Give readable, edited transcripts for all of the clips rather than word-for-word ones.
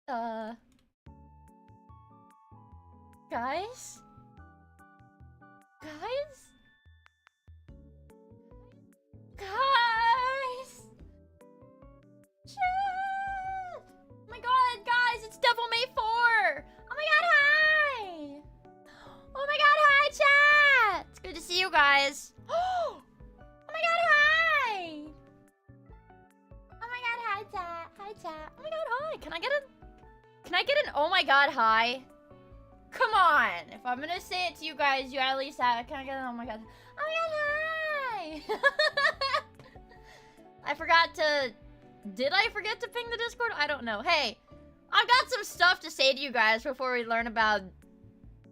Uh... Guys? Guys? Guys! Chat! Oh my god, guys, it's Devil May 4! Oh my god, hi! Oh my god, hi, chat! It's good to see you guys. Oh my god, hi! Oh my god, hi, chat. Hi, chat. Oh my god, hi. Can I get an oh my god, hi? Come on! If I'm gonna say it to you guys, you at least have. Can I get an oh my god? Oh my god, hi! I forgot to. Did I forget to ping the Discord? I don't know. Hey, I've got some stuff to say to you guys before we learn about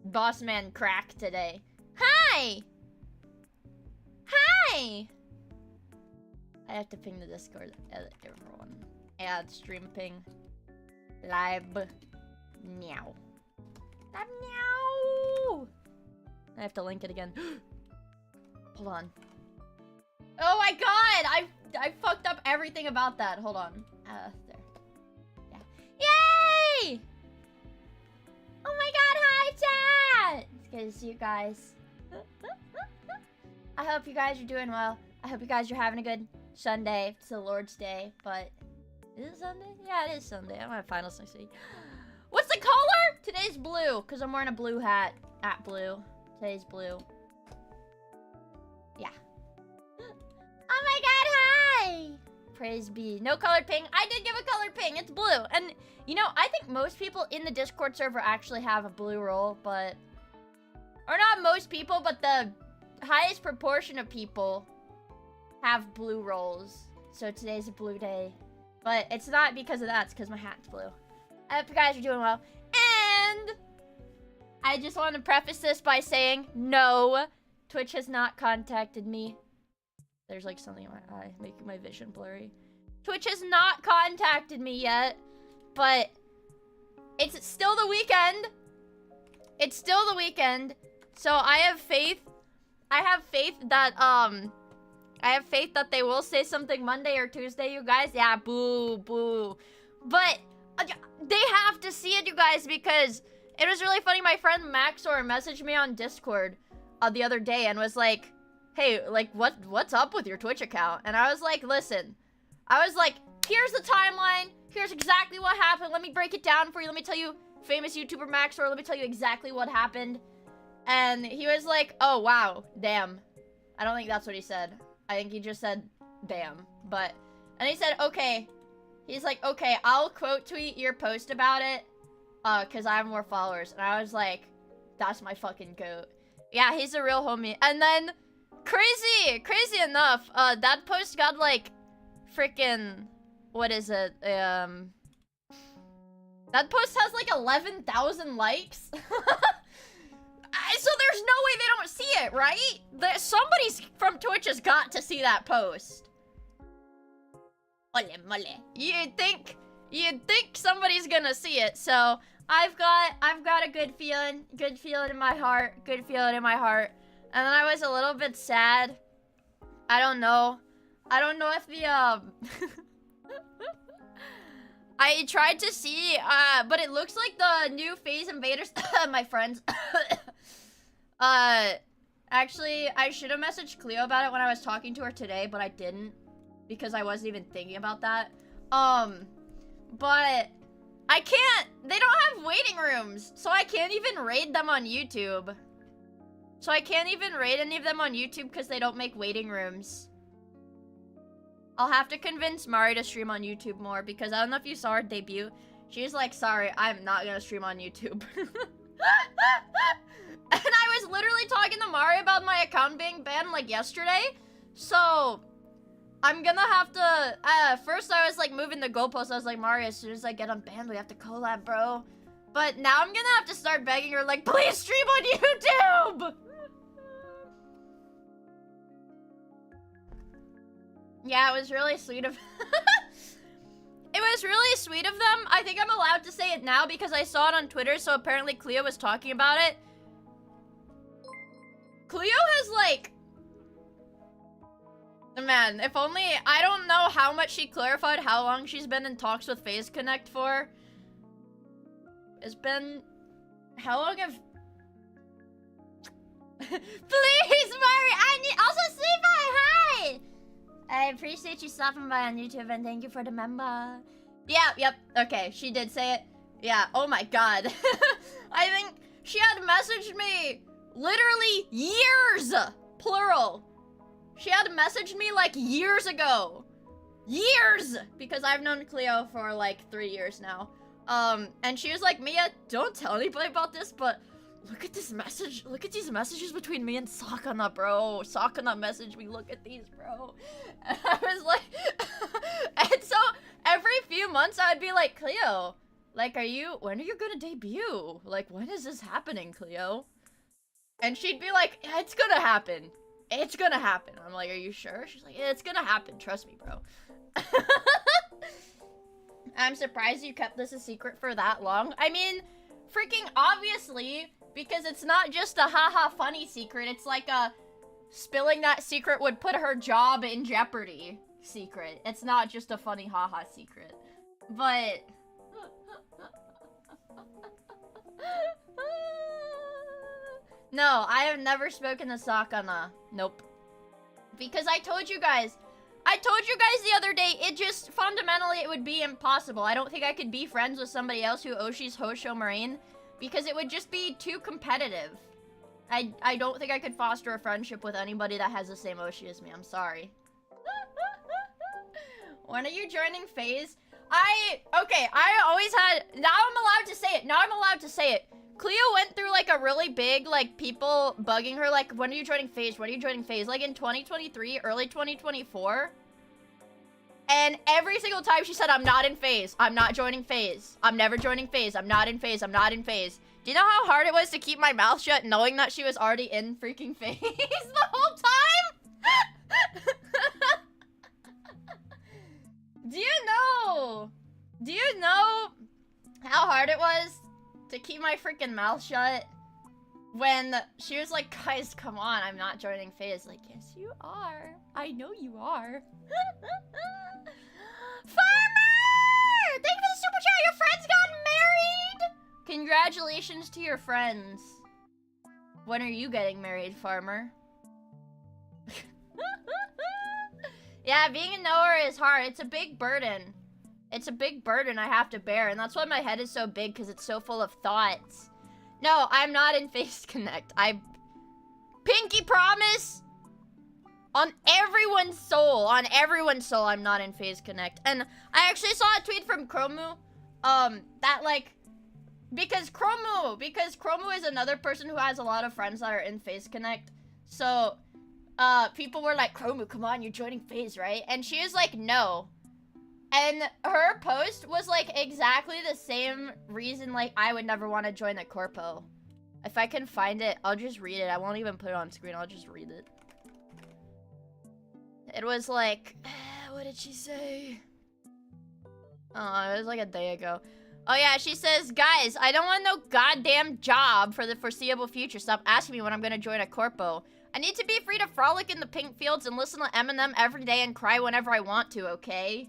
Bossman Crack today. Hi! Hi! I have to ping the Discord. Everyone. Add stream ping. Live. Meow. Meow! I have to link it again. Hold on. Oh my god! I fucked up everything about that. Hold on. There. Yeah. Yay! Oh my god, hi chat! It's good to see you guys. I hope you guys are doing well. I hope you guys are having a good Sunday. It's the Lord's Day, but... Is it Sunday? Yeah, it is Sunday. I don't have finals next week. What's the color? Today's blue, because I'm wearing a blue hat. At blue. Today's blue. Yeah. Oh my god, hi! Praise be. No colored ping. I did give a colored ping. It's blue. And, you know, I think most people in the Discord server actually have a blue roll, but... Or not most people, but the highest proportion of people have blue rolls. So today's a blue day. But it's not because of that. It's because my hat's blue. I hope you guys are doing well. And I just want to preface this by saying, no, Twitch has not contacted me. There's like something in my eye making my vision blurry. Twitch has not contacted me yet, but it's still the weekend. It's still the weekend. So I have faith. I have faith that they will say something Monday or Tuesday, you guys. Yeah, boo, boo. But they have to see it, you guys, because it was really funny. My friend Maxor messaged me on Discord the other day and was like, hey, like, what's up with your Twitch account? And I was like, listen. I was like, here's the timeline. Here's exactly what happened. Let me break it down for you. Let me tell you, famous YouTuber Maxor, let me tell you exactly what happened. And he was like, oh, wow, damn. I don't think that's what he said. I think he just said, damn. But, and he said, okay. He's like, okay, I'll quote tweet your post about it, because I have more followers. And I was like, that's my fucking goat. Yeah, he's a real homie. And then, crazy enough, that post got, like, freaking, what is it? That post has, like, 11,000 likes. So there's no way they don't see it, right? Somebody's from Twitch has got to see that post. Mole. You'd think somebody's gonna see it. So I've got a good feeling in my heart, And then I was a little bit sad. I don't know if the I tried to see, but it looks like the new Phase Invaders, my friends. Actually, I should have messaged Cleo about it when I was talking to her today, but I didn't. Because I wasn't even thinking about that. But I can't, they don't have waiting rooms. So I can't even raid them on YouTube. So I can't even raid any of them on YouTube because they don't make waiting rooms. I'll have to convince Mari to stream on YouTube more because I don't know if you saw her debut. She's like, sorry, I'm not gonna stream on YouTube. And I was literally talking to Mari about my account being banned like yesterday. So I'm gonna have to, first I was like moving the goalposts. I was like, Mari, as soon as I get unbanned, we have to collab, bro. But now I'm gonna have to start begging her like, please stream on YouTube! Yeah, it was really sweet of it was really sweet of them. I think I'm allowed to say it now because I saw it on Twitter, so apparently Cleo was talking about it. Cleo has like... Man, if only... I don't know how much she clarified how long she's been in talks with FaZe Connect for. It's been... How long have... Please, Mari! I need... Also, Sleepy, hi! I appreciate you stopping by on YouTube, and thank you for the member. Yeah, yep, okay, she did say it. Yeah, oh my god. I think she had messaged me literally years, plural. She had messaged me like years ago. Years! Because I've known Cleo for like 3 years now. And she was like, Miia, don't tell anybody about this, but look at this message. Look at these messages between me and Sakana, bro. Sakana messaged me, look at these, bro. And I was like, and so every few months I'd be like, Cleo, like, when are you gonna debut? Like, when is this happening, Cleo? And she'd be like, it's gonna happen. It's gonna happen. I'm like, are you sure? She's like, yeah, it's gonna happen. Trust me, bro. I'm surprised you kept this a secret for that long. I mean, freaking obviously, because it's not just a haha funny secret. It's like a spilling that secret would put her job in jeopardy secret. It's not just a funny haha secret. But... No, I have never spoken to Sakana. Nope. Because I told you guys the other day, it just, fundamentally, it would be impossible. I don't think I could be friends with somebody else who Oshi's Hosho Marine, because it would just be too competitive. I don't think I could foster a friendship with anybody that has the same Oshi as me. I'm sorry. When are you joining FaZe? Okay, I always had, now I'm allowed to say it. Cleo went through, like, a really big, like, people bugging her, like, when are you joining FaZe? When are you joining FaZe? Like, in 2023, early 2024. And every single time she said, I'm not in FaZe. I'm not joining FaZe. I'm never joining FaZe. I'm not in FaZe. I'm not in FaZe. Do you know how hard it was to keep my mouth shut knowing that she was already in freaking FaZe the whole time? Do you know how hard it was to keep my freaking mouth shut when she was like, guys, come on, I'm not joining FaZe. Like, yes, you are. I know you are. Farmer! Thank you for the super chat. Your friends got married. Congratulations to your friends. When are you getting married, Farmer? Yeah, being a knower is hard. It's a big burden. It's a big burden I have to bear, and that's why my head is so big, because it's so full of thoughts. No, I'm not in FaZe Connect. Pinky promise! On everyone's soul, I'm not in FaZe Connect. And I actually saw a tweet from Chromu, that, like, because Chromu is another person who has a lot of friends that are in FaZe Connect. So, people were like, Chromu, come on, you're joining FaZe, right? And she was like, no. And her post was, like, exactly the same reason, like, I would never want to join the Corpo. If I can find it, I'll just read it. I won't even put it on screen. I'll just read it. It was like, what did she say? Oh, it was like a day ago. Oh, yeah, she says, guys, I don't want no goddamn job for the foreseeable future. Stop asking me when I'm going to join a Corpo. I need to be free to frolic in the pink fields and listen to Eminem every day and cry whenever I want to, okay?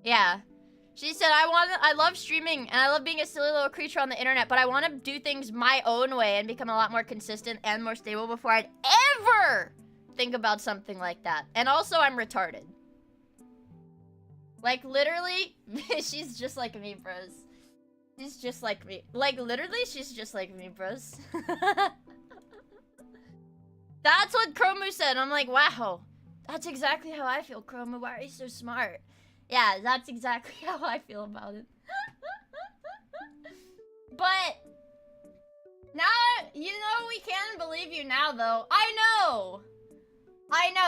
Yeah. She said, I love streaming and I love being a silly little creature on the internet, but I want to do things my own way and become a lot more consistent and more stable before I'd ever think about something like that. And also, I'm retarded. Like, literally, she's just like me, bros. She's just like me. Like, literally, she's just like me, bros. That's what Chromu said. I'm like, wow. That's exactly how I feel, Chromu. Why are you so smart? Yeah, that's exactly how I feel about it. But now, you know, we can believe you now, though. I know.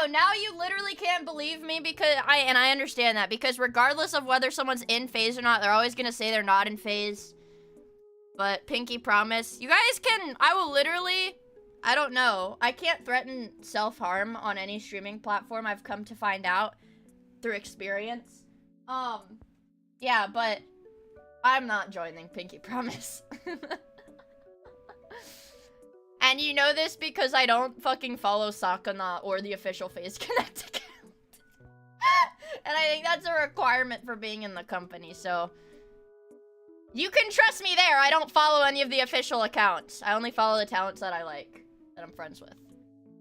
Now you literally can't believe me because I understand that, because regardless of whether someone's in FaZe or not, they're always gonna say they're not in FaZe. But pinky promise, you guys can. I will literally. I don't know. I can't threaten self-harm on any streaming platform. I've come to find out through experience. Yeah, but I'm not joining Pinky Promise. And you know this because I don't fucking follow Sakana or the official FaZe Connect account. And I think that's a requirement for being in the company, so You can trust me there. I don't follow any of the official accounts. I only follow the talents that I like, that I'm friends with.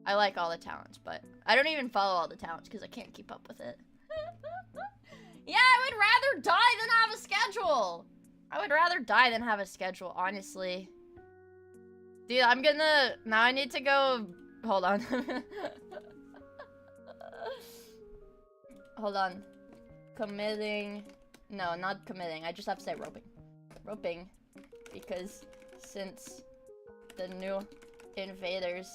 I like all the talents, but I don't even follow all the talents because I can't keep up with it. Yeah, I would rather die than have a schedule. I would rather die than have a schedule, honestly. Dude, I'm gonna... Now I need to go... Hold on. Hold on. Committing... No, not committing. I just have to say roping. Roping. Because since the new invaders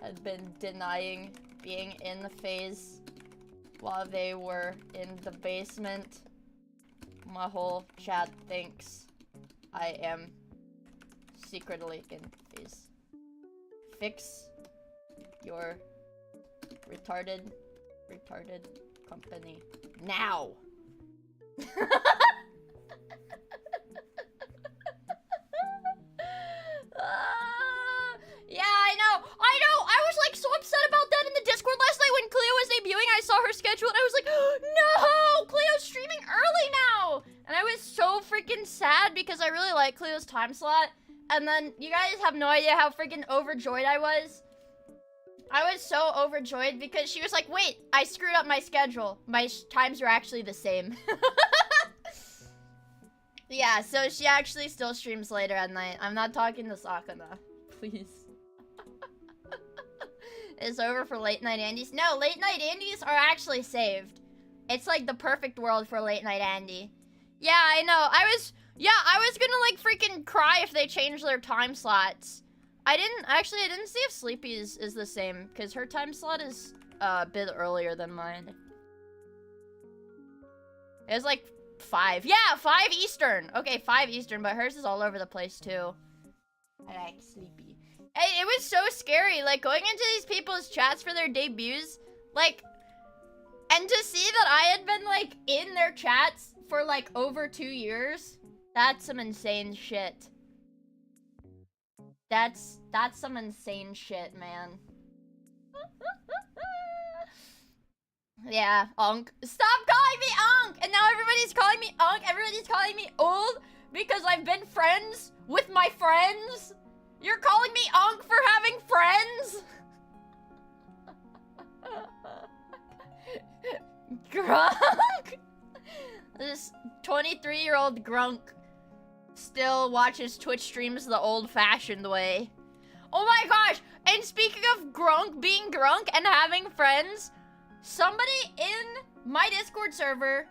had been denying being in the phase while they were in the basement, my whole chat thinks I am secretly in phase. Fix your retarded company now. Yeah, I know. I was like so upset about that in the Discord last night when Cleo was debuting. I saw her schedule and I was like, no, Cleo's streaming early now. And I was so freaking sad because I really like Cleo's time slot. And then you guys have no idea how freaking overjoyed I was. I was so overjoyed because she was like, wait, I screwed up my schedule. My times are actually the same. Yeah, so she actually still streams later at night. I'm not talking to Sakana. Please. It's over for late night Andes. No, late night Andes are actually saved. It's like the perfect world for late night Andy. Yeah, I know. I was gonna like freaking cry if they changed their time slots. I didn't see if Sleepy's is the same, because her time slot is a bit earlier than mine. It was like 5. Yeah, 5 Eastern. Okay, 5 Eastern, but hers is all over the place too. I like Sleepy. It was so scary, like, going into these people's chats for their debuts, like, and to see that I had been, like, in their chats for, like, over 2 years, that's some insane shit. That's some insane shit, man. Yeah, Unk. Stop calling me Unk! And now everybody's calling me Unk, everybody's calling me old, because I've been friends with my friends. You're calling me Unk for having friends? Grunk? This 23-year-old Grunk still watches Twitch streams the old-fashioned way. Oh my gosh! And speaking of Grunk being Grunk and having friends, somebody in my Discord server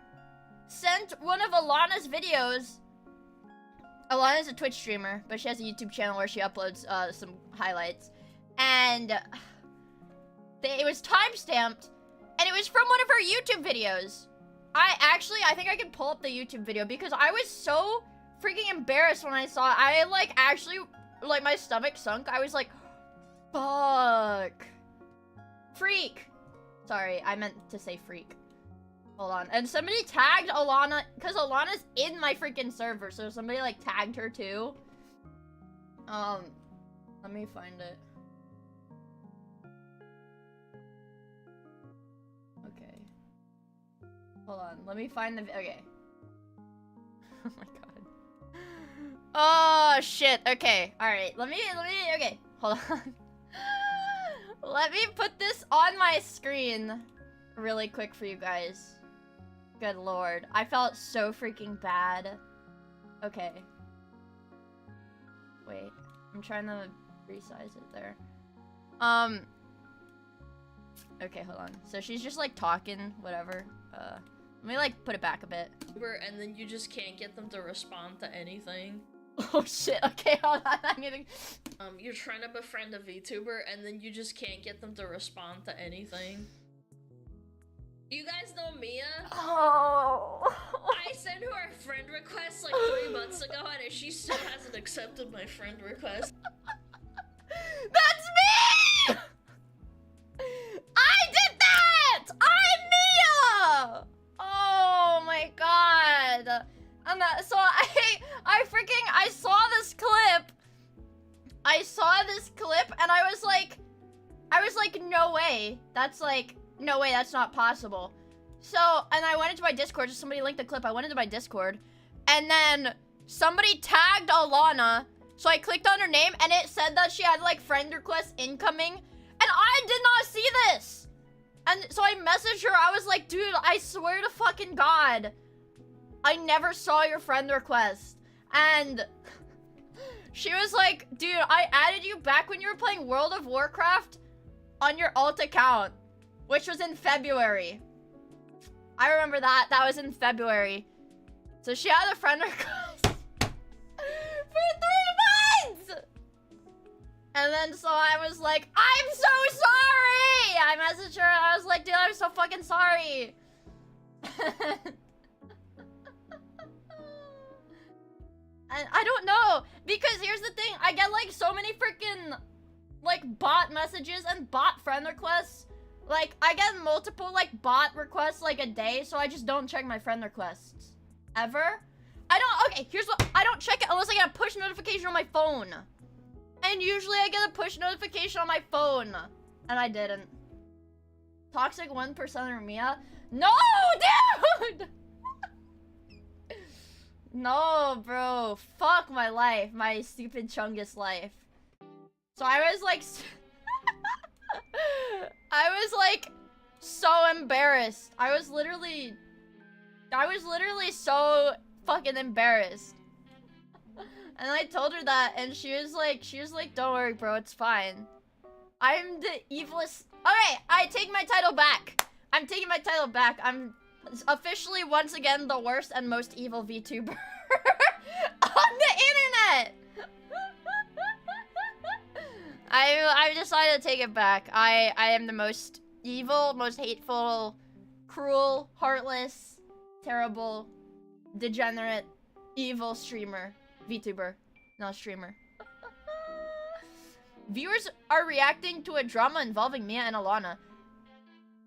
sent one of Alana's videos. Alana's a Twitch streamer, but she has a YouTube channel where she uploads some highlights. And it was timestamped, and it was from one of her YouTube videos. I think I can pull up the YouTube video because I was so freaking embarrassed when I saw it. I like actually, like my stomach sunk. I was like, fuck. Freak. Sorry, I meant to say freak. Hold on. And somebody tagged Alana, because Alana's in my freaking server, so somebody, like, tagged her, too. Let me find it. Okay. Hold on. Let me find the... Okay. Oh, my God. Oh, shit. Okay. Alright. Let me... Okay. Hold on. Let me put this on my screen really quick for you guys. Good lord. I felt so freaking bad. Okay. Wait. I'm trying to resize it there. Okay, hold on. So she's just like talking, whatever. Let me like put it back a bit. And then you just can't get them to respond to anything. Oh shit, okay, hold on, I'm gonna... You're trying to befriend a VTuber, and then you just can't get them to respond to anything. You guys know Miia? Oh. I sent her a friend request like 3 months ago, and she still hasn't accepted my friend request. That's me! I did that! I'm Miia! Oh my god. And so I saw this clip. I saw this clip and I was like, no way. No way, that's not possible. So, and I went into my Discord, just somebody linked the clip. I went into my Discord And then somebody tagged Alana. So I clicked on her name and it said that she had like friend requests incoming. And I did not see this. And so I messaged her. I was like, dude, I swear to fucking God, I never saw your friend request. And she was like, dude, I added you back when you were playing World of Warcraft on your alt account, which was in February. I remember that. That was in February. So she had a friend request for 3 months! And then so I was like, I'm so sorry! I messaged her and I was like, dude, I'm so fucking sorry. And I don't know, because here's the thing, I get like so many freaking like bot messages and bot friend requests. Like I get multiple like bot requests like a day, so I just don't check my friend requests. Ever? Okay, here's what, I don't check it unless I get a push notification on my phone. And usually I get a push notification on my phone. And I didn't. Toxic 1% Miia? No, dude! No, bro. Fuck my life. My stupid Chungus life. So I was like... I was like so embarrassed. I was literally so fucking embarrassed. And I told her that and she was like, don't worry, bro, it's fine. I'm the evilest. Okay, I take my title back. I'm taking my title back. I'm officially once again the worst and most evil VTuber on the internet. I decided to take it back. I am the most evil, most hateful, cruel, heartless, terrible, degenerate, evil streamer. VTuber, not streamer. Viewers are reacting to a drama involving Miia and Alana.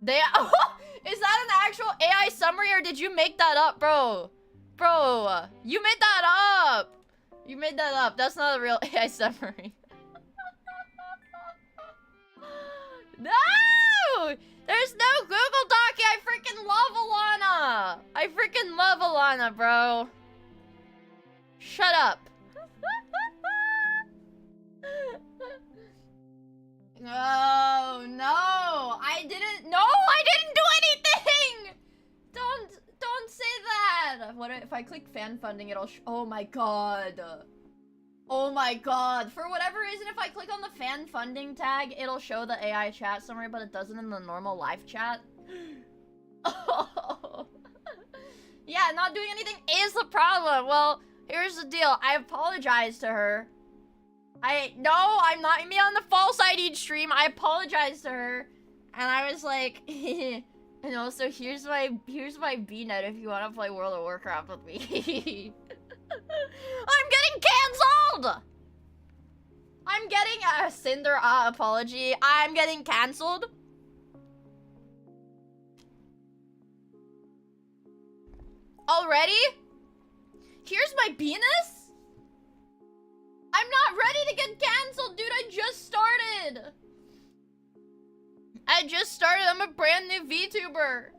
They is that an actual AI summary or did you make that up, bro? Bro, you made that up. You made that up. That's not a real AI summary. No! There's no Google Doc. I freaking love Alana. I freaking love Alana, bro. Shut up. Oh, no. I didn't do anything. Don't say that. What if I click fan funding, it'll oh my god. Oh my god. For whatever reason, if I click on the fan funding tag, it'll show the AI chat summary, but it doesn't in the normal live chat. Oh. Yeah, not doing anything is the problem. Well, here's the deal. I apologized to her. No, I'm not me on the false ID stream. I apologized to her. And I was like, and also here's my B-net if you want to play World of Warcraft with me. I'm getting cancelled! I'm getting a Cinder apology. I'm getting cancelled. Already? Here's my penis? I'm not ready to get cancelled, dude. I just started. I'm a brand new VTuber.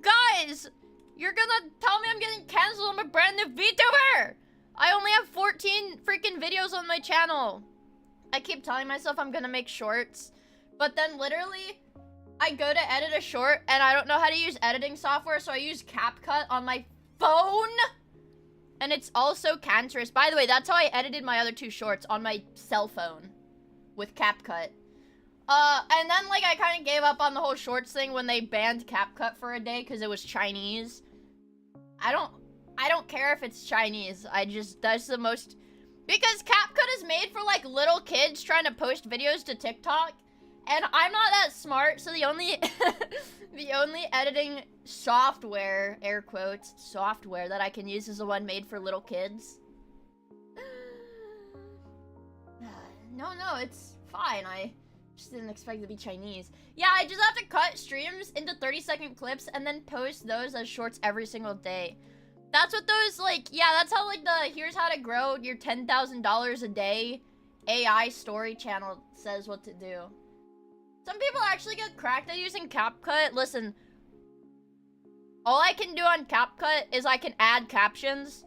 Guys, you're gonna tell me I'm getting cancelled. I'm a brand new VTuber. I only have 14 freaking videos on my channel. I keep telling myself I'm gonna make shorts, but then literally I go to edit a short and I don't know how to use editing software, so I use CapCut on my phone. And it's also cancerous. By the way, that's how I edited my other 2 shorts, on my cell phone with CapCut. And then like I kind of gave up on the whole shorts thing when they banned CapCut for a day because it was Chinese. I don't care if it's Chinese. That's the most, because CapCut is made for like little kids trying to post videos to TikTok. And I'm not that smart, so the only the only editing software, air quotes, software that I can use is the one made for little kids. No, it's fine. I just didn't expect it to be Chinese. Yeah, I just have to cut streams into 30-second clips and then post those as shorts every single day. That's what those, like, yeah, that's how, like, the here's how to grow your $10,000 a day AI story channel says what to do. Some people actually get cracked at using CapCut. Listen, all I can do on CapCut is I can add captions.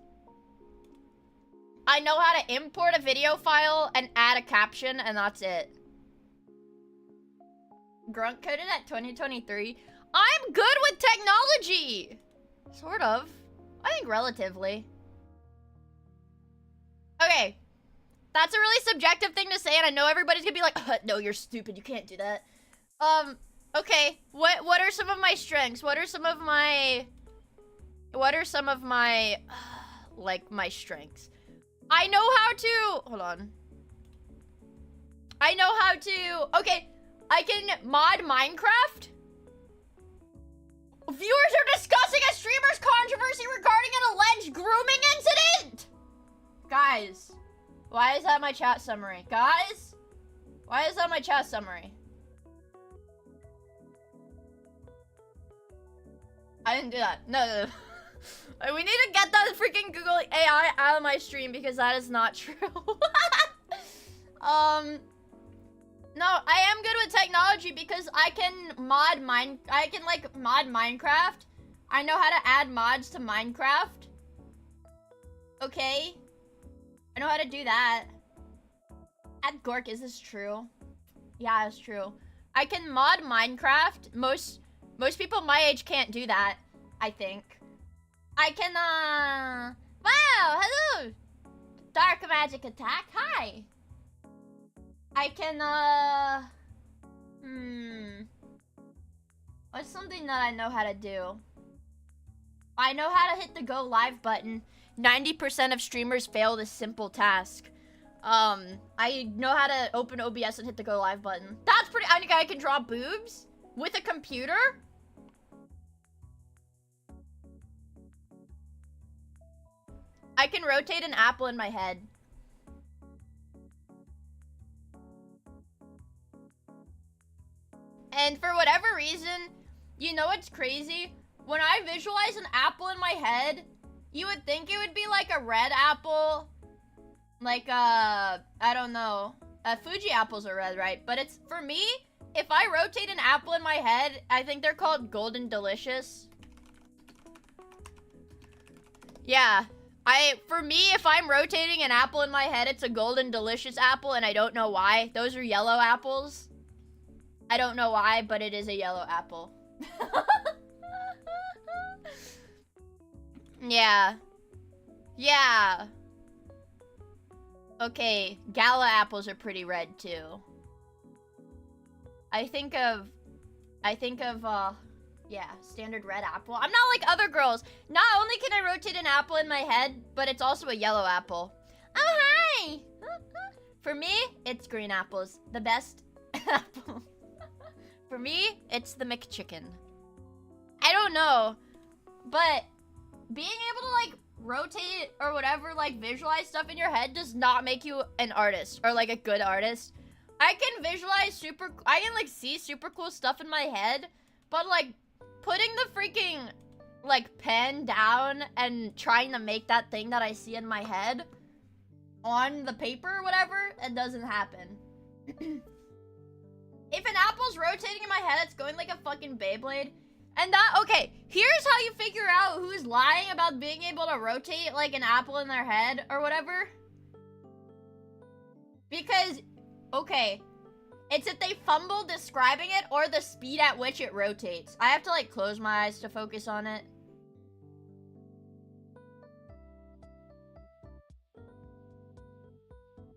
I know how to import a video file and add a caption, and that's it. Grunt coded at 2023. I'm good with technology! Sort of. I think relatively. Okay. That's a really subjective thing to say, and I know everybody's gonna be like, no, you're stupid, you can't do that. Okay. What are some of my strengths? What are some of my, like, my strengths? I know how to, hold on. I know how to, okay, I can mod Minecraft. Viewers are discussing a streamer's controversy regarding an alleged grooming incident. Guys, why is that my chat summary? Guys, why is that my chat summary? I didn't do that. No. We need to get that freaking Google AI out of my stream because that is not true. No, I am good with technology because I can mod Minecraft. I know how to add mods to Minecraft. Okay. I know how to do that. At Gork, is this true? Yeah, it's true. I can mod Minecraft. Most people my age can't do that, I think. I can, wow, hello! Dark magic attack, hi! I can, what's something that I know how to do? I know how to hit the go live button. 90% of streamers fail this simple task. I know how to open OBS and hit the go live button. That's pretty, I can draw boobs with a computer? I can rotate an apple in my head. And for whatever reason, you know what's crazy? When I visualize an apple in my head, you would think it would be like a red apple. Like, I don't know. Fuji apples are red, right? But it's, for me, if I rotate an apple in my head, I think they're called golden delicious. Yeah. For me, if I'm rotating an apple in my head, it's a golden delicious apple, and I don't know why. Those are yellow apples. I don't know why, but it is a yellow apple. Yeah. Yeah. Okay, gala apples are pretty red, too. I think of, yeah, standard red apple. I'm not like other girls. Not only can I rotate an apple in my head, but it's also a yellow apple. Oh, hi! For me, it's green apples. The best apple. For me, it's the McChicken. I don't know, but being able to, like, rotate or whatever, like, visualize stuff in your head does not make you an artist or, like, a good artist. I can visualize I can, like, see super cool stuff in my head, but, like, putting the freaking, like, pen down and trying to make that thing that I see in my head on the paper or whatever, it doesn't happen. If an apple's rotating in my head, it's going like a fucking Beyblade. And that, okay, here's how you figure out who's lying about being able to rotate like an apple in their head or whatever. Because, okay, it's if they fumble describing it or the speed at which it rotates. I have to like close my eyes to focus on it.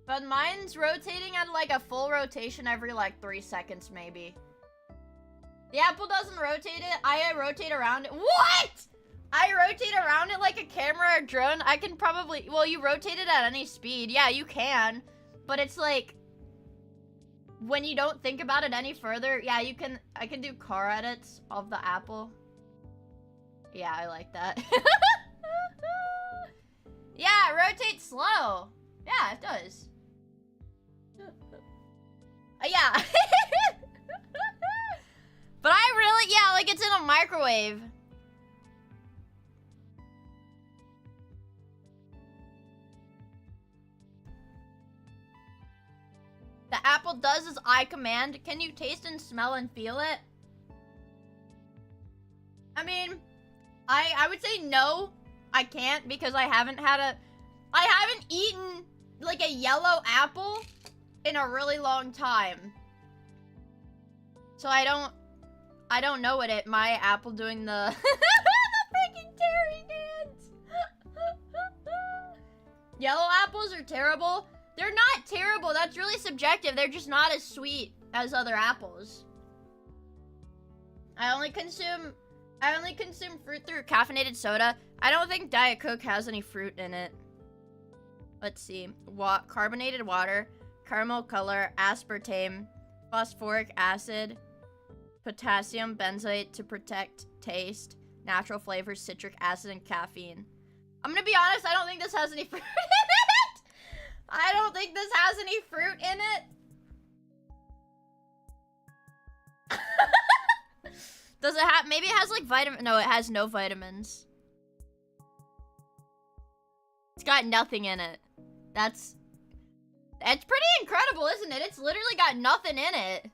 But mine's rotating at like a full rotation every like 3 seconds maybe. The apple doesn't rotate it. I rotate around it. What? I rotate around it like a camera or drone. I can probably, well, you rotate it at any speed. Yeah, you can. But it's like, when you don't think about it any further, yeah, you can, I can do car edits of the apple. Yeah, I like that. Yeah, it rotates slow. Yeah, it does. Yeah. But I really, yeah, like it's in a microwave. The apple does as I command. Can you taste and smell and feel it? I mean, I would say no, I can't because I haven't had a... I haven't eaten like a yellow apple in a really long time. So I don't know what my apple doing the the freaking Terry dance. Yellow apples are terrible. They're not terrible. That's really subjective. They're just not as sweet as other apples. I only consume fruit through caffeinated soda. I don't think Diet Coke has any fruit in it. Let's see. Carbonated water, caramel color, aspartame, phosphoric acid, potassium benzoate to protect taste, natural flavors, citric acid, and caffeine. I'm gonna be honest, I don't think this has any fruit in it. I don't think this has any fruit in it. Does it have, maybe it has like vitamin, no, it has no vitamins. It's got nothing in it. It's pretty incredible, isn't it? It's literally got nothing in it.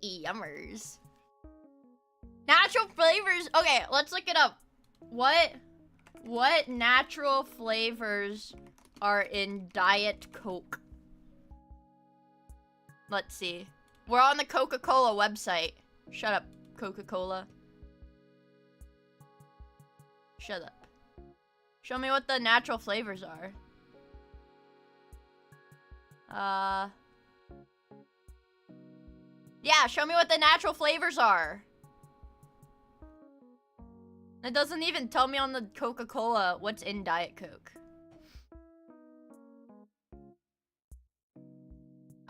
Yummers. Natural flavors. Okay, let's look it up. What natural flavors are in Diet Coke? Let's see. We're on the Coca-Cola website. Shut up, Coca-Cola. Shut up. Show me what the natural flavors are. Yeah, show me what the natural flavors are. It doesn't even tell me on the Coca-Cola what's in Diet Coke.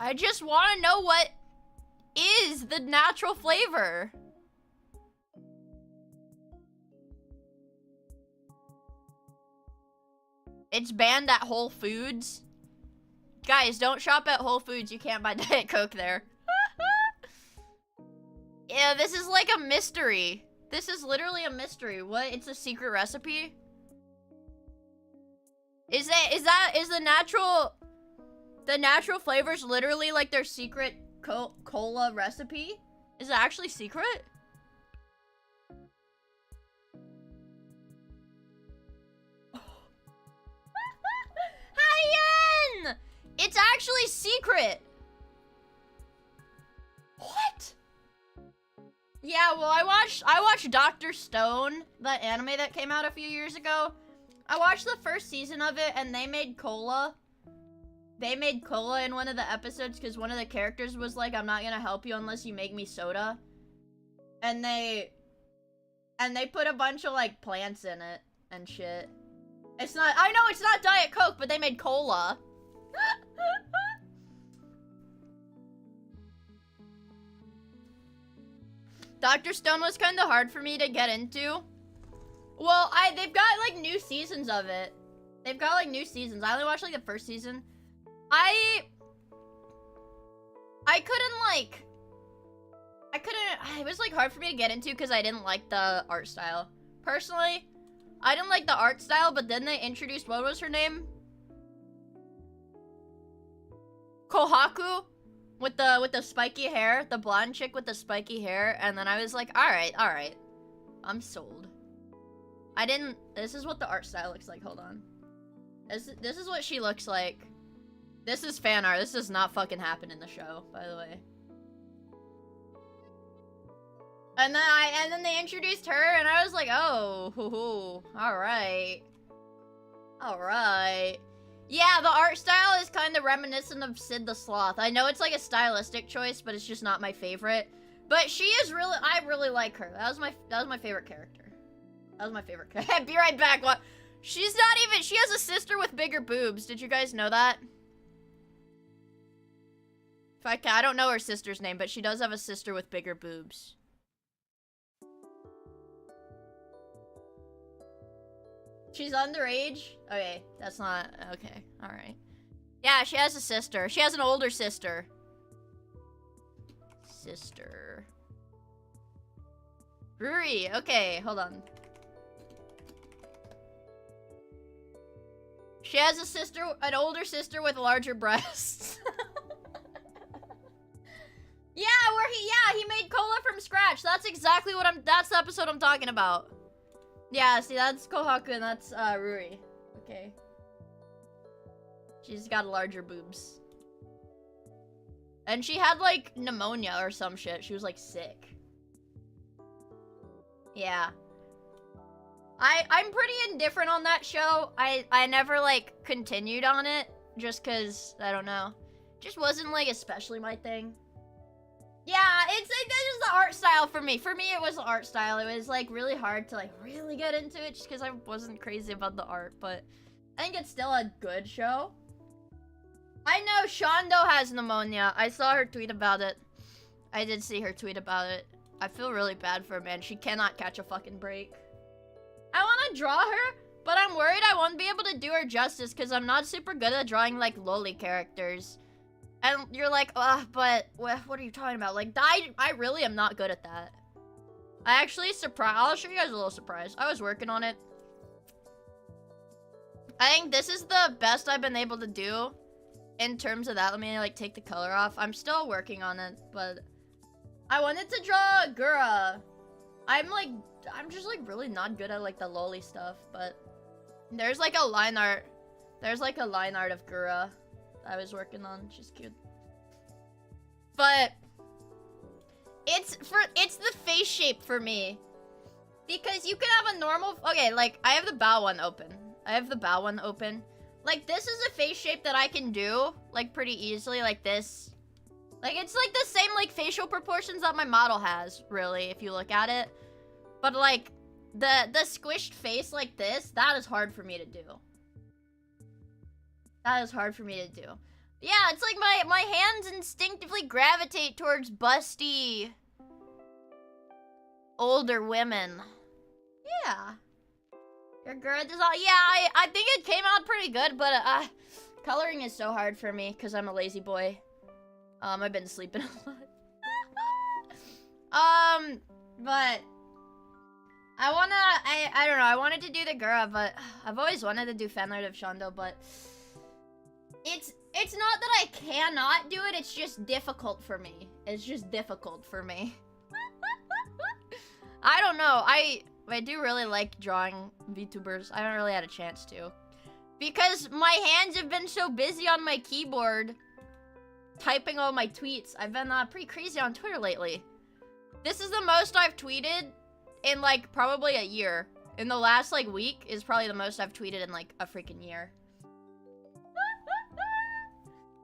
I just want to know what is the natural flavor. It's banned at Whole Foods. Guys, don't shop at Whole Foods. You can't buy Diet Coke there. Yeah, this is like a mystery. This is literally a mystery. What? It's a secret recipe? Is the natural flavors literally like their secret cola recipe? Is it actually secret? Hi-yen! It's actually secret. What? Yeah, well, I watched Dr. Stone, that anime that came out a few years ago. I watched the first season of it, and they made cola. They made cola in one of the episodes because one of the characters was like, I'm not gonna help you unless you make me soda. And they put a bunch of, like, plants in it and shit. It's not, I know it's not Diet Coke, but they made cola. Dr. Stone was kind of hard for me to get into. Well, they've got, like, new seasons of it. They've got, like, new seasons. I only watched, like, the first season. It was, like, hard for me to get into because I didn't like the art style. Personally, I didn't like the art style, but then they introduced, what was her name? Kohaku? With the spiky hair, the blonde chick with the spiky hair, and then I was like, alright. I'm sold. This is what the art style looks like, hold on. This is what she looks like. This is fan art, this does not fucking happen in the show, by the way. And then they introduced her, and I was like, oh, alright. Alright. Yeah, the art style is kind of reminiscent of Sid the Sloth. I know it's like a stylistic choice, but it's just not my favorite. But she is really, I really like her. That was my favorite character. That was my favorite character. Be right back. What? She's not even, she has a sister with bigger boobs. Did you guys know that? I don't know her sister's name, but she does have a sister with bigger boobs. She's underage? Okay, that's not... Okay, alright. Yeah, she has a sister. She has an older sister. Sister. Ruri, okay, hold on. She has a sister, an older sister with larger breasts. Yeah, he made cola from scratch. That's exactly what that's the episode I'm talking about. Yeah, see, that's Kohaku and that's Ruri. Okay. She's got larger boobs. And she had, like, pneumonia or some shit. She was, like, sick. Yeah. I'm pretty indifferent on that show. I never, like, continued on it. Just because, I don't know. Just wasn't, like, especially my thing. Yeah, it's just the art style for me. For me, it was the art style. It was, like, really hard to, like, really get into it. Just because I wasn't crazy about the art. But I think it's still a good show. I know Shondo has pneumonia. I saw her tweet about it. I did see her tweet about it. I feel really bad for her, man. She cannot catch a fucking break. I want to draw her, but I'm worried I won't be able to do her justice because I'm not super good at drawing, like, loli characters. And you're like, ugh, but what are you talking about? Like, I really am not good at that. I actually I'll show you guys a little surprise. I was working on it. I think this is the best I've been able to do. In terms of that, let me, like, take the color off. I'm still working on it, but I wanted to draw Gura. I'm just, like, really not good at, like, the loli stuff, but there's, like, a line art. There's, like, a line art of Gura I was working on. She's cute. But it's the face shape for me. Because you could have a normal... Okay, like, I have the bow one open. Like, this is a face shape that I can do, like, pretty easily, like this. Like, it's, like, the same, like, facial proportions that my model has, really, if you look at it. But, like, the squished face like this, that is hard for me to do. That is hard for me to do. Yeah, it's like my hands instinctively gravitate towards busty older women. Yeah. Your good design. Yeah, I think it came out pretty good, but coloring is so hard for me because I'm a lazy boy. I've been sleeping a lot. But I don't know. I wanted to do the Gura, but I've always wanted to do fan art of Shondo, but it's not that I cannot do it. It's just difficult for me. It's just difficult for me. I don't know. I do really like drawing VTubers. I haven't really had a chance to. Because my hands have been so busy on my keyboard typing all my tweets. I've been pretty crazy on Twitter lately. This is the most I've tweeted in, like, probably a year. In the last, like, week is probably the most I've tweeted in, like, a freaking year.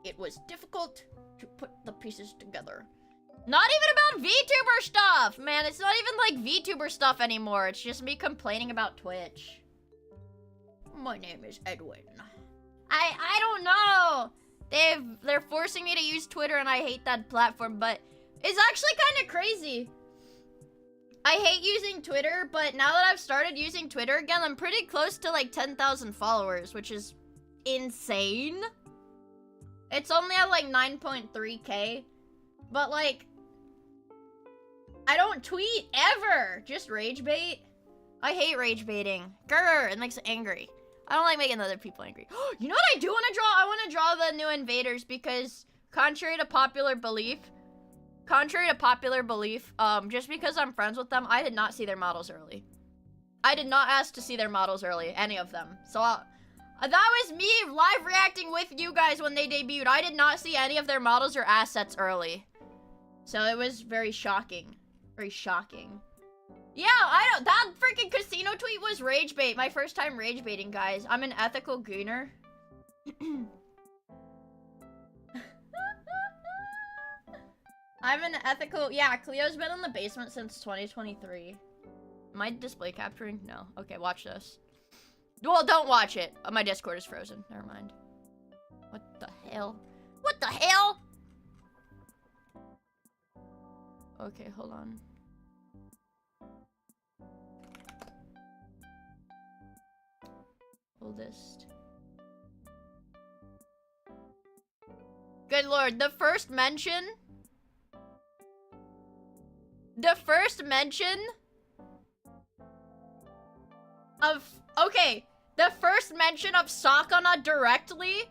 It was difficult to put the pieces together. Not even about VTuber stuff! Man, it's not even, like, VTuber stuff anymore. It's just me complaining about Twitch. My name is Edwin. I don't know! They're forcing me to use Twitter and I hate that platform, but it's actually kind of crazy. I hate using Twitter, but now that I've started using Twitter again, I'm pretty close to, like, 10,000 followers, which is insane. It's only at, like, 9.3K. But, like, I don't tweet ever. Just rage bait. I hate rage baiting. Grr, it makes me angry. I don't like making other people angry. You know what I do want to draw? I want to draw the new invaders because contrary to popular belief, just because I'm friends with them, I did not see their models early. I did not ask to see their models early, any of them. So that was me live reacting with you guys when they debuted. I did not see any of their models or assets early. So it was very shocking. Very shocking. Yeah, that freaking casino tweet was rage bait. My first time rage baiting, guys. I'm an ethical gooner. I'm an ethical... Yeah, Cleo's been in the basement since 2023. Am I display capturing? No. Okay, watch this. Well, don't watch it. My Discord is frozen. Never mind. What the hell? What the hell? Okay, hold on. Oldest. Good lord, the first mention of... Okay, the first mention of Sakana directly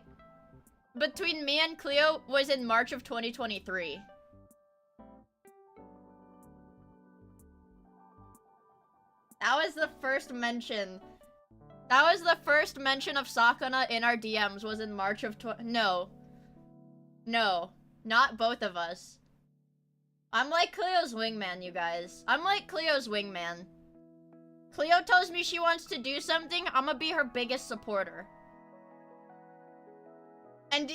between me and Cleo was in March of 2023. That was the first mention. That was the first mention of Sakana in our DMs, was in March of No. No. Not both of us. I'm like Cleo's wingman, you guys. I'm like Cleo's wingman. Cleo tells me she wants to do something, I'm gonna be her biggest supporter. And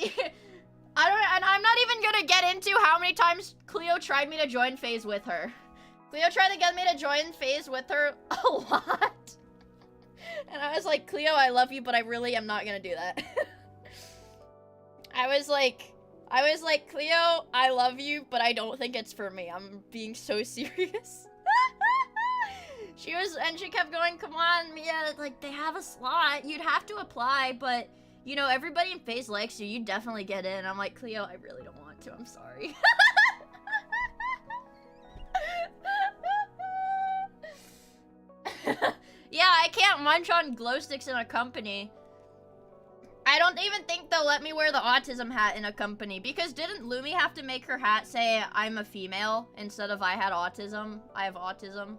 I'm not even gonna get into how many times Cleo tried me to join phase with her. Cleo tried to get me to join phase with her a lot. And I was like, Cleo, I love you, but I really am not gonna do that. I was like, Cleo, I love you, but I don't think it's for me. I'm being so serious. She kept going, come on, Mia, like, they have a slot. You'd have to apply, but, you know, everybody in phase likes you. You definitely get in. I'm like, Cleo, I really don't want to. I'm sorry. Yeah, I can't munch on glow sticks in a company. I don't even think they'll let me wear the autism hat in a company, because didn't Lumi have to make her hat say I'm a female instead of I had autism? I have autism.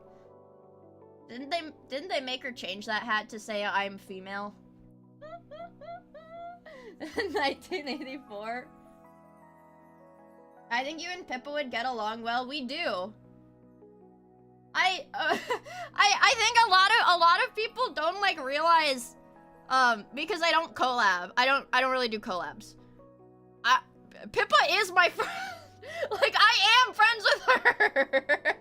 Didn't they make her change that hat to say I'm female? 1984. I think you and Pippa would get along well. We do. I think a lot of people don't like realize, because I don't collab. I don't really do collabs. Pippa is my friend. Like, I am friends with her.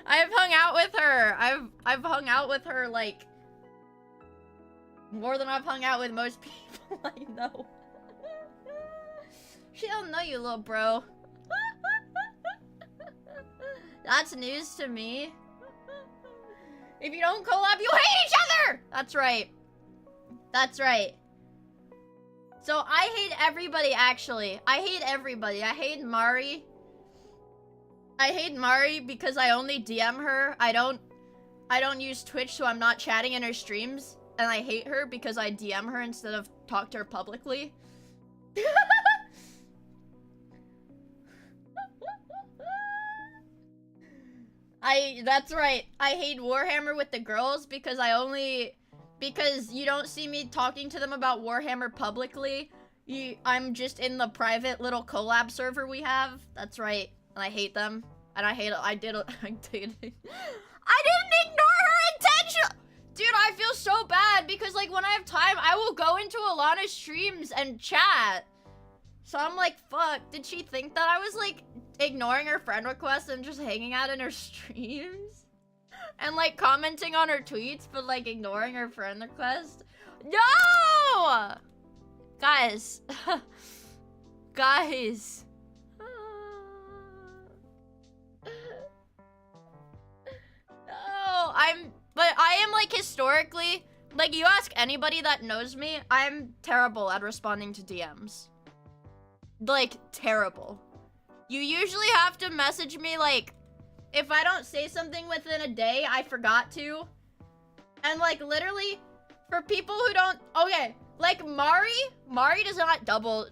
I've hung out with her. I've hung out with her like more than I've hung out with most people I know. She don't know you, little bro. That's news to me. If you don't collab, you hate each other! That's right. That's right. So I hate everybody, actually. I hate everybody. I hate Mari. I hate Mari because I only DM her. I don't use Twitch, so I'm not chatting in her streams. And I hate her because I DM her instead of talk to her publicly. That's right. I hate Warhammer with the girls because because you don't see me talking to them about Warhammer publicly. I'm just in the private little collab server we have. That's right. And I hate them. And I didn't ignore her intentionally! Dude, I feel so bad because, like, when I have time, I will go into Alana's streams and chat. So I'm like, fuck, did she think that I was, like, ignoring her friend requests and just hanging out in her streams? And, like, commenting on her tweets, but, like, ignoring her friend request? No! Guys. Guys. No, but I am, like, historically, like, you ask anybody that knows me, I'm terrible at responding to DMs. Like, terrible. You usually have to message me, like, if I don't say something within a day, I forgot to. And, like, literally, for people who don't, okay, like, Mari does not double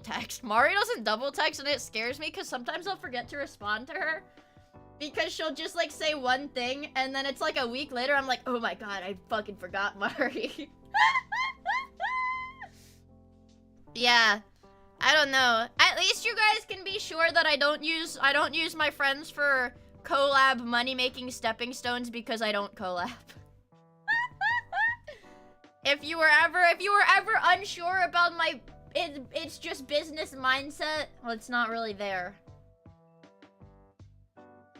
text. Mari doesn't double text, and it scares me, because sometimes I'll forget to respond to her. Because she'll just, like, say one thing, and then it's, like, a week later, I'm like, oh my god, I fucking forgot Mari. Yeah. I don't know. At least you guys can be sure that I don't use my friends for collab money-making stepping stones because I don't collab. If you were ever unsure about my it's just business mindset, well, it's not really there.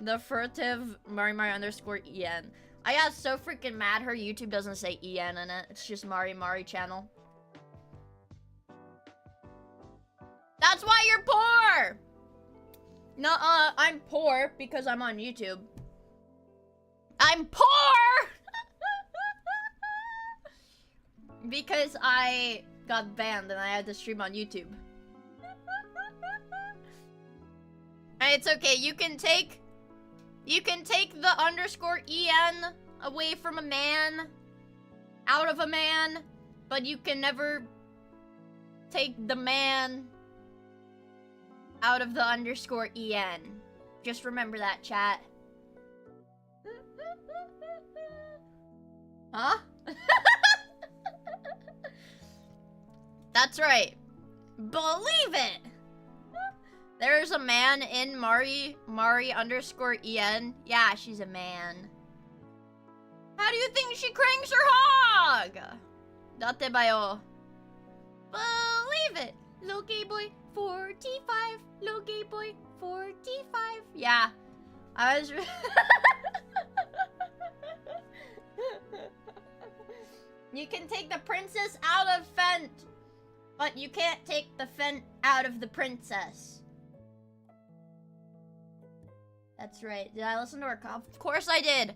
The furtive Mari _EN. I got so freaking mad her YouTube doesn't say EN in it. It's just Mari channel. That's why you're poor! Nuh-uh, I'm poor because I'm on YouTube. I'm poor! Because I got banned and I had to stream on YouTube. And it's okay, you can take the _EN away from a man, out of a man, but you can never take the man out of the _EN. Just remember that, chat. Huh? That's right. Believe it! There's a man in Mari _en. Yeah, she's a man. How do you think she cranks her hog? Date bayo. Believe it! Little gay boy, 45. Little gay boy, 45. Yeah. I was... You can take the princess out of Fent, but you can't take the Fent out of the princess. That's right. Did I listen to her? Of course I did.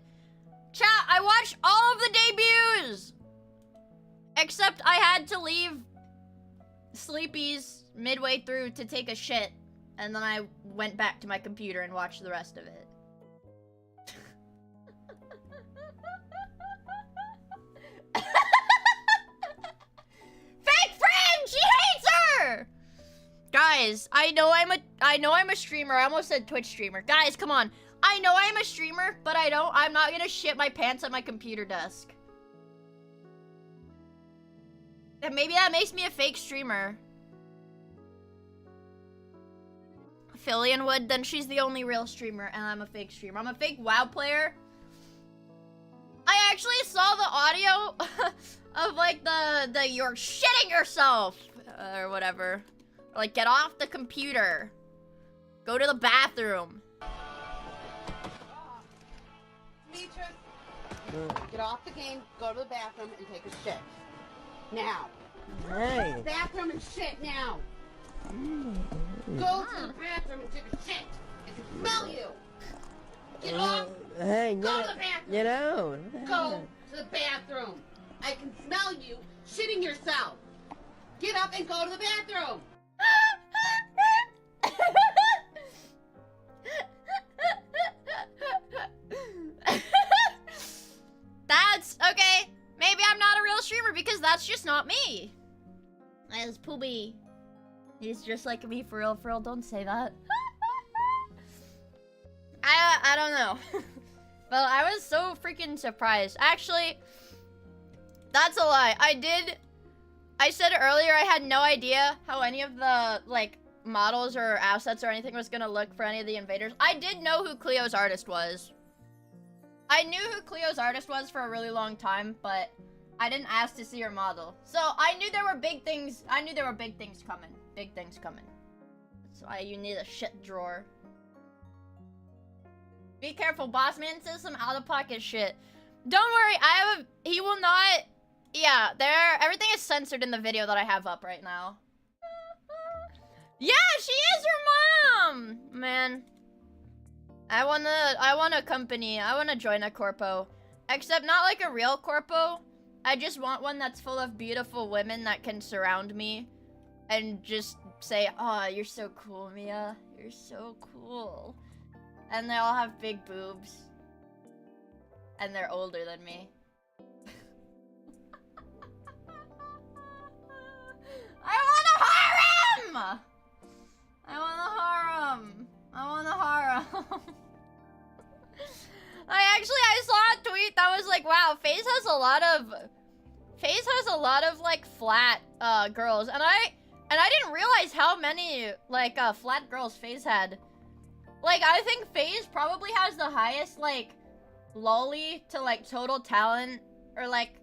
Chat, I watched all of the debuts! Except I had to leave Sleepy's midway through to take a shit. And then I went back to my computer and watched the rest of it. Fake friend! She hates her! Guys, I know I'm a streamer. I almost said Twitch streamer. Guys, come on. I know I'm a streamer, but I'm not gonna shit my pants at my computer desk. And maybe that makes me a fake streamer. Fillion would, then she's the only real streamer, and I'm a fake streamer. I'm a fake WoW player. I actually saw the audio of like the you're shitting yourself or whatever. Or, like, get off the computer. Go to the bathroom. Demetrius, get off the game, go to the bathroom, and take a shit. Now. Hey. Bathroom and shit now. Go to the bathroom and take a shit. I can smell you. Get off. Hey, Go to the bathroom. get out. Go to the bathroom. I can smell you shitting yourself. Get up and go to the bathroom. That's okay. Maybe I'm not a real streamer because that's just not me. That's Poobie. He's just like me, for real, don't say that. I don't know. But I was so freaking surprised. Actually, that's a lie. I said earlier I had no idea how any of the, like, models or assets or anything was gonna look for any of the invaders. I did know who Cleo's artist was. I knew who Cleo's artist was for a really long time, but I didn't ask to see her model. So I knew there were big things. I knew there were big things coming. Big things coming. That's why you need a shit drawer. Be careful, boss man says some out-of-pocket shit. Don't worry, he will not, yeah, everything is censored in the video that I have up right now. Yeah, she is her mom! Man. I wanna join a corpo. Except not like a real corpo. I just want one that's full of beautiful women that can surround me. And just say, oh, you're so cool, Mia. You're so cool. And they all have big boobs. And they're older than me. I want a harem! I want a harem. I want a harem. I saw a tweet that was like, wow, FaZe has a lot of like flat girls, and I didn't realize how many like flat girls FaZe had. Like, I think FaZe probably has the highest like lolly to like total talent, or like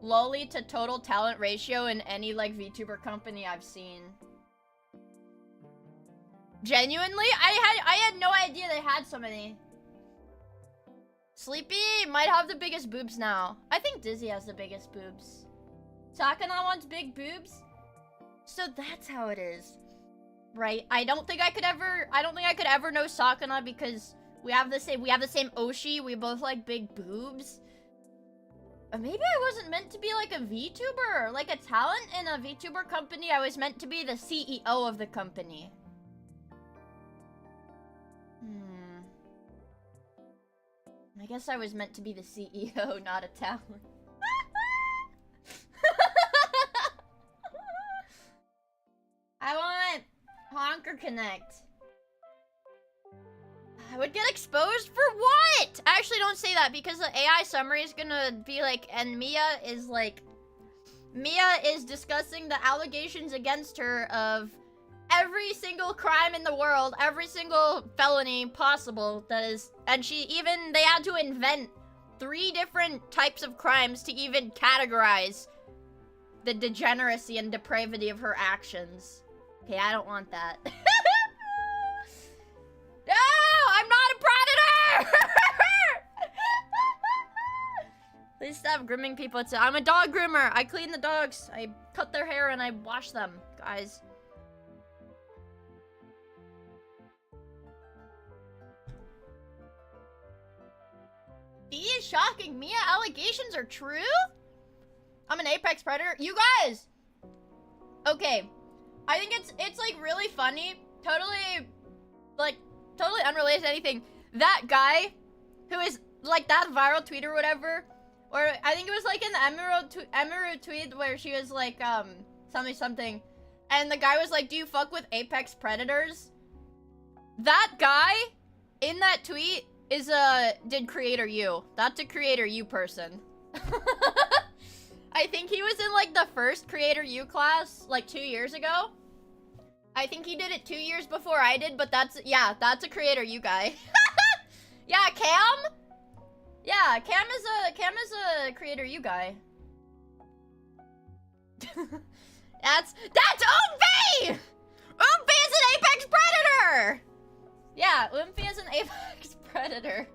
lolly to total talent ratio in any like VTuber company I've seen. Genuinely, I had no idea they had so many. Sleepy might have the biggest boobs now. I think Dizzy has the biggest boobs. Sakana wants big boobs. So that's how it is. Right? I don't think I could ever know Sakana because we have the same Oshi. We both like big boobs. Maybe I wasn't meant to be like a VTuber, like a talent in a VTuber company. I was meant to be the CEO of the company. I guess I was meant to be the CEO, not a talent. I want Honker Connect. I would get exposed for what? Actually, don't say that because the AI summary is gonna be like, and Miia is discussing the allegations against her of every single crime in the world, every single felony possible that is, and they had to invent 3 different types of crimes to even categorize the degeneracy and depravity of her actions. Okay, I don't want that. No, I'm not a predator! Please stop grooming people. I'm a dog groomer. I clean the dogs. I cut their hair and I wash them, guys. D is shocking. Miia allegations are true? I'm an apex predator. You guys! Okay. I think it's like really funny. Totally unrelated to anything. That guy who is like that viral tweet or whatever, or I think it was like an Emerald tweet where she was like something, and the guy was like, "Do you fuck with apex predators?" That guy in that tweet is did Creator U. That's a Creator U person. I think he was in like the first Creator U class like 2 years ago. I think he did it 2 years before I did, but that's a Creator U guy. Yeah, Cam? Yeah, Cam is a Creator U guy. That's Oomphy! Oomphy is an apex predator! Yeah, Oomphy is an apex predator.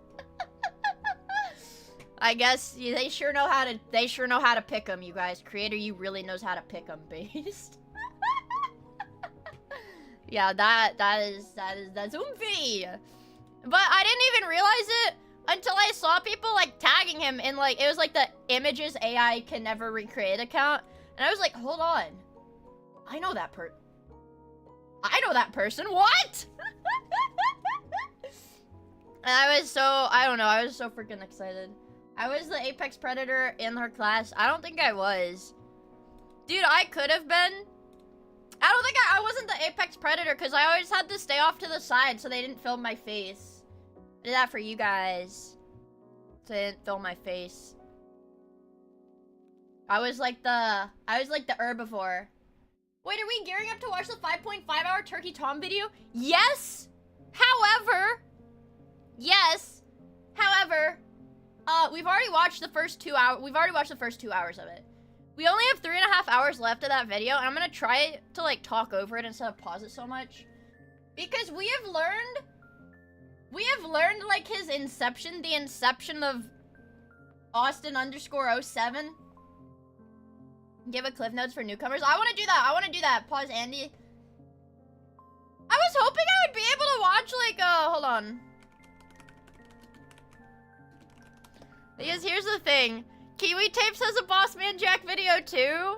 I guess they sure know how to pick them, you guys. Creator U really knows how to pick them, based. Yeah, that's Oomphy. But I didn't even realize it until I saw people like tagging him in like, it was like the images AI can never recreate account. And I was like, hold on. I know that person. What? And I was so freaking excited. I was the apex predator in her class. I don't think I was. Dude, I could have been. I wasn't the apex predator because I always had to stay off to the side so they didn't film my face. I did that for you guys. So they didn't film my face. I was like the herbivore. Wait, are we gearing up to watch the 5.5-hour Turkey Tom video? Yes! However, we've already watched the first 2 hours. We've already watched the first 2 hours of it. We only have 3.5 hours left of that video, and I'm gonna try to like talk over it instead of pause it so much, because we have learned like his inception, the inception of Austin_07. Give a cliff notes for newcomers. I want to do that. Pause, Andy. I was hoping I would be able to watch like hold on. Because here's the thing. Kiwi Tapes has a Boss Man Jack video too.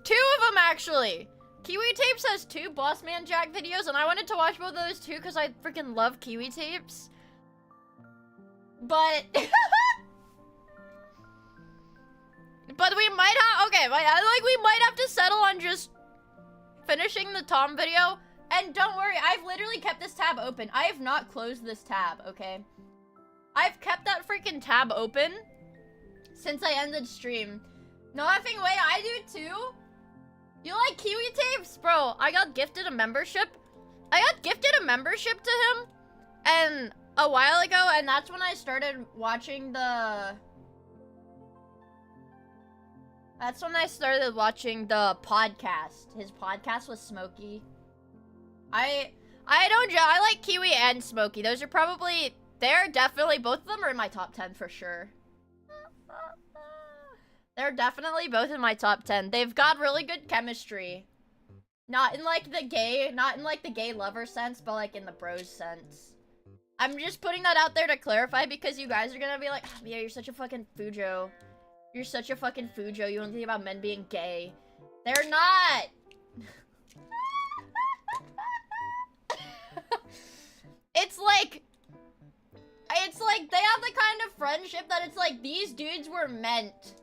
2 of them actually. Kiwi Tapes has 2 Boss Man Jack videos, and I wanted to watch both of those too because I freaking love Kiwi Tapes. But but we might have we might have to settle on just finishing the Tom video. And don't worry, I've literally kept this tab open. I have not closed this tab, okay? I've kept that freaking tab open since I ended stream. No effing way, I do too. You like Kiwi Tapes? Bro, I got gifted a membership. I got gifted a membership to him and a while ago, and that's when I started watching the... That's when I started watching the podcast. His podcast was Smokey. I like Kiwi and Smokey. Those are probably... They're definitely... Both of them are in my top 10 for sure. They're definitely both in my top 10. They've got really good chemistry. Not in like the gay lover sense, but like in the bros sense. I'm just putting that out there to clarify because you guys are gonna be like, oh, yeah, you're such a fucking Fujo. You're such a fucking Fujo. You don't think about men being gay. They're not! It's like they have the kind of friendship that it's like these dudes were meant.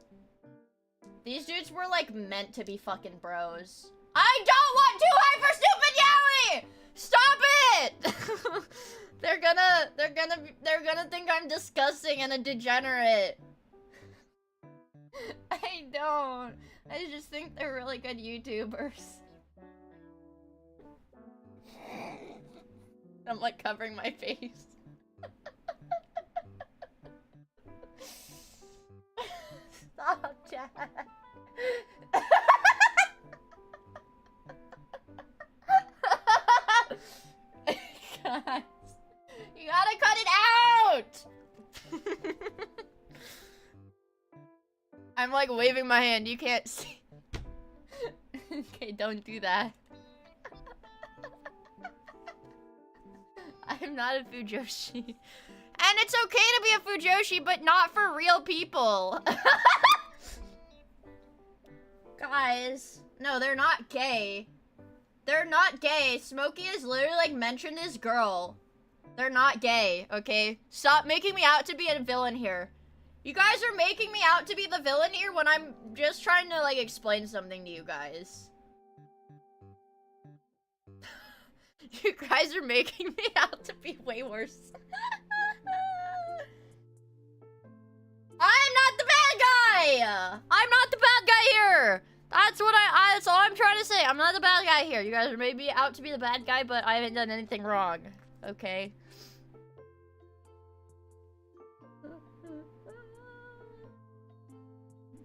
These dudes were like meant to be fucking bros. I don't want too hyper stupid Yowie! Stop it! They're gonna think I'm disgusting and a degenerate. I don't. I just think they're really good YouTubers. I'm like covering my face. Stop, Chad. Guys, you gotta cut it out! I'm like waving my hand, you can't see. Okay, don't do that. I'm not a Fujoshi. And it's okay to be a Fujoshi, but not for real people. Guys, no, they're not gay. They're not gay. Smokey is literally like mentioned this girl. They're not gay, okay? Stop making me out to be a villain here. You guys are making me out to be the villain here when I'm just trying to like explain something to you guys. You guys are making me out to be way worse. I'm not the bad guy! I'm not the bad guy here! That's what that's all I'm trying to say. I'm not the bad guy here. You guys are maybe out to be the bad guy, but I haven't done anything wrong. Okay?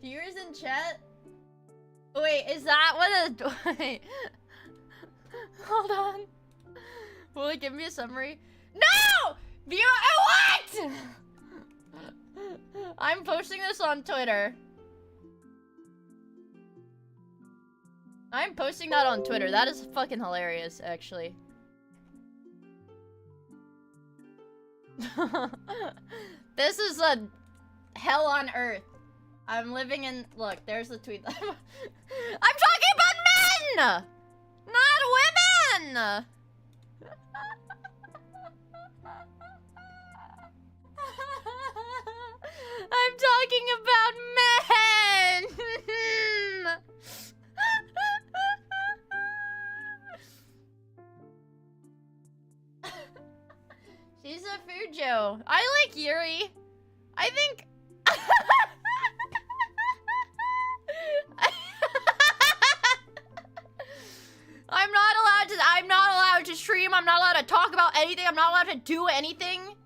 Viewers in chat? Wait, is that what a... Wait. Hold on. Will it give me a summary? No! What? I'm posting this on Twitter. I'm posting that on Twitter. That is fucking hilarious, actually. This is a hell on earth. I'm living in... Look, there's the tweet. I'm talking about men! Not women! I'm talking about men! She's a Fujo. I like Yuri. I think... I'm not allowed to stream. I'm not allowed to talk about anything. I'm not allowed to do anything.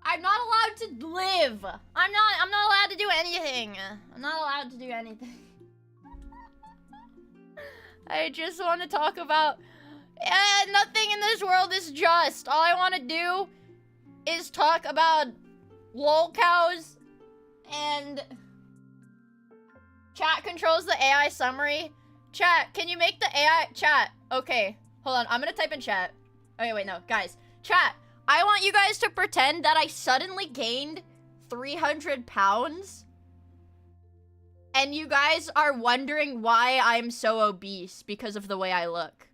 I'm not allowed to live. I'm not allowed to do anything. I'm not allowed to do anything. I just want to talk about nothing in this world is just. All I want to do is talk about lol cows and chat controls the AI summary. Chat, can you make the AI chat? Okay, hold on. I'm gonna type in chat. Okay, wait, no, guys. Chat, I want you guys to pretend that I suddenly gained 300 pounds. And you guys are wondering why I'm so obese because of the way I look.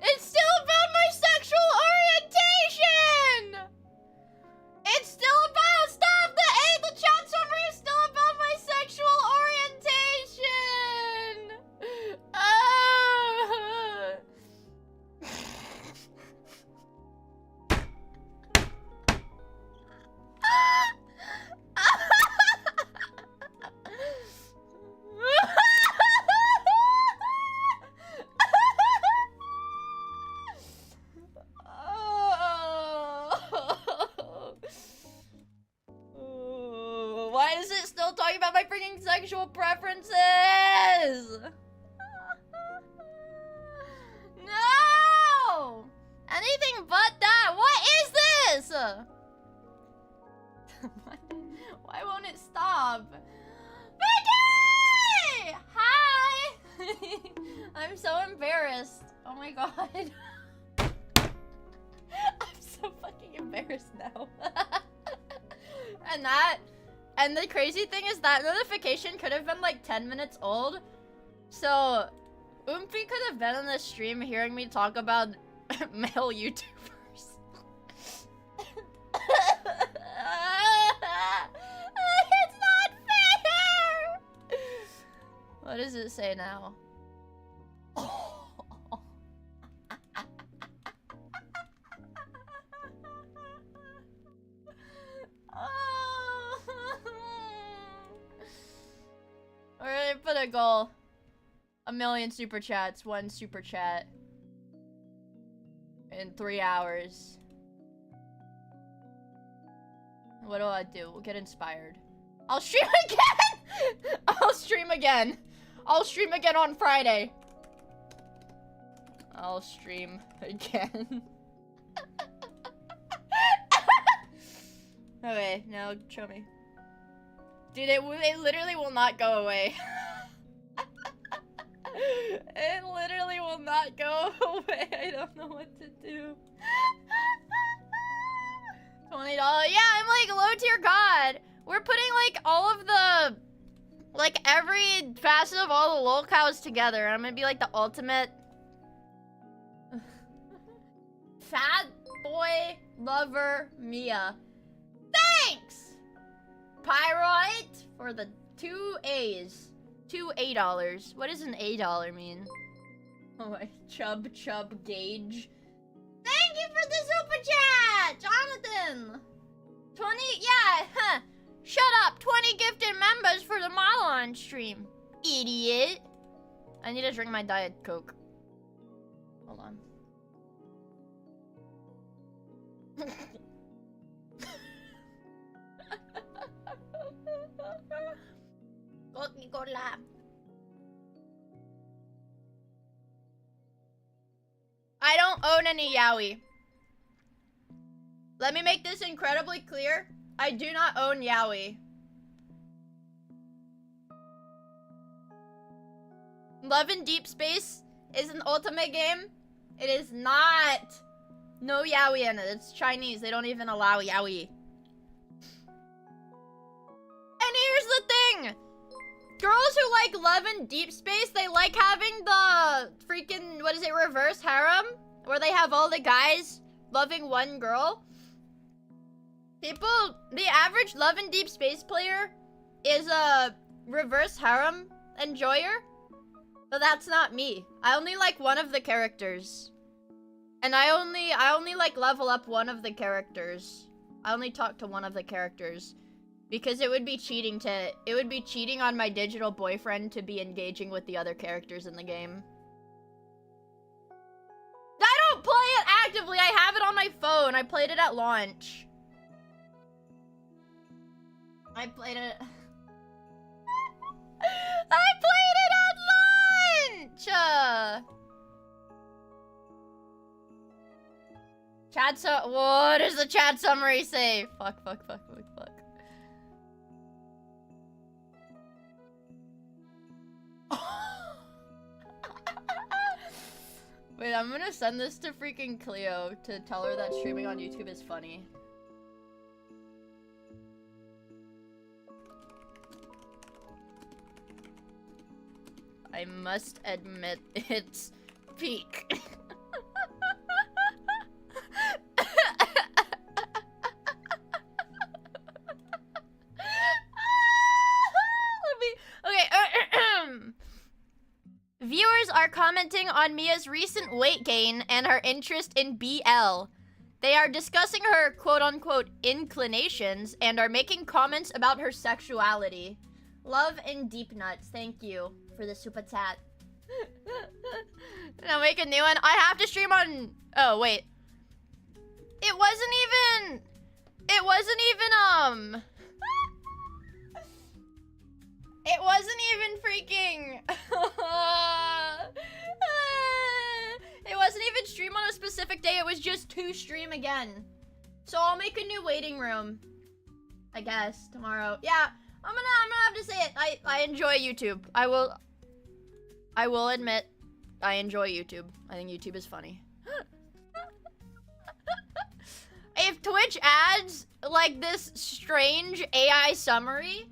It's still about my sexual orientation! It's still about stuff that the chat summary is still about my sexual orientation! Why is it still talking about my freaking sexual preferences? No! Anything but that. What is this? Why won't it stop? Vicky! Hi! I'm so embarrassed. Oh my god. I'm so fucking embarrassed now. And the crazy thing is that notification could have been like 10 minutes old. So, Oomphy could have been in this stream hearing me talk about male YouTubers. It's not fair! What does it say now? We're gonna put a goal. 1,000,000 super chats, 1 super chat. In 3 hours. What do I do? We'll get inspired. I'll stream again! I'll stream again. I'll stream again on Friday. I'll stream again. Okay, now show me. Dude, it literally will not go away. It literally will not go away. I don't know what to do. $20. Yeah, I'm like low tier god. We're putting like all of the, like every facet of all the lolcows together. I'm gonna be like the ultimate fat boy lover Miia. Thanks! Pyroite for the 2 A's. 2 $8. What does an $8 mean? Oh my, chub gauge. Thank you for the super chat, Jonathan. 20, yeah, huh. Shut up, 20 gifted members for the model on stream. Idiot. I need to drink my Diet Coke. Hold on. Coca-Cola. I don't own any yaoi. Let me make this incredibly clear. I do not own yaoi. Love in Deep Space is an ultimate game. It is not. No yaoi in it. It's Chinese. They don't even allow yaoi. And here's the thing. Girls who like Love in Deep Space, they like having the freaking, what is it, reverse harem? Where they have all the guys loving one girl. People, the average Love in Deep Space player is a reverse harem enjoyer. But that's not me. I only like one of the characters. And I only like level up one of the characters. I only talk to one of the characters. Because it would be cheating on my digital boyfriend to be engaging with the other characters in the game. I don't play it actively, I have it on my phone. I played it at launch. I played it at launch! What does the chat summary say? Fuck. Wait, I'm gonna send this to freaking Cleo to tell her that streaming on YouTube is funny. I must admit, it's peak. Viewers are commenting on Mia's recent weight gain and her interest in BL. They are discussing her quote-unquote inclinations and are making comments about her sexuality. Love and deep nuts. Thank you for the super chat. Now make a new one. I have to stream on... Oh, wait. It wasn't even freaking... It wasn't even stream on a specific day. It was just to stream again. So I'll make a new waiting room. I guess tomorrow. Yeah, I'm gonna have to say it. I enjoy YouTube. I will admit I enjoy YouTube. I think YouTube is funny. If Twitch adds like this strange AI summary,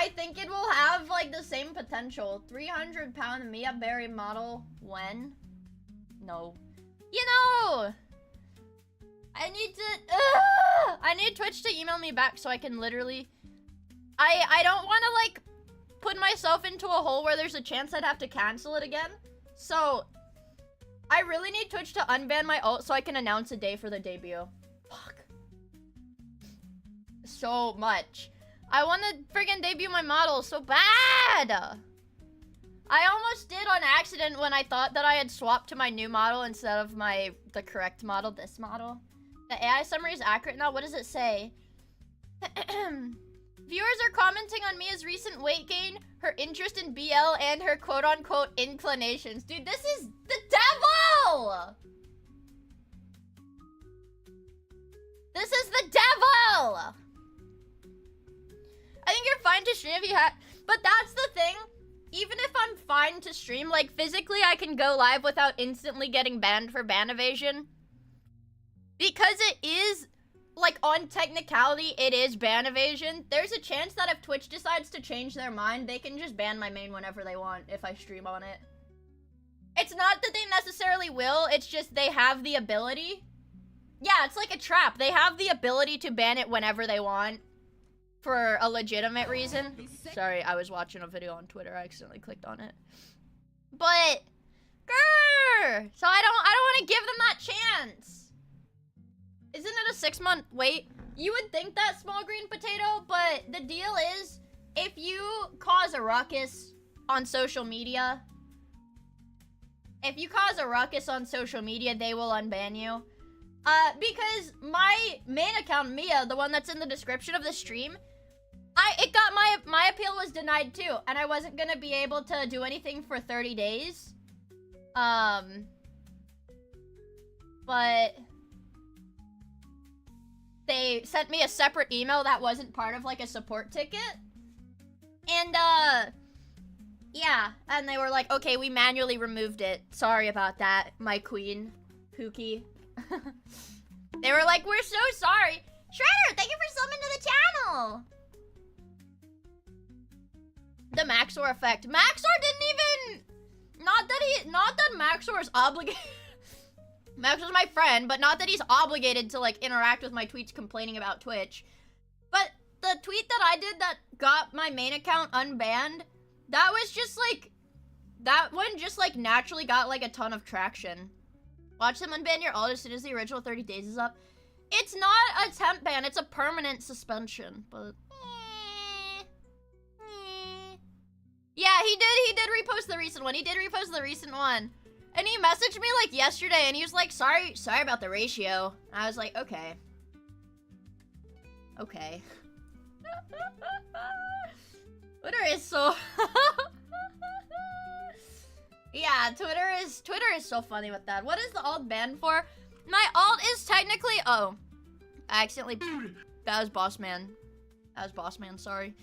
I think it will have like the same potential. 300-pound Mia Berry model when? No. You know! I need Twitch to email me back so I can literally... I don't want to like put myself into a hole where there's a chance I'd have to cancel it again. So, I really need Twitch to unban my ult so I can announce a day for the debut. Fuck. So much. I want to friggin' debut my model so bad! I almost did on accident when I thought that I had swapped to my new model instead of the correct model, this model. The AI summary is accurate now. What does it say? Viewers are commenting on Mia's recent weight gain, her interest in BL, and her quote-unquote inclinations. Dude, this is the devil! This is the devil! I think you're fine to stream if you have... But that's the thing. Even if I'm fine to stream, like, physically I can go live without instantly getting banned for ban evasion. Because it is, like, on technicality, it is ban evasion. There's a chance that if Twitch decides to change their mind, they can just ban my main whenever they want if I stream on it. It's not that they necessarily will, it's just they have the ability. Yeah, it's like a trap. They have the ability to ban it whenever they want. For a legitimate reason. Sorry, I was watching a video on Twitter. I accidentally clicked on it. But, grrr! So I don't want to give them that chance. Isn't it a 6-month wait? You would think that, small green potato, but the deal is, if you cause a ruckus on social media, they will unban you. Because my main account, Mia, the one that's in the description of the stream, my appeal was denied too, and I wasn't gonna be able to do anything for 30 days. But they sent me a separate email that wasn't part of like a support ticket. And yeah, and they were like, okay, we manually removed it. Sorry about that, my queen, Pookie. They were like, we're so sorry. Shredder, thank you for summing to the channel. The Maxor effect. Maxor didn't even... Not that Maxor is obligated... Maxor's my friend, but not that he's obligated to, like, interact with my tweets complaining about Twitch. But the tweet that I did that got my main account unbanned, that was just, like... That one just, like, naturally got, like, a ton of traction. Watch them unban your ult as soon as the original 30 days is up. It's not a temp ban, it's a permanent suspension, but... Yeah, he did repost the recent one. And he messaged me, like, yesterday, and he was like, sorry about the ratio. And I was like, okay. Okay. Twitter is so... Yeah, Twitter is so funny with that. What is the alt banned for? My alt is technically... Oh. I accidentally... That was Boss Man, sorry.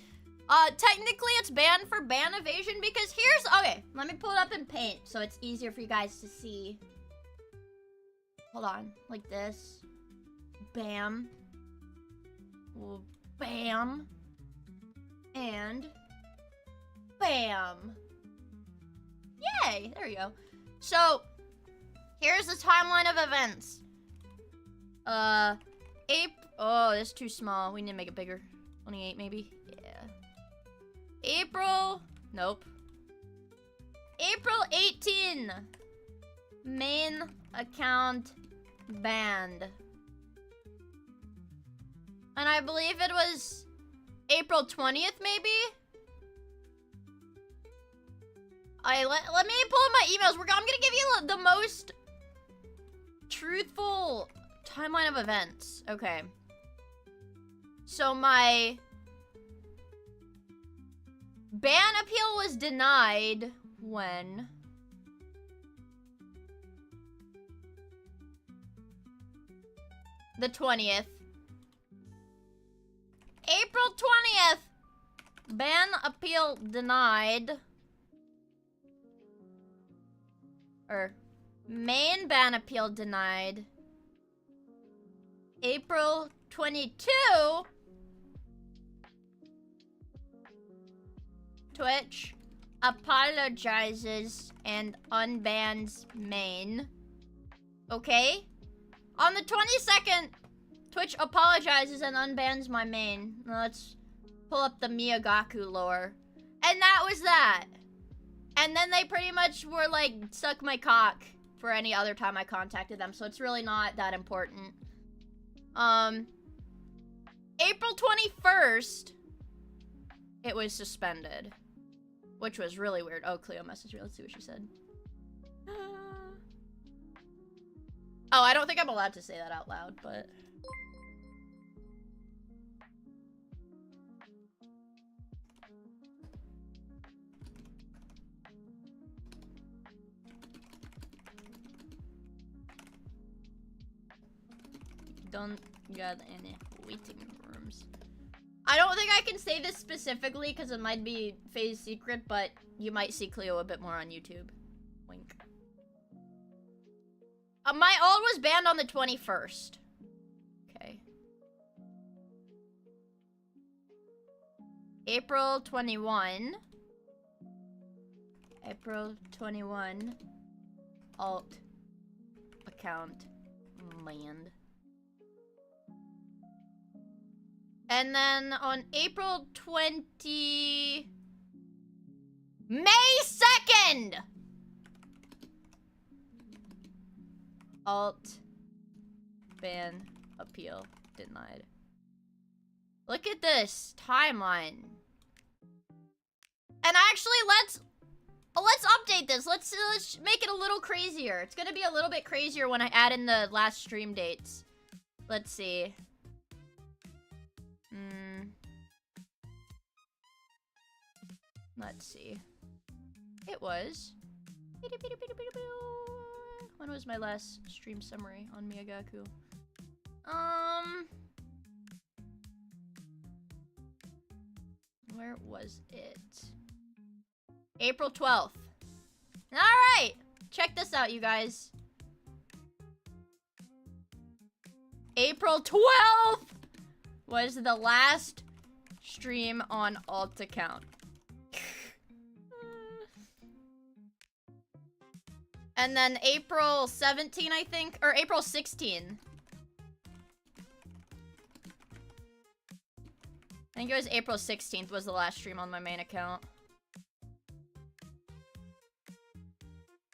Technically it's banned for ban evasion because here's... Okay, let me pull it up in Paint so it's easier for you guys to see. Hold on. Like this. Bam. Bam. And... Bam. Yay! There we go. So, here's the timeline of events. Oh, this is too small. We need to make it bigger. 28, maybe? Yeah. April... Nope. April 18. Main account banned. And I believe it was April 20th, maybe? Let me pull up my emails. I'm gonna give you the most truthful timeline of events. Okay. So my ban appeal was denied when... The 20th. April 20th! Ban appeal denied. Or, main ban appeal denied. April 22. Twitch apologizes and unbans main. Okay? On the 22nd, Twitch apologizes and unbans my main. Now let's pull up the Miyagaku lore. And that was that. And then they pretty much were like, suck my cock for any other time I contacted them. So it's really not that important. April 21st, it was suspended. Which was really weird. Oh, Cleo messaged me. Let's see what she said. Oh, I don't think I'm allowed to say that out loud, but... Don't got any waiting rooms. I don't think I can say this specifically because it might be phase secret, but you might see Cleo a bit more on YouTube. Wink. My ult was banned on the 21st. Okay. April 21. April 21. Alt. Account. Banned. And then on April 20... May 2nd! Alt. Ban. Appeal. Denied. Look at this timeline. And actually, let's update this. Let's make it a little crazier. It's gonna be a little bit crazier when I add in the last stream dates. Let's see. Let's see. It was... When was my last stream summary on Miyagaku? Where was it? April 12th. Alright! Check this out, you guys. April 12th was the last stream on alt account. And then April 17, I think, or April 16. I think it was April 16th was the last stream on my main account.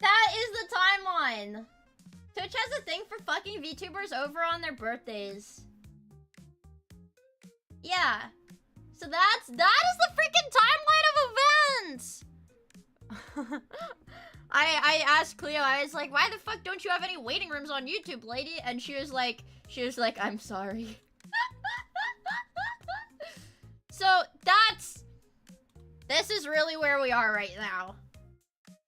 That is the timeline. Twitch has a thing for fucking VTubers over on their birthdays. Yeah. So that is the freaking timeline of events. I asked Cleo, I was like, why the fuck don't you have any waiting rooms on YouTube, lady? And she was like, I'm sorry. So this is really where we are right now.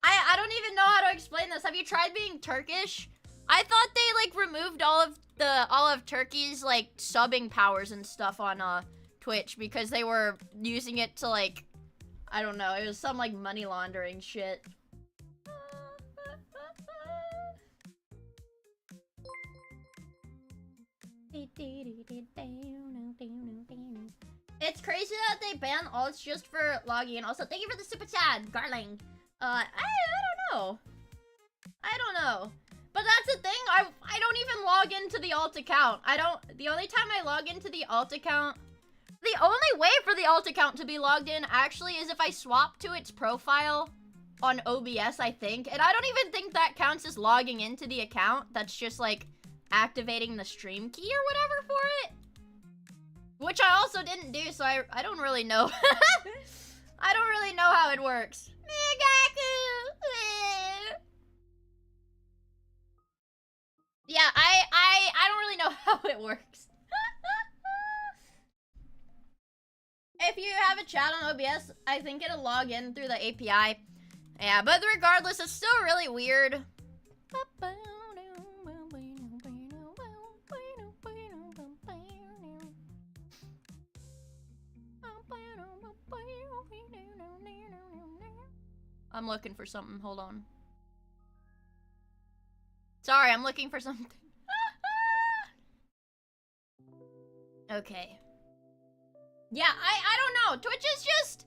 I don't even know how to explain this. Have you tried being Turkish? I thought they like removed all of Turkey's like subbing powers and stuff on Twitch because they were using it to like, I don't know, it was some like money laundering shit. It's crazy that they ban alts just for logging in. Also, thank you for the super chat, Garling. I don't know. But that's the thing, I don't even log into the alt account. The only time I log into the alt account, the only way for the alt account to be logged in actually is if I swap to its profile on OBS, I think. And I don't even think that counts as logging into the account. That's just like activating the stream key or whatever for it. Which I also didn't do, so I don't really know. I don't really know how it works. Yeah, I don't really know how it works. If you have a chat on OBS, I think it'll log in through the API. Yeah, but regardless, it's still really weird. I'm looking for something. Hold on. Sorry, I'm looking for something. Okay. Yeah, I don't know. Twitch is just...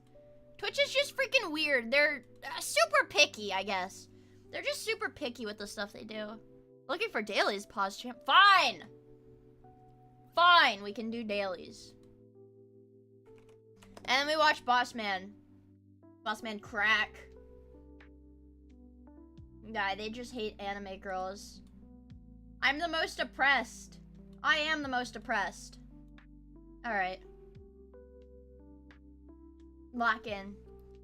Twitch is just freaking weird. They're super picky, I guess. They're just super picky with the stuff they do. Looking for dailies, pause champ. Fine! Fine, we can do dailies. And then we watch Boss Man. Boss Man crack. Guy, they just hate anime girls. I'm the most oppressed. I am the most oppressed. Alright. Lock in.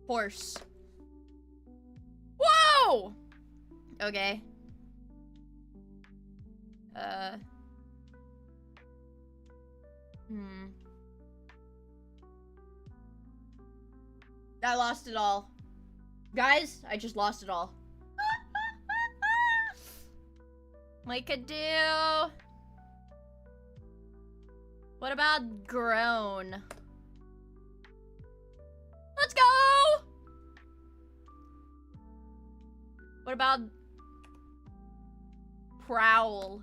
Horse. Whoa! Okay. I lost it all. Guys, I just lost it all. We could do... What about groan? Let's go! What about prowl?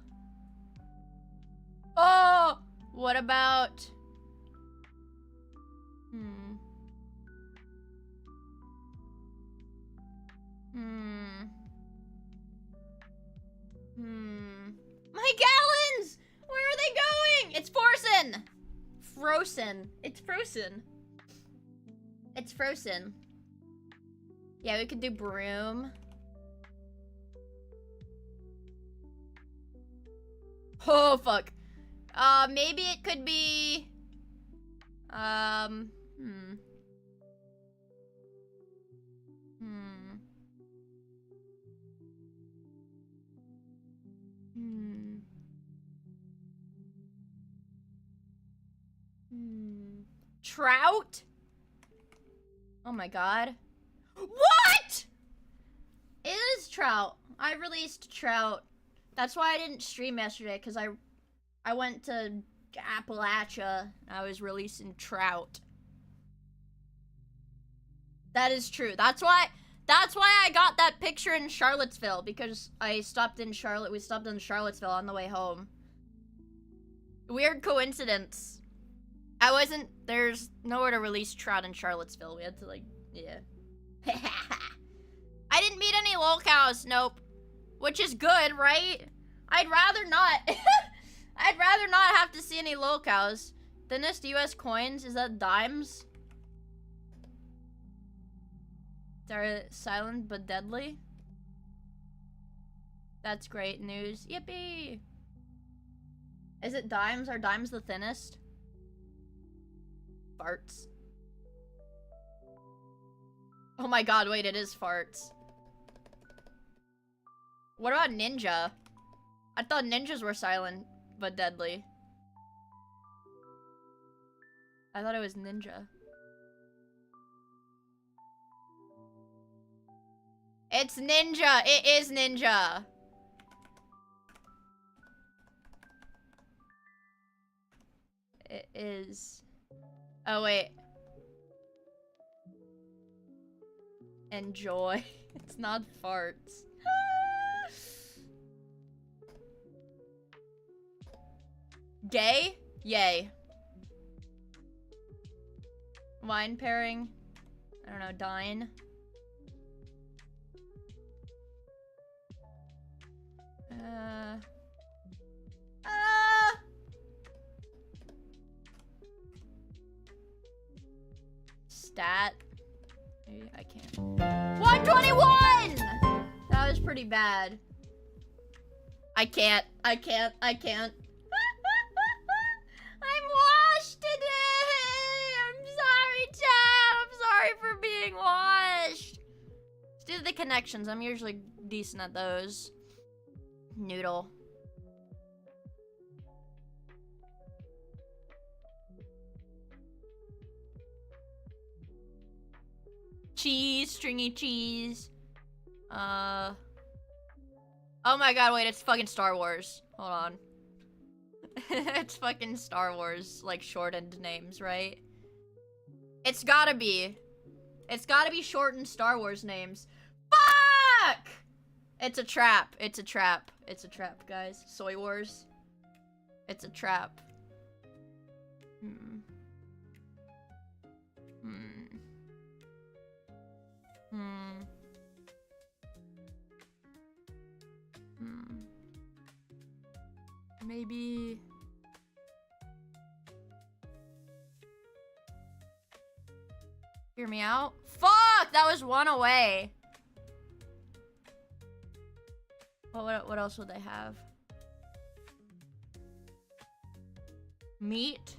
Oh! What about... My gallons! Where are they going? It's frozen! Frozen. It's frozen. It's frozen. Yeah, we could do broom. Oh, fuck. Maybe it could be... Trout? Oh my god. What?! It is trout. I released trout. That's why I didn't stream yesterday, because I went to Appalachia. I was releasing trout. That is true. That's why I got that picture in Charlottesville, because we stopped in Charlottesville on the way home. Weird coincidence. There's nowhere to release trout in Charlottesville. We had to, like, yeah. I didn't meet any lolcows, nope. Which is good, right? I'd rather not. I'd rather not have to see any lolcows. Thinnest US coins, is that dimes? They're silent but deadly. That's great news. Yippee! Is it dimes? Are dimes the thinnest? Farts. Oh my god, wait, it is farts. What about ninja? I thought ninjas were silent but deadly. I thought it was ninja. It's ninja! It is ninja! It is... Oh, wait. Enjoy. It's not farts. Gay? Yay. Wine pairing? I don't know, dine? Stat? Maybe I can't. 121! That was pretty bad. I can't. I'm washed today! I'm sorry, chat! I'm sorry for being washed! Let's do the connections. I'm usually decent at those. Noodle. Cheese, stringy cheese. Oh my god, wait, it's fucking Star Wars. Hold on. It's fucking Star Wars, like, shortened names, right? It's gotta be. It's gotta be shortened Star Wars names. Fuck! It's a trap. It's a trap. It's a trap, guys. Soy Wars. It's a trap. Hmm. Maybe... Hear me out? Fuck! That was one away. What else would they have? Meat?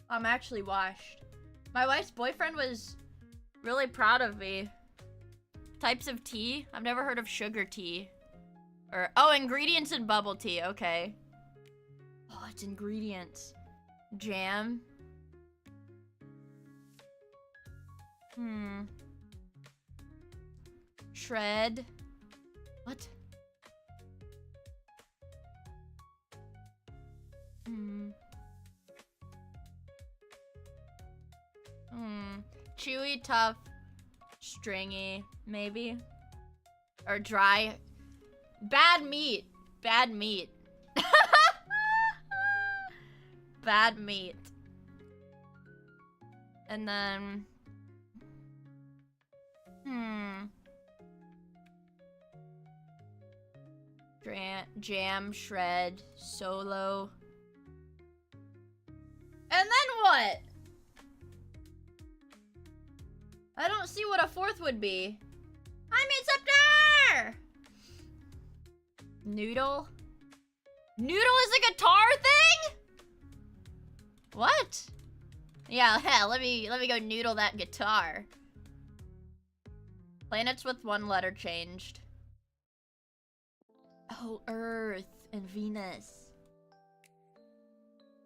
I'm actually washed. My wife's boyfriend was really proud of me. Types of tea? I've never heard of sugar tea. Or, oh, ingredients in bubble tea. Okay. Oh, it's ingredients. Jam. Shred. What? Chewy, tough, stringy, maybe. Or dry. Bad meat. Bad meat. Bad meat. And then... Jam, shred, solo. And then what? I don't see what a fourth would be. I'm Inceptor! Noodle? Noodle is a guitar thing? What? Yeah, let me go noodle that guitar. Planets with one letter changed. Oh, Earth and Venus.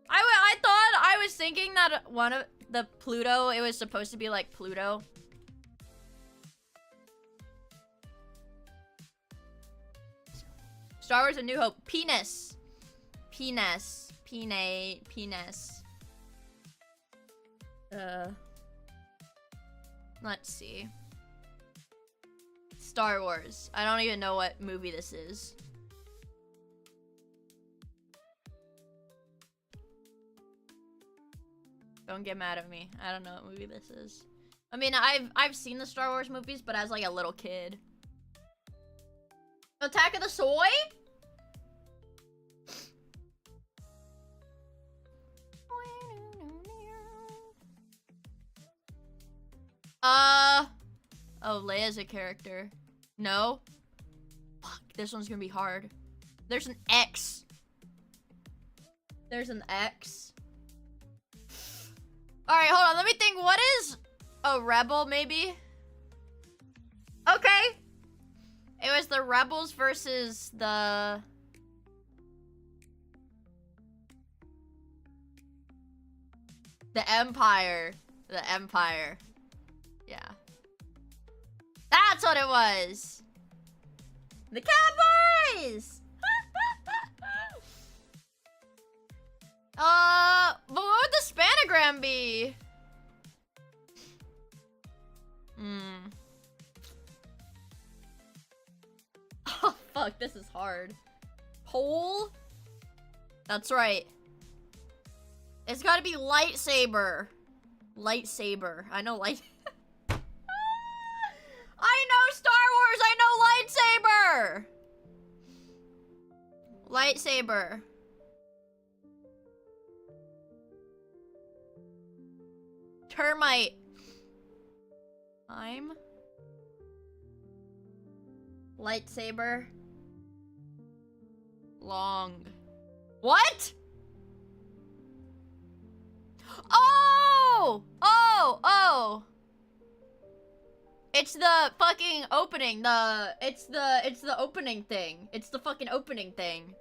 I thought, I was thinking that one of the Pluto, it was supposed to be like Pluto. Star Wars: A New Hope. Penis. Penis. Penis. Let's see. Star Wars. I don't even know what movie this is. Don't get mad at me. I don't know what movie this is. I mean, I've seen the Star Wars movies, but as like a little kid. Attack of the Soy? Oh, Leia's a character. No? Fuck, this one's gonna be hard. There's an X. There's an X. Alright, hold on, let me think. What is a rebel, maybe? Okay. It was the rebels versus the... Empire. The Empire. Yeah. That's what it was. The Cowboys! But what would the spanogram be? Oh, fuck, this is hard. Pole? That's right. It's gotta be lightsaber. Lightsaber. I know light... I know Star Wars! I know lightsaber! Lightsaber. Termite. I'm... Lightsaber. Long. What? Oh! Oh! It's the fucking opening. It's the opening thing. It's the fucking opening thing.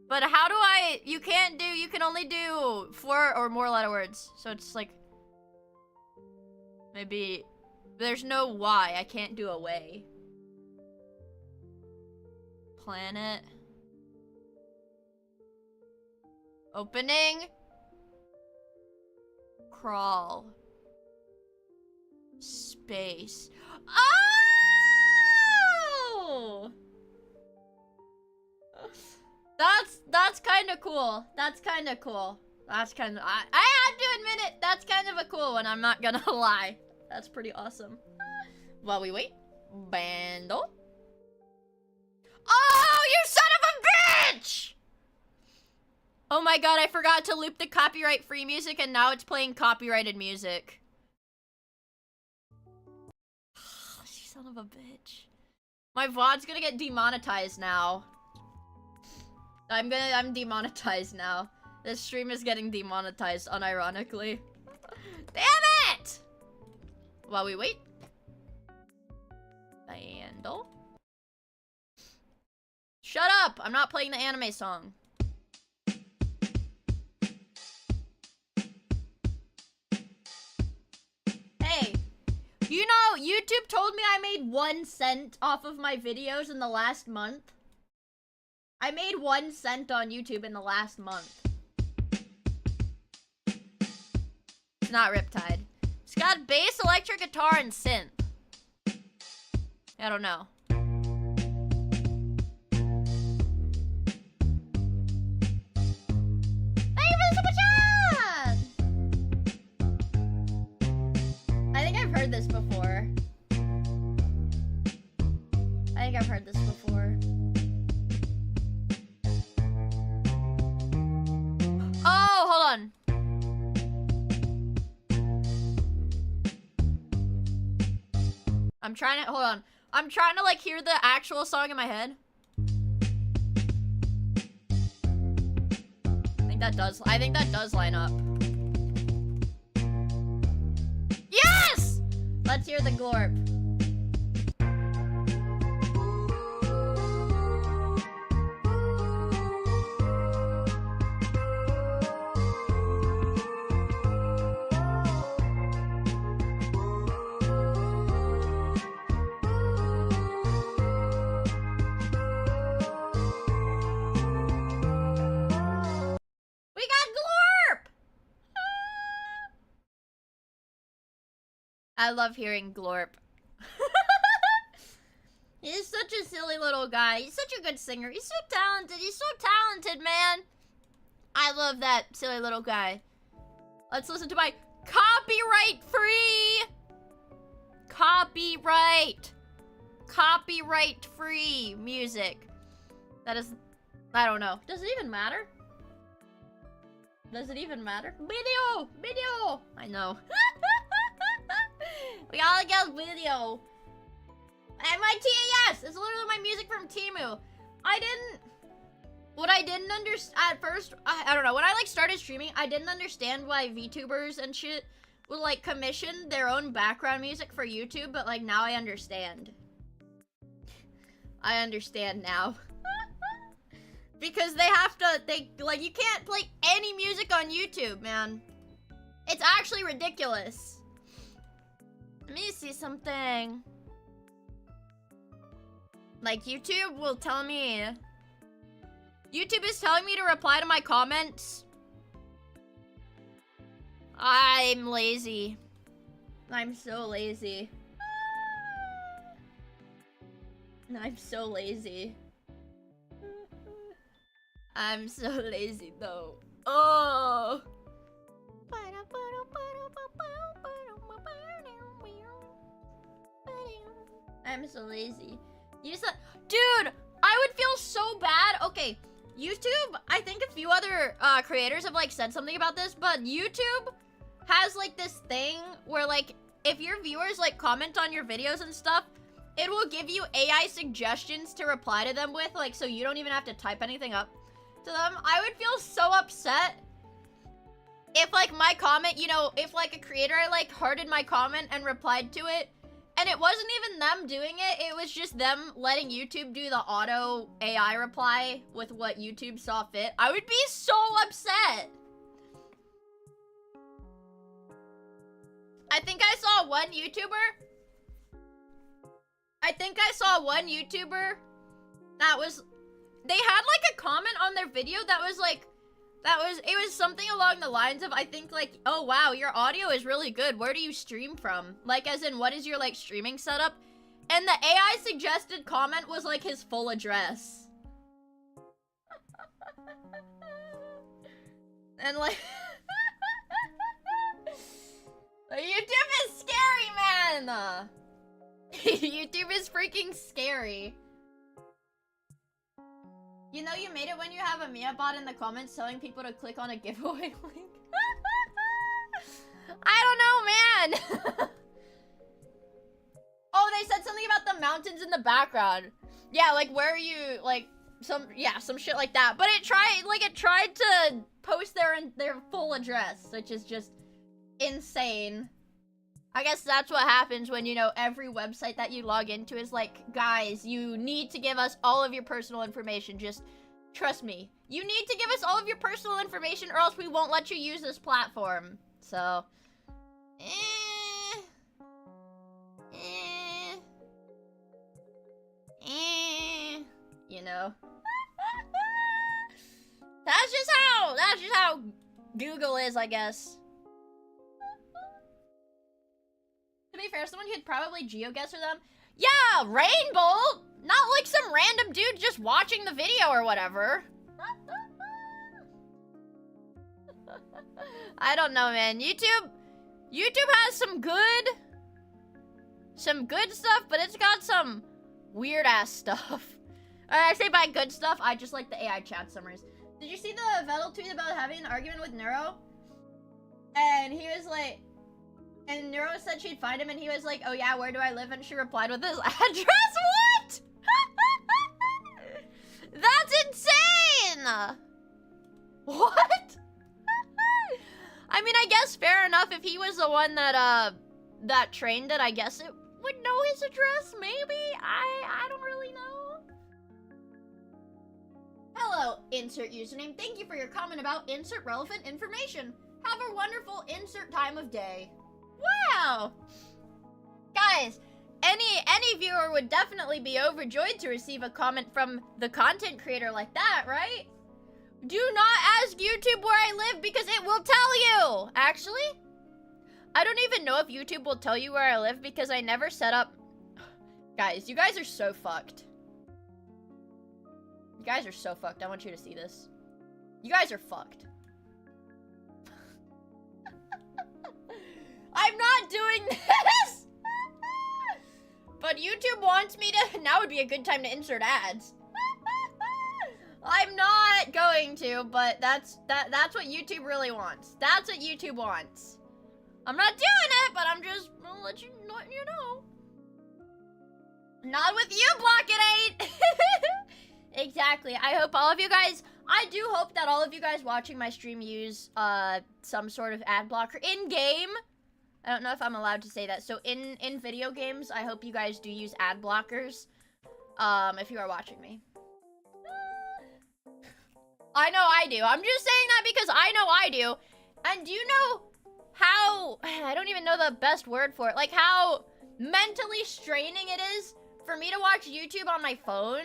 But how do I... You can only do 4 or more letter words. So it's like... Maybe... There's no Y. I can't do a way. Planet. Opening. Crawl. Space. Oh! That's kind of cool. That's kind of cool. That's kind of, I have to admit it, that's kind of a cool one, I'm not gonna lie. That's pretty awesome. While we wait, Bando. Oh, you son of a bitch! Oh my god, I forgot to loop the copyright-free music and now it's playing copyrighted music. You son of a bitch. My VOD's gonna get demonetized now. I'm demonetized now. This stream is getting demonetized, unironically. Damn it! While we wait. Bando. Shut up! I'm not playing the anime song. Hey, you know, YouTube told me I made 1 cent off of my videos in the last month. I made 1 cent on YouTube in the last month. It's not Riptide. It's got bass, electric guitar, and synth. I don't know. Thank you for the super chat! I think I've heard this before. I think I've heard this before. Oh, hold on. I'm trying to, hold on. I'm trying to like hear the actual song in my head. I think that does line up. Yes! Let's hear the glorp. I love hearing glorp. He's such a silly little guy. He's such a good singer. He's so talented. He's so talented, man. I love that silly little guy. Let's listen to my copyright-free. Copyright-free music. That is, I don't know. Does it even matter? Does it even matter? Video! I know. We all get video. And my TAS! It's literally my music from Temu. What I didn't understand at first, I don't know, when I like started streaming, I didn't understand why VTubers and shit would like commission their own background music for YouTube, but like now I understand. I understand now. Because they have to, like, you can't play any music on YouTube, man. It's actually ridiculous. Let me see something. Like, YouTube will tell me... YouTube is telling me to reply to my comments. I'm lazy. I'm so lazy. I'm so lazy. I'm so lazy, though. Oh! I'm so lazy. Dude, I would feel so bad. Okay, YouTube, I think a few other creators have like said something about this, but YouTube has like this thing where like if your viewers like comment on your videos and stuff, it will give you AI suggestions to reply to them with, like, so you don't even have to type anything up to them. I would feel so upset if like my comment, you know, if like a creator like hearted my comment and replied to it, and it wasn't even them doing it, it was just them letting YouTube do the auto AI reply with what YouTube saw fit. I would be so upset. I think I saw one YouTuber that was, they had like a comment on their video that was like, it was something along the lines of, I think like, oh wow, your audio is really good. Where do you stream from? Like as in, what is your like streaming setup? And the AI suggested comment was like his full address. And like YouTube is scary, man. YouTube is freaking scary. You know you made it when you have a Miia bot in the comments telling people to click on a giveaway link. I don't know, man. Oh, they said something about the mountains in the background. Yeah, like where are you, like some shit like that. But it tried to post their full address, which is just insane. I guess that's what happens when, you know, every website that you log into is like, guys, you need to give us all of your personal information. Just trust me. You need to give us all of your personal information or else we won't let you use this platform. So, you know. That's just how Google is, I guess. To be fair, someone could probably geoguess for them. Yeah, Rainbow! Not like some random dude just watching the video or whatever. I don't know, man. YouTube has some good stuff, but it's got some weird-ass stuff. I say by good stuff, I just like the AI chat summaries. Did you see the Vettel tweet about having an argument with Neuro? And he was like... And Neuro said she'd find him, and he was like, oh yeah, where do I live? And she replied with his address. What? That's insane! What? I mean, I guess fair enough. If he was the one that trained it, I guess it would know his address, maybe? I don't really know. Hello, insert username. Thank you for your comment about insert relevant information. Have a wonderful insert time of day. Wow! Guys, any viewer would definitely be overjoyed to receive a comment from the content creator like that, right? Do not ask YouTube where I live because it will tell you! Actually, I don't even know if YouTube will tell you where I live because I never set up... Guys, you guys are so fucked. You guys are so fucked. I want you to see this. You guys are fucked. I'm not doing this! But YouTube wants me to... Now would be a good time to insert ads. I'm not going to, but that's what YouTube really wants. That's what YouTube wants. I'm not doing it, but I'm just gonna let you know. Not with you, Block It 8! Exactly. I hope all of you guys... I do hope that all of you guys watching my stream use some sort of ad blocker in-game. I don't know if I'm allowed to say that. So in video games, I hope you guys do use ad blockers. If you are watching me. I know I do. I'm just saying that because I know I do. And do you know how... I don't even know the best word for it. Like how mentally straining it is for me to watch YouTube on my phone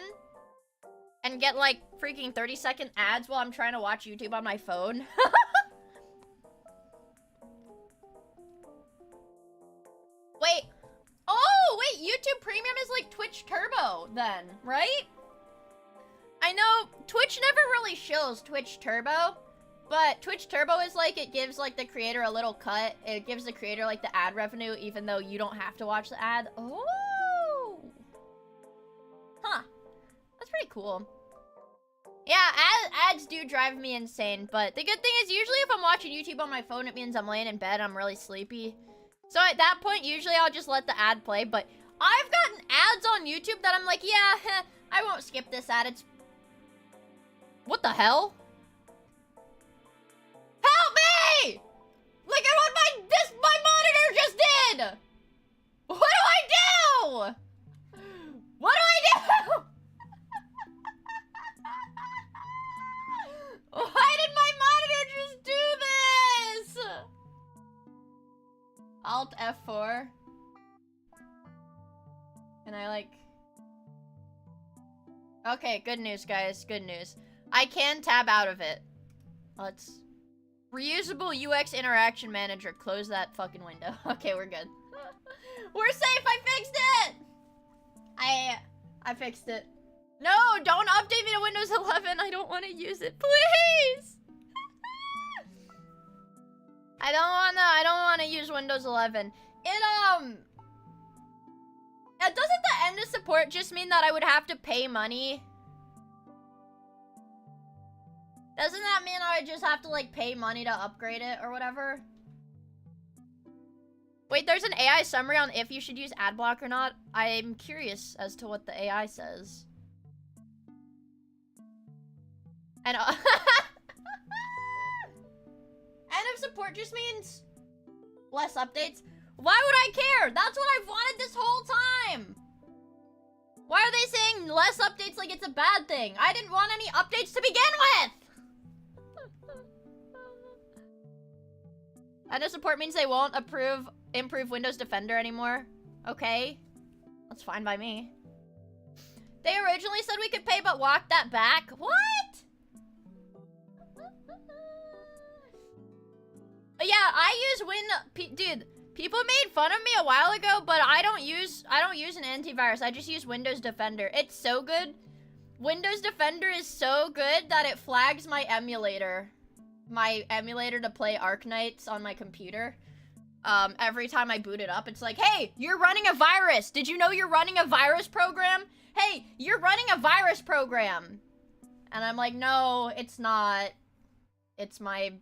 and get like freaking 30-second ads while I'm trying to watch YouTube on my phone. Wait. Oh, wait. YouTube Premium is like Twitch Turbo then, right? I know Twitch never really shows Twitch Turbo, but Twitch Turbo is like, it gives like the creator a little cut. It gives the creator like the ad revenue even though you don't have to watch the ad. Oh. Huh. That's pretty cool. Yeah, ads do drive me insane, but the good thing is usually if I'm watching YouTube on my phone, it means I'm laying in bed, I'm really sleepy. So at that point, usually I'll just let the ad play, but I've gotten ads on YouTube that I'm like, yeah, I won't skip this ad, it's... What the hell? Help me! Look at what my monitor just did! What do I do? What do I do? Why did my monitor just do this? Alt F4. Can I like... Okay, good news, guys. Good news. I can tab out of it. Let's... Reusable UX Interaction Manager. Close that fucking window. Okay, we're good. We're safe! I fixed it! I fixed it. No, don't update me to Windows 11. I don't want to use it. Please! I don't wanna use Windows 11. Doesn't the end of support just mean that I would have to pay money? Doesn't that mean I would just have to, like, pay money to upgrade it or whatever? Wait, there's an AI summary on if you should use adblock or not. I'm curious as to what the AI says. And end of support just means less updates. Why would I care? That's what I've wanted this whole time. Why are they saying less updates like it's a bad thing? I didn't want any updates to begin with. End of support means they won't improve Windows Defender anymore. Okay. That's fine by me. They originally said we could pay but walked that back. What? Yeah, I use dude, people made fun of me a while ago, but I don't use an antivirus. I just use Windows Defender. It's so good. Windows Defender is so good that it flags my emulator. My emulator to play Arknights on my computer. Every time I boot it up, it's like, hey, you're running a virus. Did you know you're running a virus program? Hey, you're running a virus program. And I'm like, no, it's not. It's my...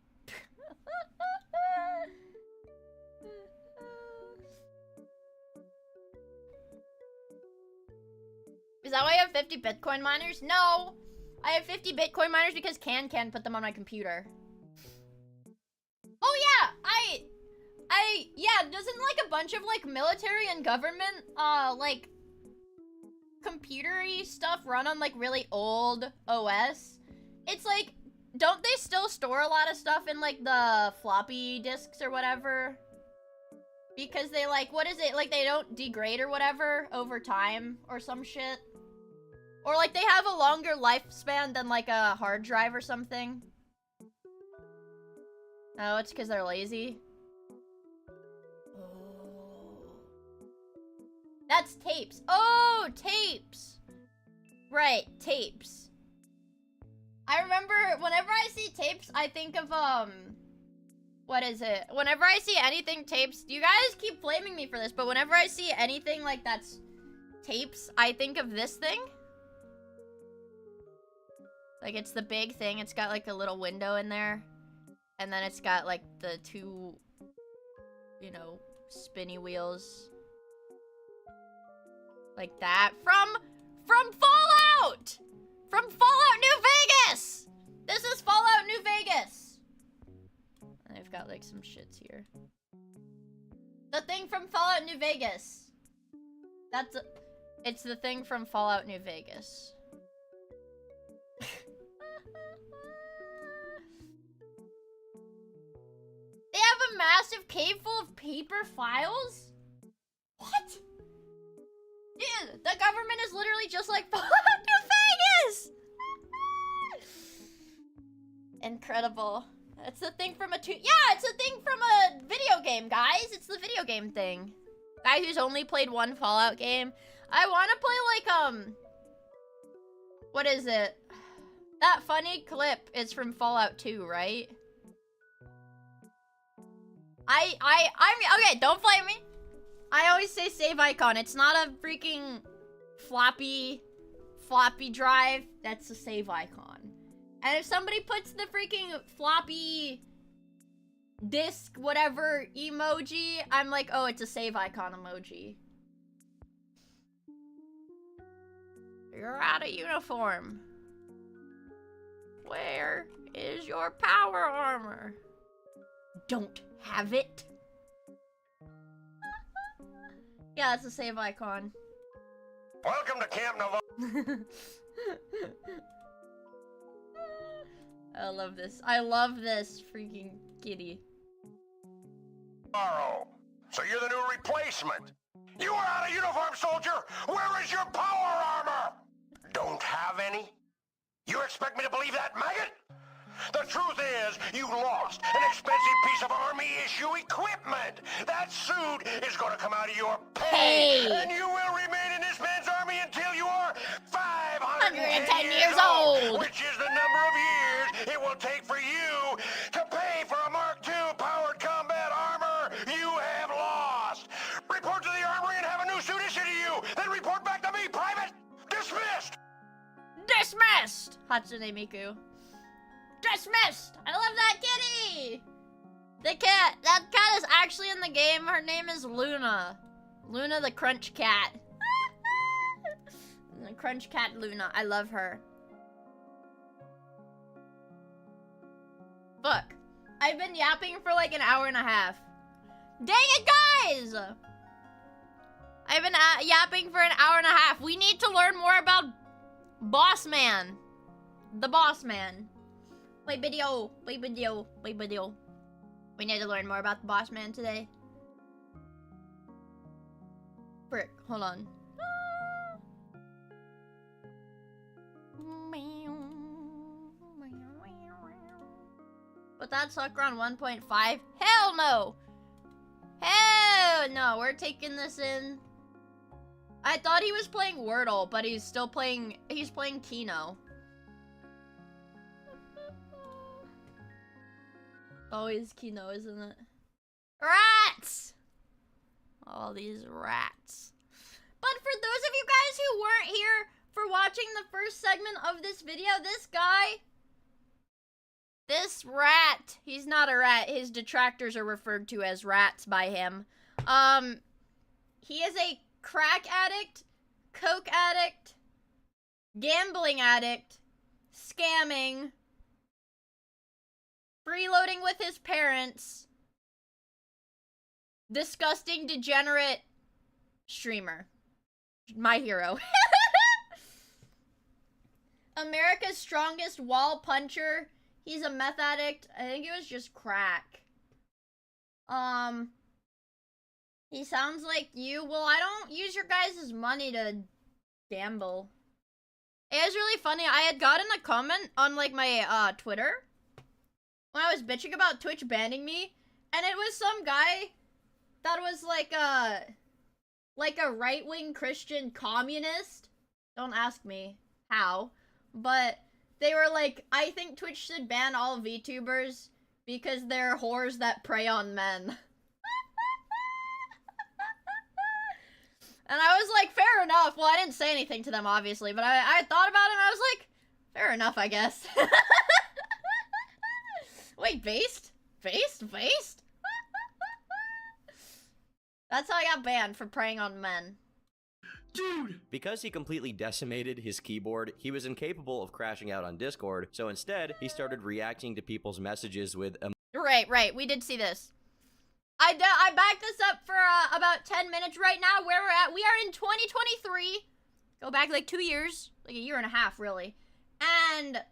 Is that why I have 50 Bitcoin miners? No! I have 50 Bitcoin miners because can put them on my computer. Oh yeah! Yeah, doesn't like a bunch of like military and government, like computer-y stuff run on like really old OS? It's like, don't they still store a lot of stuff in like the floppy disks or whatever? Because they like, what is it? Like they don't degrade or whatever over time or some shit? Or like they have a longer lifespan than like a hard drive or something? Oh, it's because they're lazy? Oh. That's tapes. Oh, tapes! Right, tapes. I remember whenever I see tapes, I think of, what is it? Whenever I see anything tapes, you guys keep blaming me for this, but whenever I see anything like that's tapes, I think of this thing. Like, it's the big thing. It's got, like, a little window in there. And then it's got, like, the two, you know, spinny wheels. Like that. From Fallout! From Fallout New Vegas! This is Fallout New Vegas! And I've got, like, some shits here. The thing from Fallout New Vegas. It's the thing from Fallout New Vegas. They have a massive cave full of paper files? What? Dude, the government is literally just like Fallout New Vegas! Incredible. It's the thing from yeah, it's a thing from a video game, guys. It's the video game thing. Guy who's only played one Fallout game. I want to play, like, what is it? That funny clip is from Fallout 2, right? Okay, don't blame me. I always say save icon. It's not a freaking floppy drive. That's a save icon. And if somebody puts the freaking floppy disk, whatever, emoji, I'm like, oh, it's a save icon emoji. You're out of uniform. Where is your power armor? Don't have it. Yeah, it's a save icon. Welcome to Camp Navarro. I love this. I love this freaking kitty. So you're the new replacement. You are out of uniform, soldier. Where is your power armor? Don't have any? You expect me to believe that, maggot? The truth is, you lost an expensive piece of Army issue equipment. That suit is going to come out of your pay, and you will remain in this man's army until you are 510 years old, which is the number of years it will take for you to pay for a Mark II powered car. Dismissed! Hatsune Miku. Dismissed! I love that kitty! The cat, that cat is actually in the game. Her name is Luna. Luna the Crunch Cat. The Crunch Cat Luna. I love her. Fuck. I've been yapping for like an hour and a half. Dang it, guys! I've been yapping for an hour and a half. We need to learn more about Boss Man. The Boss Man. Wait video. Wait video. Wait video. We need to learn more about the Boss Man today. Frick. Hold on. But that sucker on 1.5? Hell no! Hell no! We're taking this in. I thought he was playing Wordle, but he's still playing. He's playing Kino. Always Kino, isn't it? Rats! All these rats. But for those of you guys who weren't here for watching the first segment of this video, this guy, this rat, he's not a rat. His detractors are referred to as rats by him. He is a crack addict, coke addict, gambling addict, scamming, freeloading with his parents, disgusting, degenerate streamer. My hero. America's strongest wall puncher. He's a meth addict. I think it was just crack. He sounds like you. Well, I don't use your guys' money to gamble. It was really funny. I had gotten a comment on, like, my, Twitter when I was bitching about Twitch banning me, and it was some guy that was, like a right-wing Christian communist. Don't ask me how, but they were like, I think Twitch should ban all VTubers because they're whores that prey on men. And I was like, fair enough. Well, I didn't say anything to them, obviously, but I thought about it and I was like, fair enough, I guess. Wait, based? Based? Based? That's how I got banned for preying on men. Dude! Because he completely decimated his keyboard, he was incapable of crashing out on Discord, so instead, he started reacting to people's messages with Right, we did see this. I backed this up for about 10 minutes right now, where we're at. We are in 2023. Go back like 2 years, like a year and a half, really. And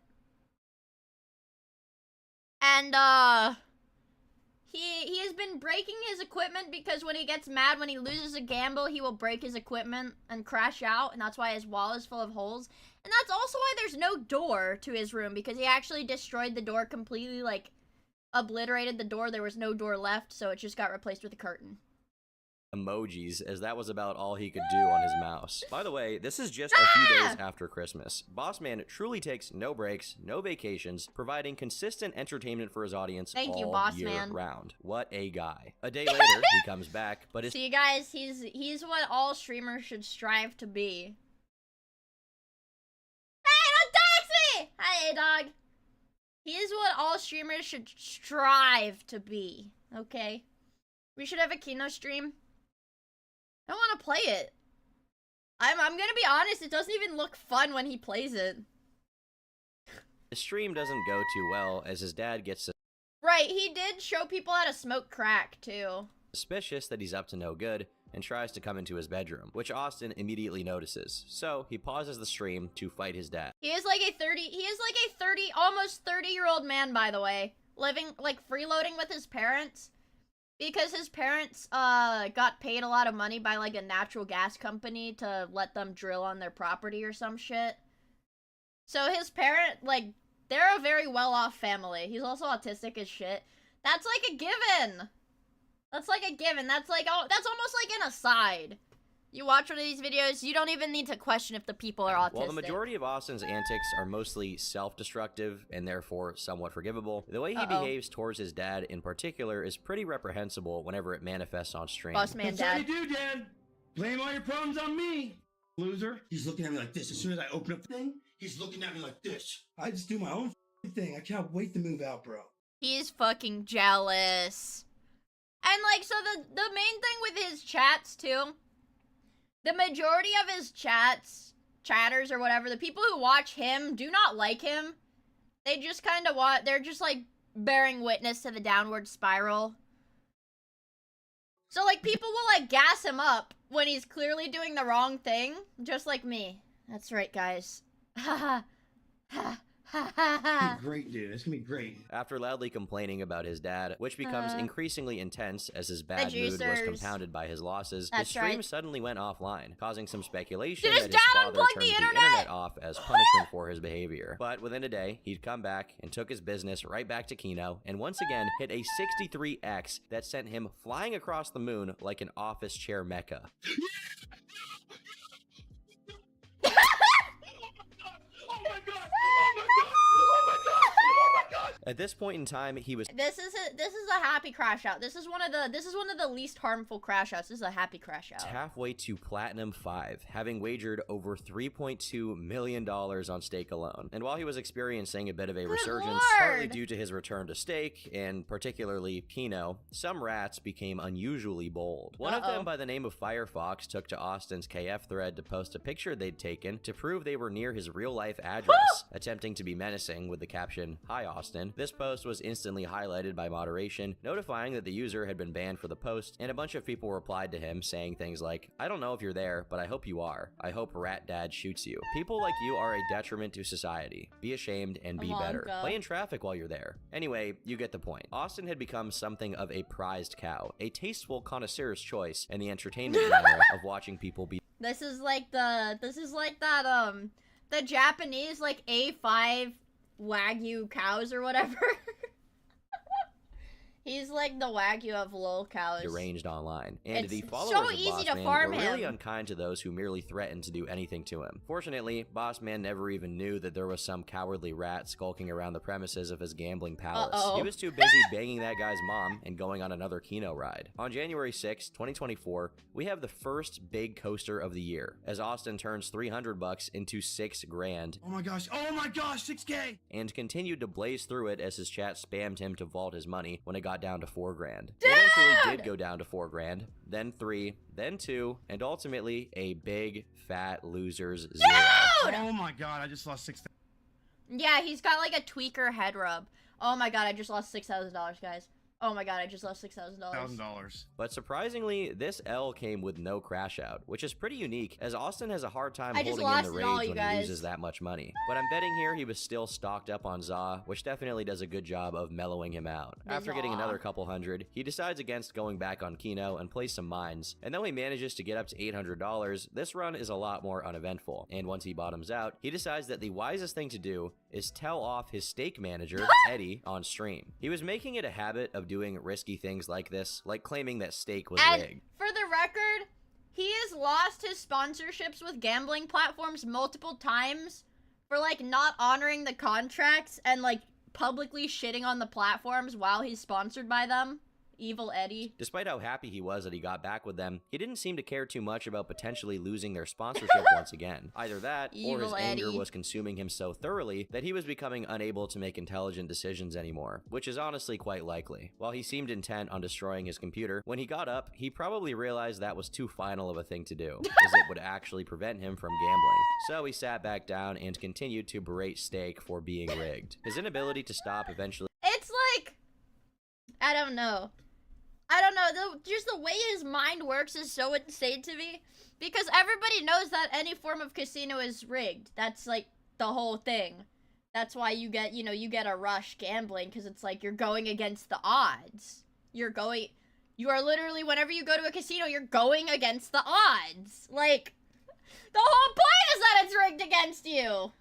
he has been breaking his equipment because when he gets mad, when he loses a gamble, he will break his equipment and crash out, and that's why his wall is full of holes. And that's also why there's no door to his room, because he actually destroyed the door completely, like, obliterated the door. There was no door left, so it just got replaced with a curtain. Emojis, as that was about all he could do on his mouse. By the way, this is just a few days after Christmas. Boss Man truly takes no breaks, no vacations, providing consistent entertainment for his audience all year round. What a guy. A day later, he comes back, but see, guys, he's what all streamers should strive to be. Hey, don't dox me! Hey, dog. He is what all streamers should strive to be, okay? We should have a Kino stream. I don't want to play it. I'm gonna be honest, it doesn't even look fun when he plays it. the stream doesn't go too well, as his dad gets Right, he did show people how to smoke crack, too. suspicious that he's up to no good, and tries to come into his bedroom, which Austin immediately notices. So he pauses the stream to fight his dad. He is like a 30, almost 30-year-old man, by the way, living, like, freeloading with his parents, because his parents, got paid a lot of money by, like, a natural gas company to let them drill on their property or some shit. So his parent, like, they're a very well-off family. He's also autistic as shit. That's, like, a given. That's like a given. That's like, oh, that's almost like an aside. You watch one of these videos, you don't even need to question if the people are autistic. While the majority of Austin's antics are mostly self-destructive and therefore somewhat forgivable, the way he behaves towards his dad in particular is pretty reprehensible whenever it manifests on stream. Boss man That's dad. what you do, Dad. Blame all your problems on me, loser. He's looking at me like this. As soon as I open up the thing, He's looking at me like this. I just do my own thing. I can't wait to move out, bro. He's fucking jealous. And like, so the main thing with his chats too, the majority of his chatters or whatever, the people who watch him do not like him. They just kind of they're just like bearing witness to the downward spiral. So like, people will like gas him up when he's clearly doing the wrong thing, just like me. That's right, guys. Ha ha. Great, dude. It's gonna be great. After loudly complaining about his dad, which becomes increasingly intense as his bad mood was juicers. compounded by his losses, That's his stream right. suddenly went offline, causing some speculation Did his that his dad father unplug turned the the internet? off as punishment for his behavior. But within a day, he'd come back and took his business right back to Kino, and once again hit a 63x that sent him flying across the moon like an office chair mecha. At this point in time, he was This is a happy crash out. This is one of the least harmful crash outs. This is a happy crash out. halfway to Platinum 5, having wagered over $3.2 million on stake alone. And while he was experiencing a bit of a resurgence, partly Lord. due to his return to stake, and particularly Kino, some rats became unusually bold. One of them, by the name of Firefox, took to Austin's KF thread to post a picture they'd taken to prove they were near his real-life address, attempting to be menacing with the caption, "Hi Austin." This post was instantly highlighted by moderation, notifying that the user had been banned for the post, and a bunch of people replied to him saying things like, "I don't know if you're there, but I hope you are. I hope Rat Dad shoots you. People like you are a detriment to society. Be ashamed and be better. Amonka. Play in traffic while you're there." Anyway, you get the point. Austin had become something of a prized cow, a tasteful connoisseur's choice in the entertainment genre of watching people be This is like that the Japanese like A5 Wagyu cows or whatever. He's like the Wagyu of lol cows. deranged online, and It's the followers so of easy Boss to Man farm were really him. unkind to those who merely threatened to do anything to him. Fortunately, Boss Man never even knew that there was some cowardly rat skulking around the premises of his gambling palace. Uh-oh. He was too busy banging that guy's mom and going on another Kino ride. On January 6, 2024, we have the first big coaster of the year, as Austin turns $300 into $6 grand Oh my gosh, 6K! and continued to blaze through it as his chat spammed him to vault his money when it got down to $4 grand. It eventually did go down to $4 grand, then 3, then 2, and ultimately a big fat loser's 0. Oh my god, I just lost 6,000. Yeah, he's got like a tweaker head rub. Oh my god, I just lost $6,000, guys. Oh my god, I just lost $6,000. But surprisingly, this L came with no crash out, which is pretty unique, as Austin has a hard time I just holding in lost the it all, rage you when he guys. loses that much money. But I'm betting here he was still stocked up on Za, which definitely does a good job of mellowing him out. After getting Za. another couple hundred, he decides against going back on Kino and plays some mines, and though he manages to get up to $800, this run is a lot more uneventful, and once he bottoms out, he decides that the wisest thing to do is tell off his stake manager, Eddie, on stream. He was making it a habit of doing risky things like this, like claiming that stake was And rigged. for the record, he has lost his sponsorships with gambling platforms multiple times for like not honoring the contracts and like publicly shitting on the platforms while he's sponsored by them. Evil Eddie. Despite how happy he was that he got back with them, he didn't seem to care too much about potentially losing their sponsorship once again. Either that, or his Evil anger Eddie. was consuming him so thoroughly that he was becoming unable to make intelligent decisions anymore, which is honestly quite likely. While he seemed intent on destroying his computer, when he got up, he probably realized that was too final of a thing to do, as it would actually prevent him from gambling. So he sat back down and continued to berate Stake for being rigged. His inability to stop eventually It's like, I don't know. Just the way his mind works is so insane to me. Because everybody knows that any form of casino is rigged. That's like the whole thing. That's why you get, you get a rush gambling. Because it's like you're going against the odds. You are literally, whenever you go to a casino, you're going against the odds. Like, the whole point is that it's rigged against you.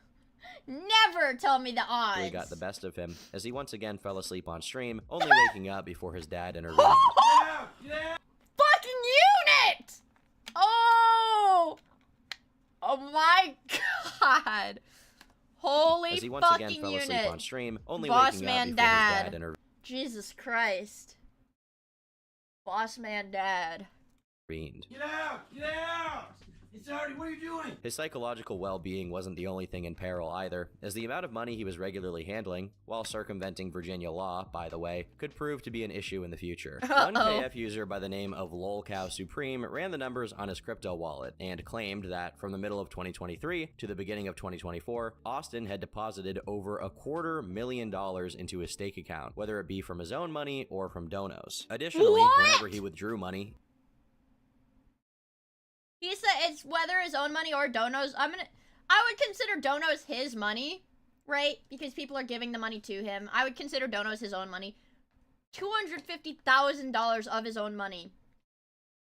Never tell me the odds. really got the best of him, as he once again fell asleep on stream, only waking up before his dad intervened. Fucking unit! Oh! Oh my god. Holy As he once fucking again fell unit. asleep on stream, only Boss waking man up before his dad. dad intervened. Jesus Christ. Boss man dad. Get out! Get out! It's already, what are you doing? His psychological well-being wasn't the only thing in peril either, as the amount of money he was regularly handling, while circumventing Virginia law, by the way, could prove to be an issue in the future. One KF user by the name of LolCow Supreme ran the numbers on his crypto wallet and claimed that from the middle of 2023 to the beginning of 2024, Austin had deposited over $250,000 into his stake account, whether it be from his own money or from donos. Additionally, whenever he withdrew money, He said it's whether his own money or Dono's. I would consider Dono's his money, right? Because people are giving the money to him. I would consider Dono's his own money. $250,000 of his own money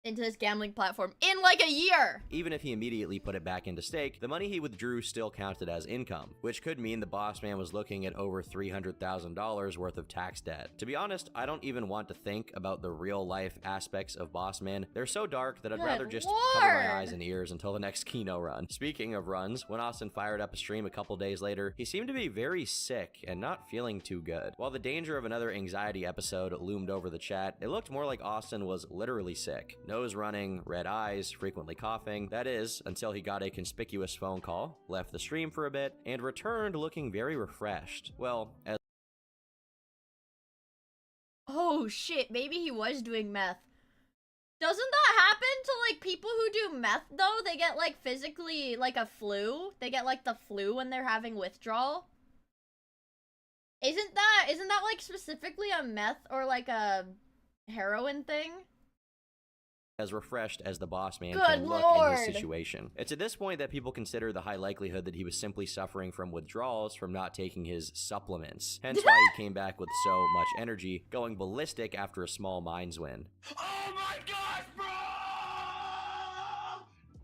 into this gambling platform in like a year. even if he immediately put it back into stake, the money he withdrew still counted as income, which could mean the boss man was looking at over $300,000 worth of tax debt. To be honest, I don't even want to think about the real life aspects of boss man. They're so dark that I'd Good rather just cover my eyes and ears until the next Kino run. Speaking of runs, when Austin fired up a stream a couple days later, he seemed to be very sick and not feeling too good. While the danger of another anxiety episode loomed over the chat, it looked more like Austin was literally sick. Nose running, red eyes, frequently coughing. That is, until he got a conspicuous phone call, left the stream for a bit, and returned looking very refreshed. Well, as Oh shit, maybe he was doing meth. Doesn't that happen to like people who do meth though? They get like physically like a flu. They get like the flu when they're having withdrawal. Isn't that like specifically a meth or like a heroin thing? as refreshed as the boss man Good can look in Lord. his situation. It's at this point that people consider the high likelihood that he was simply suffering from withdrawals from not taking his supplements. Hence why he came back with so much energy, going ballistic after a small mines win. Oh my gosh, bro!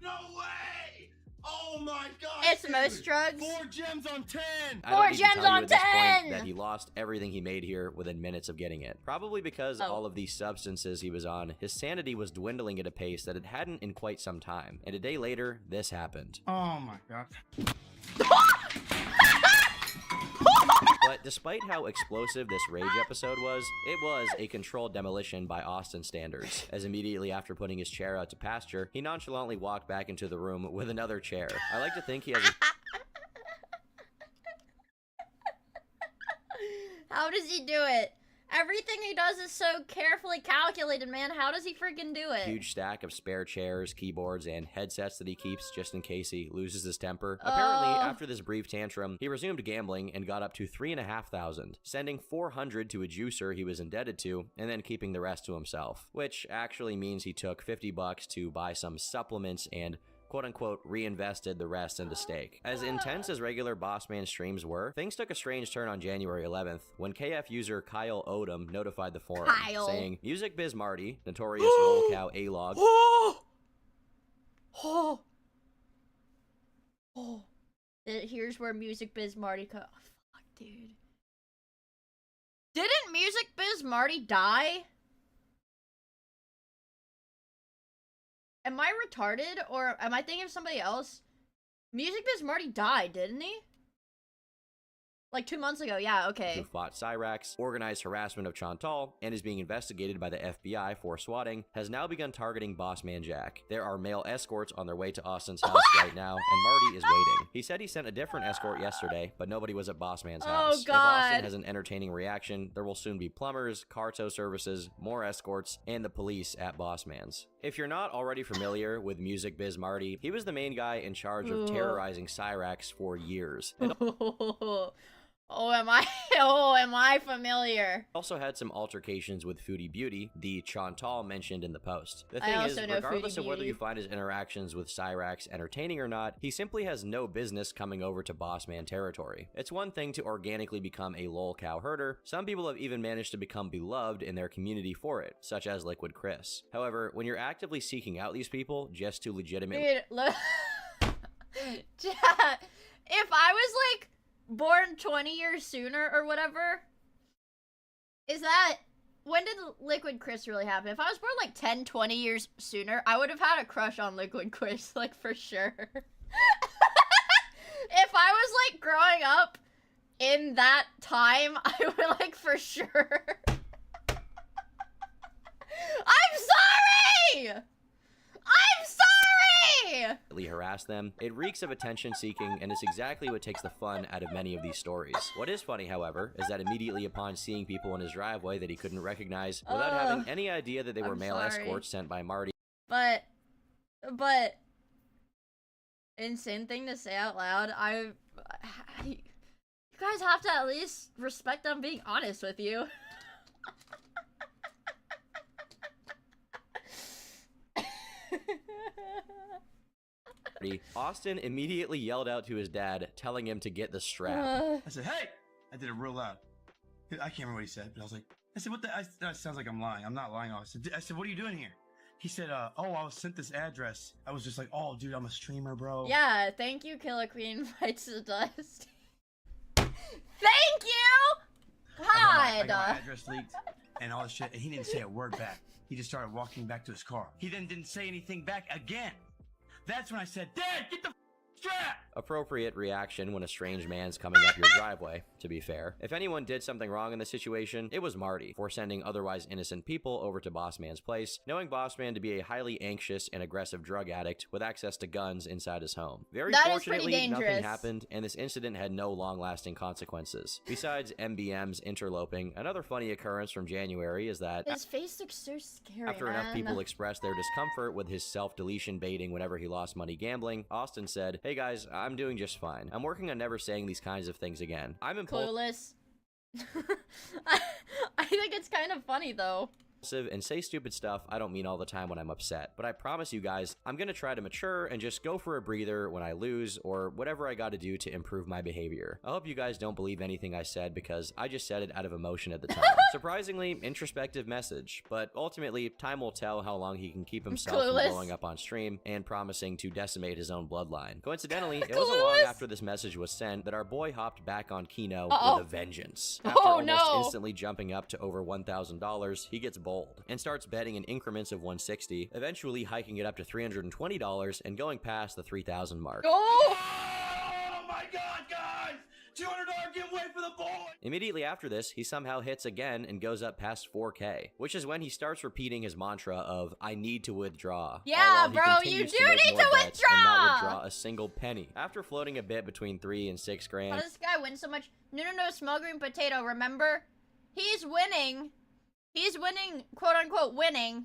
No way! Oh my gosh! It's most dude. drugs. 4 gems on 10! I don't Four need to gems tell you on at this point 10! that he lost everything he made here within minutes of getting it. Probably because Oh. all of these substances he was on, his sanity was dwindling at a pace that it hadn't in quite some time. And a day later, this happened. Oh my god. But despite how explosive this rage episode was, it was a controlled demolition by Austin standards, as immediately after putting his chair out to pasture, he nonchalantly walked back into the room with another chair. I like to think he has a How does he do it? Everything he does is so carefully calculated, man. How does he freaking do it? huge stack of spare chairs, keyboards, and headsets that he keeps just in case he loses his temper. Apparently, after this brief tantrum, he resumed gambling and got up to $3,500, sending $400 to a juicer he was indebted to, and then keeping the rest to himself, which actually means he took $50 to buy some supplements and quote-unquote reinvested the rest into stake. As intense as regular Bossman streams were, things took a strange turn on January 11th when KF user Kyle Odom notified the forum, Kyle. saying, Music Biz Marty, notorious lolcow A-log, Here's where Music Biz Marty oh, fuck, dude. Didn't Music Biz Marty die? Am I retarded, or am I thinking of somebody else? Music Biz Marty died, didn't he? Like 2 months ago, yeah, okay. who fought Cyrax, organized harassment of Chantal, and is being investigated by the FBI for swatting, has now begun targeting Bossman Jack. There are male escorts on their way to Austin's house right now, and Marty is waiting. He said he sent a different escort yesterday, but nobody was at Bossman's house. If God. Austin has an entertaining reaction, there will soon be plumbers, car tow services, more escorts, and the police at Bossman's. If you're not already familiar with Music Biz Marty, he was the main guy in charge of terrorizing Cyrax for years. And am I familiar? also had some altercations with Foodie Beauty, the Chantal mentioned in the post. The I thing also is, know regardless Foodie of whether Beauty. you find his interactions with Cyrax entertaining or not, he simply has no business coming over to Bossman territory. It's one thing to organically become a lolcow herder. Some people have even managed to become beloved in their community for it, such as Liquid Chris. However, when you're actively seeking out these people just to legitimately Dude, look. If I was like born 20 years sooner or whatever, when did Liquid Chris really happen? If I was born like 10, 20 years sooner, I would have had a crush on Liquid Chris, like for sure. If I was like growing up in that time, I would like for sure. I'm sorry! I'm sorry! me! Harass them. It reeks of attention seeking, and it's exactly what takes the fun out of many of these stories. What is funny, however, is that immediately upon seeing people in his driveway that he couldn't recognize, without having any idea that they were I'm male sorry. escorts sent by Marty, But, insane thing to say out loud. You guys have to at least respect them being honest with you. Austin immediately yelled out to his dad, telling him to get the strap. I said, hey! I did it real loud. I can't remember what he said, but I was like, what the? That sounds like I'm lying. I'm not lying. I said, what are you doing here? He said, oh, I was sent this address. I was just like, oh, dude, I'm a streamer, bro. Yeah, thank you, Killer Queen Bites the Dust. Thank you! I God! got my address leaked and all this shit, and he didn't say a word back. He just started walking back to his car. He then didn't say anything back again. That's when I said, Dad, get the strap! Appropriate reaction when a strange man's coming up your driveway, to be fair. If anyone did something wrong in the situation, it was Marty, for sending otherwise innocent people over to Boss Man's place, knowing Boss Man to be a highly anxious and aggressive drug addict with access to guns inside his home. Very That is pretty fortunately, dangerous. nothing happened, and this incident had no long-lasting consequences. Besides MBM's interloping, another funny occurrence from January is that His face looks so scary, after man. enough people expressed their discomfort with his self-deletion baiting whenever he lost money gambling, Austin said, "Hey guys, I'm doing just fine. I'm working on never saying these kinds of things again. I'm impulsive Clueless. I think it's kind of funny, though. and say stupid stuff I don't mean all the time when I'm upset, but I promise you guys, I'm gonna try to mature and just go for a breather when I lose or whatever I gotta do to improve my behavior. I hope you guys don't believe anything I said because I just said it out of emotion at the time." Surprisingly, introspective message, but ultimately, time will tell how long he can keep himself from Clueless. blowing up on stream and promising to decimate his own bloodline. Coincidentally, it wasn't long Clueless. after this message was sent that our boy hopped back on Kino Uh-oh. with a vengeance. After Oh, almost no. instantly jumping up to over $1,000, he gets bold and starts betting in increments of $160, eventually hiking it up to $320 and going past the $3,000 mark. Oh! Oh my god, guys! $200 giveaway for the boy! Immediately after this, he somehow hits again and goes up past 4K, which is when he starts repeating his mantra of, "I need to withdraw." Yeah, all while he bro, continues you to do make need more to bets and not withdraw! withdraw a single penny. After floating a bit between 3 and 6 How grand, does this guy win so much? No, small green potato, remember? He's winning. He's winning, quote unquote winning,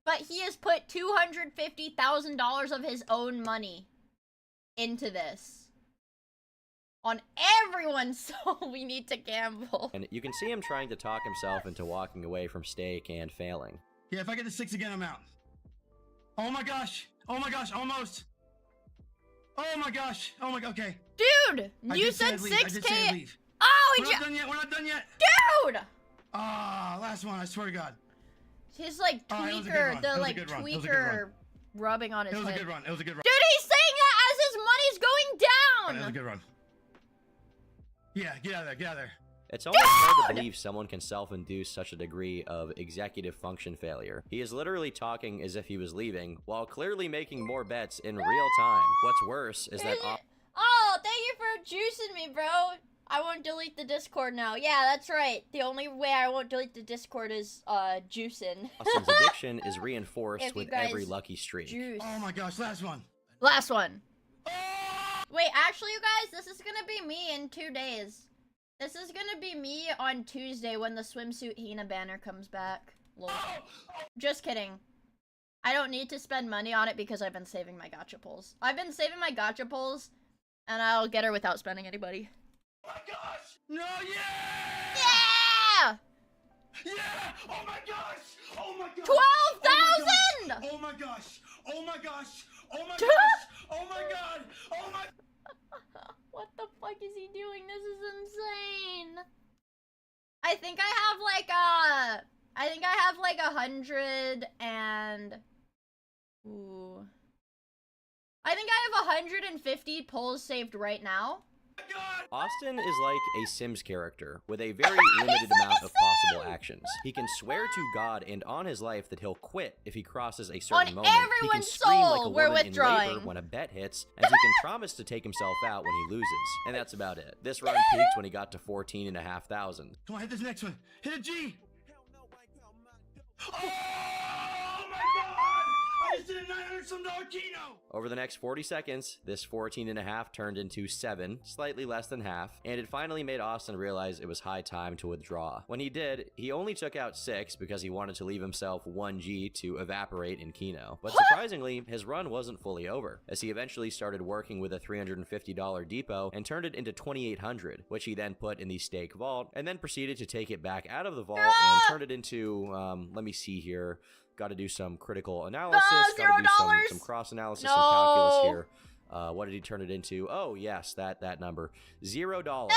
but he has put $250,000 of his own money into this. On everyone's soul, we need to gamble. and you can see him trying to talk himself into walking away from stake and failing. Yeah, if I get the 6 again, I'm out. Oh my gosh! Oh my gosh, almost! Oh my gosh! Oh my god, okay. Dude, I you did say said I'd leave. I did say I'd 6K. leave. Oh, We're not done yet, we're not done yet! dude! Ah, last one, I swear to god. His like Oh, it was a good tweaker, run. It the was a like good run. It was a good tweaker rubbing on his It was a head. good run, it was a good run. Dude, he's saying that as his money's going It was a down! good run. Yeah, get out of there, get out of there. It's almost hard to Dude! believe someone can self-induce such a degree of executive function failure. He is literally talking as if he was leaving, while clearly making more bets in real time. What's worse is that Oh, thank you for juicing me, bro. I won't delete the Discord now. Yeah, that's right. The only way I won't delete the Discord is juicing. Austin's addiction is reinforced If you with guys every lucky streak. Juice. Oh my gosh, last one. Last one. Oh! Wait, actually, you guys, this is gonna be me in 2 days. This is gonna be me on Tuesday when the swimsuit Hina banner comes back. Lol. Just kidding. I don't need to spend money on it because I've been saving my gacha pulls. I've been saving my gacha pulls, and I'll get her without spending anybody. Oh my gosh! No, yeah! Yeah! Yeah! Oh my gosh! Oh my gosh! 12,000! Oh my gosh! Oh my gosh! Oh my gosh! Oh my god! Oh my... What the fuck is he doing? This is insane. I think I have like 100 and... Ooh. I think I have 150 pulls saved right now. Austin is like a Sims character with a very limited amount of possible actions. He can swear to God and on his life that he'll quit if he crosses a certain On moment. He can everyone's scream like a soul, we're woman in labor withdrawing. when a bet hits, and he can promise to take himself out when he loses. And that's about it. This run peaked when he got to 14,500. Come on, hit this next one. Hit a G! Oh my god! I invested in $900 some Kino. Over the next 40 seconds, this 14.5 turned into 7, slightly less than half, and it finally made Austin realize it was high time to withdraw. When he did, he only took out 6 because he wanted to leave himself 1G to evaporate in Kino. But surprisingly, his run wasn't fully over, as he eventually started working with a $350 depot and turned it into $2,800, which he then put in the stake vault, and then proceeded to take it back out of the vault and turn it into, let me see here, got to do some critical analysis, got to do some cross-analysis and calculus here. What did he turn it into? Oh, yes, that number. $0. Oh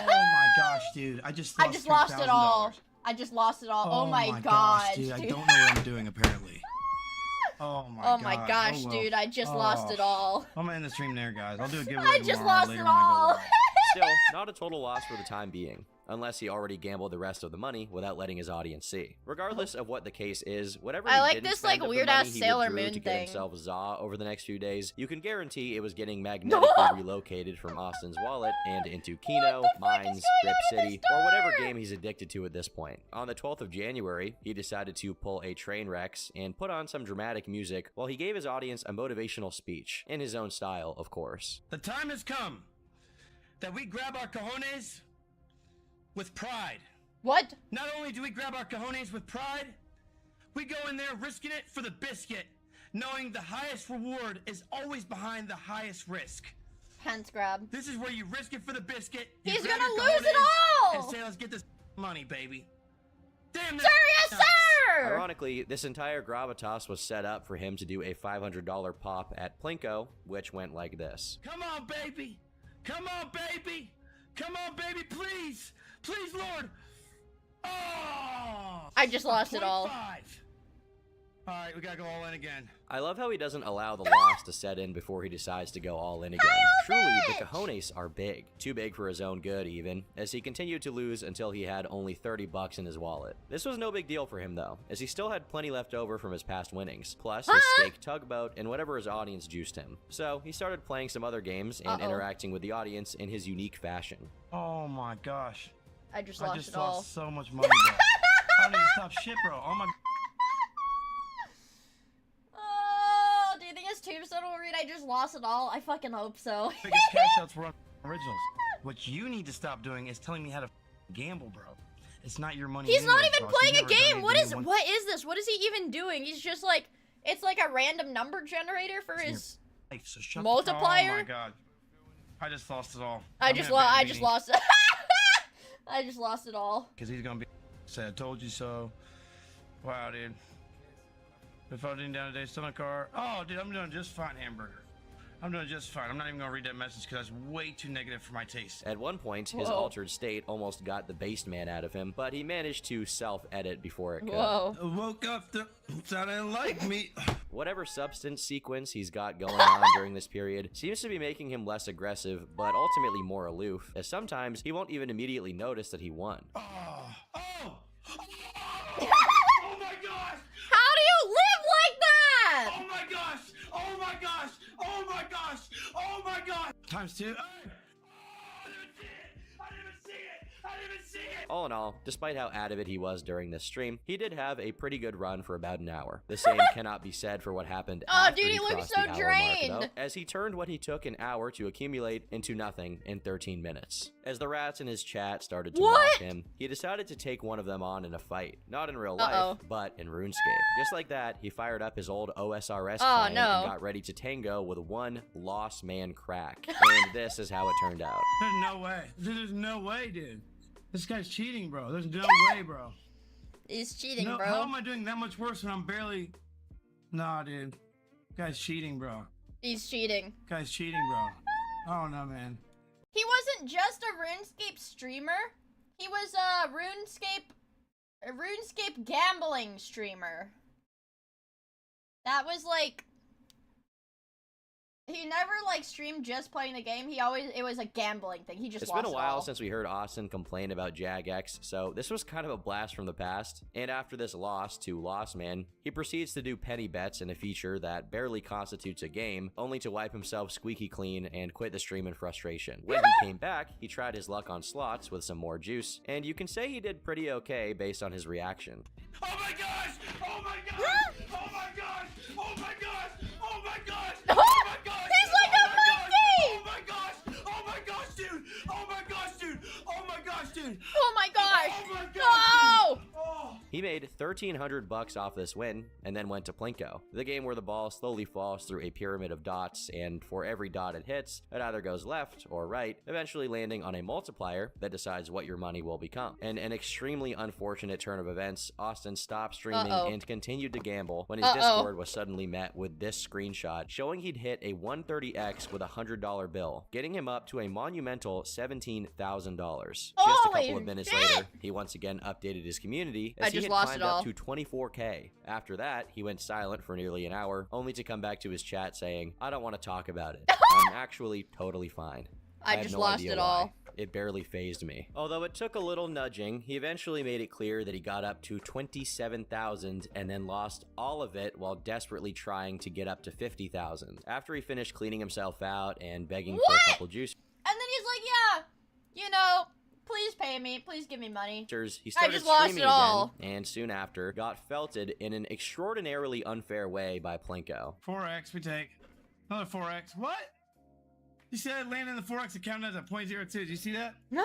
my gosh, dude. I just lost it all. I just lost it all. Oh my gosh, dude. I don't know what I'm doing, apparently. Oh my gosh, dude. I just lost it all. I'm gonna end the stream there, guys. I'll do a giveaway I just tomorrow lost later it when I go all. live. Still, not a total loss for the time being, unless he already gambled the rest of the money without letting his audience see. Regardless of what the case is, whatever I he like didn't this, spend like, of the weird-ass money he Sailor withdrew Moon to get thing. himself za over the next few days, you can guarantee it was getting magnetically relocated from Austin's wallet and into Kino, Mines, Rip City, or whatever game he's addicted to at this point. On the 12th of January, he decided to pull a train wrecks and put on some dramatic music while he gave his audience a motivational speech, in his own style, of course. The time has come that we grab our cojones with pride. What? Not only do we grab our cojones with pride, we go in there risking it for the biscuit, knowing the highest reward is always behind the highest risk. Pants grab. This is where you risk it for the biscuit. He's grab gonna your lose it cojones all! And say, let's get this money, baby. Damn, Sir, yes, nuts. sir! Ironically, this entire gravitas was set up for him to do a $500 pop at Plinko, which went like this. Come on, baby. Come on, baby. Come on, baby, please. Please, Lord. Oh! I just lost it all. 0.5. All right, we gotta go all in again. I love how he doesn't allow the loss to set in before he decides to go all in again. Truly, the cojones are big. Too big for his own good, even, as he continued to lose until he had only $30 in his wallet. This was no big deal for him, though, as he still had plenty left over from his past winnings, plus his stake tugboat and whatever his audience juiced him. So, he started playing some other games and interacting with the audience in his unique fashion. Oh my gosh. I just I lost just it all. lost so much money, bro. I don't even stop shit, bro. All my Oh, do you think his tombstone will read I just lost it all? I fucking hope so. biggest cash outs were on originals. What you need to stop doing is telling me how to gamble, bro. It's not your money. He's not anyways, even boss. playing You a never done game. What anything is this? What is he even doing? He's just like, it's like a random number generator for his life, so shut multiplier. Oh my god. I just lost it all. I just lost it. I just lost it all. Because he's gonna be said, I told you so. Wow, dude. If I didn't down today, still in a car. Oh, dude, I'm doing just fine, hamburger. I'm doing just fine. I'm not even gonna read that message because that's way too negative for my taste. At one point, his altered state almost got the based man out of him, but he managed to self-edit before it could. Whoa. I woke up to sounding like me. Whatever substance sequence he's got going on during this period seems to be making him less aggressive, but ultimately more aloof, as sometimes he won't even immediately notice that he won. Oh my gosh! How do you live like that? Oh my gosh! Oh my gosh! Oh my gosh! Oh my gosh! Times 2. Hey. I didn't even see it! I didn't even see it! All in all, despite how out of it he was during this stream, he did have a pretty good run for about an hour. The same cannot be said for what happened after dude, he he looks crossed so the hour drained. mark, though, as he turned what he took an hour to accumulate into nothing in 13 minutes. As the rats in his chat started to mock him, he decided to take one of them on in a fight. Not in real life, but in RuneScape. Just like that, he fired up his old OSRS client and got ready to tango with one lost man crack. And this is how it turned out. There's no way. There's no way, dude. This guy's cheating, bro. There's no way, bro. He's cheating, No, bro. how am I doing that much worse when I'm barely... Nah, dude. Guy's cheating, bro. He's cheating. Guy's cheating, bro. I don't know, man. He wasn't just a RuneScape streamer. He was a RuneScape gambling streamer. That was like, he never like streamed just playing the game. It was a gambling thing. He just It's lost been a it while all. since we heard Austin complain about Jagex, so this was kind of a blast from the past. And after this loss to Lost Man, he proceeds to do penny bets in a feature that barely constitutes a game, only to wipe himself squeaky clean and quit the stream in frustration. When he came back, he tried his luck on slots with some more juice, and you can say he did pretty okay based on his reaction. Oh my gosh! Oh my gosh! Oh my gosh! Oh my gosh! Oh my gosh! Oh, Oh my gosh! he's like a Oh monkey! my gosh! Oh my gosh, dude! Oh my gosh, dude! Oh my gosh, dude! Oh my gosh! Oh my gosh, No! dude! Oh. He made $1,300 off this win and then went to Plinko, the game where the ball slowly falls through a pyramid of dots, and for every dot it hits, it either goes left or right, eventually landing on a multiplier that decides what your money will become. In an extremely unfortunate turn of events, Austin stopped streaming and continued to gamble when his Discord was suddenly met with this screenshot showing he'd hit a 130x with a $100 bill, getting him up to a monumental $17,000. Just a couple of minutes later, he once again updated his community as he had climbed up to 24k. After that, he went silent for nearly an hour, only to come back to his chat saying, "I don't want to talk about it. I'm actually totally fine." I have just no lost idea it why. all. It barely phased me. Although it took a little nudging, he eventually made it clear that he got up to 27,000 and then lost all of it while desperately trying to get up to 50,000. After he finished cleaning himself out and begging for a couple juice And then he's like, yeah, you know, please pay me, please give me money. he started just lost streaming it all. again, and soon after got felted in an extraordinarily unfair way by Plinko. 4x we take. Another 4x. What? You see that landing in the 4x account as a 0.02. Did you see that? No.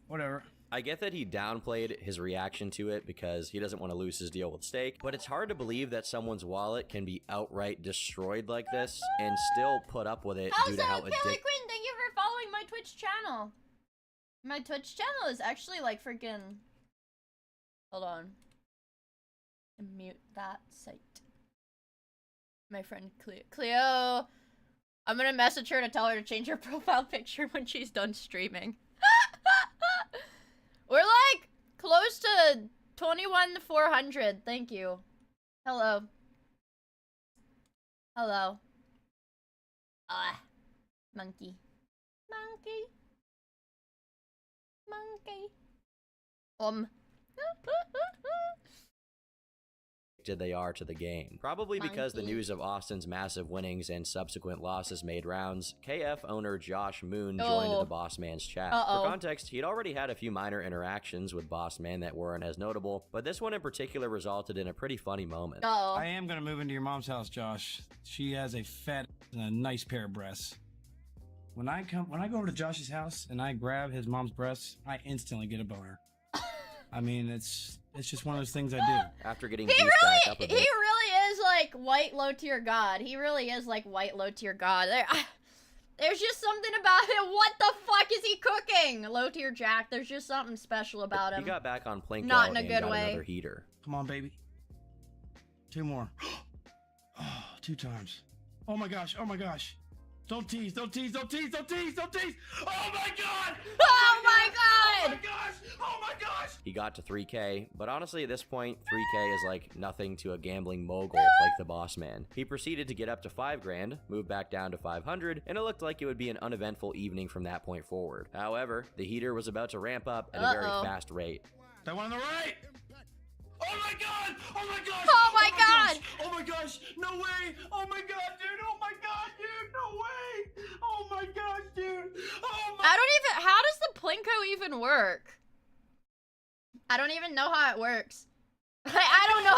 Whatever. I get that he downplayed his reaction to it because he doesn't want to lose his deal with Stake, but it's hard to believe that someone's wallet can be outright destroyed like this and still put up with it due to how Killer addictive. Queen, thank you for following my Twitch channel. My Twitch channel is actually like freaking. Hold on. Mute that site. My friend Cleo. I'm gonna message her to tell her to change her profile picture when she's done streaming. We're like close to 21,400. Thank you. Hello. Hello. Ah. Monkey. Monkey. Monkey. They are to the game. Probably because the news of Austin's massive winnings and subsequent losses made rounds, KF owner Josh Moon joined the Boss Man's chat. For context, he'd already had a few minor interactions with Boss Man that weren't as notable, but this one in particular resulted in a pretty funny moment. I am gonna move into your mom's house, Josh. She has a fat and a nice pair of breasts. When I go over to Josh's house and I grab his mom's breasts, I instantly get a boner. I mean, it's just one of those things I do. After getting juiced back up a bit. He really is like white low tier god. He really is like white low tier god. There's just something about him. What the fuck is he cooking? Low tier Jack. There's just something special about him. He got back on Plinko Not in a and good got way. another heater. Come on, baby. 2 more. Oh, 2 times. Oh my gosh. Oh my gosh. Don't tease. Don't tease. Don't tease. Don't tease. Don't tease. Oh my god. Oh my Oh god! my gosh. Oh my gosh. He got to 3k, but honestly at this point, 3k is like nothing to a gambling mogul like the Boss Man. He proceeded to get up to 5 grand, moved back down to 500, and it looked like it would be an uneventful evening from that point forward. However, the heater was about to ramp up at a very fast rate. That one on the right. Oh my god! Oh my gosh! Oh my god! Gosh. Oh my gosh! No way! Oh my god, dude! Oh my god, dude! No way! Oh my gosh, dude! Oh my! I don't even. How does the Plinko even work? I don't even know how it works. I don't know.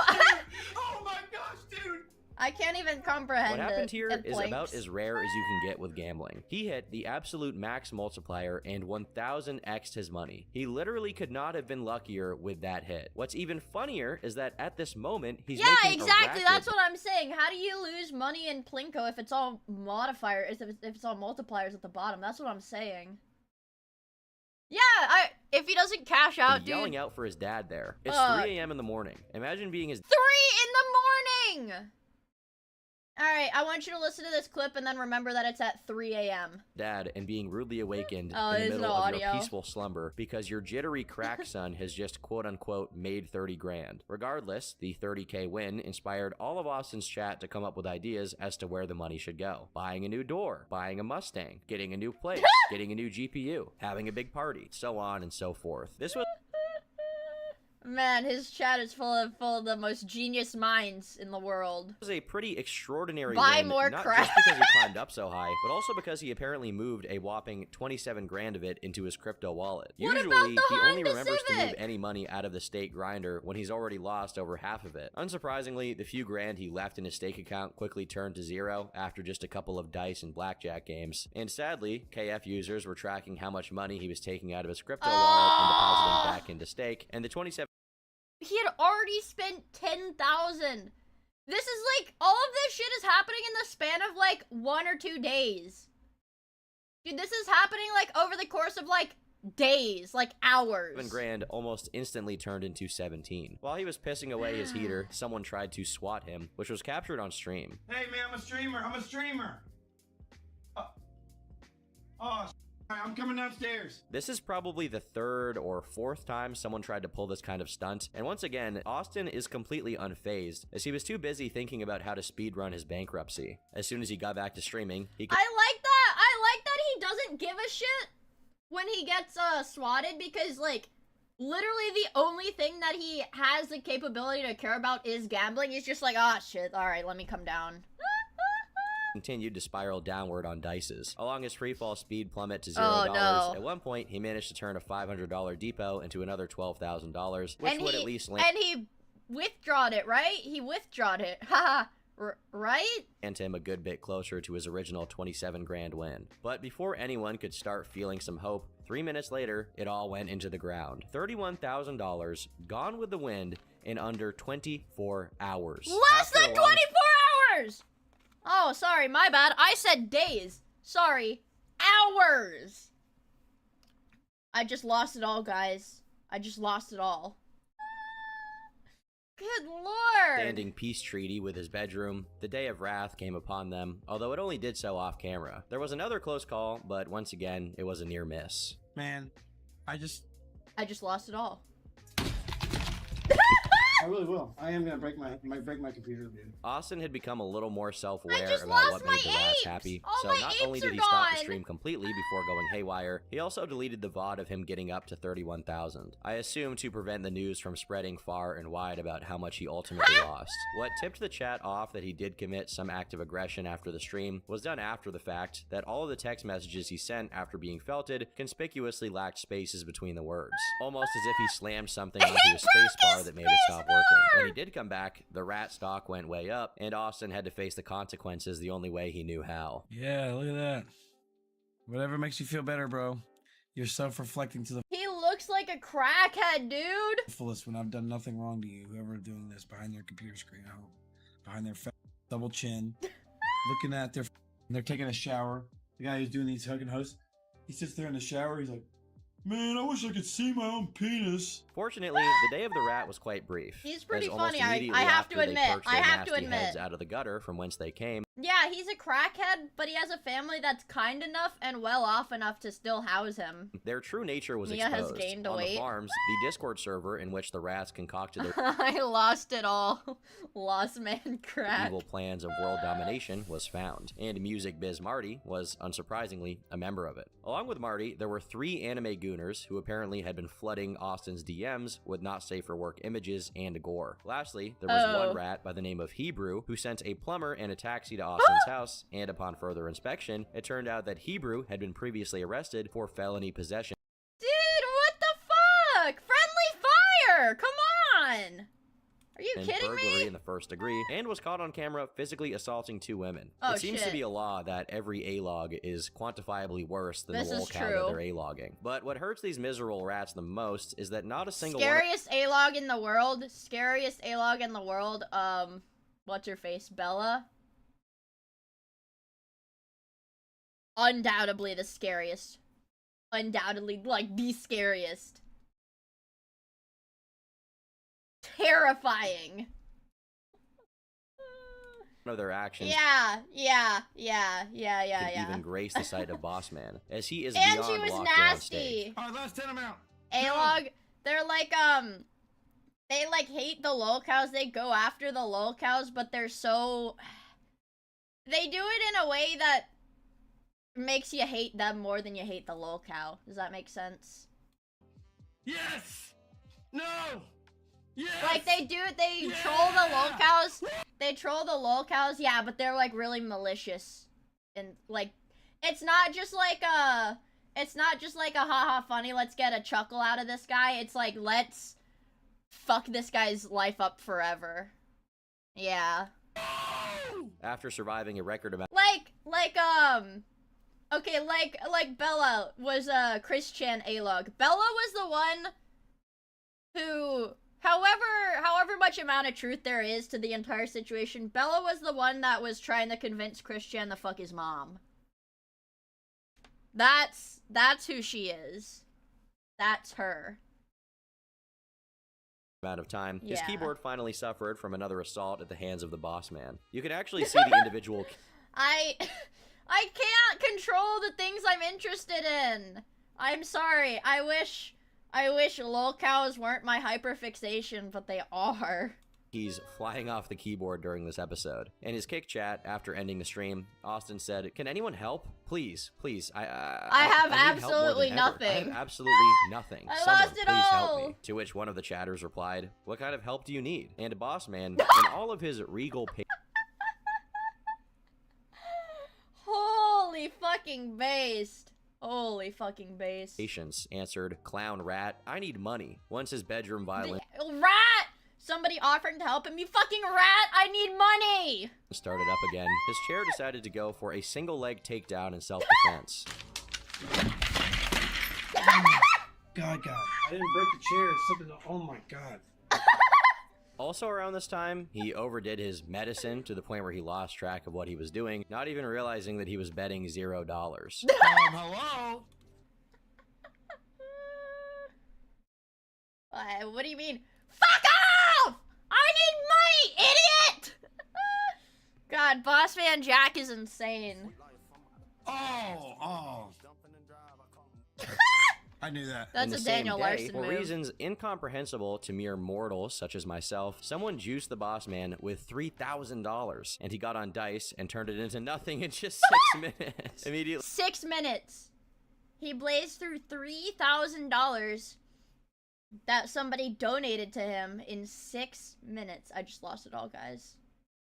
Oh my gosh, dude! I can't even comprehend What happened it. here It is blinks. about as rare as you can get with gambling. He hit the absolute max multiplier and 1000x'd his money. He literally could not have been luckier with that hit. What's even funnier is that at this moment, he's making exactly. a That's what I'm saying. How do you lose money in Plinko if it's all modifiers, if it's all multipliers at the bottom? That's what I'm saying. Yeah, if he doesn't cash out, dude. yelling out for his dad there. It's 3 a.m. in the morning. Imagine being his 3 in the morning! Alright, I want you to listen to this clip and then remember that it's at 3 a.m. dad and being rudely awakened Oh, in the there's middle no of audio. your peaceful slumber because your jittery crack son has just quote-unquote made 30 grand. Regardless, the 30k win inspired all of Austin's chat to come up with ideas as to where the money should go. Buying a new door, buying a Mustang, getting a new place, getting a new GPU, having a big party, so on and so forth. This was Man, his chat is full of the most genius minds in the world. It was a pretty extraordinary Buy win, more not crap. just because he climbed up so high, but also because he apparently moved a whopping 27 grand of it into his crypto wallet. What Usually, about the he only Honda remembers to move Civic? any money out of the stake grinder when he's already lost over half of it. Unsurprisingly, the few grand he left in his stake account quickly turned to zero after just a couple of dice and blackjack games. And sadly, KF users were tracking how much money he was taking out of his crypto wallet and depositing back into stake, and the 27 He had already spent 10,000. This is like, all of this shit is happening in the span of like 1 or 2 days. Dude, this is happening like over the course of like days, like hours. 7 grand almost instantly turned into 17. While he was pissing away his heater, someone tried to swat him, which was captured on stream. Hey man, I'm a streamer. I'm a streamer. I'm coming downstairs. This is probably the 3rd or 4th time someone tried to pull this kind of stunt, and once again, Austin is completely unfazed, as he was too busy thinking about how to speedrun his bankruptcy. As soon as he got back to streaming, he I like that. I like that he doesn't give a shit when he gets swatted, because like literally the only thing that he has the capability to care about is gambling. He's just like, ah, shit, all right, let me come down. continued to spiral downward on dices, allowing his freefall speed plummet to $0. Oh, no. At one point, he managed to turn a $500 depot into another $12,000, which And would he- at least land And he withdrawed it, right? He withdrawed it. Haha. Right? him a good bit closer to his original 27 grand win. But before anyone could start feeling some hope, 3 minutes later, it all went into the ground. $31,000 gone with the wind in under 24 hours. Less After than a 24 long- hours! Oh, sorry, my bad. I said days. Sorry. Hours! I just lost it all, guys. I just lost it all. Good lord! Standing peace treaty with his bedroom, the day of wrath came upon them, although it only did so off camera. There was another close call, but once again, it was a near miss. Man, I just lost it all. I really will. I am gonna break my computer, dude. Austin had become a little more I self-aware just about lost what my made the rats apes! happy, All so my not apes only did are he stop the gone! stream completely before going haywire, he also deleted the VOD of him getting up to 31,000. I assume to prevent the news from spreading far and wide about how much he ultimately lost. What tipped the chat off that he did commit some act of aggression after the stream was done after the fact that all of the text messages he sent after being felted conspicuously lacked spaces between the words, almost as if he slammed something onto his spacebar that made it stop working. When he did come back, the rat stock went way up, and Austin had to face the consequences the only way he knew how. Yeah, look at that. Whatever makes you feel better, bro. You're self-reflecting to the He looks like a crackhead, dude! fullest when I've done nothing wrong to you. Whoever doing this behind their computer screen, I hope. Behind their double chin, looking at their. They're taking a shower. The guy who's doing these hug and hugs, he sits there in the shower. He's like, "Man, I wish I could see my own penis." Fortunately, the day of the rat was quite brief. He's pretty as almost funny, I immediately have to after they admit, perked I their have to nasty admit. heads out of the gutter from whence they came, Yeah, he's a crackhead, but he has a family that's kind enough and well off enough to still house him. their true nature was Mia has exposed. gained On weight. the farms, the Discord server in which the rats concocted their I lost it all. Lost man crack. evil plans of world domination was found, and Music Biz Marty was, unsurprisingly, a member of it. Along with Marty, there were 3 anime gooners who apparently had been flooding Austin's DMs with not safe for work images and gore. Lastly, there was one rat by the name of Hebrew who sent a plumber and a taxi to Austin's house, and upon further inspection, it turned out that Hebrew had been previously arrested for felony possession Dude, what the fuck? Friendly fire! Come on! Are you and kidding burglary me? in the first degree, and was caught on camera physically assaulting 2 women. Oh, it seems to shit. be a law that every A-log is quantifiably worse than This the is lolcow true. that they're A-logging. But what hurts these miserable rats the most is that not a single one Scariest A-log in the world. Scariest A-log in the world. What's her face? Bella? Undoubtedly the scariest. Undoubtedly, like, the scariest. Terrifying. of their actions Yeah. could even grace the sight of Boss Man, as he is And beyond she was locked down nasty. stage. All right, last 10 I'm out. A-log, they're like, they like hate the lolcows. They go after the lolcows, but they're so... They do it in a way that makes you hate them more than you hate the lolcow. Does that make sense? Yes. No. Like, they troll the lolcows. They troll the lolcows, yeah, but they're, like, really malicious. And, like, it's not just like a haha funny, let's get a chuckle out of this guy. It's like, let's fuck this guy's life up forever. Yeah. After surviving a record amount Okay, like Bella was Chris Chan A-Log. Bella was the one who, however much amount of truth there is to the entire situation, Bella was the one that was trying to convince Chris Chan to fuck his mom. That's who she is. That's her. Amount of time, his Yeah. keyboard finally suffered from another assault at the hands of the boss man. You can actually see the individual I can't control the things I'm interested in. I'm sorry. I wish lolcows weren't my hyperfixation, but they are. keys flying off the keyboard during this episode. In his kick chat after ending the stream, Austin said, "Can anyone help? Please, please. I have need help more than absolutely ever. nothing. I have absolutely nothing. I Someone, lost it please all." help me." To which one of the chatters replied, "What kind of help do you need?" And Boss Man, in all of his regal Holy fucking based. Holy fucking based. patience, answered, "Clown rat, I need money." Once his bedroom violin Rat! Somebody offering to help him. You fucking rat! I need money! started up again, his chair decided to go for a single leg takedown in self-defense. God, I didn't break the chair. It's something. Oh my God. Also around this time, he overdid his medicine to the point where he lost track of what he was doing, not even realizing that he was betting $0. Hello? What do you mean? Fuck off! I need money, idiot! God, Boss Man Jack is insane. Oh. I knew that. That's In a the same Daniel day, Larson for move. reasons incomprehensible to mere mortals such as myself, someone juiced the boss man with $3,000, and he got on dice and turned it into nothing in just 6 minutes. Immediately. 6 minutes. He blazed through $3,000 that somebody donated to him in 6 minutes. I just lost it all, guys.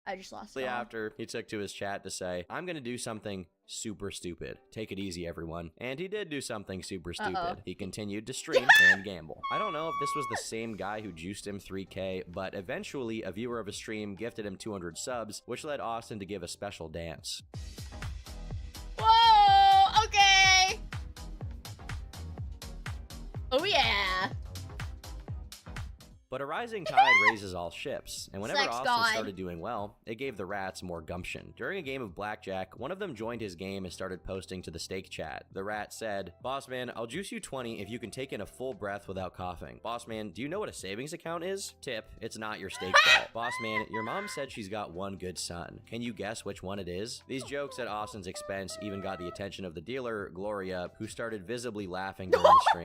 I just lost it all. After, he took to his chat to say, "I'm gonna do something super stupid. Take it easy, everyone." And he did do something super stupid. Uh-oh. He continued to stream and gamble. I don't know if this was the same guy who juiced him 3K, but eventually a viewer of his stream gifted him 200 subs, which led Austin to give a special dance. Whoa! Okay! Oh yeah! But a rising tide raises all ships, and whenever Sex Austin god. started doing well, it gave the rats more gumption. During a game of blackjack, one of them joined his game and started posting to the stake chat. The rat said, "Boss man, I'll juice you 20 if you can take in a full breath without coughing. Boss man, do you know what a savings account is? Tip, it's not your stake vault. Boss man, your mom said she's got one good son. Can you guess which one it is?" These jokes at Austin's expense even got the attention of the dealer, Gloria, who started visibly laughing during the stream.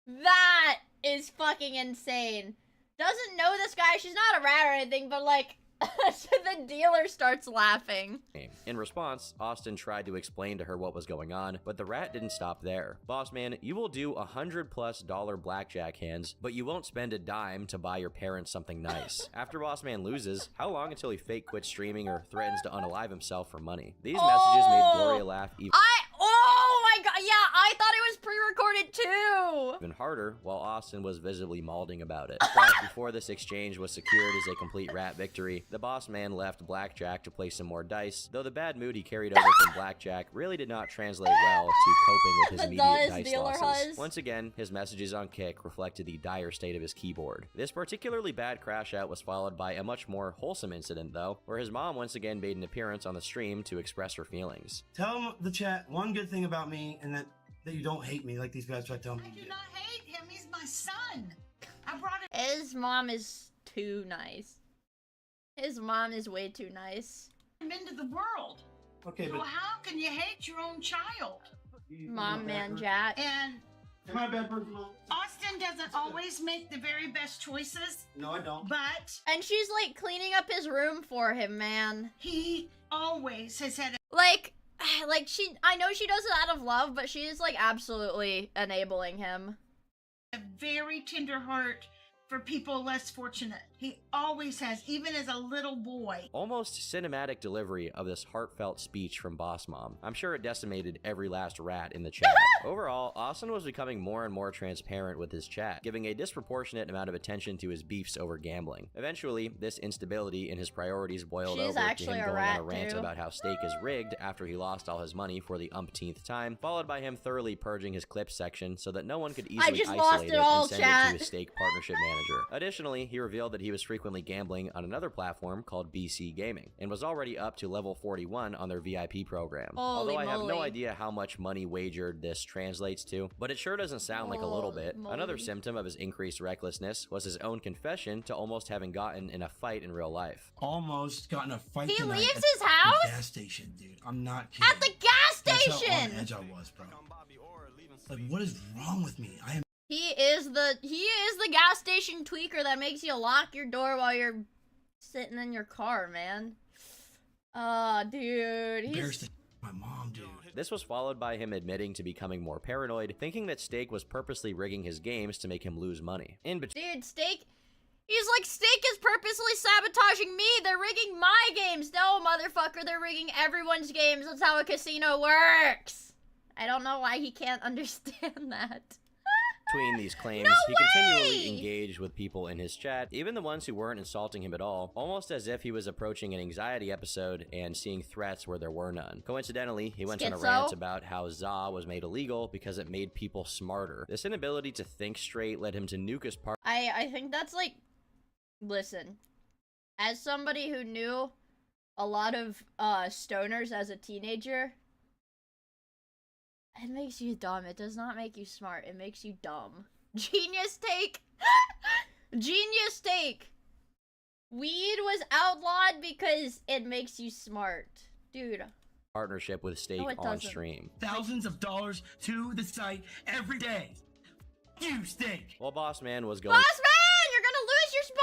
That is fucking insane. Doesn't know this guy. She's not a rat or anything, but like, the dealer starts laughing. In response, Austin tried to explain to her what was going on, but the rat didn't stop there. "Boss man, you will do $100+ blackjack hands, but you won't spend a dime to buy your parents something nice." After Boss man loses, how long until he fake quits streaming or threatens to unalive himself for money? These messages made Gloria laugh Oh my god, yeah, I thought it was pre-recorded too! even harder, while Austin was visibly mauling about it. But before this exchange was secured as a complete rat victory, the boss man left blackjack to play some more dice, though the bad mood he carried over from blackjack really did not translate well to coping with his The immediate dice dice dealer losses. huzz. Once again, his messages on Kick reflected the dire state of his keyboard. This particularly bad crash out was followed by a much more wholesome incident, though, where his mom once again made an appearance on the stream to express her feelings. Tell the chat one good thing about me, and that you don't hate me like these guys try to tell me. I do not hate him. He's my son. I brought him. His mom is too nice. His mom is way too nice. Into the world. Okay, So but how can you hate your own child? Mom man Jack. And am I a bad person, Mom? Austin doesn't always make the very best choices, No, I don't. but And she's like cleaning up his room for him, man. he always has had Like, like, I know she does it out of love, but she is, like, absolutely enabling him. A very tender heart for people less fortunate. He always has, even as a little boy. Almost cinematic delivery of this heartfelt speech from Boss Mom. I'm sure it decimated every last rat in the chat. Overall, Austin was becoming more and more transparent with his chat, giving a disproportionate amount of attention to his beefs over gambling. Eventually, this instability in his priorities boiled She's over to actually him a going rat, on a rant too. about how Steak is rigged after he lost all his money for the umpteenth time, followed by him thoroughly purging his clips section so that no one could easily just isolate lost it it all, and send it chat. to his Steak partnership manager. Additionally, he revealed that he was frequently gambling on another platform called BC Gaming, and was already up to level 41 on their VIP program. Holy Although I have no moly. idea how much money wagered this translates to, but it sure doesn't sound like a little Holy bit. moly. Another symptom of his increased recklessness was his own confession to almost having gotten in a fight in real life. Almost got in a fight He tonight leaves at his the house? gas station, dude. I'm not kidding. At the gas That's how station! on edge I was, bro. Like, what is wrong with me? I am He is the gas station tweaker that makes you lock your door while you're sitting in your car, man. Oh, dude. embarrassed He's to my mom, dude. This was followed by him admitting to becoming more paranoid, thinking that Steak was purposely rigging his games to make him lose money. In between, dude, Steak. He's like, Steak is purposely sabotaging me. They're rigging my games. No, motherfucker, they're rigging everyone's games. That's how a casino works. I don't know why he can't understand that. these claims, No he continually way! engaged with people in his chat, even the ones who weren't insulting him at all, almost as if he was approaching an anxiety episode and seeing threats where there were none. Coincidentally, he went on a Schizo? rant about how ZA was made illegal because it made people smarter. This inability to think straight led him to nuke his partner. I think that's like, listen, as somebody who knew a lot of stoners as a teenager, it makes you dumb. It does not make you smart. It makes you dumb. Genius take. Genius take. Weed was outlawed because it makes you smart. Dude. Partnership with Steak No, it on doesn't. stream. Thousands of dollars to the site every day. You Steak. While Boss Man was going Boss man, you're gonna lose your sponsor.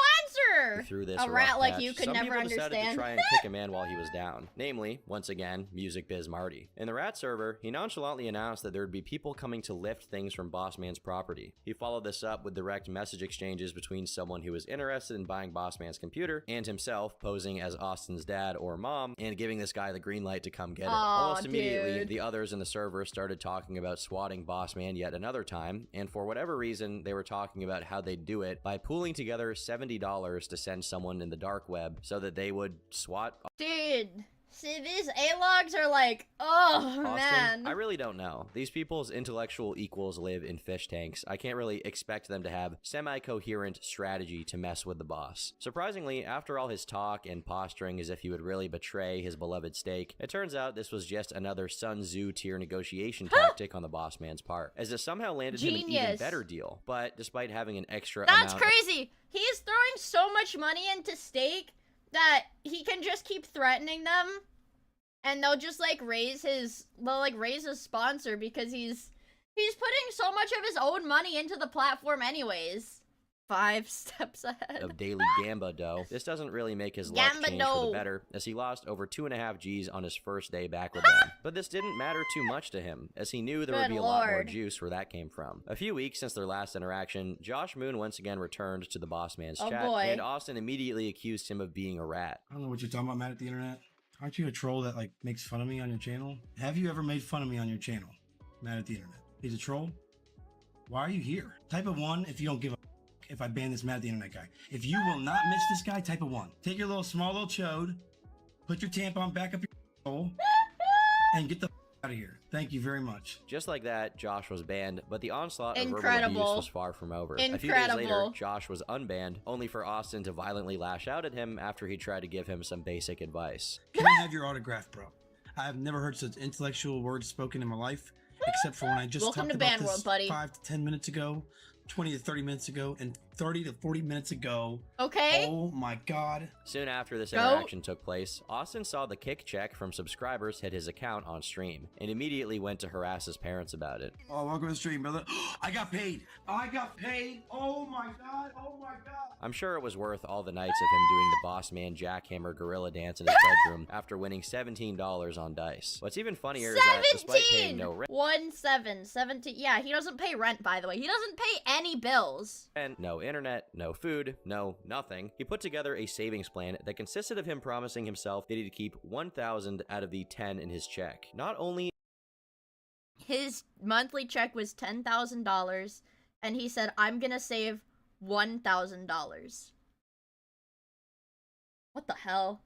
through this A rough rat like patch, you could some never people decided understand. to try and kick a man while he was down. Namely, once again, Music Biz Marty. In the Rat server, he nonchalantly announced that there would be people coming to lift things from Boss Man's property. He followed this up with direct message exchanges between someone who was interested in buying Boss Man's computer and himself posing as Austin's dad or mom and giving this guy the green light to come get it. Aw, Almost immediately, dude. the others in the server started talking about swatting Boss Man yet another time, and for whatever reason, they were talking about how they'd do it by pooling together $70 to send someone in the dark web so that they would swat Dude, see, these A-logs are like, oh, Austin. man. I really don't know. These people's intellectual equals live in fish tanks. I can't really expect them to have semi-coherent strategy to mess with the boss. Surprisingly, after all his talk and posturing as if he would really betray his beloved Steak, it turns out this was just another Sun Tzu tier negotiation tactic on the boss man's part, as it somehow landed him an even Genius. better deal. But despite having an extra That's amount crazy. He's throwing so much money into Steak that he can just keep threatening them, and they'll just like raise his sponsor because he's putting so much of his own money into the platform anyways. 5 steps ahead. of daily Gamba dough, this doesn't really make his luck Gamba change for dough. the better, as he lost over 2.5 G's on his first day back with them. But this didn't matter too much to him, as he knew there would Good be a lot more lord. juice where that came from. A few weeks since their last interaction, Josh Moon once again returned to the boss man's Oh, chat, boy. and Austin immediately accused him of being a rat. I don't know what you're talking about, Matt, at the internet. Aren't you a troll that like makes fun of me on your channel? Have you ever made fun of me on your channel, Matt, at the internet? He's a troll. Why are you here? Type a 1 if you don't give a if I ban this Matt the internet guy. If you will not miss this guy, type a 1. Take your small little chode, put your tampon back up your hole, and get the out of here. Thank you very much. Just like that, Josh was banned, but the onslaught of verbal Incredible. abuse was far from over. A few days later, Incredible. Josh was unbanned, only for Austin to violently lash out at him after he tried to give him some basic advice. Can I have your autograph, bro? I have never heard such intellectual words spoken in my life, except for when I just Welcome talked to about Band this World, buddy. 5 to 10 minutes ago, 20 to 30 minutes ago, and 30 to 40 minutes ago. Okay. Oh my god. Soon after this Go. interaction took place, Austin saw the kick check from subscribers hit his account on stream and immediately went to harass his parents about it. Oh, welcome to the stream, brother. I got paid. I got paid. Oh my god. Oh my god. I'm sure it was worth all the nights of him doing the boss man jackhammer gorilla dance in his bedroom after winning $17 on dice. What's even funnier is that despite paying no rent, 17. Yeah, he doesn't pay rent, by the way. He doesn't pay any bills. and no internet, no food, no nothing, he put together a savings plan that consisted of him promising himself that he'd keep 1,000 out of the 10 in his check. Not only His monthly check was $10,000, and he said, I'm gonna save $1,000. What the hell?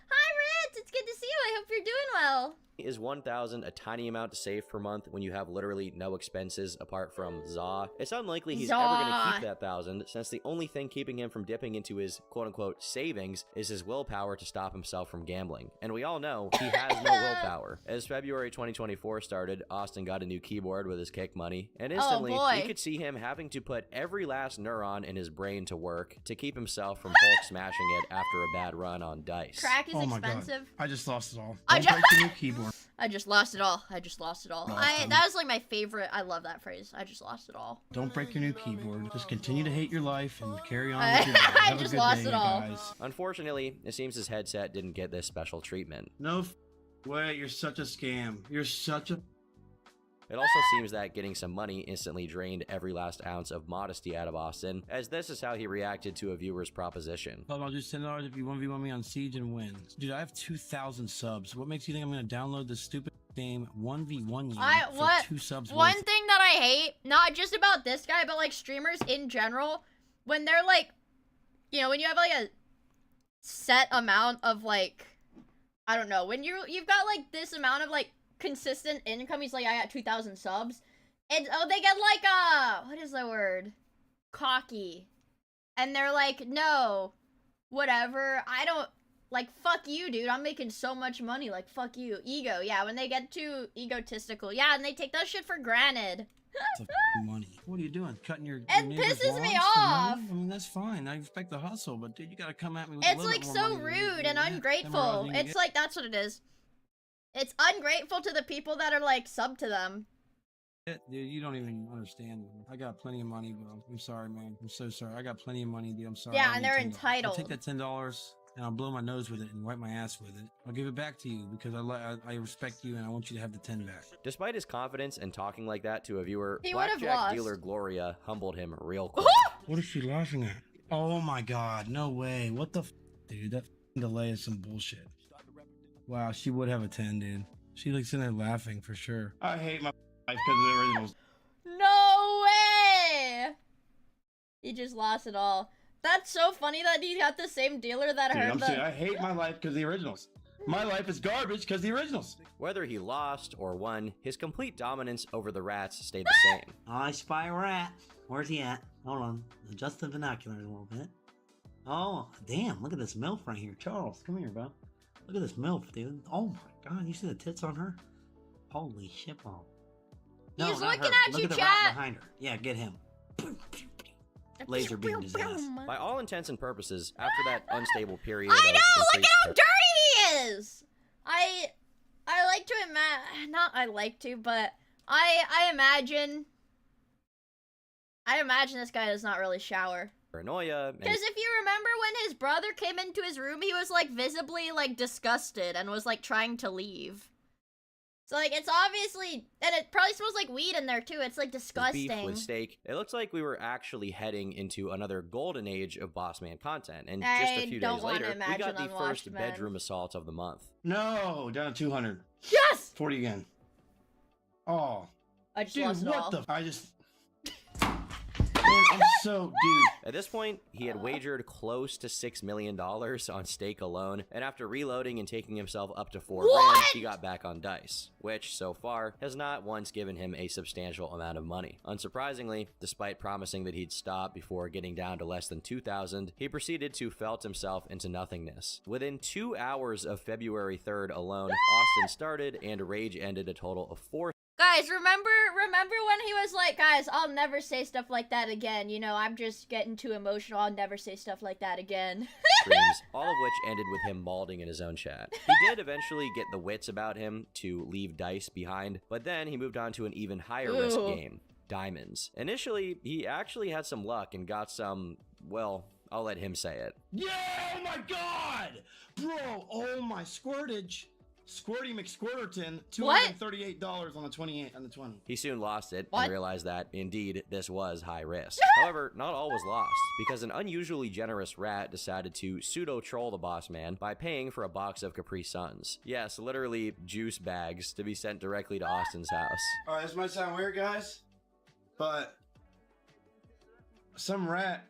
Hi, Ritz! It's good to see you. I hope you're doing well. is 1,000 a tiny amount to save per month when you have literally no expenses apart from Za? It's unlikely he's ever going to keep that 1,000, since the only thing keeping him from dipping into his quote-unquote savings is his willpower to stop himself from gambling. And we all know he has no willpower. As February 2024 started, Austin got a new keyboard with his kick money, and instantly boy. we could see him having to put every last neuron in his brain to work to keep himself from Hulk smashing it after a bad run on dice. Crack is Oh my expensive. god. I just lost it all. I Don't ju- break the new keyboard. I just lost it all. I just lost it all. Awesome. That was like my favorite. I love that phrase. I just lost it all. Don't break your new keyboard. Just continue to hate your life and carry on with your day. I Have a just good lost day, it all. guys. Unfortunately, it seems his headset didn't get this special treatment. No way. You're such a scam. You're such a... It also seems that getting some money instantly drained every last ounce of modesty out of Austin, as this is how he reacted to a viewer's proposition. I'll do $10 if you 1v1 me on Siege and win. Dude, I have 2,000 subs. What makes you think I'm gonna download this stupid game 1v1 you for 2 subs One worth? thing that I hate, not just about this guy, but like streamers in general, when they're like, you know, when you have like a set amount of like, I don't know, when you've got like this amount of like consistent income, he's like, I got 2,000 subs, and oh, they get like what is the word? Cocky. And they're like, no, whatever, I don't, like, fuck you, dude, I'm making so much money, like, fuck you. Ego, yeah, when they get too egotistical, yeah, and they take that shit for granted. It's a f***ing money. What are you doing? Cutting your It neighbor's pisses me lawns for off. money? I mean, that's fine. I respect the hustle, but dude, you gotta come at me with a It's little like bit more so money than rude you and get. ungrateful. It's like, that's what it is. It's ungrateful to the people that are like sub to them. Dude, you don't even understand. I got plenty of money, but I'm sorry, man. I'm so sorry. I got plenty of money, dude. I'm sorry. Yeah, I and need they're $10. entitled. I'll take that $10 and I'll blow my nose with it and wipe my ass with it. I'll give it back to you because I respect you and I want you to have the 10 back. Despite his confidence and talking like that to a viewer, He would've blackjack lost. dealer Gloria humbled him real quick. What is she laughing at? Oh my god, no way. What the f, dude? That f***ing delay is some bullshit. Wow, she would have a 10, dude. She like sitting there laughing for sure. I hate my life because of the originals. No way! He just lost it all. That's so funny that he got the same dealer that heard the... I hate my life because the originals. My life is garbage because the originals. Whether he lost or won, his complete dominance over the rats stayed the same. I spy a rat. Where's he at? Hold on. Adjust the binoculars a little bit. Oh, damn. Look at this MILF right here. Charles, come here, bro. Look at this MILF, dude. Oh my god. You see the tits on her? Holy shit, ball. No, He's not looking her. at Look you, at the chat. rat behind her. Yeah, get him. Laser beamed his ass. By all intents and purposes, after that unstable period I of know! Look at increased how dirty he is! I like to imagine... Not I like to, but I imagine this guy does not really shower. paranoia, and Because if you remember when his brother came into his room, he was like visibly like disgusted and was like trying to leave. So like it's obviously, and it probably smells like weed in there too. It's like his disgusting. beef with steak, it looks like we were actually heading into another golden age of boss man content. And just I a few don't days wanna later, we imagine got the Unwashed first Men. bedroom assault of the month. No, down to 200. Yes! 40 again. Oh, I just dude, lost it what all. the? I just. Man, I'm so, dude. At this point, he had wagered close to $6 million on stake alone, and after reloading and taking himself up to 4 What? grand, he got back on dice, which, so far, has not once given him a substantial amount of money. Unsurprisingly, despite promising that he'd stop before getting down to less than 2,000, he proceeded to felt himself into nothingness. Within 2 hours of February 3rd alone, Austin started and rage ended a total of 4 guys, remember when he was like, guys, I'll never say stuff like that again. You know, I'm just getting too emotional. I'll never say stuff like that again. Screams, all of which ended with him balding in his own chat. He did eventually get the wits about him to leave dice behind, but then he moved on to an even higher risk game, diamonds. Initially, he actually had some luck and got some, well, I'll let him say it. Yeah, oh my god! Bro, oh my squirtage. Squirty McSquirterton, $238 on the 20. He soon lost it What? and realized that, indeed, this was high risk. However, not all was lost, because an unusually generous rat decided to pseudo-troll the boss man by paying for a box of Capri Suns. Yes, literally juice bags to be sent directly to Austin's house. Alright, this might sound weird, guys, but some rat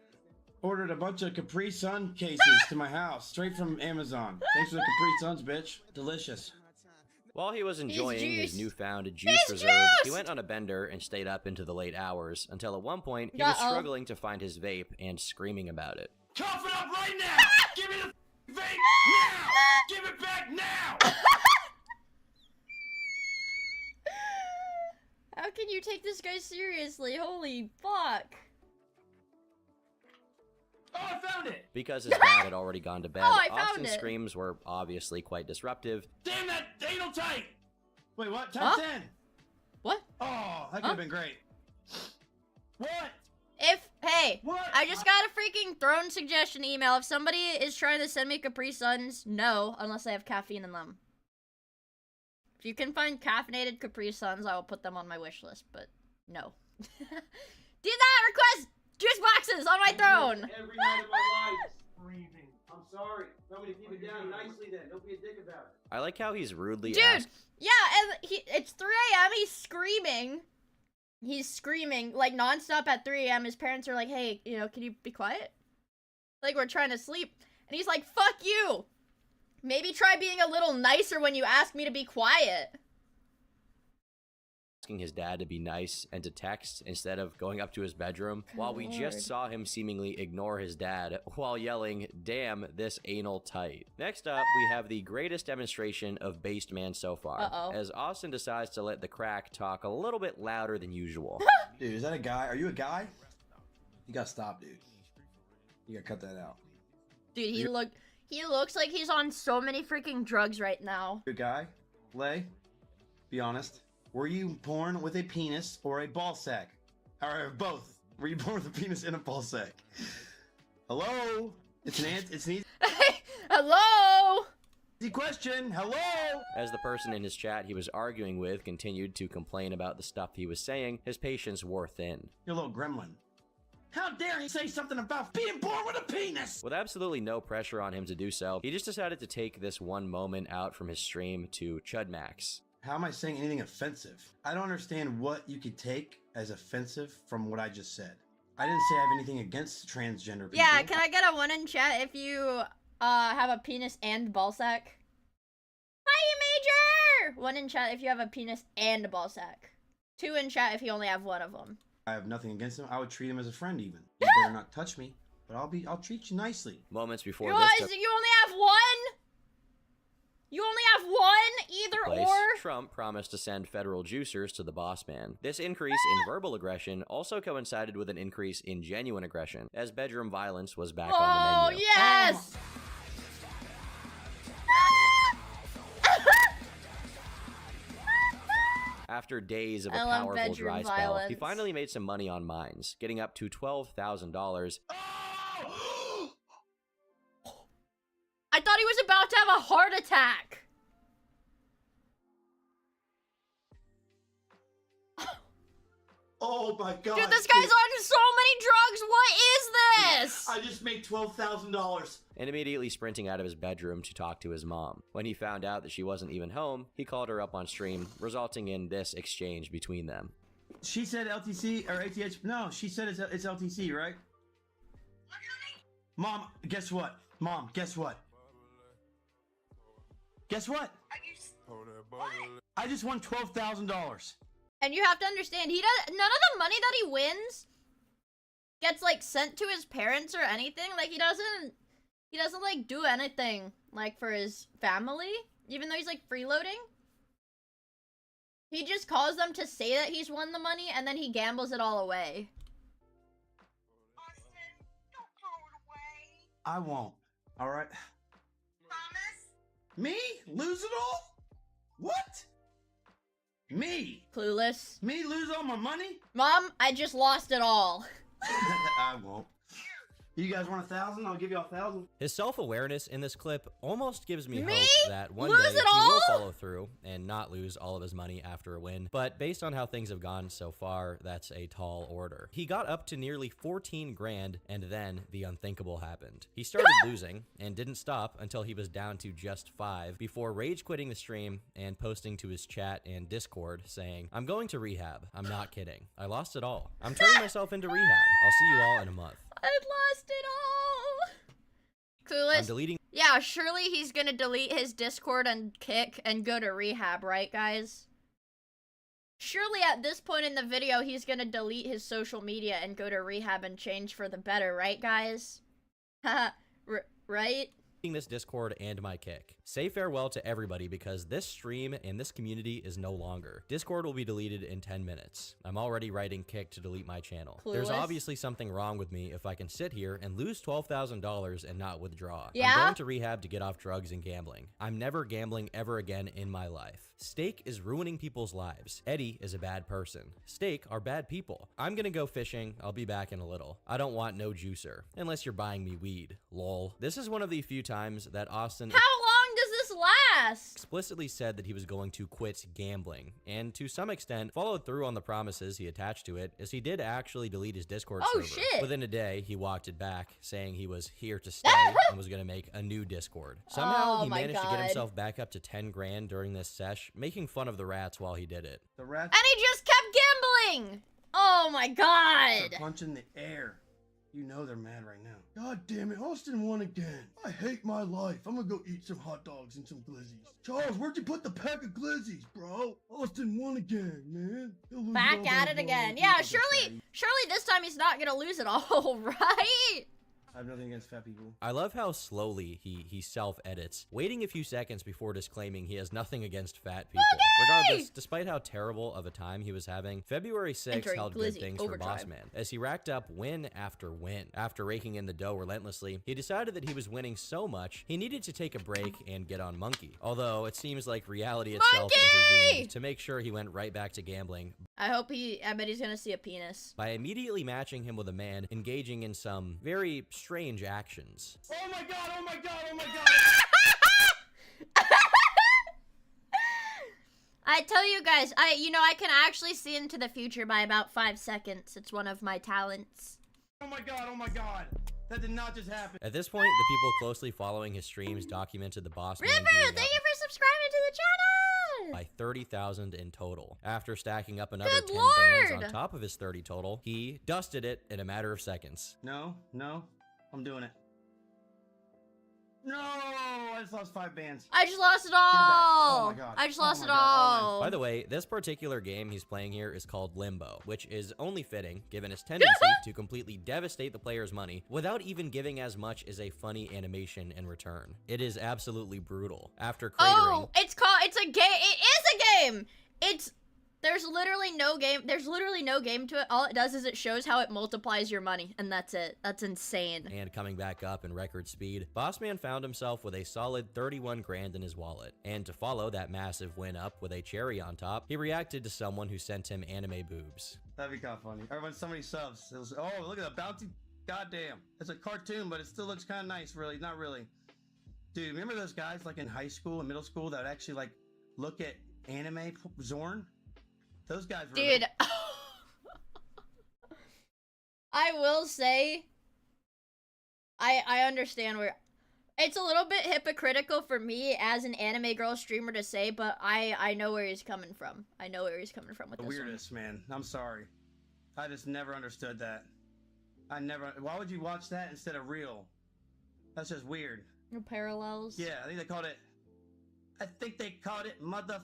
ordered a bunch of Capri Sun cases to my house, straight from Amazon. Thanks for the Capri Suns, bitch. Delicious. While he was enjoying his juiced. newfound juice reserve, he went on a bender and stayed up into the late hours, until at one point, he was struggling to find his vape and screaming about it. Cough it up right now! Give me the vape now! Give it back now! How can you take this guy seriously? Holy fuck. Oh, I found it! Because his dad had already gone to bed, Oh, I found Austin's it. screams were obviously quite disruptive. Damn that anal tight! Wait, what? Huh? Type 10! What? Oh, that could have been great. What? Hey, What? I just got a freaking throne suggestion email. If somebody is trying to send me Capri Suns, no, unless they have caffeine in them. If you can find caffeinated Capri Suns, I will put them on my wish list, but no. Do not request juice boxes on my throne! Every night of my life. Breathing. I'm sorry. Tell me to keep it down nicely then. Don't be a dick about it. I like how he's rudely Dude, asked. yeah, and it's 3 a.m., he's screaming. He's screaming, like, nonstop at 3 a.m. His parents are like, hey, you know, can you be quiet? Like, we're trying to sleep. And he's like, fuck you! Maybe try being a little nicer when you ask me to be quiet. Asking his dad to be nice and to text instead of going up to his bedroom, while we Lord. just saw him seemingly ignore his dad while yelling, damn this anal tight. Next up, we have the greatest demonstration of based man so far, as Austin decides to let the crack talk a little bit louder than usual. Dude, is that a guy? Are you a guy? You gotta stop, dude. You gotta cut that out. Dude, he looks like he's on so many freaking drugs right now. You a guy? Lay? Be honest. Were you born with a penis or a ball sack? Or both? Were you born with a penis and a ball sack? Hello? It's an easy Hello? question. Hello? As the person in his chat he was arguing with continued to complain about the stuff he was saying, his patience wore thin. You're a little gremlin. How dare he say something about being born with a penis? With absolutely no pressure on him to do so, he just decided to take this one moment out from his stream to Chud Max. How am I saying anything offensive? I don't understand what you could take as offensive from what I just said. I didn't say I have anything against transgender people. Yeah, can I get a 1 in chat if you have a penis and ball sack? Hi, Major! 1 in chat if you have a penis and a ball sack. 2 in chat if you only have one of them. I have nothing against him. I would treat him as a friend even. You better not touch me, but I'll treat you nicely. Moments before You this guys, took you only have one? You only have one? Either place, or? Trump promised to send federal juicers to the boss man. This increase in verbal aggression also coincided with an increase in genuine aggression, as bedroom violence was back on the menu. Yes! After days of a I love powerful bedroom dry spell, he violence. finally made some money on mines, getting up to $12,000. I thought he was about to have a heart attack. Oh my god. Dude, this guy's on so many drugs. What is this? I just made $12,000. And immediately sprinting out of his bedroom to talk to his mom. When he found out that she wasn't even home, he called her up on stream, resulting in this exchange between them. She said LTC or ATH. No, she said it's LTC, right? Mom, guess what? Mom, guess what? Guess what? I just won $12,000. And you have to understand, he does none of the money that he wins gets like sent to his parents or anything. Like he doesn't like do anything like for his family, even though he's like freeloading. He just calls them to say that he's won the money, and then he gambles it all away. Austin, don't throw it away. I won't. All right. Promise? Me? Lose it all? What? Me? Clueless. Me lose all my money? Mom, I just lost it all. I won't. You guys want 1,000? I'll give you 1,000. His self-awareness in this clip almost gives me Me? hope that one Lose day it he all? will follow through and not lose all of his money after a win. But based on how things have gone so far, that's a tall order. He got up to nearly 14 grand, and then the unthinkable happened. He started losing and didn't stop until he was down to just 5 before rage quitting the stream and posting to his chat and Discord saying, "I'm going to rehab. I'm not kidding. I lost it all. I'm turning myself into rehab. I'll see you all in a month." I lost it all. Clueless. I'm deleting. Yeah, surely he's gonna delete his Discord and Kick and go to rehab, right, guys? Surely at this point in the video, he's gonna delete his social media and go to rehab and change for the better, right, guys? Haha, right? This Discord and my Kick. Say farewell to everybody because this stream and this community is no longer. Discord will be deleted in 10 minutes. I'm already writing Kick to delete my channel. There's Clueless. obviously something wrong with me if I can sit here and lose $12,000 and not withdraw. Yeah? I'm going to rehab to get off drugs and gambling. I'm never gambling ever again in my life. Steak is ruining people's lives. Eddie is a bad person. Steak are bad people. I'm gonna go fishing. I'll be back in a little. I don't want no juicer. Unless you're buying me weed. Lol. This is one of the few times that Austin How long does this last? explicitly said that he was going to quit gambling, and to some extent followed through on the promises he attached to it, as he did actually delete his Discord Oh, server. shit. Within a day, he walked it back, saying he was here to stay and was going to make a new Discord. Somehow, Oh he my managed to God. get himself back up to 10 grand during this sesh, making fun of the rats while he did it. The rats And he just kept gambling! Oh my god! are punching the air. You know they're mad right now. God damn it, Austin won again. I hate my life. I'm gonna go eat some hot dogs and some glizzies. Charles, where'd you put the pack of glizzies, bro? Austin won again, man. He'll lose Back all at that it again. money. Yeah, People are surely this time he's not gonna lose it all, right? I have nothing against fat people. I love how slowly he self-edits, waiting a few seconds before disclaiming he has nothing against fat people. Regardless, despite how terrible of a time he was having, February 6th Entering held Glizzy good things overdrive. for Bossman, as he racked up win after win. After raking in the dough relentlessly, he decided that he was winning so much, he needed to take a break and get on Monkey. Although, it seems like reality itself intervened to make sure he went right back to gambling I bet he's gonna see a penis. by immediately matching him with a man engaging in some very strange actions. Oh my god, oh my god, oh my god! I tell you guys, I can actually see into the future by about 5 seconds. It's one of my talents. Oh my god, oh my god! That did not just happen. At this point, the people closely following his streams documented the boss man River, being thank up you for subscribing to the channel! by 30,000 in total. After stacking up another Good 10 bands lord! on top of his 30 total, he dusted it in a matter of seconds. No, I'm doing it. No, I just lost 5 bands. I just lost it back. Oh all! my God. I just Oh lost my it God. all! By the way, this particular game he's playing here is called Limbo, which is only fitting given his tendency to completely devastate the player's money without even giving as much as a funny animation in return. It is absolutely brutal. After cratering, Oh, it's a game. It is a game. There's literally no game to it. All it does is it shows how it multiplies your money, and that's it. That's insane. and coming back up in record speed, Bossman found himself with a solid 31 grand in his wallet. And to follow that massive win up with a cherry on top, he reacted to someone who sent him anime boobs. That'd be kind of funny. Or when somebody subs, it was, oh, look at the bounty. Goddamn. It's a cartoon, but it still looks kind of nice, really. Not really. Dude, remember those guys like in high school and middle school that would actually like look at anime Zorn? Those guys were... Dude, I will say, I understand where... It's a little bit hypocritical for me as an anime girl streamer to say, but I know where he's coming from. I know where he's coming from with The this one. weirdest, man. I'm sorry. I just never understood that. Why would you watch that instead of real? That's just weird. No parallels. Yeah, I think they called it mother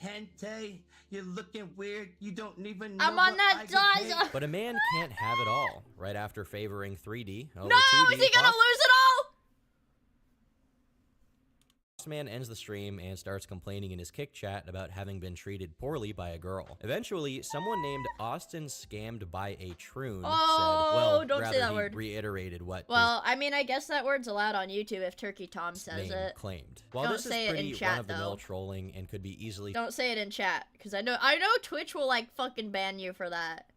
hente. You're looking weird. You don't even know I'm on what that I get paid. Zaza. But a man can't have it all. Right after favoring 3D over No, 2D, is he gonna lose it all? Man ends the stream and starts complaining in his kick chat about having been treated poorly by a girl. Eventually, someone named Austin Scammed by a Troon said, well, don't rather say that he word. reiterated what Well, I mean, I guess that word's allowed on YouTube if Turkey Tom his says name it. claimed. While Don't this say is it in pretty chat, run-of-the-mill though. trolling and could be easily Don't say it in chat, because I know Twitch will, like, fucking ban you for that.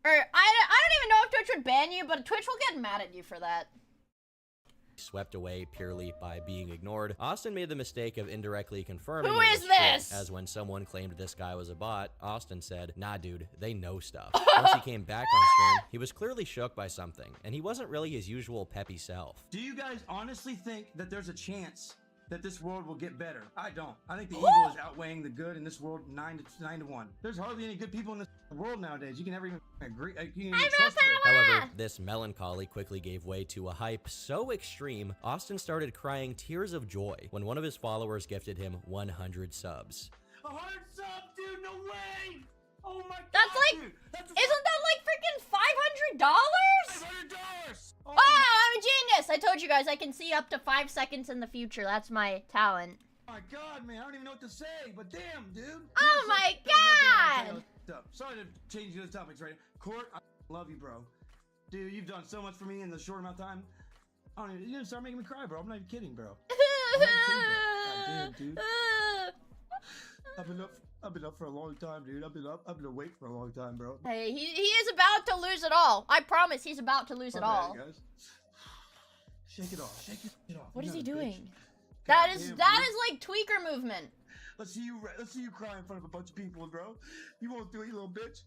Or, I don't even know if Twitch would ban you, but Twitch will get mad at you for that. swept away purely by being ignored, Austin made the mistake of indirectly confirming Who it is was shit, this? as when someone claimed this guy was a bot, Austin said, nah dude, they know stuff. Once he came back on stream, he was clearly shook by something, and he wasn't really his usual peppy self. Do you guys honestly think that there's a chance that this world will get better? I don't. I think the evil is outweighing the good in this world 9 to 1. There's hardly any good people in this world nowadays. You can never even agree. You can even trust them. However, this melancholy quickly gave way to a hype so extreme, Austin started crying tears of joy when one of his followers gifted him 100 subs. 100 subs, dude, no way! Oh my god, That's like, dude. That's isn't that like freaking $500? $500! Oh, I'm a genius! I told you guys I can see up to 5 seconds in the future. That's my talent. my god, man, I don't even know what to say, but damn, dude. Oh my god! Sorry to change those topics, right? Court, I love you, bro. Dude, you've done so much for me in the short amount of time. I don't even, you start making me cry, bro. I'm not even kidding, bro. I'm not even kidding, bro. God damn, dude. I've been up for a long time, dude. I've been awake for a long time, bro. Hey, he is about to lose it all. I promise he's about to lose it all. Guys. Shake it off. Shake it off. What is he You're not a bitch. doing? That God is damn, that dude. is like tweaker movement. Let's see you cry in front of a bunch of people, bro. You won't do it, you little bitch.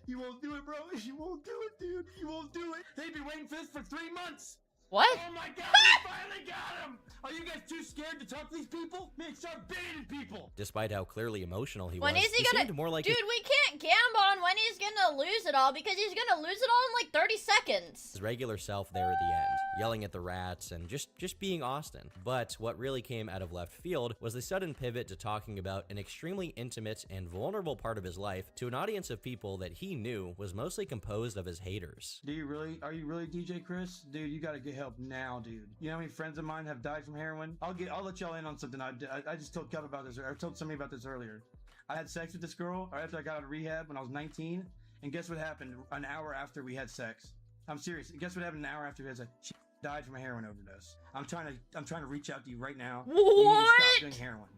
You won't do it, bro. You won't do it, dude. You won't do it. They've been waiting for this for 3 months. What? Oh my god, we finally got him! Are you guys too scared to talk to these people? Man, start baiting people! Despite how clearly emotional he When was, is he gonna? seemed more like Dude, we can't gamble on when he's gonna lose it all because he's gonna lose it all in like 30 seconds. his regular self there at the end, yelling at the rats and just being Austin. But what really came out of left field was the sudden pivot to talking about an extremely intimate and vulnerable part of his life to an audience of people that he knew was mostly composed of his haters. Are you really DJ Chris? Dude, you gotta get help now, dude. You know how many friends of mine have died from heroin? I'll let y'all in on something. I just told Kev about this, or I told somebody about this earlier. I had sex with this girl after I got out of rehab when I was 19, and guess what happened an hour after we had sex? I'm serious. Guess what happened an hour after we had sex? She died from a heroin overdose. I'm trying to reach out to you right now. You need to stop doing heroin.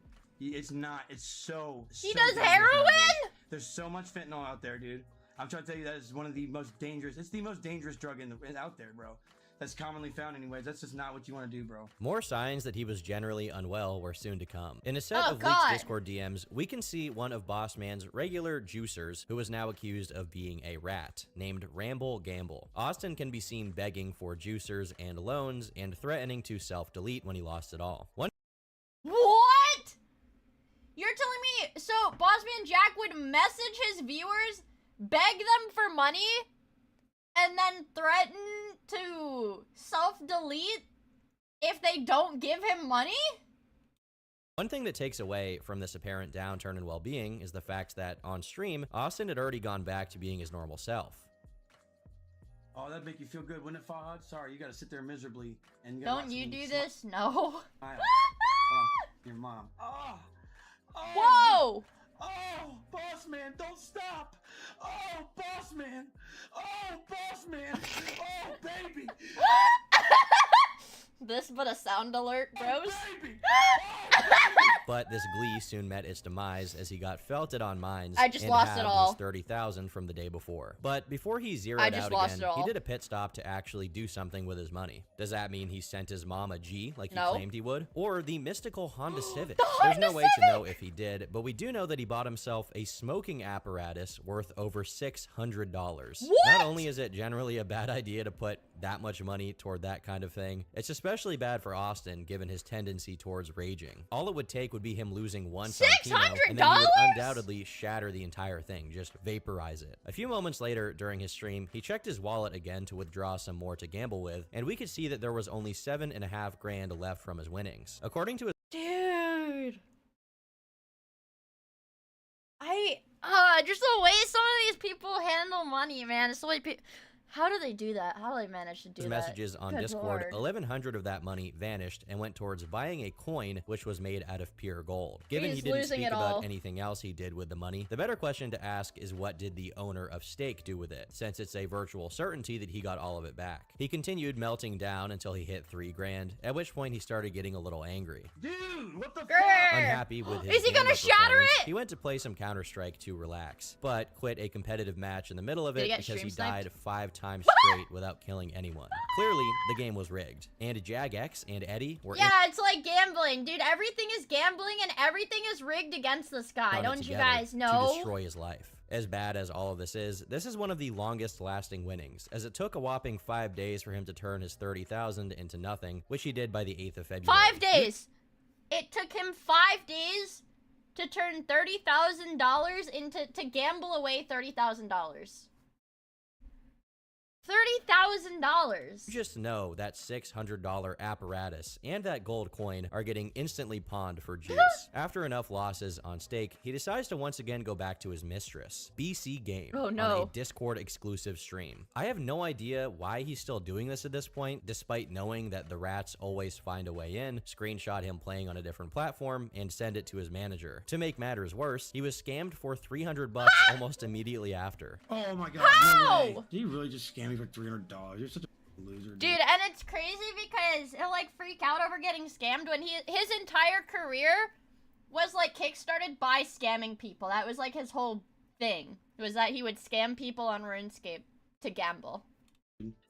It's so He so does dangerous heroin? nowadays. There's so much fentanyl out there, dude. I'm trying to tell you that is one of the most dangerous. It's the most dangerous drug out there, bro. That's commonly found anyways. That's just not what you want to do, bro. More signs that he was generally unwell were soon to come. In a set Oh, of God. leaked Discord DMs, we can see one of Boss Man's regular juicers, who is now accused of being a rat, named Ramble Gamble. Austin can be seen begging for juicers and loans, and threatening to self-delete when he lost it all. One What? You're telling me so Bossman Jack would message his viewers, beg them for money, and then threaten to self-delete if they don't give him money? One thing that takes away from this apparent downturn in well-being is the fact that, on stream, Austin had already gone back to being his normal self. Oh, that'd make you feel good, wouldn't it, Fahad? Sorry, you gotta sit there miserably and you gotta Don't watch you me do smile. this? No. Your mom. Oh, Whoa! oh, boss man, don't stop. Oh, boss man. Oh, boss man. Oh, baby. This but a sound alert, bros. Baby. But this glee soon met its demise as he got felted on mines I just and lost halved it all. his 30,000 from the day before. But before he zeroed I just out lost again, it all. he did a pit stop to actually do something with his money. Does that mean he sent his mom a G like he No. claimed he would? Or the mystical Honda Civic? The There's no Honda way to know Civic! if he did, but we do know that he bought himself a smoking apparatus worth over $600. What? Not only is it generally a bad idea to put that much money toward that kind of thing, it's especially bad for Austin given his tendency towards raging. All it would take would be him losing once on Kino, and then he would $600? undoubtedly shatter the entire thing, just vaporize it. A few moments later during his stream, he checked his wallet again to withdraw some more to gamble with, and we could see that there was only $7.5 grand left from his winnings. According to his Dude. Just the way some of these people handle money, man. It's the way How do they do that? How do they manage to do that? Messages on Good Discord, Lord. 1,100 of that money vanished and went towards buying a coin which was made out of pure gold. Given He's he didn't losing speak it about all. anything else he did with the money, the better question to ask is what did the owner of Stake do with it, since it's a virtual certainty that he got all of it back. He continued melting down until he hit 3 grand, at which point he started getting a little angry. Dude, what the fuck? Grr. Unhappy with his Is he gonna gambling shatter performance, it? he went to play some Counter-Strike to relax, but quit a competitive match in the middle of Did it he get because he stream sniped? died 5 times straight without killing anyone. Clearly, the game was rigged, and Jagex and Eddie were Yeah, it's like gambling, dude. Everything is gambling and everything is rigged against this guy. on it Don't you together guys to know? destroy his life. As bad as all of this is one of the longest lasting winnings, as it took a whopping 5 days for him to turn his 30,000 into nothing, which he did by the 8th of February. 5 days. It took him 5 days to turn $30,000 to gamble away $30,000. $30,000. Just know that $600 apparatus and that gold coin are getting instantly pawned for juice. After enough losses on Stake, he decides to once again go back to his mistress, BC Game, Oh, on no. a Discord exclusive stream. I have no idea why he's still doing this at this point, despite knowing that the rats always find a way in, screenshot him playing on a different platform, and send it to his manager. To make matters worse, he was scammed for $300 almost immediately after. Oh my god, How? no way. Did you really just scam me for $300? You're such a loser, Dude, and it's crazy because he'll like freak out over getting scammed when his entire career was like kickstarted by scamming people. That was like his whole thing. Was that he would scam people on RuneScape to gamble.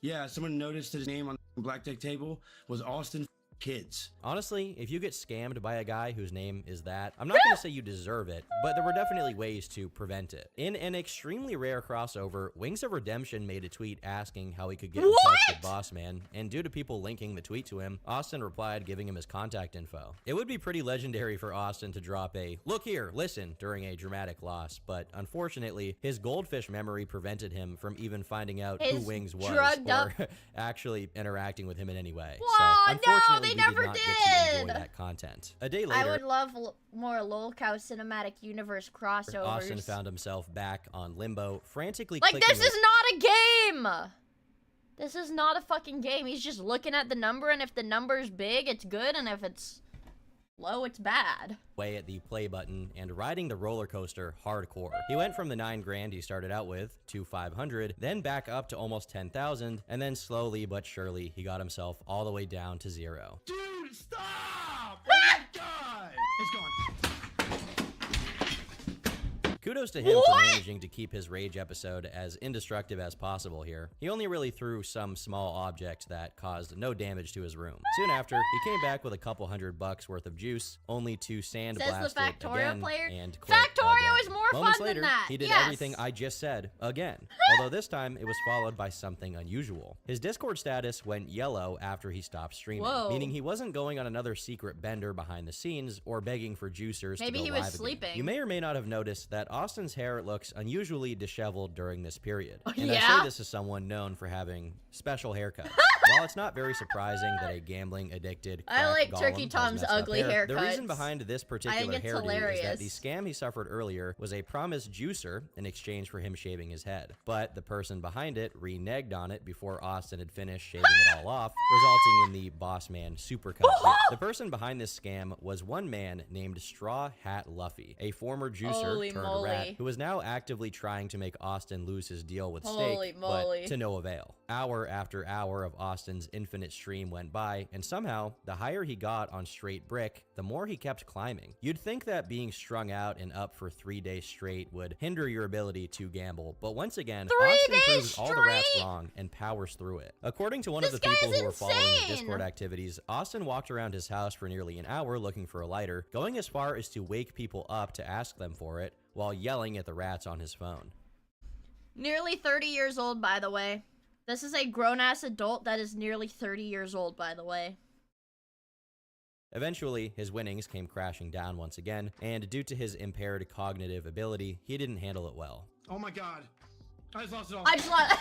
Yeah, someone noticed that his name on the blackjack table was Austin Kids. Honestly, if you get scammed by a guy whose name is that, I'm not gonna say you deserve it, but there were definitely ways to prevent it. In an extremely rare crossover, Wings of Redemption made a tweet asking how he could get in touch with Bossman, and due to people linking the tweet to him, Austin replied giving him his contact info. It would be pretty legendary for Austin to drop a, "Look here, listen," during a dramatic loss, but unfortunately, his goldfish memory prevented him from even finding out who His Wings was, drugged up- or actually interacting with him in any way. Whoa, So, no, unfortunately, they we never did not get to enjoy did. that content. A day I later, would love more LOLcow cinematic universe crossovers. Austin found himself back on Limbo, frantically Like, clicking this is not a game! This is not a fucking game. He's just looking at the number, and if the number's big, it's good, and if it's low, it's bad. away at the play button and riding the roller coaster hardcore. He went from the 9 grand he started out with to 500, then back up to almost 10,000, and then slowly but surely he got himself all the way down to 0. Dude, stop! Oh my god! It's gone. Kudos to him for managing to keep his rage episode as indestructive as possible here. He only really threw some small object that caused no damage to his room. Soon after, he came back with a couple $100 worth of juice, only to Says sandblast the it Factorio again player. and quit Factorio again. is more Moments fun later, than that. he did Yes. everything I just said again, although this time it was followed by something unusual. His Discord status went yellow after he stopped streaming, Whoa. meaning he wasn't going on another secret bender behind the scenes or begging for juicers Maybe to go he was live again. sleeping. You may or may not have noticed that Austin's hair looks unusually disheveled during this period. And I yeah? say this as someone known for having special haircuts. While it's not very surprising that a gambling addicted I crack like golem Turkey has Tom's messed up ugly hair, the reason haircuts. behind this I particular think it's hairdo is hilarious. that the scam he suffered earlier was a promised juicer in exchange for him shaving his head. But the person behind it reneged on it before Austin had finished shaving it all off, resulting in the Boss Man supercut suit. The person behind this scam was one man named Straw Hat Luffy, a former juicer Holy turned moly. rat who is now actively trying to make Austin lose his deal with Holy Stake, moly. but to no avail. Hour after hour of Austin's infinite stream went by, and somehow, the higher he got on straight brick, the more he kept climbing. You'd think that being strung out and up for 3 days straight would hinder your ability to gamble, but once again, 3 Austin days proves all the rats straight? wrong and powers through it. According to one of This the people guy's who were following the insane. Discord activities, Austin walked around his house for nearly an hour looking for a lighter, going as far as to wake people up to ask them for it, while yelling at the rats on his phone. Nearly 30 years old, by the way. This is a grown-ass adult that is nearly 30 years old, by the way. Eventually, his winnings came crashing down once again, and due to his impaired cognitive ability, he didn't handle it well. Oh my god. I just lost it all. I just want.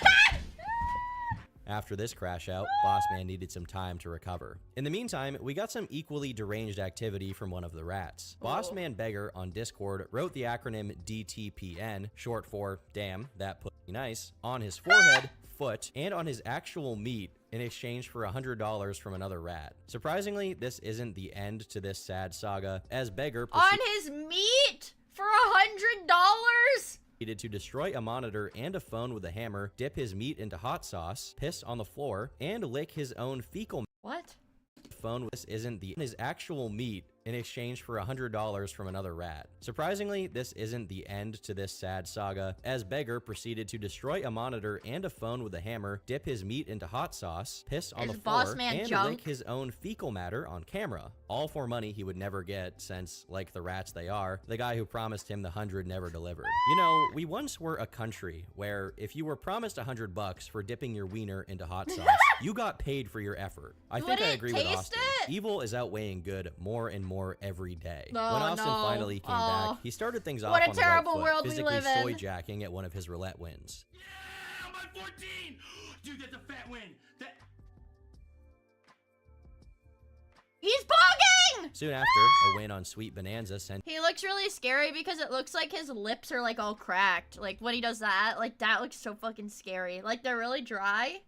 After this crash out, Bossman needed some time to recover. In the meantime, we got some equally deranged activity from one of the rats. Bossman Beggar on Discord wrote the acronym DTPN, short for Damn, That Put Me Nice, on his forehead foot and on his actual meat in exchange for $100 from another rat. Surprisingly, this isn't the end to this sad saga, as Beggar On his meat? For $100? proceeded to destroy a monitor and a phone with a hammer, dip his meat into hot sauce, piss on the floor, and lick his own fecal What? phone. This isn't the his actual meat in exchange for $100 from another rat. Surprisingly, this isn't the end to this sad saga, as Beggar proceeded to destroy a monitor and a phone with a hammer, dip his meat into hot sauce, piss on Is the Boss floor, Man and junk? lick his own fecal matter on camera. All for money he would never get, since, like the rats they are, the guy who promised him the 100 never delivered. You know, we once were a country where if you were promised $100 for dipping your wiener into hot sauce, you got paid for your effort. I think I agree with Austin. Evil is outweighing good more and more every day. No, When Austin no. finally came back, he started things off What a on the terrible right foot, world we physically live in. soy-jacking at one of his roulette wins. Yeah, I'm on 14. Dude, that's a fat win. He's bogging! Soon after, a win on Sweet Bonanza sent He looks really scary because it looks like his lips are like all cracked. Like when he does that, like that looks so fucking scary. Like they're really dry.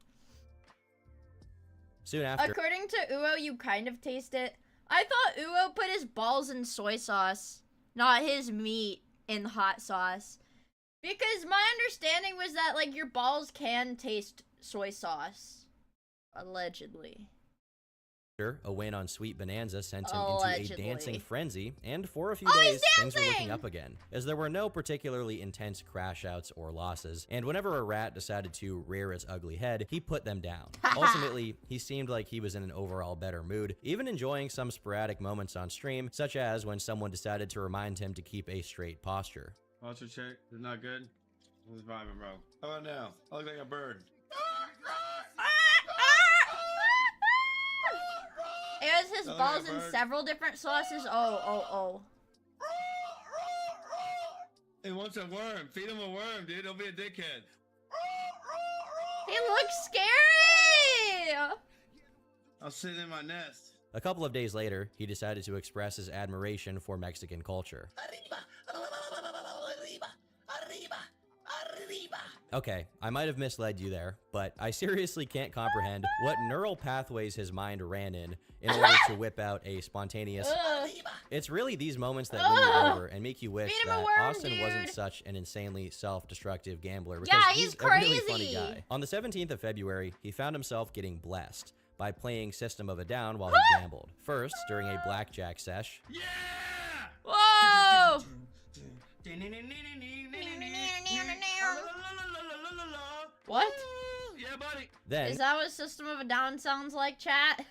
Soon after, According to Uo, you kind of taste it. I thought Uo put his balls in soy sauce, not his meat in hot sauce. Because my understanding was that like your balls can taste soy sauce. Allegedly. a win on Sweet Bonanza sent him Allegedly. into a dancing frenzy, and for a few Oh, he's days, things were looking dancing! up again, as there were no particularly intense crash outs or losses, and whenever a rat decided to rear its ugly head, he put them down. Ultimately, he seemed like he was in an overall better mood, even enjoying some sporadic moments on stream, such as when someone decided to remind him to keep a straight posture. Posture check. Is not good. Who's vibing, bro? How about now? I look like a bird. It was his Look at balls that in bird. several different sauces. Oh. He wants a worm. Feed him a worm, dude. Don't be a dickhead. He looks scary! I'll sit in my nest. A couple of days later, he decided to express his admiration for Mexican culture. Okay, I might have misled you there, but I seriously can't comprehend what neural pathways his mind ran in order to whip out a spontaneous... Ugh. It's really these moments that win you Ugh. over and make you wish Feed him a that worm, Austin wasn't dude. such an insanely self-destructive gambler, because Yeah, he's he's a really funny crazy. guy. On the 17th of February, he found himself getting blessed by playing System of a Down while he gambled. First, during a blackjack sesh, Yeah! Whoa! What? Yeah, buddy. then... Is that what System of a Down sounds like, chat?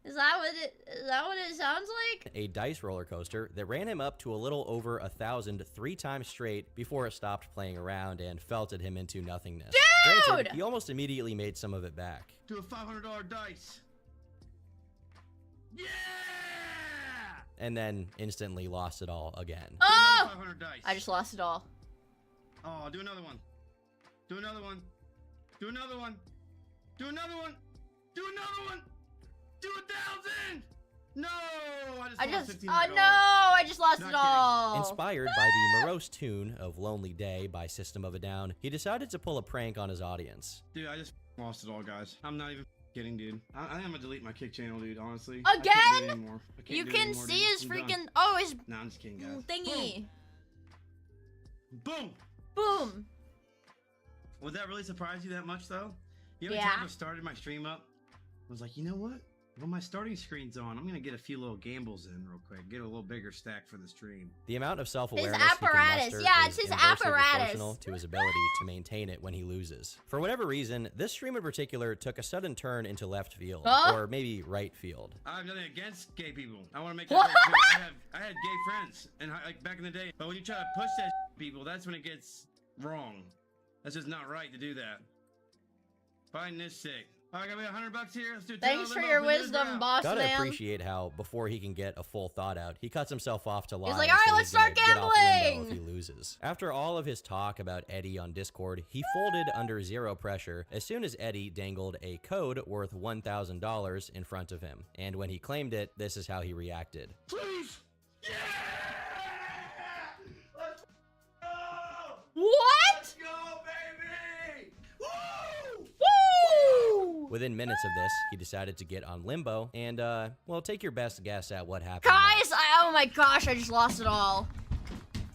Is that what it sounds like? a dice roller coaster that ran him up to a little over 1,000 3 times straight before it stopped playing around and felted him into nothingness. Dude! Granted, he almost immediately made some of it back. Do a $500 dice. Yeah! And then instantly lost it all again. Oh! 500 dice. I just lost it all. Oh, do another one. Do another one. Do another one. Do another one. Do another one. Do 1,000. No, I lost just, $1,500. oh no, I just lost Not it kidding. all. Inspired by the morose tune of Lonely Day by System of a Down, he decided to pull a prank on his audience. Dude, I just lost it all, guys. I'm not even kidding, dude. I think I'm gonna delete my kick channel, dude, honestly. I can't do it Again? anymore. I can't You do it can anymore, see dude. his I'm done. freaking, oh, his Nah, I'm just kidding, guys. thingy. Boom! Boom. Would that really surprise you that much, though? You know, Yeah. time I started my stream up, I was like, you know what? When my starting screen's on, I'm gonna get a few little gambles in real quick. Get a little bigger stack for the stream. The amount of self-awareness His he can apparatus. muster Yeah, is it's his inversely apparatus. proportional to his ability to maintain it when he loses. For whatever reason, this stream in particular took a sudden turn into left field, Huh? or maybe right field. I have nothing against gay people. I want to make that very clear. I had gay friends, and like back in the day. But when you try to push that people, that's when it gets wrong. That's just not right to do that. Find this sick. All right, got me $100 here. Let's do 10 Thanks of for them your up. Let's do this wisdom, round. boss Gotta man. appreciate how, before he can get a full thought out, he cuts himself off to lie. He's like, and "All right, say let's he's gonna start get off limbo gambling." if he loses. After all of his talk about Eddie on Discord, he folded under zero pressure as soon as Eddie dangled a code worth $1,000 in front of him. And when he claimed it, this is how he reacted. Please. Yeah. Let's go. What? Let's go, baby. Woo! Within minutes of this, he decided to get on limbo and, well, take your best guess at what happened. Guys, oh my gosh, I just lost it all.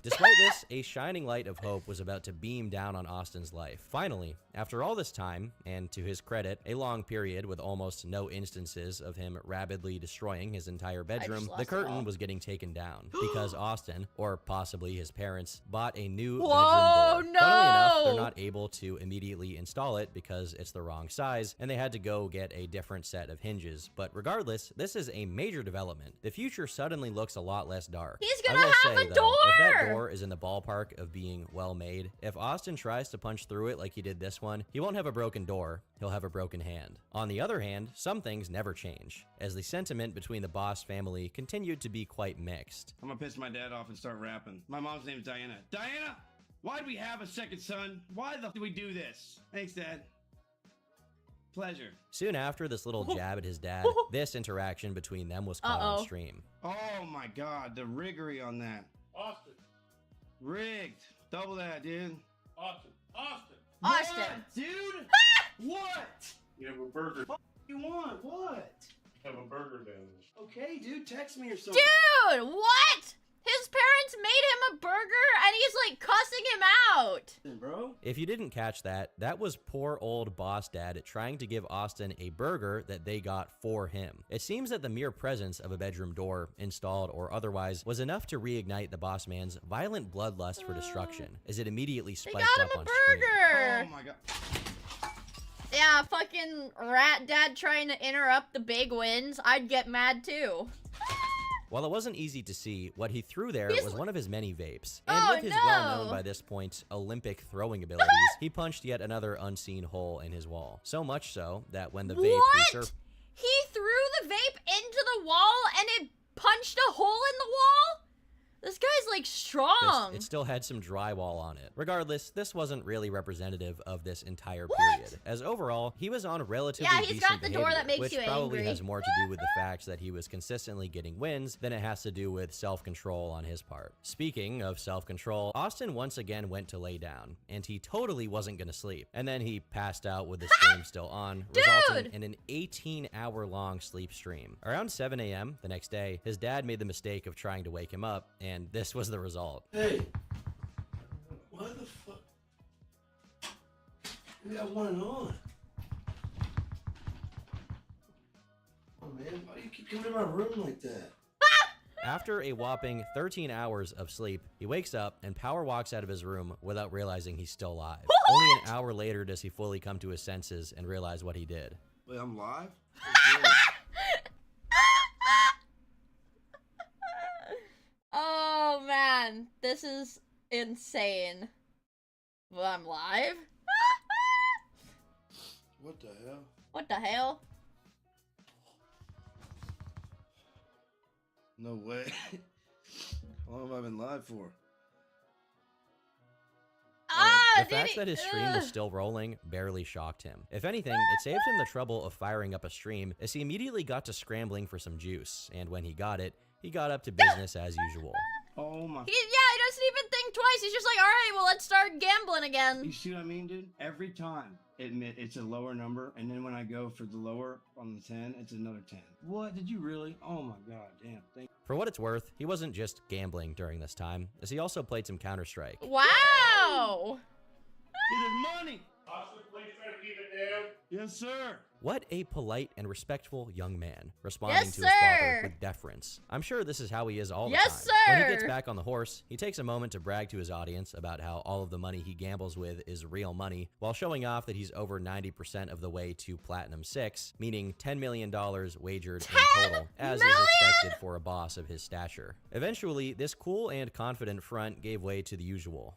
Despite this, a shining light of hope was about to beam down on Austin's life. Finally, after all this time, and to his credit, a long period with almost no instances of him rapidly destroying his entire bedroom, the curtain was getting taken down because Austin, or possibly his parents, bought a new bedroom door. No! Funnily enough, they're not able to immediately install it because it's the wrong size, and they had to go get a different set of hinges. But regardless, this is a major development. The future suddenly looks a lot less dark. He's I gonna will have say, a though, door! if that door is in the ballpark of being well made, if Austin tries to punch through it like he did this one, he won't have a broken door, he'll have a broken hand. On the other hand, some things never change, as the sentiment between the Boss family continued to be quite mixed. I'm gonna piss my dad off and start rapping. My mom's name is Diana. Diana, why'd we have a second son? Why the f did we do this? Thanks, Dad. Pleasure. Soon after this little jab at his dad, this interaction between them was caught on stream. Oh my god, the riggery on that. Austin. Rigged. Double that, dude. Austin. Austin. Austin. What, dude? What? You have a burger. What you want? What? Have a burger down there. Okay, dude, text me or something. Dude, what? His parents made him a burger and he's like cussing him out. Bro? If you didn't catch that, that was poor old Boss Dad trying to give Austin a burger that they got for him. It seems that the mere presence of a bedroom door, installed or otherwise, was enough to reignite the boss man's violent bloodlust for destruction, as it immediately They spiked got up him on a stream. burger. Oh my god. Yeah, fucking rat dad trying to interrupt the big wins. I'd get mad too. While it wasn't easy to see, what he threw there was one of his many vapes. And Oh, with his no. well-known by this point Olympic throwing abilities, he punched yet another unseen hole in his wall. So much so that when the vape What? resurfaced, He threw the vape into the wall and it punched a hole in the wall? This guy's like strong. it still had some drywall on it. Regardless, this wasn't really representative of this entire What? period, as overall, he was on relatively Yeah, he's decent got the door behavior, that makes which you probably angry. has more to do with the fact that he was consistently getting wins than it has to do with self-control on his part. Speaking of self-control, Austin once again went to lay down, and he totally wasn't gonna sleep. And then he passed out with the stream still on, resulting in an 18-hour-long sleep stream. Around 7 a.m. the next day, his dad made the mistake of trying to wake him up, and this was the result. Hey. Why the fuck? We got one on. Oh man, why do you keep coming to my room like that? After a whopping 13 hours of sleep, he wakes up and power walks out of his room without realizing he's still alive. Only an hour later does he fully come to his senses and realize what he did. Wait, I'm live? Oh man, this is insane. Well, I'm live? What the hell? What the hell? No way. How long have I been live for? Ah, The fact that his stream was still rolling barely shocked him. If anything, it saved him the trouble of firing up a stream, as he immediately got to scrambling for some juice, and when he got it, he got up to business as usual. Oh my. He doesn't even think twice. He's just like, alright, well, let's start gambling You again. see what I mean, dude? Every time it's a lower number, and then when I go for the lower on the 10, it's another 10. What? Did you really? Oh my god, damn. Thank For what it's worth, he wasn't just gambling during this time, as he also played some Counter-Strike. Wow! It is money! Austin, please try to keep it down. Yes, sir! What a polite and respectful young man, responding Yes, to his father sir. with deference. I'm sure this is how he is all the Yes, time. When he gets sir. back on the horse, he takes a moment to brag to his audience about how all of the money he gambles with is real money, while showing off that he's over 90% of the way to Platinum 6, meaning $10 million wagered in total, as is expected for a boss of his stature. Eventually, this cool and confident front gave way to the usual.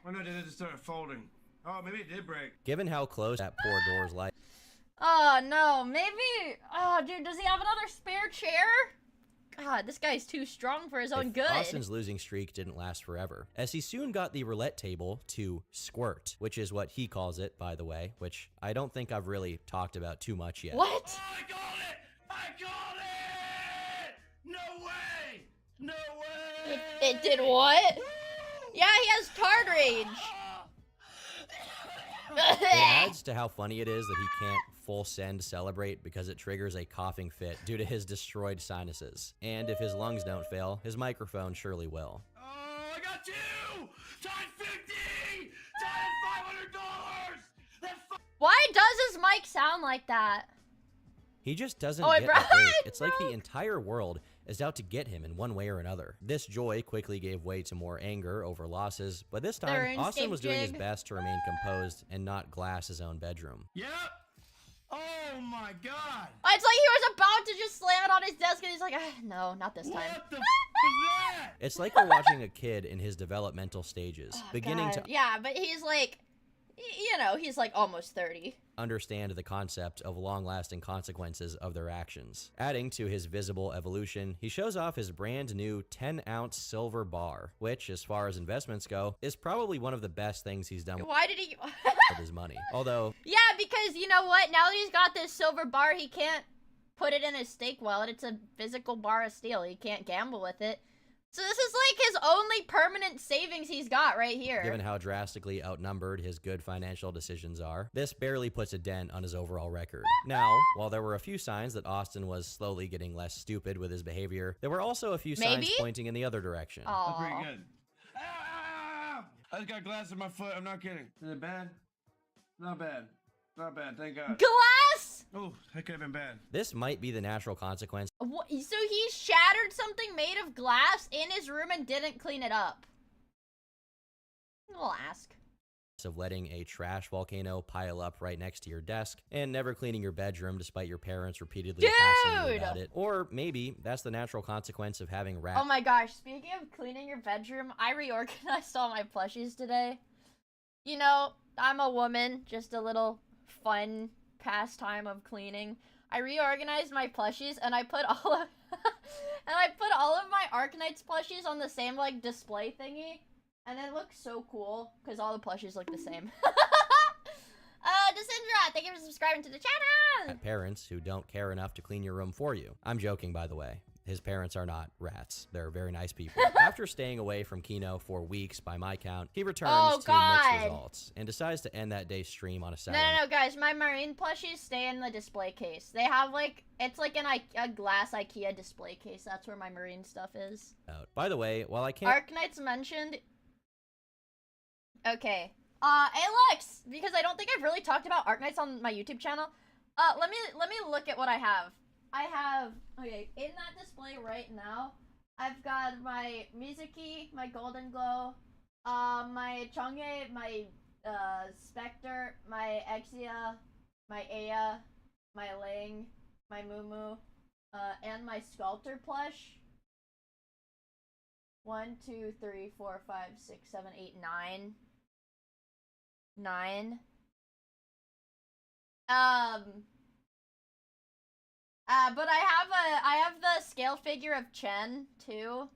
Oh no, then it just started folding. Oh, maybe it did break. Given how close that poor door's life Oh no, maybe. Oh, dude, does he have another spare chair? God, this guy's too strong for his own good. Austin's losing streak didn't last forever, as he soon got the roulette table to squirt, which is what he calls it, by the way, which I don't think I've really talked about too much yet. What? Oh, I called it! I called it! No way! No way! It did what? Yeah, he has card rage. It adds to how funny it is that he can't full send celebrate because it triggers a coughing fit due to his destroyed sinuses. And if his lungs don't fail, his microphone surely will. Oh, I got you! Time 50! Time $500! That's Why does his mic sound like that? He just doesn't Oh, it get broke. a break. It It's like the broke. entire world is out to get him in one way or another. This joy quickly gave way to more anger over losses, but this Their time, Austin RuneScape was doing his jig. best to remain composed and not glass his own bedroom. Yep. Oh my god. It's like he was about to just slam it on his desk and he's like, ah, no, not this time. What the f is that? It's like we're watching a kid in his developmental stages, Oh, beginning God. to Yeah, but he's like, you know, he's like almost 30. understand the concept of long-lasting consequences of their actions. Adding to his visible evolution, he shows off his brand new 10-ounce silver bar, which, as far as investments go, is probably one of the best things he's done Why did he... with his money. Although, Yeah, because you know what? Now that he's got this silver bar, he can't put it in his stake wallet. It's a physical bar of steel. He can't gamble with it. So this is like his only permanent savings he's got right here. given how drastically outnumbered his good financial decisions are, this barely puts a dent on his overall record. Now, while there were a few signs that Austin was slowly getting less stupid with his behavior, there were also a few signs Maybe? pointing in the other direction. That's pretty Aw. good. Ah! I just got glass in my foot. I'm not kidding. Is it bad? Not bad. Not bad. Thank God. Glass? Oh, that could have been bad. This might be the natural consequence What? So he shattered something made of glass in his room and didn't clean it up. We'll ask. of letting a trash volcano pile up right next to your desk and never cleaning your bedroom despite your parents repeatedly hassling you Dude! about it. Or maybe that's the natural consequence of having rats. Oh my gosh, speaking of cleaning your bedroom, I reorganized all my plushies today. You know, I'm a woman, just a little fun pastime of cleaning. I reorganized my plushies and I put all of my Arknights plushies on the same like display thingy. And it looks so cool because all the plushies look the same. Desindra, thank you for subscribing to the channel. At parents who don't care enough to clean your room for you. I'm joking, by the way. His parents are not rats. They're very nice people. After staying away from Kino for weeks by my count, he returns Oh, to God. mixed results and decides to end that day's stream on a sour No, guys, my marine plushies stay in the display case. They have like, it's like a glass IKEA display case. That's where my marine stuff is. note. By the way, while I can't Arknights mentioned. Okay. Alex, because I don't think I've really talked about Arknights on my YouTube channel. Let me look at what I have. I have, okay, in that display right now, I've got my Mizuki, my Golden Glow, my Chonge, my Spectre, my Exia, my Aya, my Ling, my Mumu, and my Sculptor plush. 1, 2, 3, 4, 5, 6, 7, 8, 9. 9. But I have the scale figure of Chen too.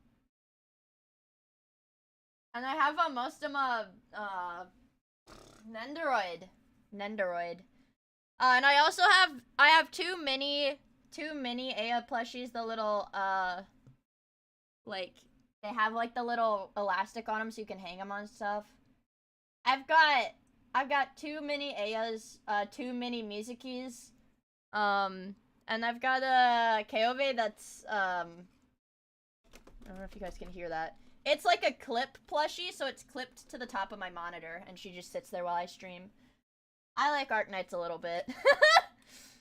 And I have a Mostama Nendoroid. And I also have two mini Aya plushies, the little like they have like the little elastic on them so you can hang them on stuff. I've got two mini Ayas, two mini Mizukis, and I've got a Kyove that's, I don't know if you guys can hear that. It's like a clip plushie, so it's clipped to the top of my monitor, and she just sits there while I stream. I like Arknights a little bit.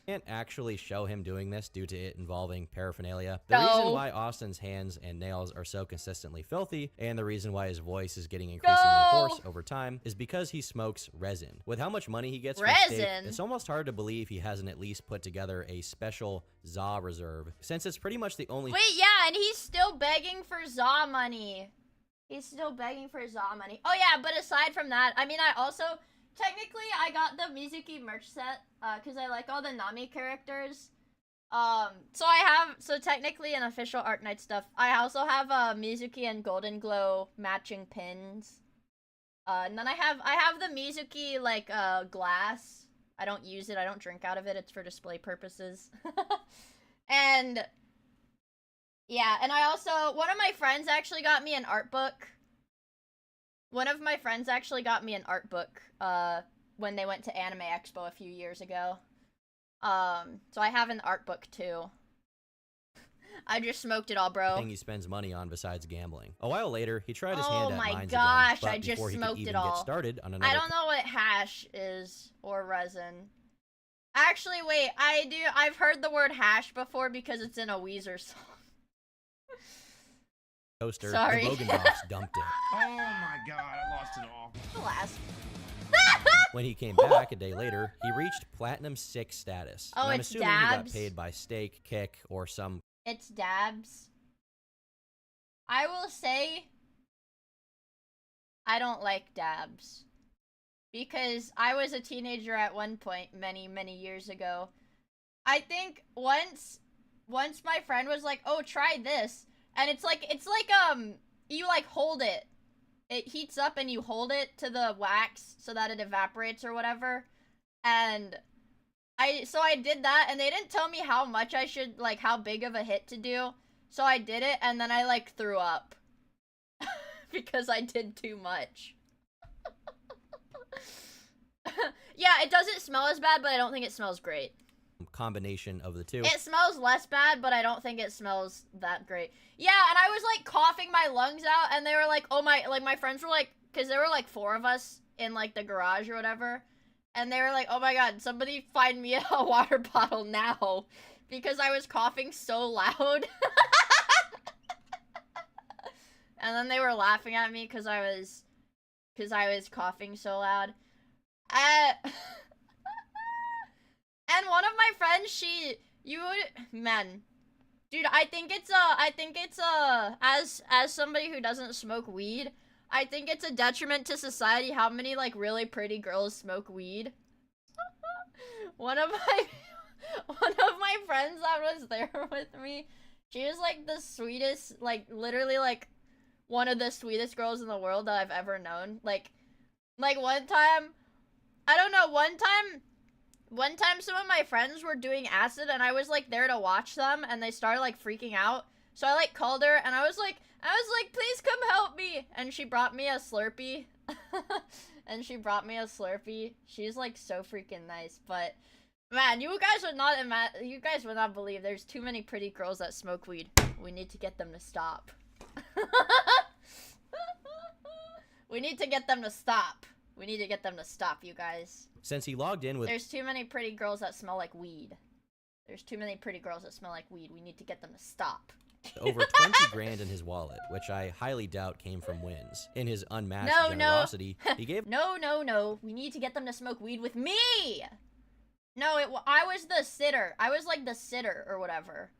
can't actually show him doing this due to it involving paraphernalia. The No. reason why Austin's hands and nails are so consistently filthy, and the reason why his voice is getting increasingly No. hoarse over time, is because he smokes resin. With how much money he gets from Resin? steak, it's almost hard to believe he hasn't at least put together a special ZA reserve, since it's pretty much the only Wait, yeah, and he's still begging for ZA money. He's still begging for ZA money. Oh yeah, but aside from that, I mean, I also... Technically, I got the Mizuki merch set, because I like all the Nami characters. So technically an official Arknight stuff. I also have, Mizuki and Golden Glow matching pins. And then I have the Mizuki, like, glass. I don't use it, I don't drink out of it, it's for display purposes. And, yeah, and I also, one of my friends actually got me an art book. when they went to Anime Expo a few years ago. So I have an art book too. I just smoked it all, bro. Thing he spends money on besides gambling. A while later, he tried his Oh hand at my mines gosh, again, but I just before he could smoked even it all. get started on another I don't know what hash is or resin. Actually, wait, I've heard the word hash before because it's in a Weezer song. coaster, Sorry. the Bogandorfs dumped it. Oh my god, I lost it all. The last. When he came back a day later, he reached Platinum 6 status. Oh, And I'm it's assuming he got dabs? paid by stake, kick, or some It's dabs. I will say, I don't like dabs. Because I was a teenager at one point many, many years ago. I think once my friend was like, oh, try this. And it's like, you like hold it. It heats up and you hold it to the wax so that it evaporates or whatever. And so I did that and they didn't tell me how much I should, like, how big of a hit to do. So I did it and then I, like, threw up. Because I did too much. Yeah, it doesn't smell as bad, but I don't think it smells great. combination of the two. It smells less bad, but I don't think it smells that great. Yeah, and I was, like, coughing my lungs out, and they were like, oh my, like, my friends were like, because there were, like, 4 of us in, like, the garage or whatever, and they were like, oh my god, somebody find me a water bottle now, because I was coughing so loud. And then they were laughing at me because I was coughing so loud. And one of my friends, man, dude, I think it's as somebody who doesn't smoke weed, I think it's a detriment to society how many, like, really pretty girls smoke weed. One of my friends that was there with me, she was, like, the sweetest, like, literally, like, one of the sweetest girls in the world that I've ever known. Like one time, I don't know, one time some of my friends were doing acid and I was, like, there to watch them and they started, like, freaking out. So I, like, called her and I was like, please come help me. And she brought me a Slurpee. She's, like, so freaking nice. But, man, you guys would not believe there's too many pretty girls that smoke weed. We need to get them to stop. We need to get them to stop. We need to get them to stop, you guys. Since he logged in with There's too many pretty girls that smell like weed. There's too many pretty girls that smell like weed. We need to get them to stop. over 20 grand in his wallet, which I highly doubt came from wins. In his unmatched generosity, he gave No. We need to get them to smoke weed with me! No, I was the sitter. I was, like, the sitter or whatever.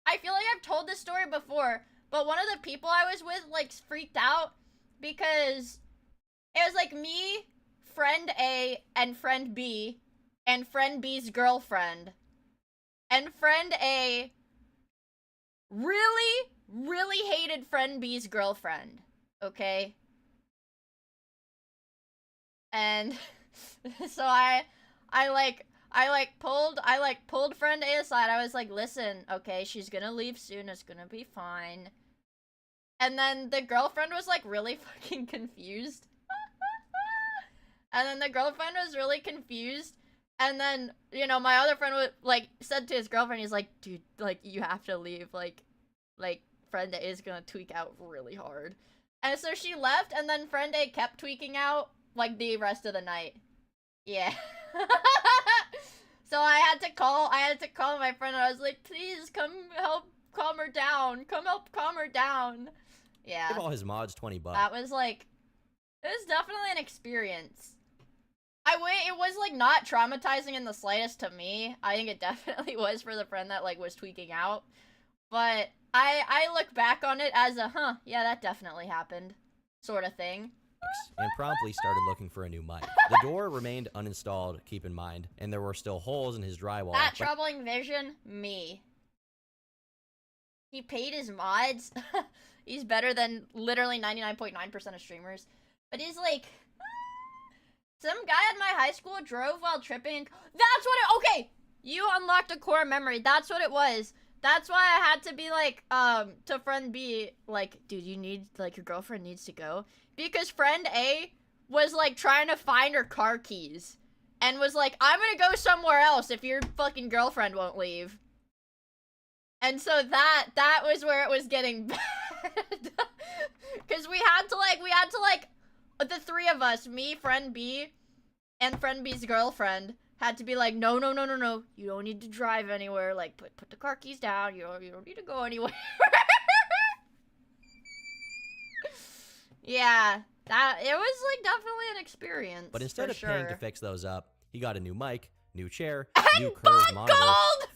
I feel like I've told this story before, but one of the people I was with, like, freaked out because it was, like, me, friend A, and friend B, and friend B's girlfriend. And friend A really, really hated friend B's girlfriend, okay? And so I pulled friend A aside. I was like, listen, okay, she's gonna leave soon. It's gonna be fine. And then the girlfriend was, like, really fucking confused. And then the girlfriend was really confused. And then, you know, my other friend would, like, said to his girlfriend, he's like, dude, like, you have to leave. Like, friend A is gonna tweak out really hard. And so she left, and then friend A kept tweaking out, like, the rest of the night. Yeah. So I had to call my friend, and I was like, please come help calm her down. Come help calm her down. Yeah. Give all his mods 20 bucks. That was, like, it was definitely an experience. It was, like, not traumatizing in the slightest to me. I think it definitely was for the friend that, like, was tweaking out. But I look back on it as a, yeah, that definitely happened sort of thing. And promptly started looking for a new mic. The door remained uninstalled, keep in mind, and there were still holes in his drywall. That troubling vision? Me. He paid his mods. He's better than literally 99.9% of streamers. But he's like, some guy at my high school drove while tripping. That's what it, okay! You unlocked a core memory. That's what it was. That's why I had to be like, to friend B, like, dude, you need, like, your girlfriend needs to go. Because friend A was like trying to find her car keys and was like, I'm gonna go somewhere else if your fucking girlfriend won't leave. And so that was where it was getting bad. Cause we had to like, the three of us, me, friend B, and friend B's girlfriend, had to be like, no, you don't need to drive anywhere, like, put the car keys down, you don't need to go anywhere. Yeah, it was like definitely an experience. But instead of sure. paying to fix those up, he got a new mic, new chair, And new curved bought monitor,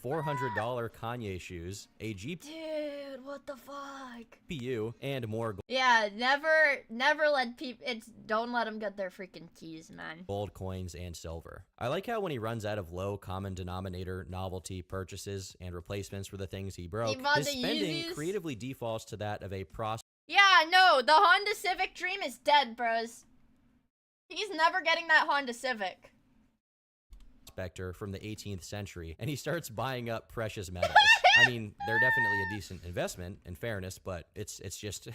gold! $400 Kanye shoes, a Dude, what the fuck? GPU, and more Yeah, never let people. Don't let them get their freaking keys, man. gold coins and silver. I like how when he runs out of low common denominator novelty purchases and replacements for the things he broke, bought his the spending Yeezys? creatively defaults to that of a Yeah, no, the Honda Civic dream is dead, bros. He's never getting that Honda Civic. prospector from the 18th century, and he starts buying up precious metals. I mean, they're definitely a decent investment, in fairness, but it's just,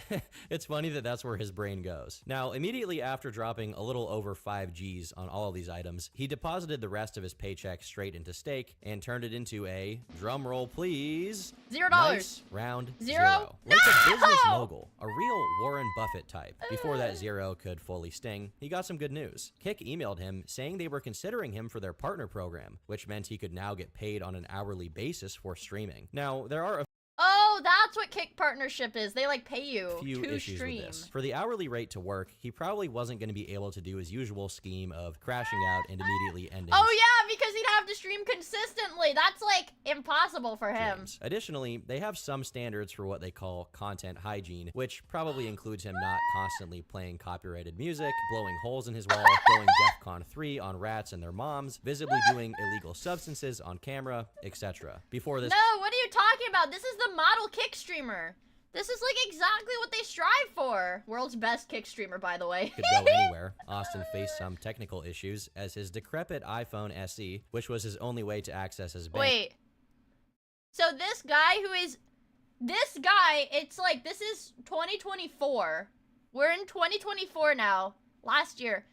it's funny that that's where his brain goes. Now, immediately after dropping a little over 5 G's on all of these items, he deposited the rest of his paycheck straight into stake and turned it into a, drum roll please, $0. nice round Zero? Like a business No! mogul, a real Warren Buffett type. Before that zero could fully sting, he got some good news. Kick emailed him saying they were considering him for their partner program, which meant he could now get paid on an hourly basis for streaming. Now, there are a Oh, that's what Kick Partnership is. They like pay you few to issues stream. with this. For the hourly rate to work, he probably wasn't going to be able to do his usual scheme of crashing out and immediately ending Oh his yeah, because he'd have to stream consistently. That's like impossible for him. streams. Additionally, they have some standards for what they call content hygiene, which probably includes him not constantly playing copyrighted music, blowing holes in his wall, going DEFCON 3 on rats and their moms, visibly doing illegal substances on camera, etc. Before this No, what are you talking about? This is the model Kick streamer. This is like exactly what they strive for. World's best Kick streamer, by the way. could go anywhere, Austin faced some technical issues as his decrepit iPhone SE, which was his only way to access his bank. Wait. So this guy it's like, this is 2024. We're in 2024 now. Last year.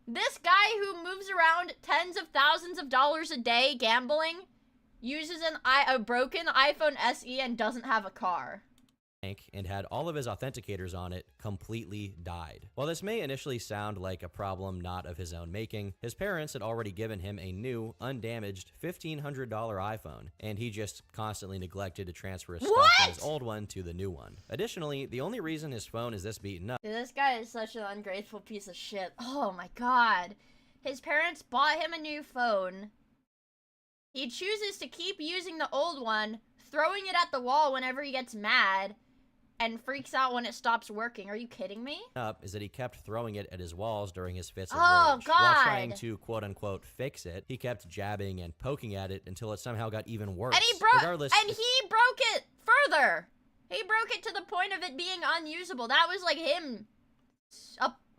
This guy who moves around tens of thousands of dollars a day gambling uses a broken iPhone SE and doesn't have a car. And had all of his authenticators on it completely died. While this may initially sound like a problem not of his own making, his parents had already given him a new, undamaged $1,500 iPhone, and he just constantly neglected to transfer his stuff from his old one to the new one. Additionally, the only reason his phone is this beaten up Dude, this guy is such an ungrateful piece of shit. Oh my god. His parents bought him a new phone. He chooses to keep using the old one, throwing it at the wall whenever he gets mad, and freaks out when it stops working. Are you kidding me? is that he kept throwing it at his walls during his fits of Oh, rage. While trying God. to quote-unquote fix it, he kept jabbing and poking at it until it somehow got even worse. And he Regardless, broke it further. He broke it to the point of it being unusable. That was like him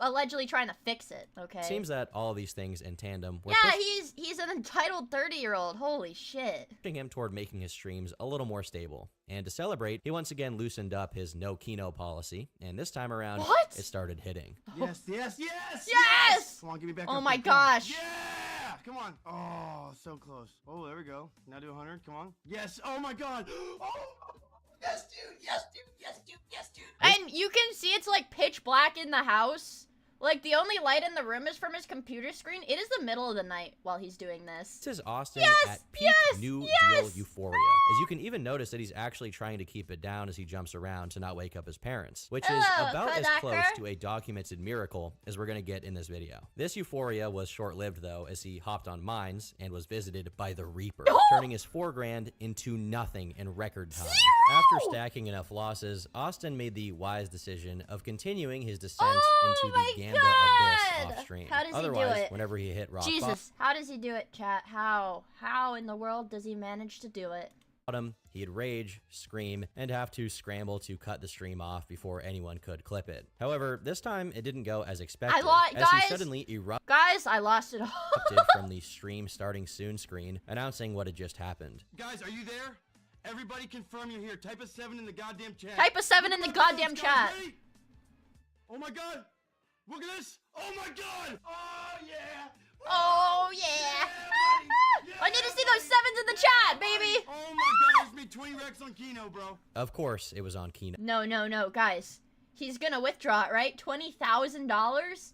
allegedly trying to fix it, okay? seems that all of these things in tandem were Yeah, he's an entitled 30-year-old. Holy shit. pushing him toward making his streams a little more stable. And to celebrate, he once again loosened up his no Kino policy, and this time around, What? it started hitting. Yes. Yes! Come on, give me back. Oh up my there. Come on. gosh. Yeah! Come on. Oh, so close. Oh, there we go. Now do 100. Come on. Yes. Oh my God. Oh. Yes, dude. Yes, dude. Yes, dude. Yes, dude. And you can see it's like pitch black in the house. Like the only light in the room is from his computer screen. It is the middle of the night while he's doing this. This is Austin Yes, at peak yes, New Deal yes. euphoria. As you can even notice that he's actually trying to keep it down as he jumps around to not wake up his parents, which is Oh, about as Kodaker. close to a documented miracle as we're going to get in this video. This euphoria was short-lived though, as he hopped on mines and was visited by the Reaper, turning his $4 grand into nothing in record time. After stacking enough losses, Austin made the wise decision of continuing his descent into my the Gamba God. abyss off stream. How does he do Otherwise, it? whenever he hit rock Jesus, how does he do it, chat? How in the world does he manage to do it? bottom, he'd rage, scream, and have to scramble to cut the stream off before anyone could clip it. However, this time it didn't go as expected, as he guys. suddenly erupted Guys, I lost it all. from the stream starting soon screen, announcing what had just happened. Guys, are you there? Everybody confirm you're here. Type a 7 in the goddamn chat. Type a 7 in the Look at my goddamn notes, guys. chat. Ready? Oh my God. Look at this. Oh my god. Oh yeah. Oh yeah. buddy. I need to see those sevens in the chat, baby. Oh my god, it's me 20 racks on Kino, bro. Of course, it was on Kino. No, guys. He's gonna withdraw it, right? $20,000?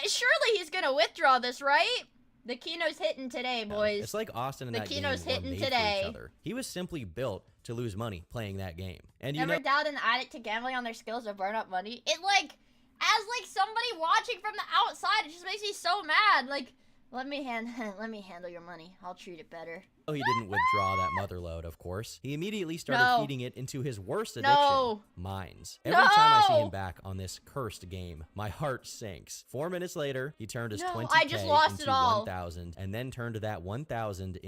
Surely he's gonna withdraw this, right? The Kino's hitting today, boys. It's like Austin and The that Kino's game were hitting made for today. each other. He was simply built to lose money playing that game. And you Never know, doubt an addict to gambling on their skills to burn up money. It like, as like somebody watching from the outside, it just makes me so mad. Like, let me handle your money. I'll treat it better. he didn't withdraw that mother load, of course. He immediately started No. feeding it into his worst addiction, No. mines. Every time I see No. him back on this cursed game, my heart sinks. 4 minutes later, he turned his No, 20K I just lost into it all. 1,000 and then turned that 1,000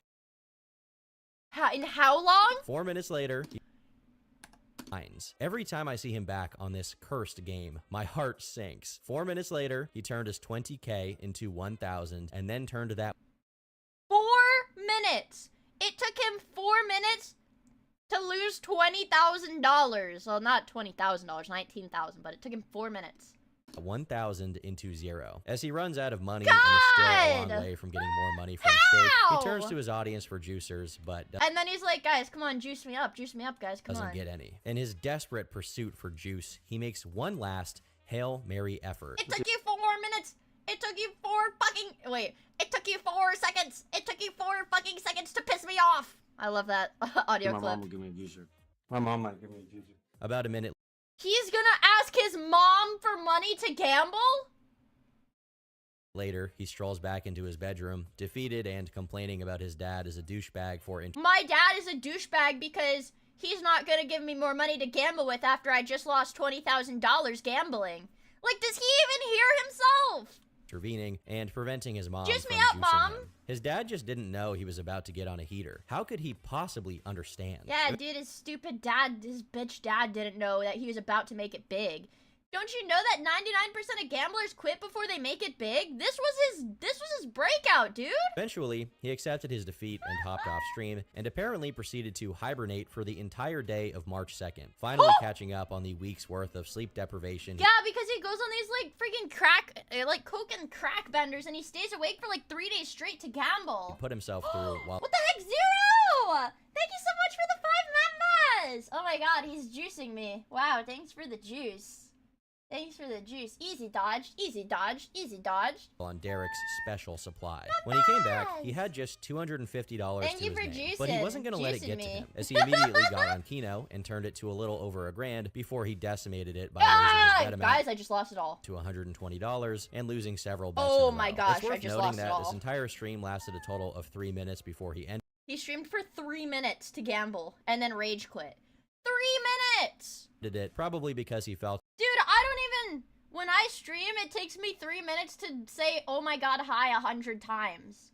In how long? 4 minutes later, mines. Every time I see him back on this cursed game, my heart sinks. 4 minutes later, he turned his 20K into 1,000 and then turned that 4 minutes. It took him 4 minutes to lose $20,000. Well, not $20,000, 19,000, but it took him 4 minutes. 1,000 into 0. As he runs out of money and is still a long God! way from getting more money from stake, How? he turns to his audience for juicers, but And then he's like, guys, come on, juice me up, guys, come doesn't on. get any. In his desperate pursuit for juice, he makes one last Hail Mary effort. It took you 4 minutes. It took you 4 fucking... Wait. It took you 4 seconds. It took you 4 fucking seconds to piss me off. I love that audio My clip. mom will give me a juicer. My mom might give me a juicer. About a minute He's gonna ask his mom for money to gamble? later, he strolls back into his bedroom, defeated and complaining about his dad as a douchebag for My dad is a douchebag because he's not gonna give me more money to gamble with after I just lost $20,000 gambling. Like, does he even hear himself? intervening and preventing his mom Juice from me up, juicing Mom. him. His dad just didn't know he was about to get on a heater. How could he possibly understand? Yeah, dude, his stupid dad, his bitch dad didn't know that he was about to make it big. Don't you know that 99% of gamblers quit before they make it big? This was his breakout, dude. Eventually, he accepted his defeat and hopped off stream, and apparently proceeded to hibernate for the entire day of March 2nd, finally catching up on the week's worth of sleep deprivation. Yeah, because he goes on these, like, freaking crack, like, coke and crack benders, and he stays awake for, like, 3 days straight to gamble. He put himself through while What the heck, Zero? Thank you so much for the 5 members. Oh my god, he's juicing me. Wow, thanks for the juice. Thanks for the juice. Easy dodge, easy dodge, easy dodge. on Derek's special supply. When he came back, he had just $250 Thank to you his for name, but he juicing- wasn't going to let it juicing get to me. him, as he immediately got on Kino and turned it to a little over $1,000 before he decimated it by raising his bet amount Guys, I just lost it all. to $120 and losing several bets Oh in a my row. gosh, It's worth I just noting lost it that all. this entire stream lasted a total of 3 minutes before he ended He streamed for 3 minutes to gamble and then rage quit. 3 minutes! it, probably because he felt Dude, I don't even... When I stream, it takes me 3 minutes to say, oh my god, hi 100 times.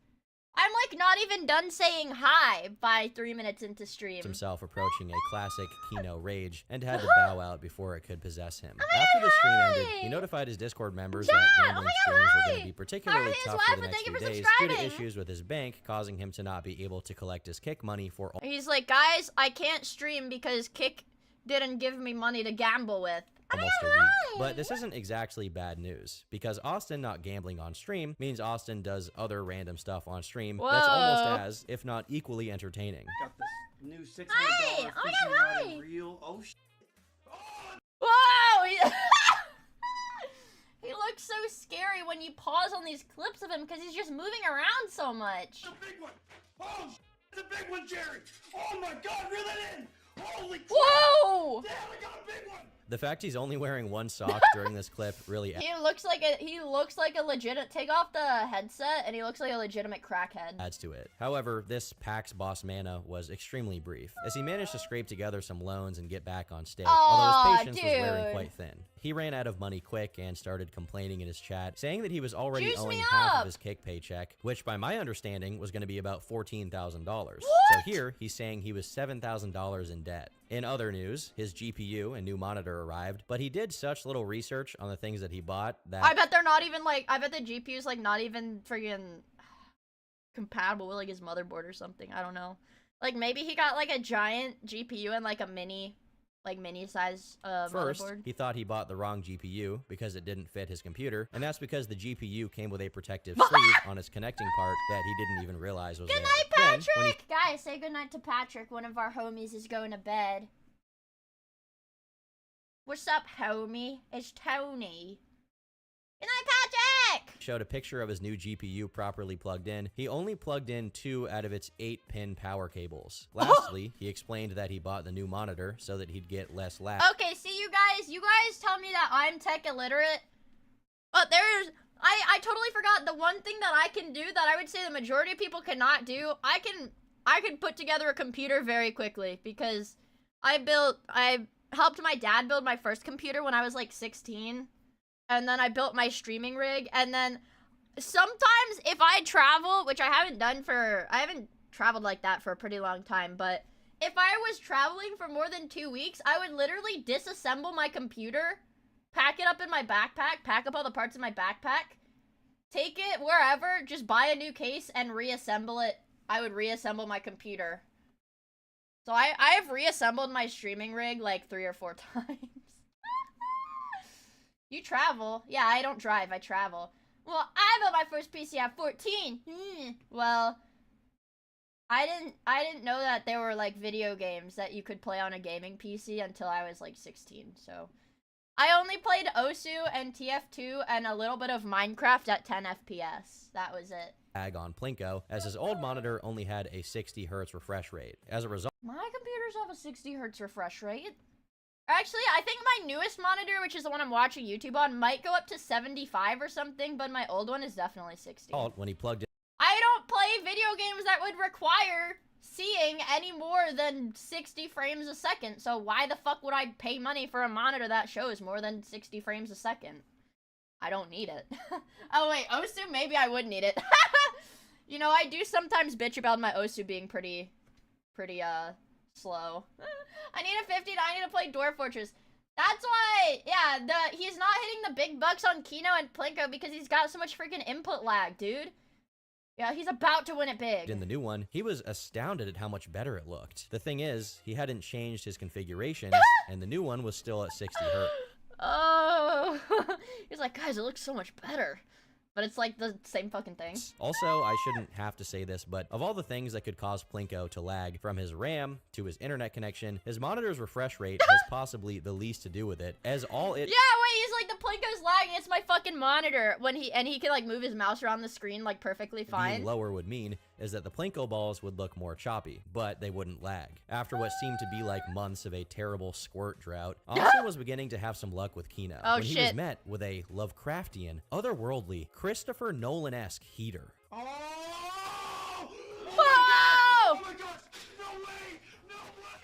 I'm like not even done saying hi by 3 minutes into stream. himself approaching a classic Kino rage and had to bow out before it could possess him. After the stream ended, he notified his Discord members that gambling streams were going to be particularly His tough wife, for the but next thank you few for days due to subscribing. issues with his bank, causing him to not be able to collect his kick money for He's like, guys, I can't stream because Kick didn't give me money to gamble with. almost a week. But this isn't exactly bad news, because Austin not gambling on stream means Austin does other random stuff on stream that's almost Whoa. as, if not equally entertaining. Got this new $600 Hi! fishing Oh my rod God, and hi! reel. Oh, Whoa! He looks so scary when you pause on these clips of him because he's just moving around so much. It's a big one. Oh, it's a big one, Jerry. Oh my God, reel it in. Holy crap. Whoa! Damn, I got a big one. The fact he's only wearing one sock during this clip really He looks like a legit. Take off the headset, and he looks like a legitimate crackhead. adds to it. However, this PAX boss mana was extremely brief, as he managed to scrape together some loans and get back on stake, although Aw, his patience was wearing dude. quite thin. He ran out of money quick and started complaining in his chat, saying that he was already Juice owing me half up. of his kick paycheck, which by my understanding was going to be about $14,000. So here, he's saying he was $7,000 in debt. In other news, his GPU and new monitor arrived, but he did such little research on the things that he bought that I bet they're not even like. I bet the GPU's like not even friggin' compatible with like his motherboard or something. I don't know. Like maybe he got like a giant GPU and like a mini like mini size First, motherboard. he thought he bought the wrong GPU because it didn't fit his computer, and that's because the GPU came with a protective sleeve on its connecting part that he didn't even realize was Good there. night, Then, Patrick! when he Guys, say good night to Patrick. One of our homies is going to bed. What's up, homie? It's Tony. Good night, Patrick! showed a picture of his new GPU properly plugged in, he only plugged in 2 out of its 8-pin power cables. Lastly, he explained that he bought the new monitor so that he'd get less lag. Okay, see you guys tell me that I'm tech illiterate. But I totally forgot the one thing that I can do that I would say the majority of people cannot do. I can put together a computer very quickly because I helped my dad build my first computer when I was like 16. And then I built my streaming rig. And then sometimes if I travel, which I haven't traveled like that for a pretty long time, but if I was traveling for more than 2 weeks, I would literally disassemble my computer, pack it up in my backpack, pack up all the parts in my backpack, take it wherever, just buy a new case and reassemble it. I would reassemble my computer. So I have reassembled my streaming rig like 3 or 4 times. You travel? Yeah, I don't drive, I travel. Well, I built my first PC at 14. Well, I didn't know that there were like video games that you could play on a gaming PC until I was like 16. So I only played Osu and TF2 and a little bit of Minecraft at 10 FPS. That was it. On Plinko, as his old monitor only had a 60 Hz refresh rate. As a result, My computers have a 60 Hz refresh rate. Actually, I think my newest monitor, which is the one I'm watching YouTube on, might go up to 75 or something, but my old one is definitely 60. when he plugged I don't play video games that would require seeing any more than 60 frames a second, so why the fuck would I pay money for a monitor that shows more than 60 frames a second? I don't need it. Oh wait, Osu, maybe I would need it. You know, I do sometimes bitch about my Osu being pretty slow. I need a 50, I need to play Dwarf Fortress. That's why, yeah, he's not hitting the big bucks on Kino and Plinko because he's got so much freaking input lag, dude. Yeah, he's about to win it big. in the new one, he was astounded at how much better it looked. The thing is, he hadn't changed his configurations, and the new one was still at 60 Hz. Oh, he's like, guys, it looks so much better. But it's like the same fucking thing. Also, I shouldn't have to say this, but of all the things that could cause Plinko to lag, from his RAM to his internet connection, his monitor's refresh rate has possibly the least to do with it, as all it- Yeah, wait, he's like, the Plinko's lagging, it's my fucking monitor. And he can like move his mouse around the screen like perfectly fine. being lower would mean is that the Plinko balls would look more choppy, but they wouldn't lag. After what seemed to be like months of a terrible squirt drought, Austin was beginning to have some luck with Kino Oh, when he was shit. met with a Lovecraftian, otherworldly, Christopher Nolan-esque heater. Oh! Whoa! Oh my gosh! No way! No way!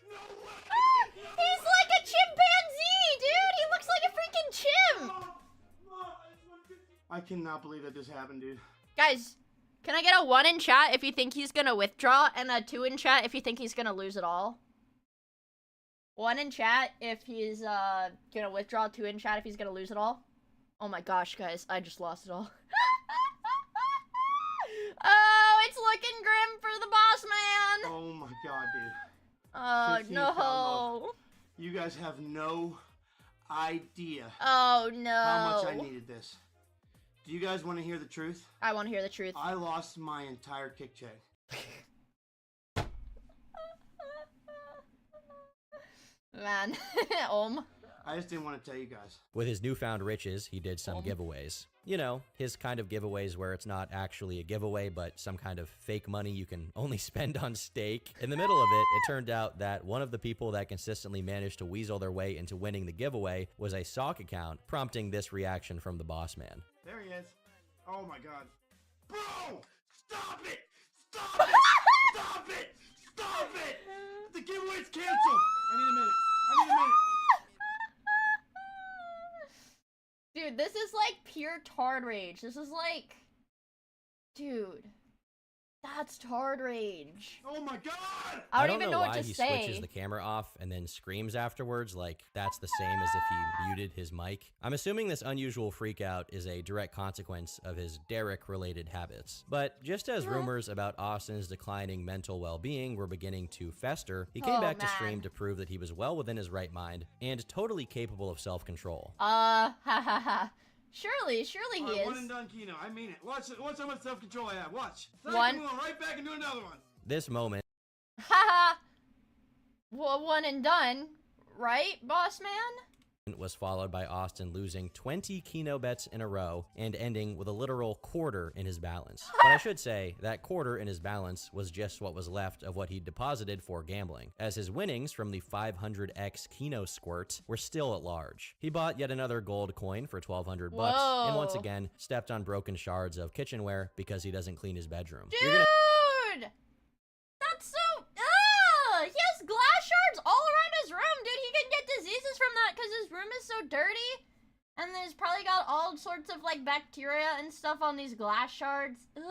No way! He's like a chimpanzee, dude! He looks like a freaking chimp! I cannot believe that this happened, dude. Guys, can I get a 1 in chat if you think he's gonna withdraw, and a 2 in chat if you think he's gonna lose it all? 1 in chat if he's gonna withdraw, 2 in chat if he's gonna lose it all. Oh my gosh, guys, I just lost it all. Oh, it's looking grim for the boss man! Oh my god, dude. Oh 15,000 no. You guys have no idea Oh no. how much I needed this. Do you guys want to hear the truth? I want to hear the truth. I lost my entire kick check. Man. I just didn't want to tell you guys. With his newfound riches, he did some giveaways. You know, his kind of giveaways where it's not actually a giveaway, but some kind of fake money you can only spend on steak. In the middle of it, it turned out that one of the people that consistently managed to weasel their way into winning the giveaway was a sock account, prompting this reaction from the boss man. There he is. Oh my god. Bro! Stop it! Stop it! Stop it! Stop it! The giveaway's canceled! I need a minute. I need a minute. Dude, this is like pure tard rage. This is like... Dude. That's hard rage. Oh my god! I I don't even know what why to he say. switches the camera off and then screams afterwards like that's the same as if he muted his mic. I'm assuming this unusual freakout is a direct consequence of his Derek-related habits. But just as rumors about Austin's declining mental well-being were beginning to fester, he came back to stream to prove that he was well within his right mind and totally capable of self-control. Ha ha ha. Surely he is. One and done, Kino. I mean it. Watch how much self-control I have. Watch. One. I'm going right back and do another one. This moment Haha. Well, one and done, right, boss man? was followed by Austin losing 20 Keno bets in a row and ending with a literal quarter in his balance. But I should say, that quarter in his balance was just what was left of what he'd deposited for gambling, as his winnings from the 500x Keno squirt were still at large. He bought yet another gold coin for 1,200 bucks, and once again, stepped on broken shards of kitchenware because he doesn't clean his bedroom. Dude! That's so... He has glass shards all around his room, dude. He can get diseases from that because his room is so dirty. And there's probably got all sorts of, like, bacteria and stuff on these glass shards. Ugh.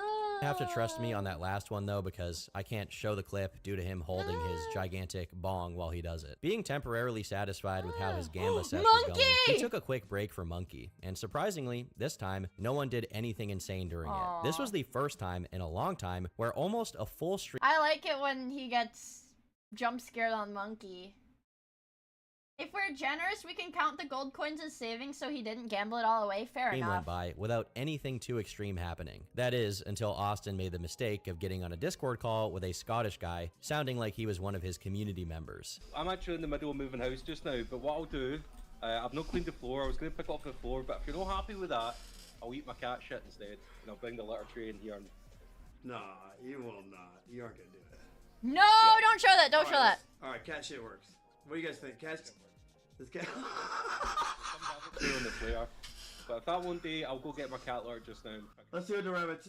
You have to trust me on that last one, though, because I can't show the clip due to him holding his gigantic bong while he does it. Being temporarily satisfied with how his gamba set was going, he took a quick break for Monkey. And surprisingly, this time, no one did anything insane during it. This was the first time in a long time where almost a full stream... I like it when he gets jump scared on Monkey. If we're generous, we can count the gold coins as savings so he didn't gamble it all away. Fair enough. Went by without anything too extreme happening. That is, until Austin made the mistake of getting on a Discord call with a Scottish guy, sounding like he was one of his community members. I'm actually in the middle of moving house just now, but what I'll do, I've not cleaned the floor. I was going to pick it off the floor, but if you're not happy with that, I'll eat my cat shit instead, and I'll bring the litter tray in here. And... Nah, you will not. You aren't gonna do it. No, don't show that. Don't show that. All right, cat shit works. What do you guys think? Cat. This cat. on the flare. But if that won't do, I'll go get my cat litter just now. Let's see what the rabbit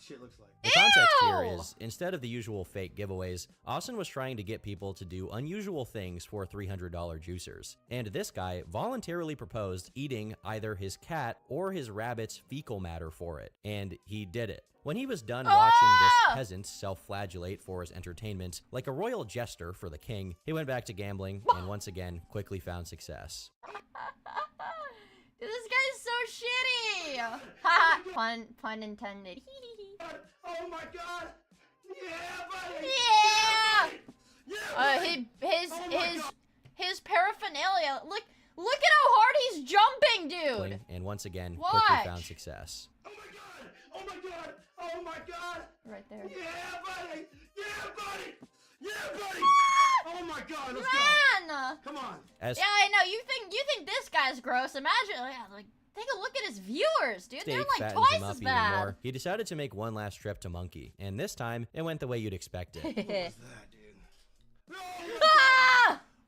shit looks like. The context here is, instead of the usual fake giveaways, Austin was trying to get people to do unusual things for $300 juicers. And this guy voluntarily proposed eating either his cat or his rabbit's fecal matter for it. And he did it. When he was done watching this peasant self-flagellate for his entertainment, like a royal jester for the king, he went back to gambling and once again quickly found success. Dude, this guy's so shitty! Haha, pun intended. Oh my god! Yeah, buddy! Yeah! His paraphernalia. Look at how hard he's jumping, dude! And once again, quickly found success. Oh my god! Oh my god! Right there. Yeah, buddy! Yeah, buddy! Yeah, buddy! Oh my god, let's go! Come on! Yeah, I know. You think this guy's gross? Imagine, like, take a look at his viewers, dude. They're like twice as bad. He decided to make one last trip to Monkey, and this time it went the way you'd expect it. What was that, dude?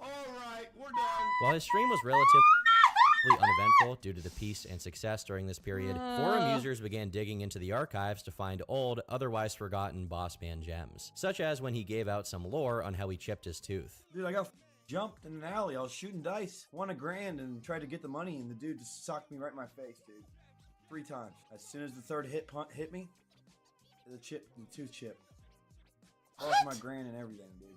Alright, we're done. While his stream was relatively uneventful due to the peace and success during this period, forum users began digging into the archives to find old, otherwise forgotten boss man gems, such as when he gave out some lore on how he chipped his tooth. Dude, I got jumped in an alley. I was shooting dice, won $1,000, and tried to get the money, and the dude just socked me right in my face, dude. 3 times. As soon as the third hit me, the tooth chip. Lost my grand and everything, dude.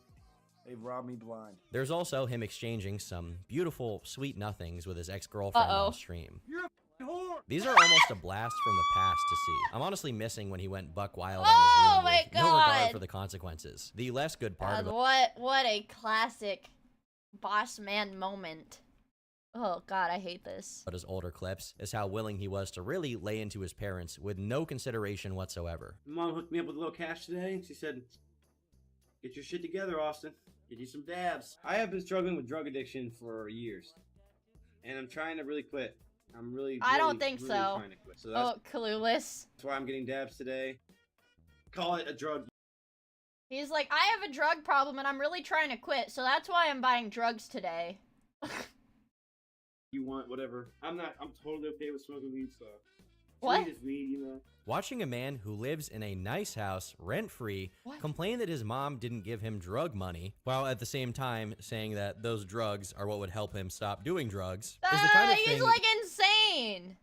They robbed me blind. There's also him exchanging some beautiful sweet nothings with his ex-girlfriend on stream. You're a whore! These are almost a blast from the past to see. I'm honestly missing when he went buck wild on his room with no regard for the consequences. The less good part of it. What a classic boss man moment. Oh god, I hate this. But his older clips is how willing he was to really lay into his parents with no consideration whatsoever. Mom hooked me up with a little cash today. She said, "Get your shit together, Austin. Get you some dabs." I have been struggling with drug addiction for years, and I'm trying to really quit. I don't think so. Trying to quit. So that's, clueless. That's why I'm getting dabs today. Call it a drug. He's like, I have a drug problem and I'm really trying to quit, so that's why I'm buying drugs today. You want whatever. I'm totally okay with smoking weed, so. What? Weed is weed, you know. Watching a man who lives in a nice house, rent-free, complain that his mom didn't give him drug money, while at the same time saying that those drugs are what would help him stop doing drugs, is the kind of thing— He's like insane!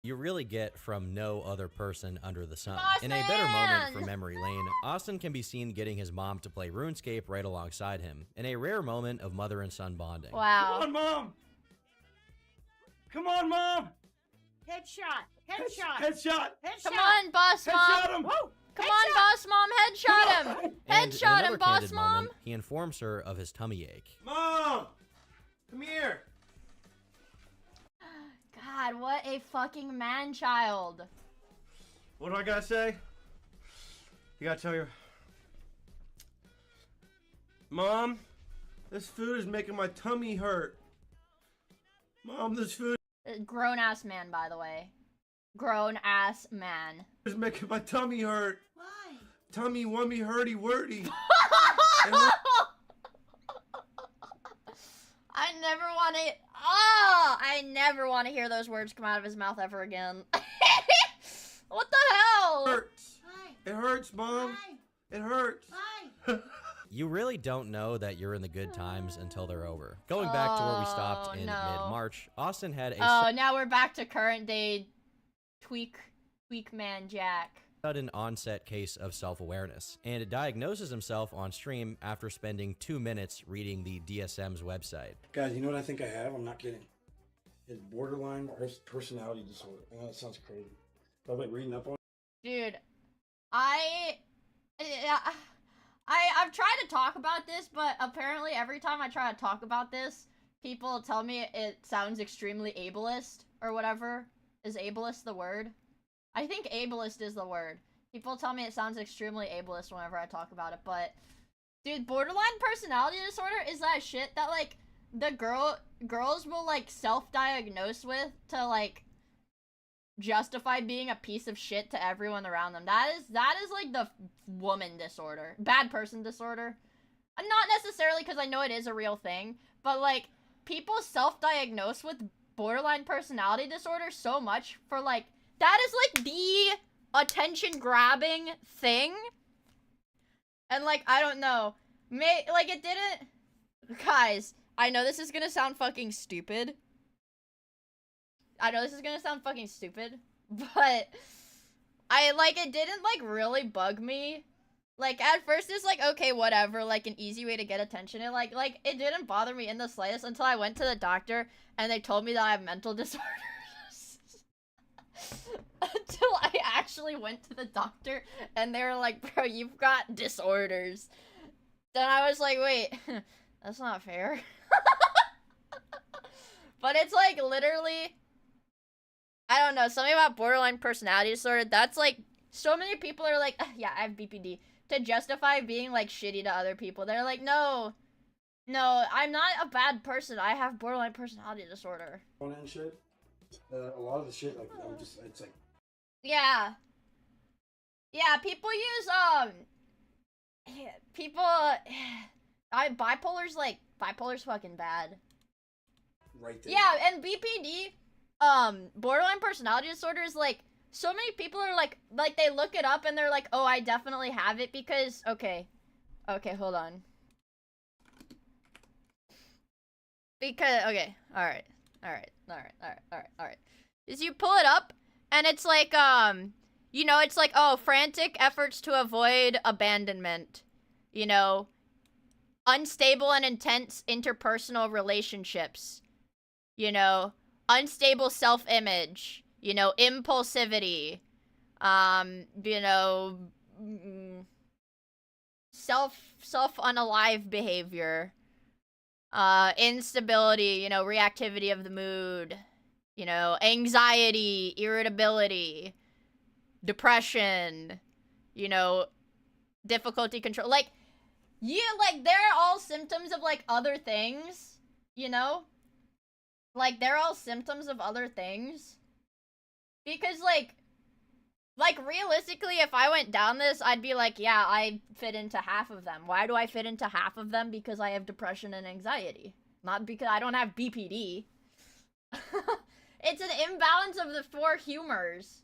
you really get from no other person under the sun. Boss In a better moment for man! memory lane, Austin can be seen getting his mom to play RuneScape right alongside him, in a rare moment of mother and son bonding. Wow. Come on, Mom! Come on, Mom! Headshot. Headshot. Headshot! Headshot. Come on, boss Headshot mom. him! Woo. Come on, boss mom. Headshot him. And in Headshot another him, boss candid mom. moment, he informs her of his tummy ache. Mom! Come here! God, what a fucking man-child. What do I gotta say? You gotta tell your... Mom, this food is making my tummy hurt. Mom, this food Grown-ass man, by the way. Grown-ass man. is making my tummy hurt. Why? Tummy, wummy, hurty, wordy. I never want to hear those words come out of his mouth ever again. What the hell? Hurts. Why? It hurts, Mom. Why? It hurts. Why? You really don't know that you're in the good times until they're over. Going back to where we stopped in no. mid-March, Austin had a Oh, now we're back to current day tweak man Jack. sudden onset case of self-awareness, and diagnoses himself on stream after spending 2 minutes reading the DSM's website. Guys, you know what I think I have? I'm not kidding. It's borderline personality disorder. I know that sounds crazy. But I'm like reading up on it. Dude, I've tried to talk about this, but apparently every time I try to talk about this, people tell me it sounds extremely ableist, or whatever. Is ableist the word? I think ableist is the word. People tell me it sounds extremely ableist whenever I talk about it, but... Dude, borderline personality disorder is that shit that, like, the girls will, like, self-diagnose with to, like, justify being a piece of shit to everyone around them. That is like the woman disorder. Bad person disorder. Not necessarily because I know it is a real thing, but like people self-diagnose with borderline personality disorder so much for like that is like the attention grabbing thing. And like I don't know. Like it didn't guys, I know this is gonna sound fucking stupid. But it didn't, like, really bug me. Like, at first it's like, okay, whatever, like, an easy way to get attention. It, like, it didn't bother me in the slightest until I went to the doctor and they told me that I have mental disorders. Until I actually went to the doctor and they were like, bro, you've got disorders. Then I was like, wait, that's not fair. But it's, like, literally... I don't know, something about borderline personality disorder, that's like, so many people are like, yeah, I have BPD, to justify being, like, shitty to other people. They're like, no, I'm not a bad person, I have borderline personality disorder. on it and shit. A lot of the shit, like, I'm just, it's like... Yeah. Yeah, people use, bipolar's fucking bad. Right there. Yeah, and BPD, borderline personality disorder is like, so many people are like they look it up and they're like, oh, I definitely have it because, okay, hold on. Because, okay, alright. Is you pull it up and it's like, you know, it's like, oh, frantic efforts to avoid abandonment, you know, unstable and intense interpersonal relationships, you know, unstable self-image, you know, impulsivity, you know, self-unalive behavior, instability, you know, reactivity of the mood, you know, anxiety, irritability, depression, you know, difficulty control, like, yeah, like, they're all symptoms of, like, other things, you know? Like, they're all symptoms of other things. Because, like, realistically, if I went down this, I'd be like, yeah, I fit into half of them. Why do I fit into half of them? Because I have depression and anxiety. Not because I don't have BPD. It's an imbalance of the four humors.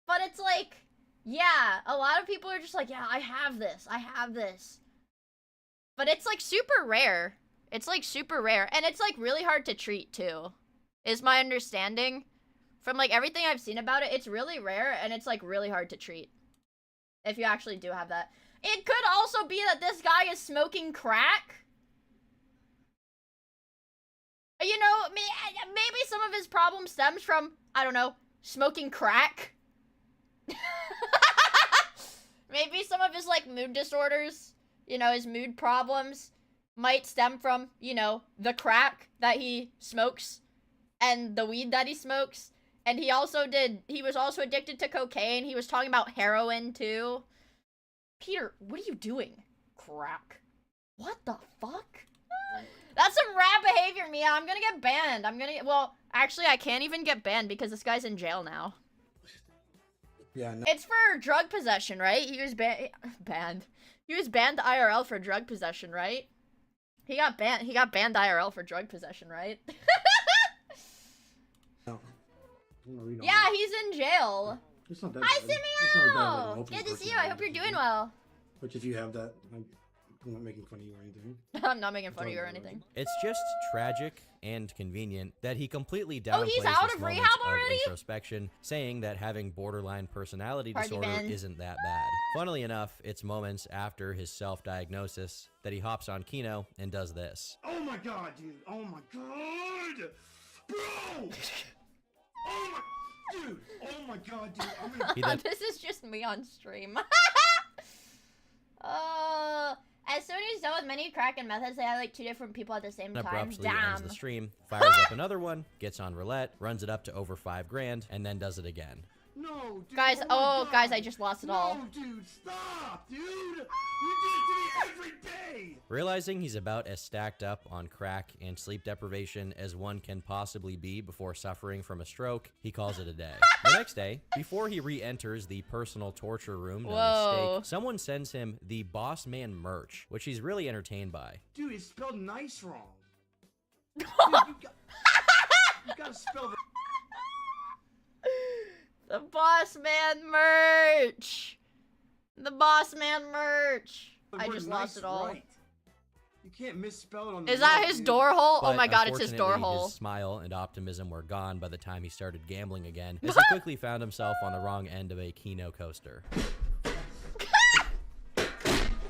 But it's like, yeah, a lot of people are just like, yeah, I have this. But it's, like, super rare. It's, like, super rare. And it's, like, really hard to treat, too. Is my understanding. from like everything I've seen about it, it's really rare and it's like really hard to treat. If you actually do have that. It could also be that this guy is smoking crack. You know, maybe some of his problem stems from, I don't know, smoking crack. Maybe some of his, like, mood disorders, you know, his mood problems might stem from, you know, the crack that he smokes and the weed that he smokes. And he was also addicted to cocaine. He was talking about heroin, too. Peter, what are you doing? Crack. What the fuck? That's some rat behavior, Mia. I'm gonna get banned. Well, actually, I can't even get banned because this guy's in jail now. Yeah, no. It's for drug possession, right? He was banned. He was banned IRL for drug possession, right? He got banned IRL for drug possession, right? No. Yeah, he's in jail. It's not that Hi, bad. It's not that bad, like, Simeo! multiple Good to see you. personalities I hope you're or doing something. well. Which, if you have that, I'm not making fun of you or anything. I'm not making fun of you or anything. It's just tragic and convenient that he completely downplays he's out this of moment rehab of already? introspection, saying that having borderline personality Party disorder man. isn't that bad. Funnily enough, it's moments after his self-diagnosis that he hops on Kino and does this. Oh my god, dude! Oh my god! Bro! Oh my... Dude! Oh my god, dude! I'm gonna... This is just me on stream. As soon as he's done with many crack and methods, they have like 2 different people at the same time. Abruptly Damn. ends the stream, fires up another one, gets on roulette, runs it up to over $5,000, and then does it again. No, dude! Guys, oh my guys, God. I just lost it all. No, dude! Stop, dude! You do it to me every day! Realizing he's about as stacked up on crack and sleep deprivation as one can possibly be before suffering from a stroke, he calls it a day. The next day, before he re-enters the personal torture room known as Whoa. Steak, someone sends him the Boss Man merch, which he's really entertained by. Dude, it's spelled nice wrong. Dude, you gotta spell the... The Boss Man merch. The Boss Man merch. I word just nice lost it all. right. You can't misspell it on the Is that web, his dude. door hole? Oh But my god, it's his door unfortunately, hole. his smile and optimism were gone by the time he started gambling again, as he quickly found himself on the wrong end of a Kino coaster.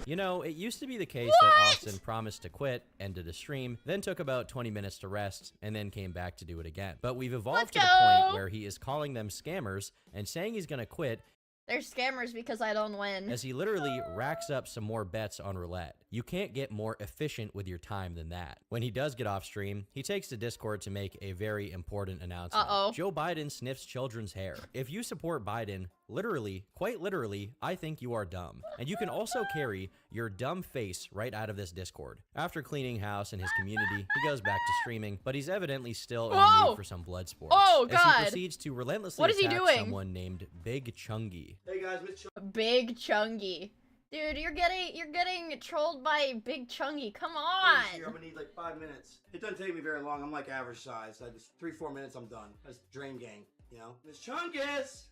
You know, it used to be the case that Austin promised to quit, ended a stream, then took about 20 minutes to rest, and then came back to do it again. But we've evolved to the point where he is calling them scammers and saying he's gonna quit. They're scammers because I don't win. As he literally racks up some more bets on roulette. You can't get more efficient with your time than that. When he does get off stream, he takes to Discord to make a very important announcement. Uh-oh. Joe Biden sniffs children's hair. If you support Biden, literally, quite literally, I think you are dumb. And you can also carry your dumb face right out of this Discord. After cleaning house in his community, he goes back to streaming, but he's evidently still in the mood for some blood sports. Oh, As God. he proceeds to relentlessly What is he attack doing? someone named Big Chungy. Hey guys, Miss Big Chungy. Dude, you're getting trolled by Big Chungy. Come on. I'm gonna need like 5 minutes. It doesn't take me very long. I'm like average size. I just 3-4 minutes. I'm done. That's Dream Gang, you know. Miss Chungus,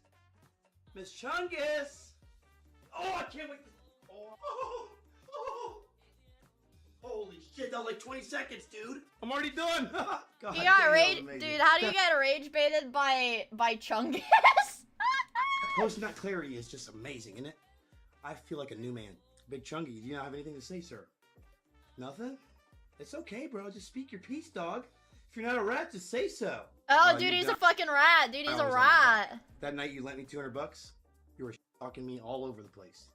Miss Chungus. Oh, I can't wait. Oh. Holy shit! That was like 20 seconds, dude. I'm already done. God, You got damn, that was rage, amazing. dude. How do you get rage baited by Chungus? Posting that clarity is just amazing, isn't it? I feel like a new man. Big Chungy, do you not have anything to say, sir? Nothing? It's okay, bro. Just speak your piece, dog. If you're not a rat, just say so. Oh, you dude, he's a got- fucking rat. Dude, he's I a was on rat. That night you lent me $200, you were talking me all over the place.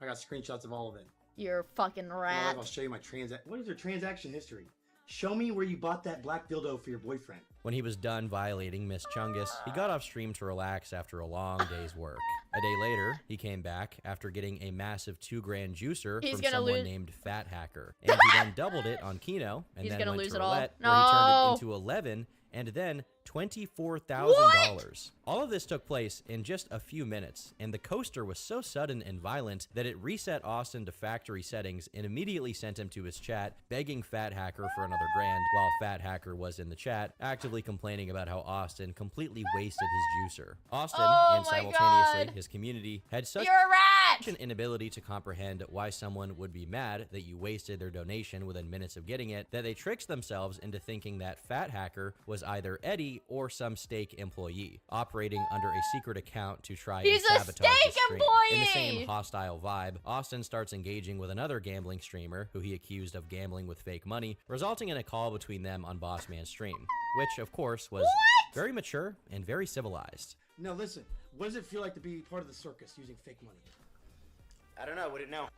I got screenshots of all of it. You're a fucking rat. I'll show you my What is your transaction history? Show me where you bought that black dildo for your boyfriend. When he was done violating Miss Chungus, he got off stream to relax after a long day's work. A day later, he came back after getting a massive $2,000 juicer He's from gonna someone lose- named Fat Hacker. And he then doubled it on Kino, and He's then gonna went lose to it all. roulette, where he turned No. it into 11, and then $24,000. All of this took place in just a few minutes, and the coaster was so sudden and violent that it reset Austin to factory settings and immediately sent him to his chat, begging Fat Hacker for another grand, while Fat Hacker was in the chat, actively complaining about how Austin completely wasted his juicer. Austin, Oh and my simultaneously God. his community, had such You're a rat. An inability to comprehend why someone would be mad that you wasted their donation within minutes of getting it, that they tricked themselves into thinking that Fat Hacker was either Eddie or some Stake employee, operating under a secret account to try and sabotage the stream. In the same hostile vibe, Austin starts engaging with another gambling streamer who he accused of gambling with fake money, resulting in a call between them on Bossman's stream, which, of course, was very mature and very civilized. Now listen, what does it feel like to be part of the circus using fake money? I don't know. Wouldn't know.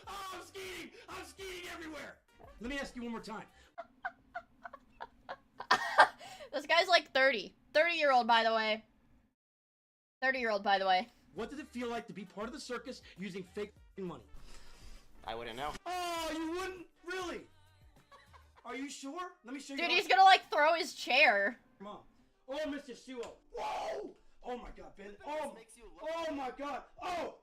I'm skating! I'm skating everywhere! Let me ask you one more time. This guy's like 30. 30-year-old, by the way. 30-year-old, by the way. What did it feel like to be part of the circus using fake money? I wouldn't know. Oh, you wouldn't? Really? Are you sure? Let me show you. Dude, he's gonna like throw his chair. Mom. Oh, Mr. Suo. Whoa! Oh my God, Ben. Oh my God. Oh!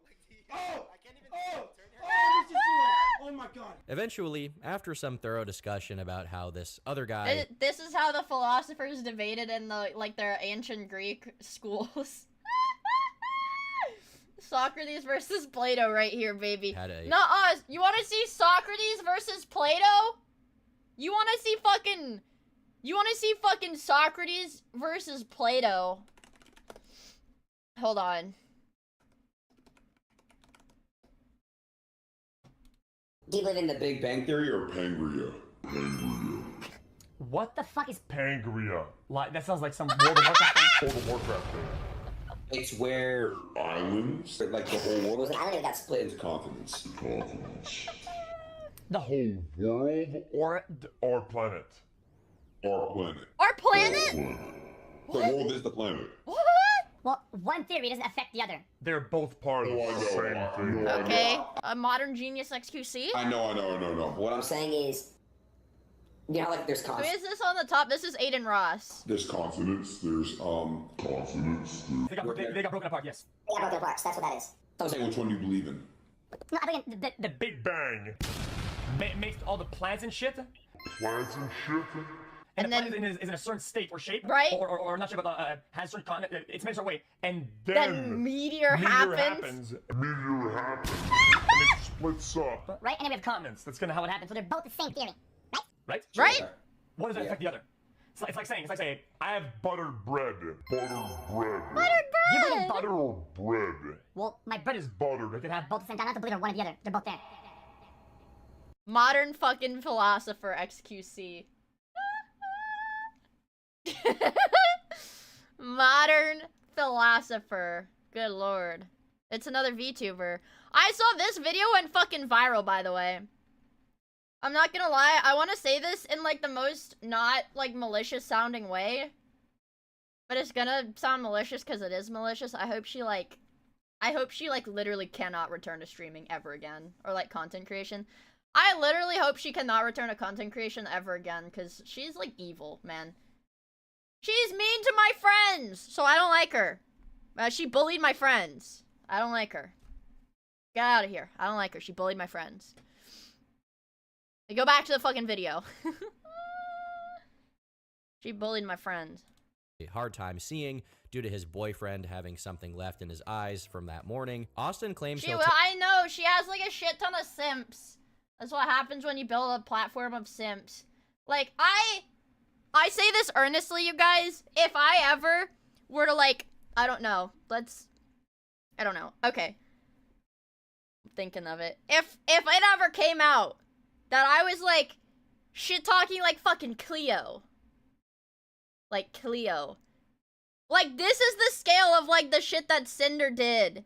Oh! Oh! Oh, Mr. Suo. Oh my God. Eventually, after some thorough discussion about how this other guy... This is how the philosophers debated in the, like, their ancient Greek schools. Socrates versus Plato right here, baby. Nuh-uh. You want to see Socrates versus Plato? You want to see fucking Socrates versus Plato? Hold on. Do you live in the Big Bang Theory or Pangria? What the fuck is Pangria. like? That sounds like some World of Warcraft thing. World of Warcraft thing. It's where islands, like the whole world, Was an island that got split into continents. The whole world or Our planet. Our planet. Our planet? The world is the planet. What? well, one theory doesn't affect the other. They're both part of the same thing. Okay. A modern genius XQC? I know. What I'm saying is, you know, like there's Who is this on the top? This is Aiden Ross. There's continents, there's continents. They got broken apart, yes. They got broken apart, so that's what that is. I'm saying which one do you believe in? No, I think the Big Bang. makes all the plants and shit. Plants and shit. And then is in a certain state or shape, right? Or not shape, but has certain content. It's made a certain way, and then meteor happens. Meteor happens, and it splits up. Right, and then we have continents. That's kind of how it happens. So they're both the same theory, right? Right? What does that affect the other? It's like saying, I have buttered bread. Buttered bread. You believe butter? Or bread. Well, my bread is Buttered. They can have both at the same time. Not to believe in one or the other. They're both there. Modern fucking philosopher XQC. Modern philosopher. Good lord. It's another VTuber. I saw this video went fucking viral, by the way. I'm not gonna lie, I want to say this in like the most not like malicious sounding way. But it's gonna sound malicious because it is malicious. I hope she like literally cannot return to streaming ever again. Or like content creation. I literally hope she cannot return to content creation ever again because she's like evil, man. She's mean to my friends, so I don't like her. She bullied my friends. I don't like her. Get out of here. I don't like her. She bullied my friends. Go back to the fucking video. She bullied my friends. A hard time seeing due to his boyfriend having something left in his eyes from that morning. Austin claims I know. She has like a shit ton of simps. That's what happens when you build a platform of simps. Like, I say this earnestly, you guys. If I ever were to, like, I don't know. I don't know. Okay. I'm thinking of it. If it ever came out that I was, like, shit-talking like fucking Cleo. Like, Cleo. Like, this is the scale of, like, the shit that Cinder did.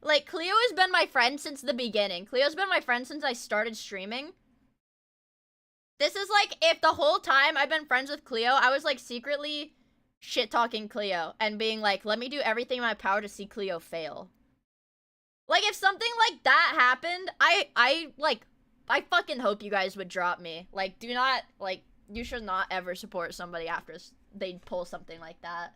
Like, Cleo has been my friend since the beginning. Cleo's been my friend since I started streaming. This is like if the whole time I've been friends with Cleo, I was like secretly shit-talking Cleo and being like, let me do everything in my power to see Cleo fail. Like if something like that happened, I fucking hope you guys would drop me. Like do not, like, you should not ever support somebody after they pull something like that.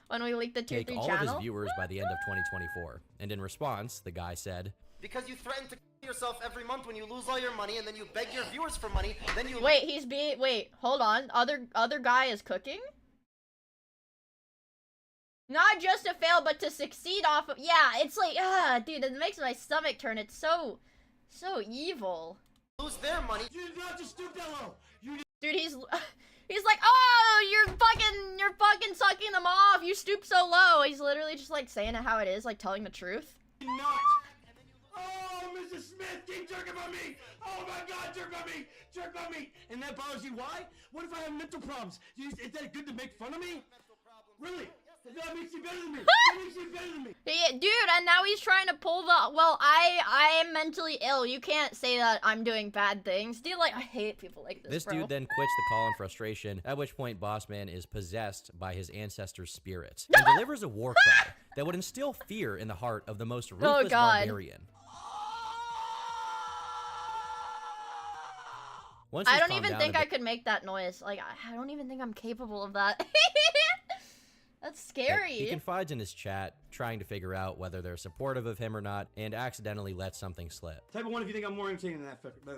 When we leak the tier 3 all channel. of his viewers by the end of 2024. And in response, the guy said, Because you threaten to kill yourself every month when you lose all your money, and then you beg your viewers for money, then you— Wait, hold on. Other guy is cooking? Not just to fail, but to succeed off of. Yeah, it's like, dude, it makes my stomach turn. It's so evil. Lose their money. You did not just stoop that low. Dude, he's like, oh, you're fucking sucking them off. You stoop so low. He's literally just like saying it how it is, like telling the truth. Not. Oh, Mrs. Smith, keep jerking on me. Oh my God, jerk on me, jerk on me. And that bothers you? Why? What if I have mental problems? Is that good to make fun of me? Really? That makes you better than me. That makes you better than me. Yeah, dude, and now he's trying to pull the, well, I am mentally ill. You can't say that I'm doing bad things. Dude, like, I hate people like this, This bro. dude then quits the call in frustration, at which point Bossman is possessed by his ancestors' spirits and delivers a war cry that would instill fear in the heart of the most ruthless barbarian. Once I he's don't calmed even down think a I bit- could make that noise. Like, I don't even think I'm capable of that. That's scary. He confides in his chat, trying to figure out whether they're supportive of him or not, and accidentally lets something slip. Type of one if you think I'm more entertaining than that.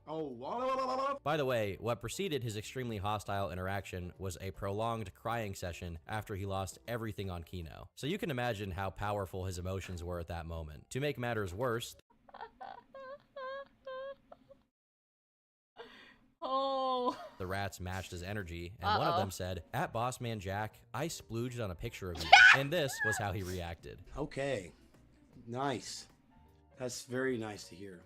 Oh. By the way, what preceded his extremely hostile interaction was a prolonged crying session after he lost everything on Kino. So you can imagine how powerful his emotions were at that moment. To make matters worse, oh. the rats matched his energy, and one of them said, "At Bossman Jack, I splooged on a picture of you." And this was how he reacted. Okay. Nice. That's very nice to hear.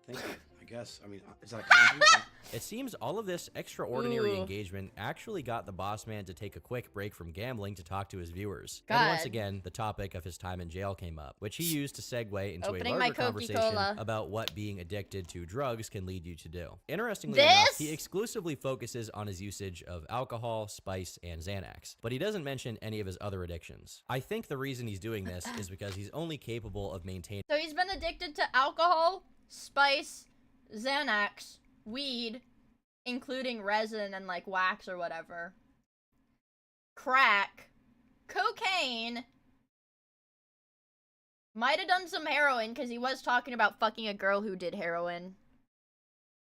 Thank you. I guess. I mean, is that a compliment? It seems all of this extraordinary Ooh. engagement actually got the boss man to take a quick break from gambling to talk to his viewers. God. And once again, the topic of his time in jail came up, which he used to segue into Opening a my larger conversation Coca-Cola. about what being addicted to drugs can lead you to do. Interestingly enough, he exclusively focuses on his usage of alcohol, spice, and Xanax, but he doesn't mention any of his other addictions. I think the reason he's doing this is because he's only capable of maintaining So he's been addicted to alcohol, spice, Xanax, weed, including resin and like wax or whatever, crack, cocaine, might have done some heroin because he was talking about fucking a girl who did heroin.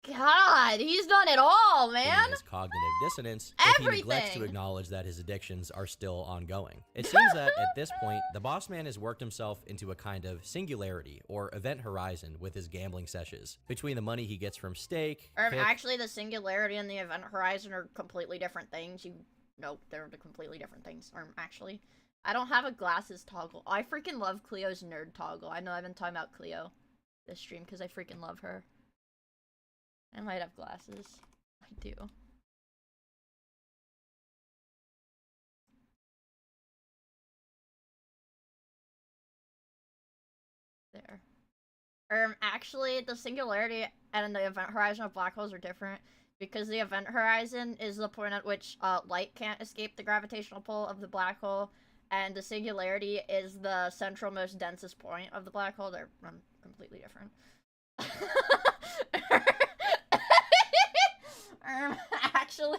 God, he's done it all, man. his cognitive dissonance, but he neglects to Everything. acknowledge that his addictions are still ongoing. It seems that at this point, the boss man has worked himself into a kind of singularity or event horizon with his gambling sessions. Between the money he gets from stake, kick, Actually, the singularity and the event horizon are completely different things. Nope, they're completely different things. Actually, I don't have a glasses toggle. I freaking love Cleo's nerd toggle. I know I've been talking about Cleo this stream because I freaking love her. I might have glasses. I do. There. Actually, the singularity and the event horizon of black holes are different because the event horizon is the point at which light can't escape the gravitational pull of the black hole, and the singularity is the central most densest point of the black hole. They're completely different. Actually.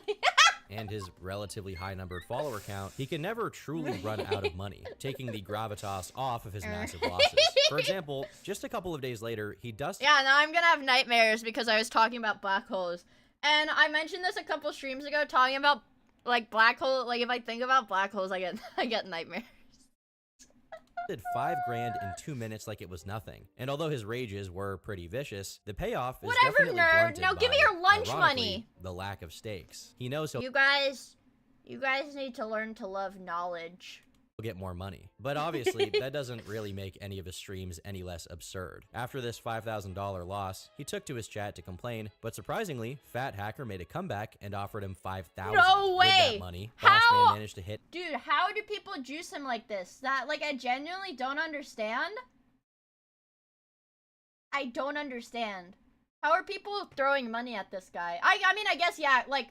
and his relatively high-numbered follower count, he can never truly run out of money, taking the gravitas off of his massive losses. For example, just a couple of days later, he dusted... Yeah, now I'm gonna have nightmares because I was talking about black holes. And I mentioned this a couple streams ago, talking about, like, black hole, like, if I think about black holes, I get nightmares. Did $5,000 in 2 minutes like it was nothing. And although his rages were pretty vicious, the payoff is Whatever, definitely nerd. blunted Now give me by, your lunch ironically, money. the lack of stakes. He knows he'll You guys need to learn to love knowledge. get more money. But obviously, that doesn't really make any of his streams any less absurd. After this $5,000 loss, he took to his chat to complain, but surprisingly, Fat Hacker made a comeback and offered him $5,000. No way! With that money, Bossman managed to hit... Dude, how do people juice him like this? That, like, I genuinely don't understand. I don't understand. How are people throwing money at this guy? I mean, I guess, yeah, like,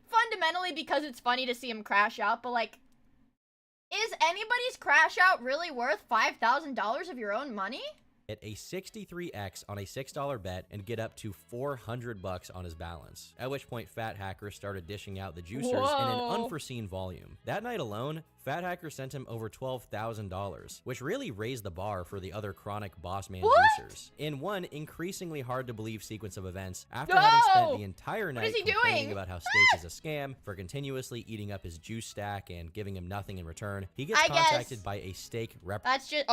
fundamentally because it's funny to see him crash out, but, like, is anybody's crash out really worth $5,000 of your own money? Hit a 63x on a $6 bet and get up to $400 on his balance. At which point, Fat Hacker started dishing out the juicers in an Whoa. unforeseen volume. That night alone, Fat Hacker sent him over $12,000, which really raised the bar for the other chronic boss man juicers. In one increasingly hard to believe sequence of events, after having spent the entire What night is he complaining doing? about how steak is a scam, for continuously eating up his juice stack and giving him nothing in return, he gets contacted by a steak rep. That's just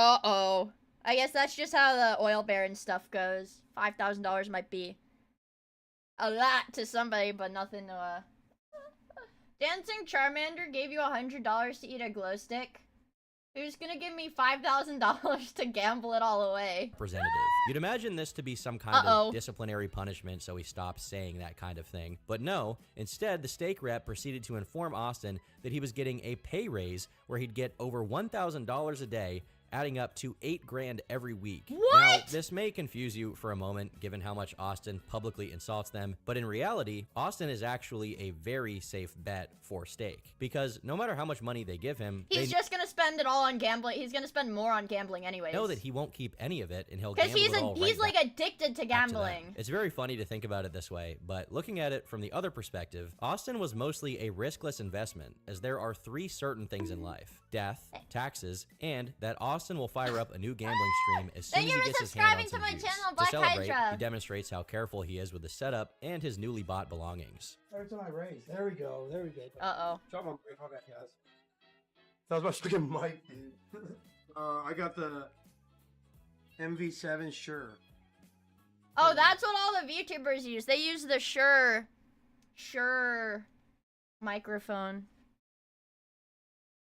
I guess that's just how the oil baron stuff goes. $5,000 might be a lot to somebody, but nothing to Dancing Charmander gave you $100 to eat a glow stick. Who's gonna give me $5,000 to gamble it all away? Representative. You'd imagine this to be some kind of disciplinary punishment so he stops saying that kind of thing. But no, instead the steak rep proceeded to inform Austin that he was getting a pay raise where he'd get over $1,000 a day, adding up to $8 grand every week. What? Now, this may confuse you for a moment, given how much Austin publicly insults them, but in reality, Austin is actually a very safe bet for steak, because no matter how much money they give him, He's just gonna spend it all on gambling. He's gonna spend more on gambling anyways. know that he won't keep any of it, and he'll Because gamble he's like addicted to back to them. gambling. It's very funny to think about it this way, but looking at it from the other perspective, Austin was mostly a riskless investment, as there are 3 certain things in life: death, taxes, and that Austin will fire up a new gambling stream as soon as he gets his hand on some juice. To celebrate, he demonstrates how careful he is with the setup and his newly bought belongings. Every time I raise. There we go. There we go. Drop my break. Okay, guys. That was my freaking mic, dude. I got the MV7 Sure. Oh, that's what all the VTubers use. They use the Shure microphone.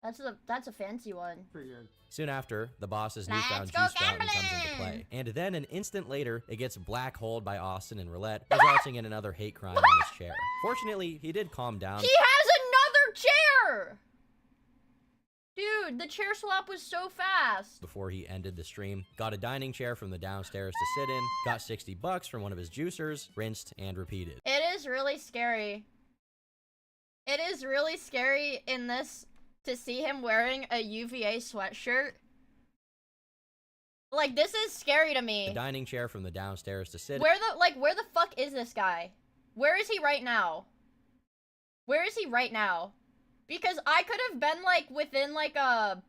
That's a fancy one. Pretty good. Soon after, the boss's newfound juice fountain comes into play. And then an instant later, it gets black holed by Austin and roulette, resulting in another hate crime on his chair. Fortunately, he did calm down. He has another chair! Dude, the chair swap was so fast. Before he ended the stream, got a dining chair from the downstairs to sit in, got $60 from one of his juicers, rinsed and repeated. It is really scary. It is really scary in this to see him wearing a UVA sweatshirt. Like, this is scary to me. The dining chair from the downstairs to sit. Where the fuck is this guy? Where is he right now? Where is he right now? Because I could have been, like, within, like a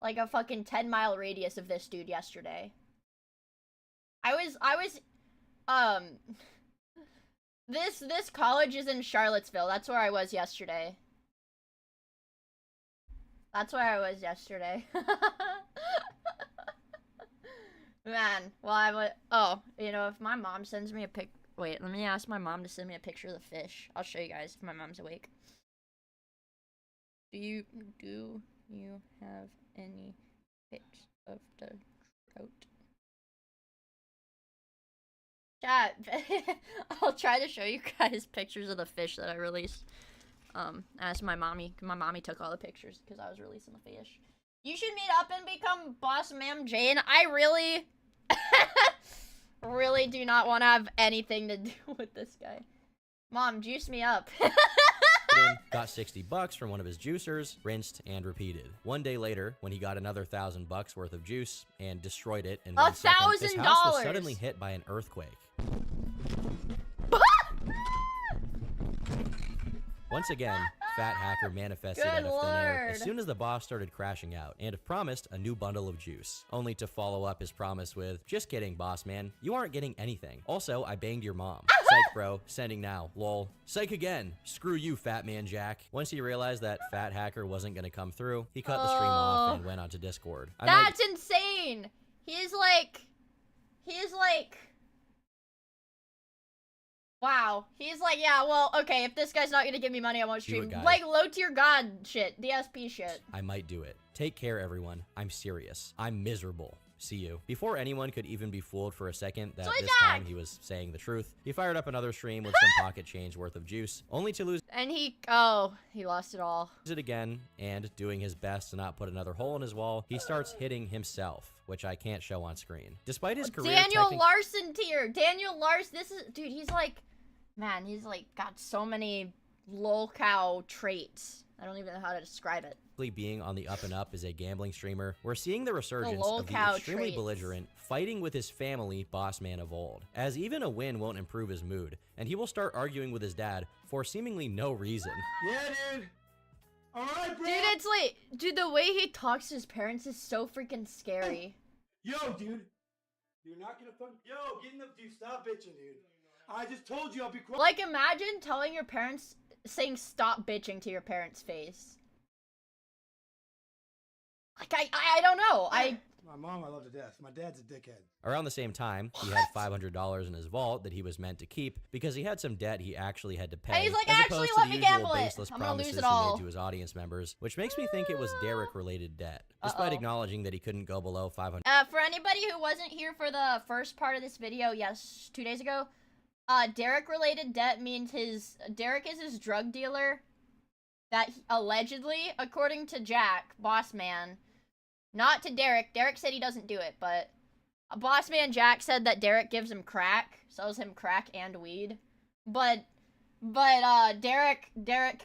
fucking 10-mile radius of this dude yesterday. This college is in Charlottesville. That's where I was yesterday. That's where I was yesterday. Man, well, you know, if my mom sends me a wait, let me ask my mom to send me a picture of the fish. I'll show you guys if my mom's awake. Do you have any pics of the trout? Chat, I'll try to show you guys pictures of the fish that I released. As my mommy took all the pictures because I was releasing the fish. You should meet up and become Boss Ma'am Jane. I really, really do not want to have anything to do with this guy. Mom, juice me up. Got $60 from one of his juicers, rinsed and repeated. One day later, when he got another $1,000 worth of juice and destroyed it in 1 second, his house was suddenly hit by an earthquake. Once again, Fat Hacker manifested out of thin air as soon as the boss started crashing out and promised a new bundle of juice, only to follow up his promise with, "Just kidding, boss man. You aren't getting anything. Also, I banged your mom." Psych, bro. Sending now. Lol. Psych again. Screw you, Fat Man Jack. Once he realized that Fat Hacker wasn't gonna come through, he cut the stream off and went onto Discord. That's insane. He's like, wow. He's like, yeah, well, okay, if this guy's not gonna give me money, I won't stream. Like, low tier god shit. DSP shit. I might do it. Take care, everyone. I'm serious. I'm miserable. See you. Before anyone could even be fooled for a second that this time he was saying the truth, he fired up another stream with some pocket change worth of juice, only to lose and he lost it all. It again, and doing his best to not put another hole in his wall, he starts hitting himself, which I can't show on screen. Despite his career, Daniel Larson tier. Daniel Larson, dude, he's like, man, he's like got so many lol cow traits. I don't even know how to describe it. Being on the up and up as a gambling streamer, we're seeing the resurgence lol of the cow extremely traits. belligerent, fighting with his family boss man of old, as even a win won't improve his mood, and he will start arguing with his dad for seemingly no reason. Yeah, dude. All right, bro. Dude, it's like, dude, the way he talks to his parents is so freaking scary. Yo, dude. You're not gonna fuck. Yo, get in the. Dude, stop bitching, dude. I just told you I'll be quiet. Like, imagine telling your parents, saying stop bitching to your parents' face. Like, I don't know. My mom I love to death. My dad's a dickhead. Around the same time, he had $500 in his vault that he was meant to keep because he had some debt he actually had to pay. And he's like, as actually, opposed to let the me usual gamble it. baseless I'm gonna lose promises it he all. made to his audience members, which makes me think it was Derek-related debt, despite acknowledging that he couldn't go below $500. For anybody who wasn't here for the first part of this video, yes, 2 days ago, Derek-related debt means Derek is his drug dealer that allegedly, according to Jack, boss man, not to Derek. Derek said he doesn't do it, but boss man Jack said that Derek gives him crack, sells him crack and weed. But Derek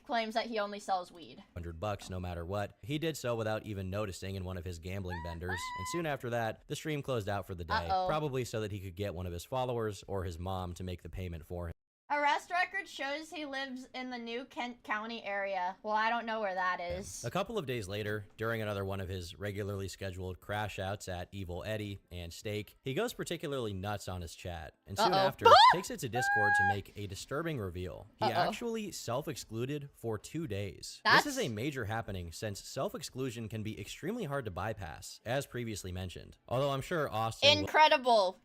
claims that he only sells weed. $100 no matter what. He did so without even noticing in one of his gambling benders, and soon after that, the stream closed out for the day, probably so that he could get one of his followers or his mom to make the payment for him. Arrest record shows he lives in the New Kent County area. Well, I don't know where that is. A couple of days later, during another one of his regularly scheduled crash outs at Evil Eddie and Steak, he goes particularly nuts on his chat, and soon after, takes it to Discord to make a disturbing reveal. He actually self-excluded for 2 days. This is a major happening since self-exclusion can be extremely hard to bypass, as previously mentioned. Although I'm sure Austin Incredible.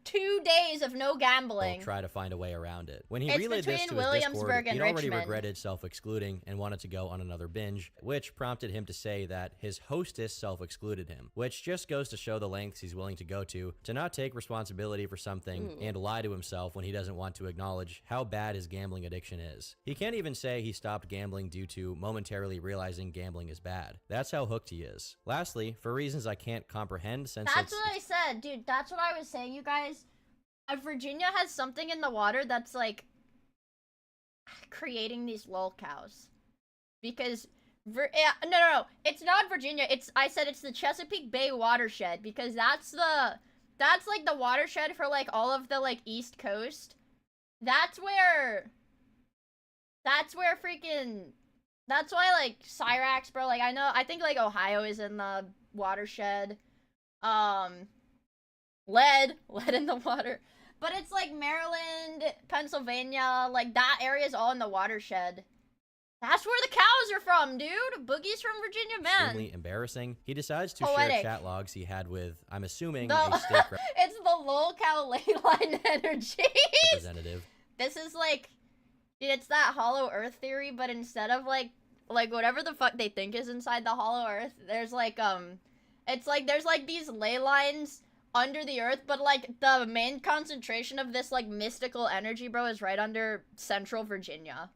2 days of no gambling. will try to find a way around it. When he It's relayed this to between his Williamsburg Discord, and he'd already Richmond. regretted self-excluding and wanted to go on another binge, which prompted him to say that his hostess self-excluded him, which just goes to show the lengths he's willing to go to not take responsibility for something and lie to himself when he doesn't want to acknowledge how bad his gambling addiction is. He can't even say he stopped gambling due to momentarily realizing gambling is bad. That's how hooked he is. Lastly, for reasons I can't comprehend since That's what I said, dude. That's what I was saying, you guys. Virginia has something in the water that's like creating these lol cows. Because no, it's not Virginia. I said it's the Chesapeake Bay watershed because that's like the watershed for like all of the like East Coast. That's why like Cyrax, bro, like I think like Ohio is in the watershed. Lead in the water. But it's like Maryland, Pennsylvania, like that area is all in the watershed. That's where the cows are from, dude. Boogie's from Virginia, man. extremely embarrassing, he decides to Poetic. share chat logs he had with, I'm assuming, a state It's the lol cow ley line energy. representative. This is like, dude, it's that hollow earth theory, but instead of like whatever the fuck they think is inside the hollow earth, there's like, it's like, there's like these ley lines under the earth, but like the main concentration of this like mystical energy, bro, is right under central Virginia.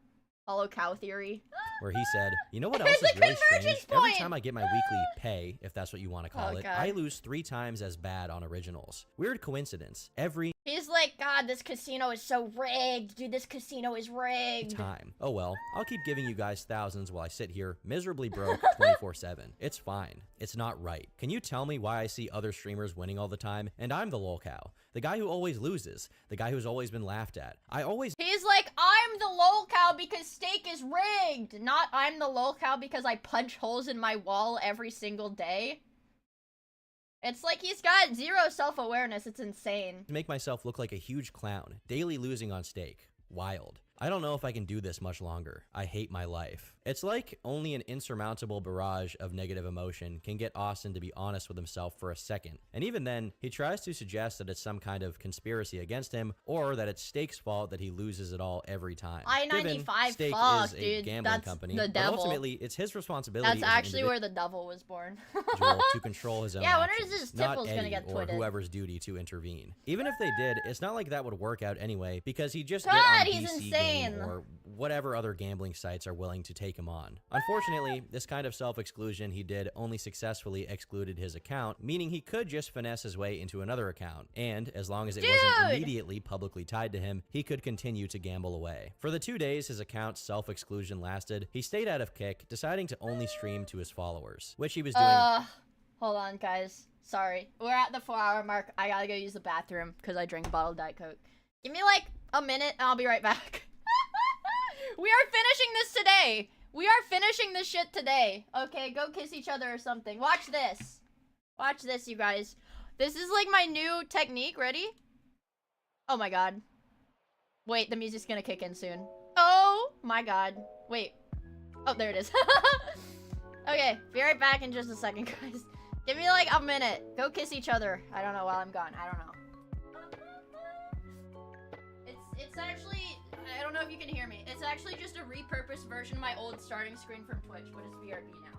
Hollow cow theory. Where he said, you know what else is really strange? Every time I get my weekly pay, if that's what you want to call it, God. I lose 3 times as bad on originals. Weird coincidence. Every He's like, God, this casino is so rigged. Dude, this casino is rigged. time. Oh well, I'll keep giving you guys thousands while I sit here miserably broke 24/7. It's fine. It's not right. Can you tell me why I see other streamers winning all the time and I'm the lol cow? The guy who always loses. The guy who's always been laughed at. He's like, I'm the lol cow because steak is rigged. Not I'm the lol cow because I punch holes in my wall every single day. It's like he's got zero self-awareness. It's insane. make myself look like a huge clown, daily losing on stake. Wild. I don't know if I can do this much longer. I hate my life. It's like only an insurmountable barrage of negative emotion can get Austin to be honest with himself for a second. And even then, he tries to suggest that it's some kind of conspiracy against him or that it's Steak's fault that he loses it all every time. I-95, Steak fuck, is a dude. gambling That's company, the but devil. ultimately, it's his responsibility That's as an actually where the devil was born. individual to control his own Yeah, when actions, is this not tipple's gonna Eddie get or twitted? whoever's duty to intervene. Even if they did, it's not like that would work out anyway because he'd just God, get on he's DC insane. insane. or whatever other gambling sites are willing to take him on. Unfortunately, this kind of self-exclusion he did only successfully excluded his account, meaning he could just finesse his way into another account, and as long as it wasn't immediately publicly tied to him, he could continue to gamble away. For the 2 days his account's self-exclusion lasted, he stayed out of Kick, deciding to only stream to his followers, which he was doing— Hold on, guys. Sorry. We're at the 4-hour mark. I gotta go use the bathroom because I drank a bottle of Diet Coke. Give me like a minute and I'll be right back. We are finishing this today. We are finishing this shit today. Okay, go kiss each other or something. Watch this. Watch this, you guys. This is like my new technique. Ready? Oh my god. Wait, the music's gonna kick in soon. Oh my god. Wait. Oh, there it is. Okay, be right back in just a second, guys. Give me like a minute. Go kiss each other. I don't know while I'm gone. I don't know. It's actually, I don't know if you can hear me. It's actually just a repurposed version of my old starting screen from Twitch, but it's VRB now.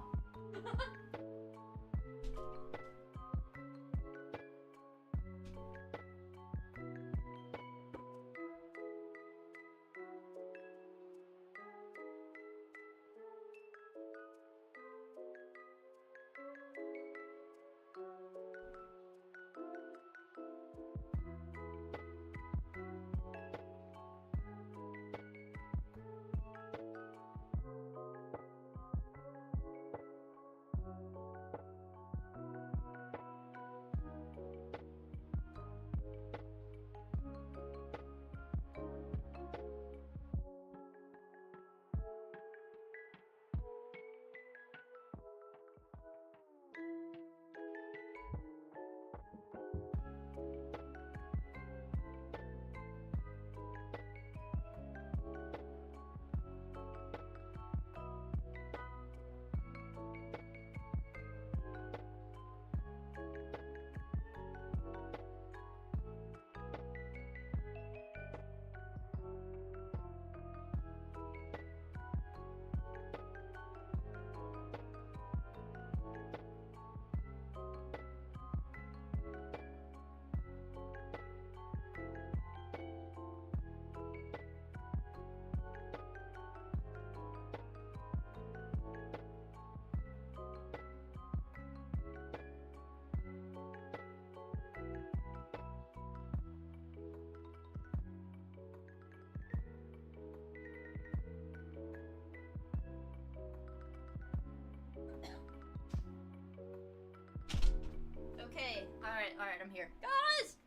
Okay, alright, I'm here. Guys!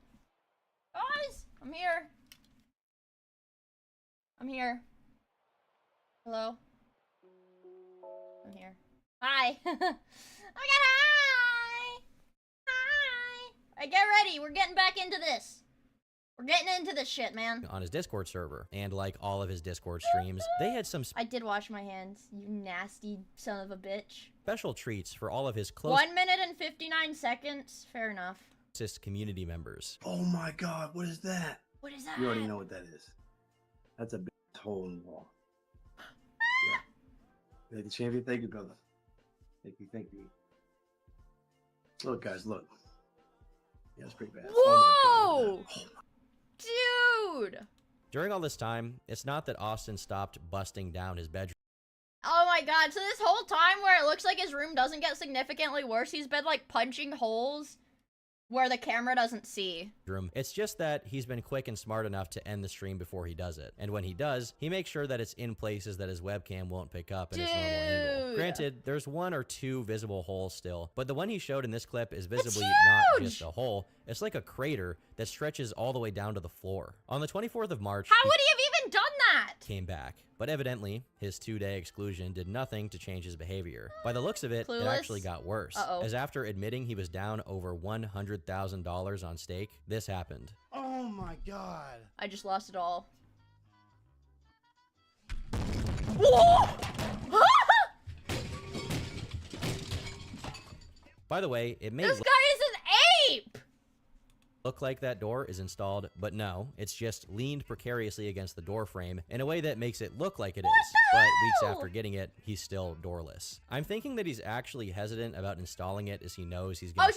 Guys! I'm here. I'm here. Hello? I'm here. Hi! Oh my god, hi! Hi! Alright, get ready, we're getting back into this. We're getting into this shit, man. On his Discord server, and like all of his Discord streams, they had some I did wash my hands, you nasty son of a bitch. special treats for all of his 1 minute and 59 seconds. Fair enough. closest community members. Oh my god, what is that? What is that? You already know what that is. That's a big hole in the wall. Yeah. Hey, the champion, thank you, brother. Thank you. Look, guys, look. Yeah, it's pretty bad. Whoa! Oh my god. Dude! During all this time, it's not that Austin stopped busting down his bedroom. Oh my god, so this whole time where it looks like his room doesn't get significantly worse, he's been like punching holes where the camera doesn't see. It's just that he's been quick and smart enough to end the stream before he does it. And when he does, he makes sure that it's in places that his webcam won't pick up at its normal angle. Granted, there's 1 or 2 visible holes still, but the one he showed in this clip is visibly not just a hole. It's like a crater that stretches all the way down to the floor. On the 24th of March, how would he have even done that? Came back. But evidently, his 2-day exclusion did nothing to change his behavior. By the looks of it, it actually got worse. As after admitting he was down over $100,000 on stake, this happened. Oh my god. I just lost it all. Whoa! By the way, it may This guy is an ape! look like that door is installed, but no, it's just leaned precariously against the door frame in a way that makes it look like it is. But weeks after getting it, he's still doorless. I'm thinking that he's actually hesitant about installing it as he knows he's gonna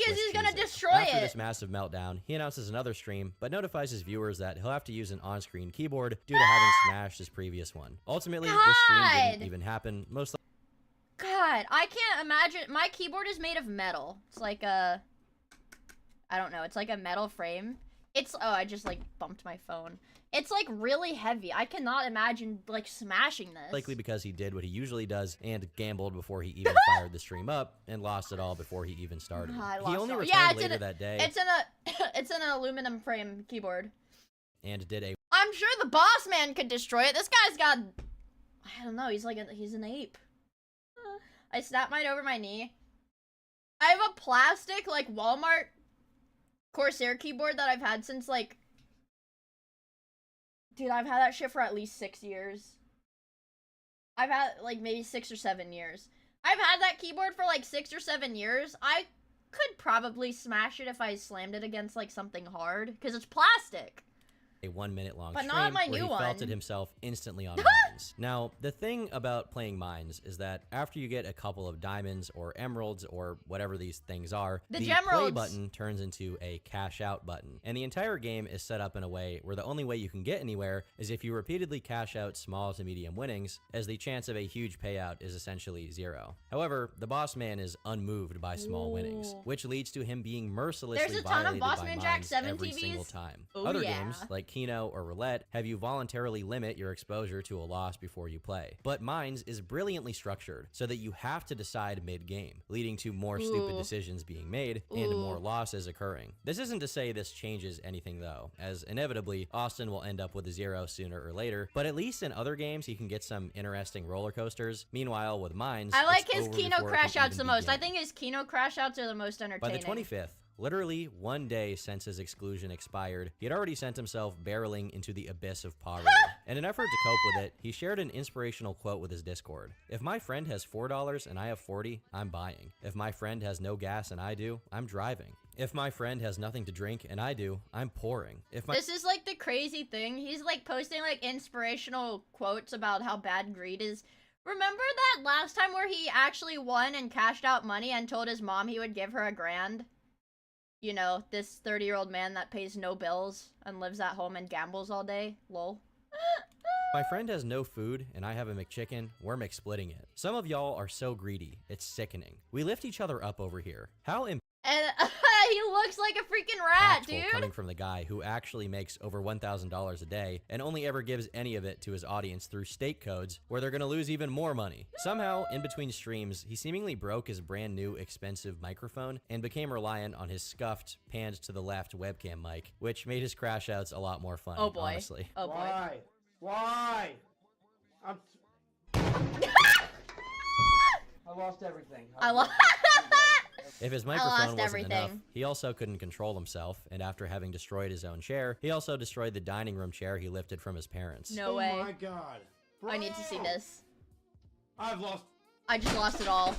destroy After it. this massive meltdown, he announces another stream, but notifies his viewers that he'll have to use an on-screen keyboard due to having smashed his previous one. Ultimately, this stream didn't even happen, most God, I can't imagine. My keyboard is made of metal. It's like a, I don't know. It's like a metal frame. It's, oh, I just like bumped my phone. It's like really heavy. I cannot imagine like smashing this. likely because he did what he usually does and gambled before he even fired the stream up and lost it all before he even started. He only returned later that day. It's an aluminum frame keyboard. And did a I'm sure the boss man could destroy it. This guy's got, I don't know. He's like he's an ape. I snapped mine over my knee. I have a plastic like Walmart Corsair keyboard that I've had since like, dude, I've had that shit for at least 6 years. I've had like maybe 6 or 7 years. I've had that keyboard for like 6 or 7 years. I could probably smash it if I slammed it against like something hard because it's plastic. a 1 minute long But stream not my where new he felt one. it himself instantly on Mines. Now, the thing about playing Mines is that after you get a couple of diamonds or emeralds or whatever these things are, the play Gemeralds. button turns into a cash out button. And the entire game is set up in a way where the only way you can get anywhere is if you repeatedly cash out small to medium winnings, as the chance of a huge payout is essentially 0. However, the boss man is unmoved by small winnings, Ooh. which leads to him being mercilessly There's a ton of violated Boss by Man Jack Mines 7 every TVs. single time. Oh, Other yeah. games, like Keno or Roulette, have you voluntarily limit your exposure to a loss before you play. But Mines is brilliantly structured so that you have to decide mid-game, leading to more stupid Ooh. decisions being made and Ooh. more losses occurring. This isn't to say this changes anything though, as inevitably, Austin will end up with a 0 sooner or later, but at least in other games he can get some interesting roller coasters. Meanwhile, with Mines, I like it's his over Kino before it crash can outs the even most. I begin. think his Kino crash outs are the most By entertaining. the 25th, literally 1 day since his exclusion expired, he had already sent himself barreling into the abyss of poverty. In an effort to cope with it, he shared an inspirational quote with his Discord. If my friend has $4 and I have 40, I'm buying. If my friend has no gas and I do, I'm driving. If my friend has nothing to drink and I do, I'm pouring. If my This is like the crazy thing. He's like posting like inspirational quotes about how bad greed is. Remember that last time where he actually won and cashed out money and told his mom he would give her $1,000? You know, this 30-year-old man that pays no bills and lives at home and gambles all day. Lol. my friend has no food and I have a McChicken, we're McSplitting it. Some of y'all are so greedy, it's sickening. We lift each other up over here. How And he looks like a freaking rat, impactful dude. coming from the guy who actually makes over $1,000 a day and only ever gives any of it to his audience through stake codes where they're gonna lose even more money. Somehow, in between streams, he seemingly broke his brand new expensive microphone and became reliant on his scuffed, panned to the left webcam mic, which made his crash outs a lot more fun, Oh boy. honestly. Oh boy. Why? I'm. I lost everything. I lost. If his I microphone lost wasn't enough, everything. he also couldn't control himself, and after having destroyed his own chair, he also destroyed the dining room chair he lifted from his parents. No way. Oh my god. I need to see this. I've lost. I just lost it all.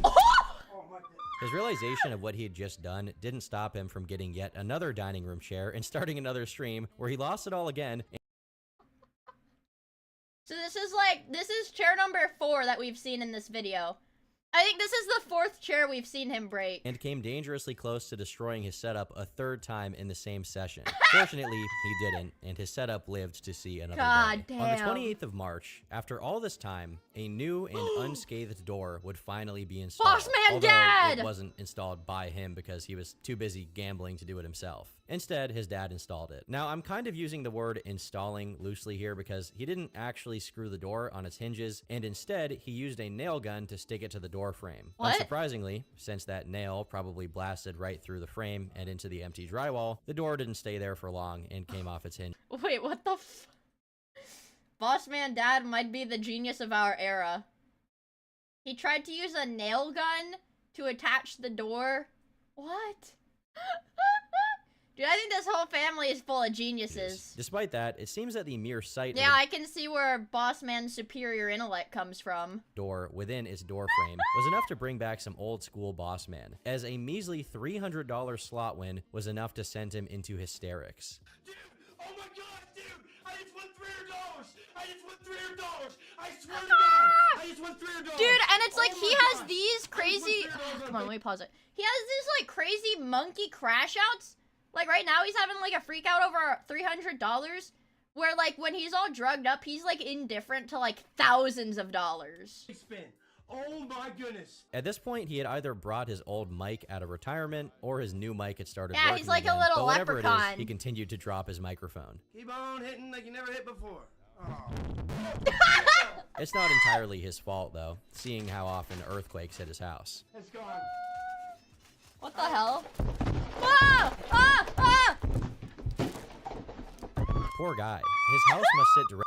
Oh my god. His realization of what he had just done didn't stop him from getting yet another dining room chair and starting another stream where he lost it all again. So this is chair number 4 that we've seen in this video. I think this is the 4th chair we've seen him break. And came dangerously close to destroying his setup a 3rd time in the same session. Fortunately, he didn't, and his setup lived to see another God day. damn. On the 28th of March, after all this time, a new and unscathed door would finally be installed. Boss Man although Dad! It wasn't installed by him because he was too busy gambling to do it himself. Instead, his dad installed it. Now, I'm kind of using the word installing loosely here because he didn't actually screw the door on its hinges, and instead, he used a nail gun to stick it to the door frame. What? Unsurprisingly, since that nail probably blasted right through the frame and into the empty drywall, the door didn't stay there for long and came off its hinge. Wait, what the f- Boss Man Dad might be the genius of our era. He tried to use a nail gun to attach the door. What? Dude, I think this whole family is full of geniuses. Despite that, it seems that the mere sight Yeah, of I can see where Boss Man's superior intellect comes from. a door within its door frame was enough to bring back some old school Boss Man, as a measly $300 slot win was enough to send him into hysterics. Dude, oh my god, dude! I just won $300! I just won $300! I swear to God! I just won $300! Dude, and it's like Oh he my has God. these crazy... Come on, let me pause it. He has these like crazy monkey crash outs. Like right now he's having like a freak out over $300. Where like when he's all drugged up, he's like indifferent to like thousands of dollars. Spin. Oh my goodness. At this point, he had either brought his old mic out of retirement, or his new mic had started Yeah, working he's like a again. little But whatever it leprechaun. is, he continued to drop his microphone. Keep on hitting like you never hit before. Oh. It's not entirely his fault, though, seeing how often earthquakes hit his house. It's gone. What the hell? Ah! Ah! Ah! Poor guy. His house must sit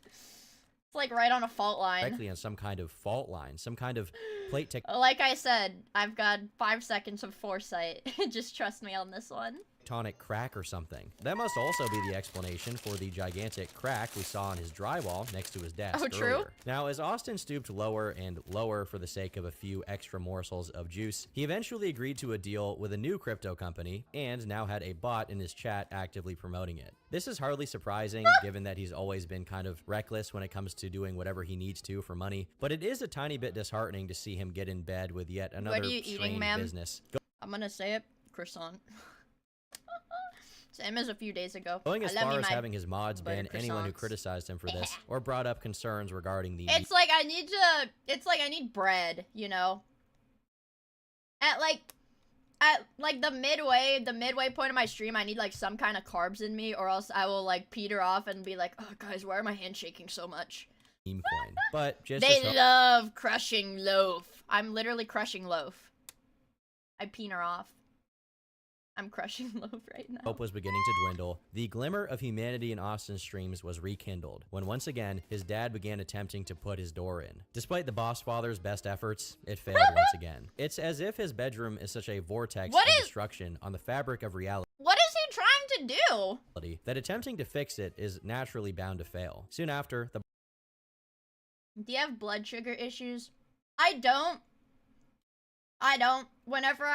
It's like right on a fault line. directly on some kind of fault line, some kind of plate Like I said, I've got 5 seconds of foresight. Just trust me on this one. tectonic crack or something. That must also be the explanation for the gigantic crack we saw on his drywall next to his desk Oh, true? earlier. Now, as Austin stooped lower and lower for the sake of a few extra morsels of juice, he eventually agreed to a deal with a new crypto company and now had a bot in his chat actively promoting it. This is hardly surprising given that he's always been kind of reckless when it comes to doing whatever he needs to for money, but it is a tiny bit disheartening to see him get in bed with yet another What are you eating, strange ma'am? business. I'm gonna say it. Croissant. Same as a few days ago. Going as I love far me as my having his mods ban butter anyone who croissants. criticized him for this or brought up concerns regarding the It's like I need to. It's like I need bread, you know. At like the midway point of my stream, I need like some kind of carbs in me, or else I will like peter off and be like, oh guys, why are my hands shaking so much? meme coin. But just They as love crushing loaf. I'm literally crushing loaf. I peener off. I'm crushing loaf right now. hope was beginning to dwindle, the glimmer of humanity in Austin's streams was rekindled when once again his dad began attempting to put his door in. Despite the boss father's best efforts, it failed once again. It's as if his bedroom is such a vortex of destruction on the fabric of reality What is he trying to do? that attempting to fix it is naturally bound to fail. Soon after, the Do you have blood sugar issues? I don't. Whenever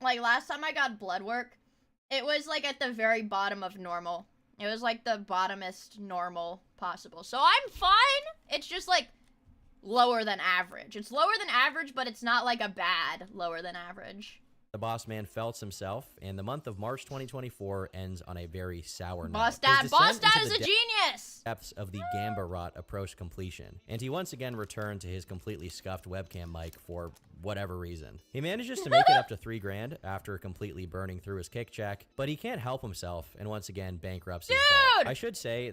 like last time I got blood work, it was like at the very bottom of normal. It was like the bottomest normal possible. So I'm fine. It's just like lower than average. It's lower than average, but it's not like a bad lower than average. boss man felt himself, and the month of March 2024 ends on a very sour note. Boss His Dad descent into is the a genius! depths of the Gamba rot approached completion, and he once again returned to his completely scuffed webcam mic for whatever reason. He manages to make it up to $3 grand after completely burning through his kick check, but he can't help himself and once again bankrupts his vault. I should say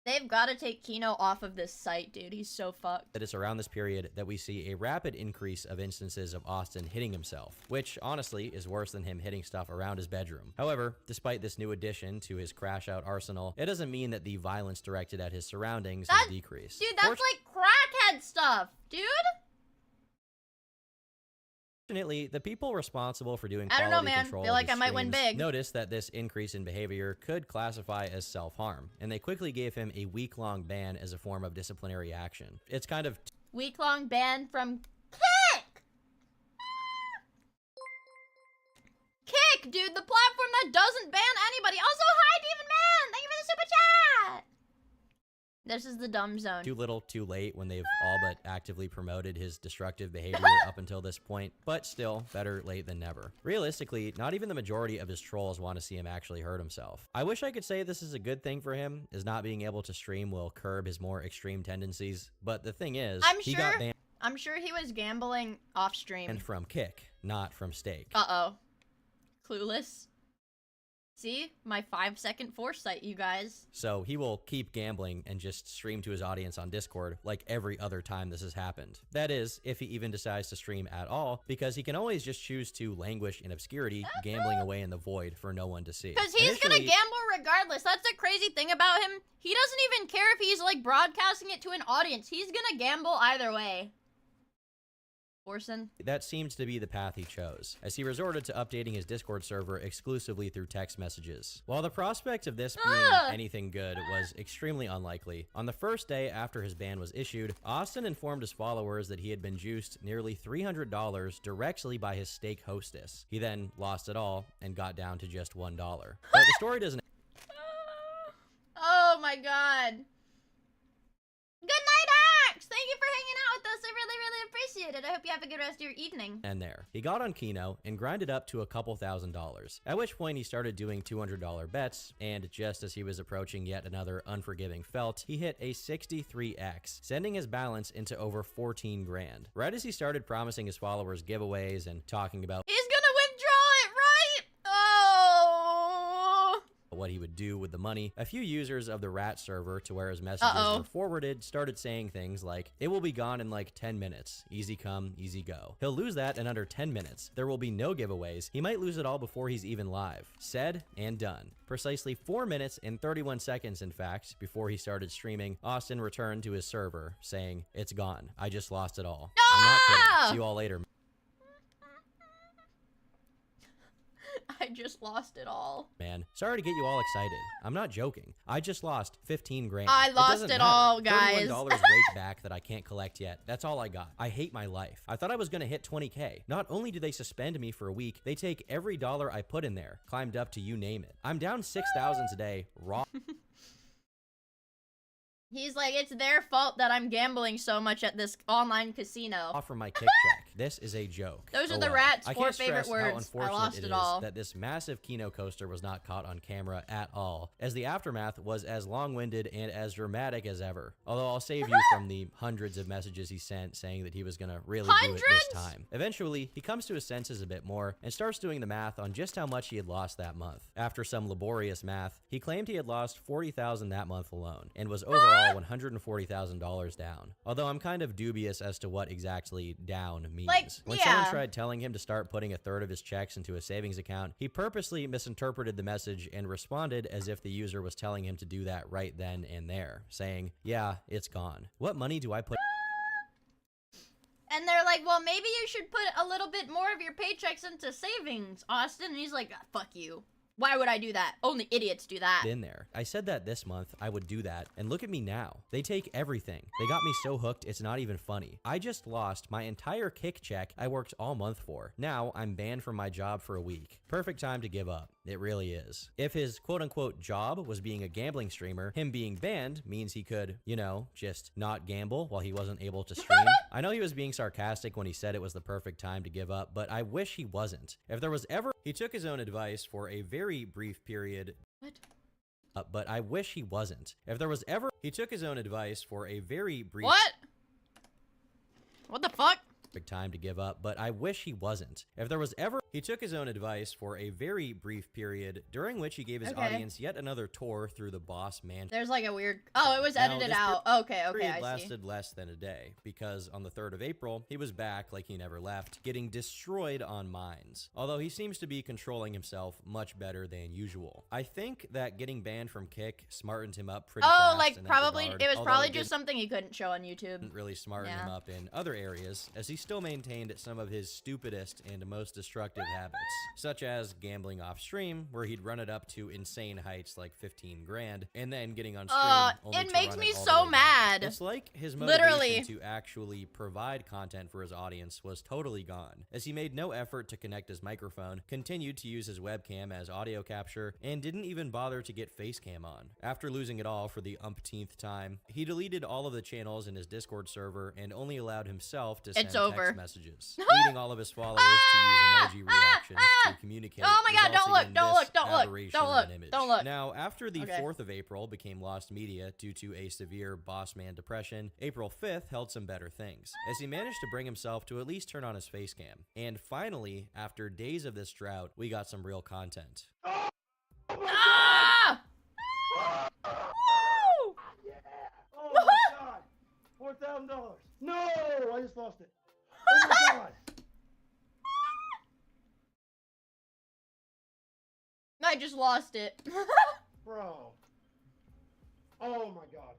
They've got to take Kino off of this site, dude. He's so fucked. that it's around this period that we see a rapid increase of instances of Austin hitting himself, which honestly is worse than him hitting stuff around his bedroom. However, despite this new addition to his crash out arsenal, it doesn't mean that the violence directed at his surroundings has decreased. Dude, that's like crackhead stuff, dude. Fortunately, the people responsible for doing I don't know, quality man. control Feel of like his I might win streams big. noticed that this increase in behavior could classify as self-harm, and they quickly gave him a week-long ban as a form of disciplinary action. It's kind of Week-long ban from Kick! Kick, dude, the platform that doesn't ban anybody. Also, hi, Demon Man! Thank you for the super chat! This is the dumb zone. too little, too late when they've all but actively promoted his destructive behavior up until this point, but still, better late than never. Realistically, not even the majority of his trolls want to see him actually hurt himself. I wish I could say this is a good thing for him, as not being able to stream will curb his more extreme tendencies, but the thing is, he got banned I'm sure he was gambling off stream. from Kick, not from Stake. Uh-oh. Clueless. See? My 5-second foresight, you guys. So he will keep gambling and just stream to his audience on Discord like every other time this has happened. That is, if he even decides to stream at all, because he can always just choose to languish in obscurity, gambling away in the void for no one to see. Because he's gonna Initially- gamble regardless. That's the crazy thing about him. He doesn't even care if he's like broadcasting it to an audience. He's gonna gamble either way. Orson. That seems to be the path he chose, as he resorted to updating his Discord server exclusively through text messages. While the prospect of this being anything good was extremely unlikely, on the first day after his ban was issued, Austin informed his followers that he had been juiced nearly $300 directly by his stake hostess. He then lost it all and got down to just $1. But the story doesn't. Oh my god. Good night, Axe! Thank you for hanging out with us. I really, really appreciate it. I hope you have a good rest of your evening. And there. He got on Keno and grinded up to a couple $1,000s, at which point he started doing $200 bets, and just as he was approaching yet another unforgiving felt, he hit a 63x, sending his balance into over 14 grand. Right as he started promising his followers giveaways and talking about he's gonna withdraw it, right? Oh! What he would do with the money, a few users of the rat server to where his messages were forwarded started saying things like, it will be gone in like 10 minutes. Easy come, easy go. He'll lose that in under 10 minutes. There will be no giveaways. He might lose it all before he's even live. Said and done. Precisely 4 minutes and 31 seconds, in fact, before he started streaming, Austin returned to his server saying, it's gone. I just lost it all. I'm not kidding. See you all later. I just lost it all. Man, sorry to get you all excited. I'm not joking. I just lost 15 grand. I lost it all, guys. $31 raked back that I can't collect yet. That's all I got. I hate my life. I thought I was gonna hit 20K. Not only do they suspend me for a week, they take every dollar I put in there. Climbed up to you name it. I'm down 6,000 today, raw. He's like, it's their fault that I'm gambling so much at this online casino. Off from my kick check. This is a joke. Those are the rat's I 4 can't favorite stress how words. I unfortunate lost it all. that this massive Keno coaster was not caught on camera at all, as the aftermath was as long-winded and as dramatic as ever. Although I'll save you from the hundreds of messages he sent saying that he was gonna really do it this time. Eventually, he comes to his senses a bit more and starts doing the math on just how much he had lost that month. After some laborious math, he claimed he had lost $40,000 that month alone, and was overall $140,000 down. Although I'm kind of dubious as to what exactly down means. When someone tried telling him to start putting a third of his checks into a savings account, he purposely misinterpreted the message and responded as if the user was telling him to do that right then and there, saying, yeah, it's gone. What money do I put? And they're like, well, maybe you should put a little bit more of your paychecks into savings, Austin. And he's like, fuck you. Why would I do that? Only idiots do that. In there. I said that this month I would do that, and look at me now. They take everything. They got me so hooked it's not even funny. I just lost my entire kick check I worked all month for. Now I'm banned from my job for a week. Perfect time to give up. It really is. If his quote-unquote job was being a gambling streamer, him being banned means he could, you know, just not gamble while he wasn't able to stream. I know he was being sarcastic when he said it was the perfect time to give up, but I wish he wasn't. If there was ever... He took his own advice for a very brief period. What? But I wish he wasn't. If there was ever... He took his own advice for a very brief... What? What the fuck? Time to give up, but I wish he wasn't. If there was ever... He took his own advice for a very brief period, during which he gave his audience yet another tour through the boss mansion. There's like a weird... Oh, it was edited out. Okay, I see. Lasted less than a day, because on the 3rd of April, he was back like he never left, getting destroyed on mines. Although he seems to be controlling himself much better than usual. I think that getting banned from Kick smartened him up pretty fast. Oh, like probably... It was probably just something he couldn't show on YouTube. Didn't really smarten him up in other areas, as he still maintained some of his stupidest and most destructive habits, such as gambling off stream, where he'd run it up to insane heights like 15 grand, and then getting on stream only it to makes run me it all so the way mad. down. It's like his motivation Literally to actually provide content for his audience was totally gone, as he made no effort to connect his microphone, continued to use his webcam as audio capture, and didn't even bother to get face cam on. After losing it all for the umpteenth time, he deleted all of the channels in his Discord server and only allowed himself to send text messages, leading all of his followers to use emoji reactions to communicate. Oh my god, don't look. Now, after the 4th of April became lost media due to a severe boss man depression, April 5th held some better things, as he managed to bring himself to at least turn on his face cam. And finally, after days of this drought, we got some real content. Ah! Oh my god! $4,000. No, I just lost it. Oh my god. I just lost it. Bro. Oh my god.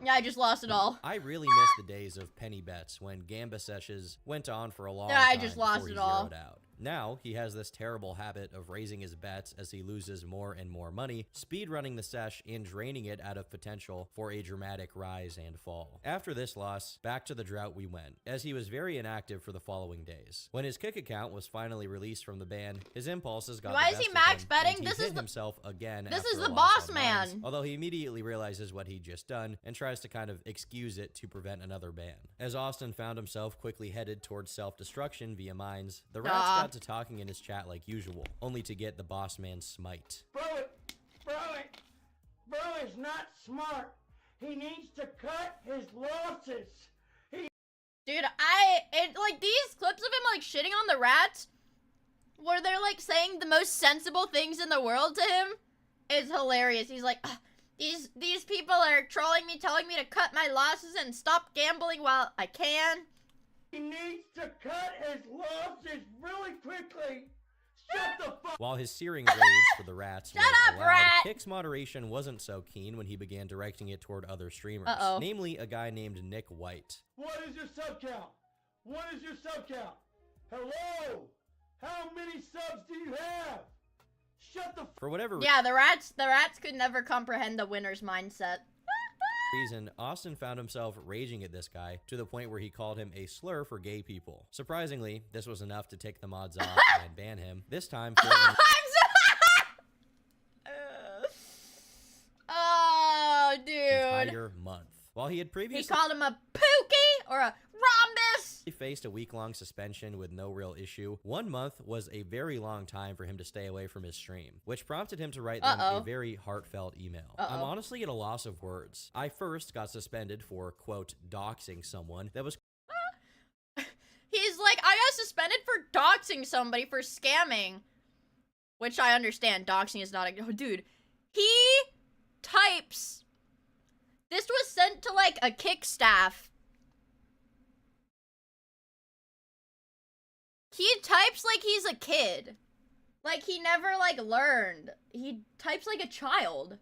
Yeah, I just lost it all. I really miss the days of penny bets when Gamba sessions went on for a long time. Yeah, I just lost before he it all. zeroed out. Now, he has this terrible habit of raising his bets as he loses more and more money, speedrunning the sesh and draining it out of potential for a dramatic rise and fall. After this loss, back to the drought we went, as he was very inactive for the following days. When his kick account was finally released from the ban, his impulses got Why the is he best of max him, betting? and he This hit is the- himself again This after is a the loss boss on Mines, man. although he immediately realizes what he'd just done and tries to kind of excuse it to prevent another ban. As Austin found himself quickly headed towards self-destruction via Mines, the rats got to talking in his chat like usual, only to get the boss man's smite. Bro is not smart. He needs to cut his losses. Dude, like, these clips of him, like, shitting on the rats, where they're, like, saying the most sensible things in the world to him, is hilarious. He's like, these people are trolling me, telling me to cut my losses and stop gambling while I can. He needs to cut his losses really quickly. Shut the fuck. While his searing rage for the rats was allowed, rat! Kick's moderation wasn't so keen when he began directing it toward other streamers, namely a guy named Nick White. What is your sub count? What is your sub count? Hello? How many subs do you have? Shut the For whatever Yeah, the rats could never comprehend the winner's mindset. reason, Austin found himself raging at this guy to the point where he called him a slur for gay people. Surprisingly, this was enough to take the mods off and ban him, this time for Oh, dude. entire month. While he had He previously called him a pookie or a rhombus. He faced a week-long suspension with no real issue. 1 month was a very long time for him to stay away from his stream, which prompted him to write them a very heartfelt email. I'm honestly at a loss of words. I first got suspended for, quote, doxing someone that was He's like, I got suspended for doxing somebody for scamming. Which I understand, doxing is not a... Oh, dude, he types... This was sent to, like, a kick staff. He types like he's a kid. Like, he never, like, learned. He types like a child.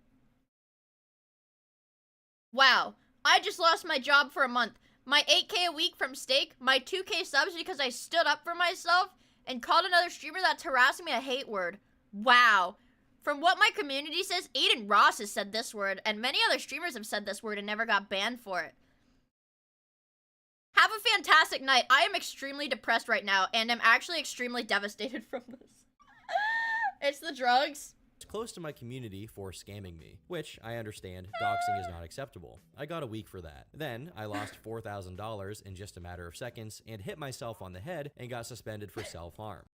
Wow. I just lost my job for a month. My 8K a week from stake, my 2K subs because I stood up for myself and called another streamer that's harassing me a hate word. Wow. From what my community says, Aiden Ross has said this word, and many other streamers have said this word and never got banned for it. Have a fantastic night. I am extremely depressed right now, and I'm actually extremely devastated from this. It's the drugs. close to my community for scamming me, which I understand doxing is not acceptable. I got a week for that. Then I lost $4,000 in just a matter of seconds and hit myself on the head and got suspended for self-harm.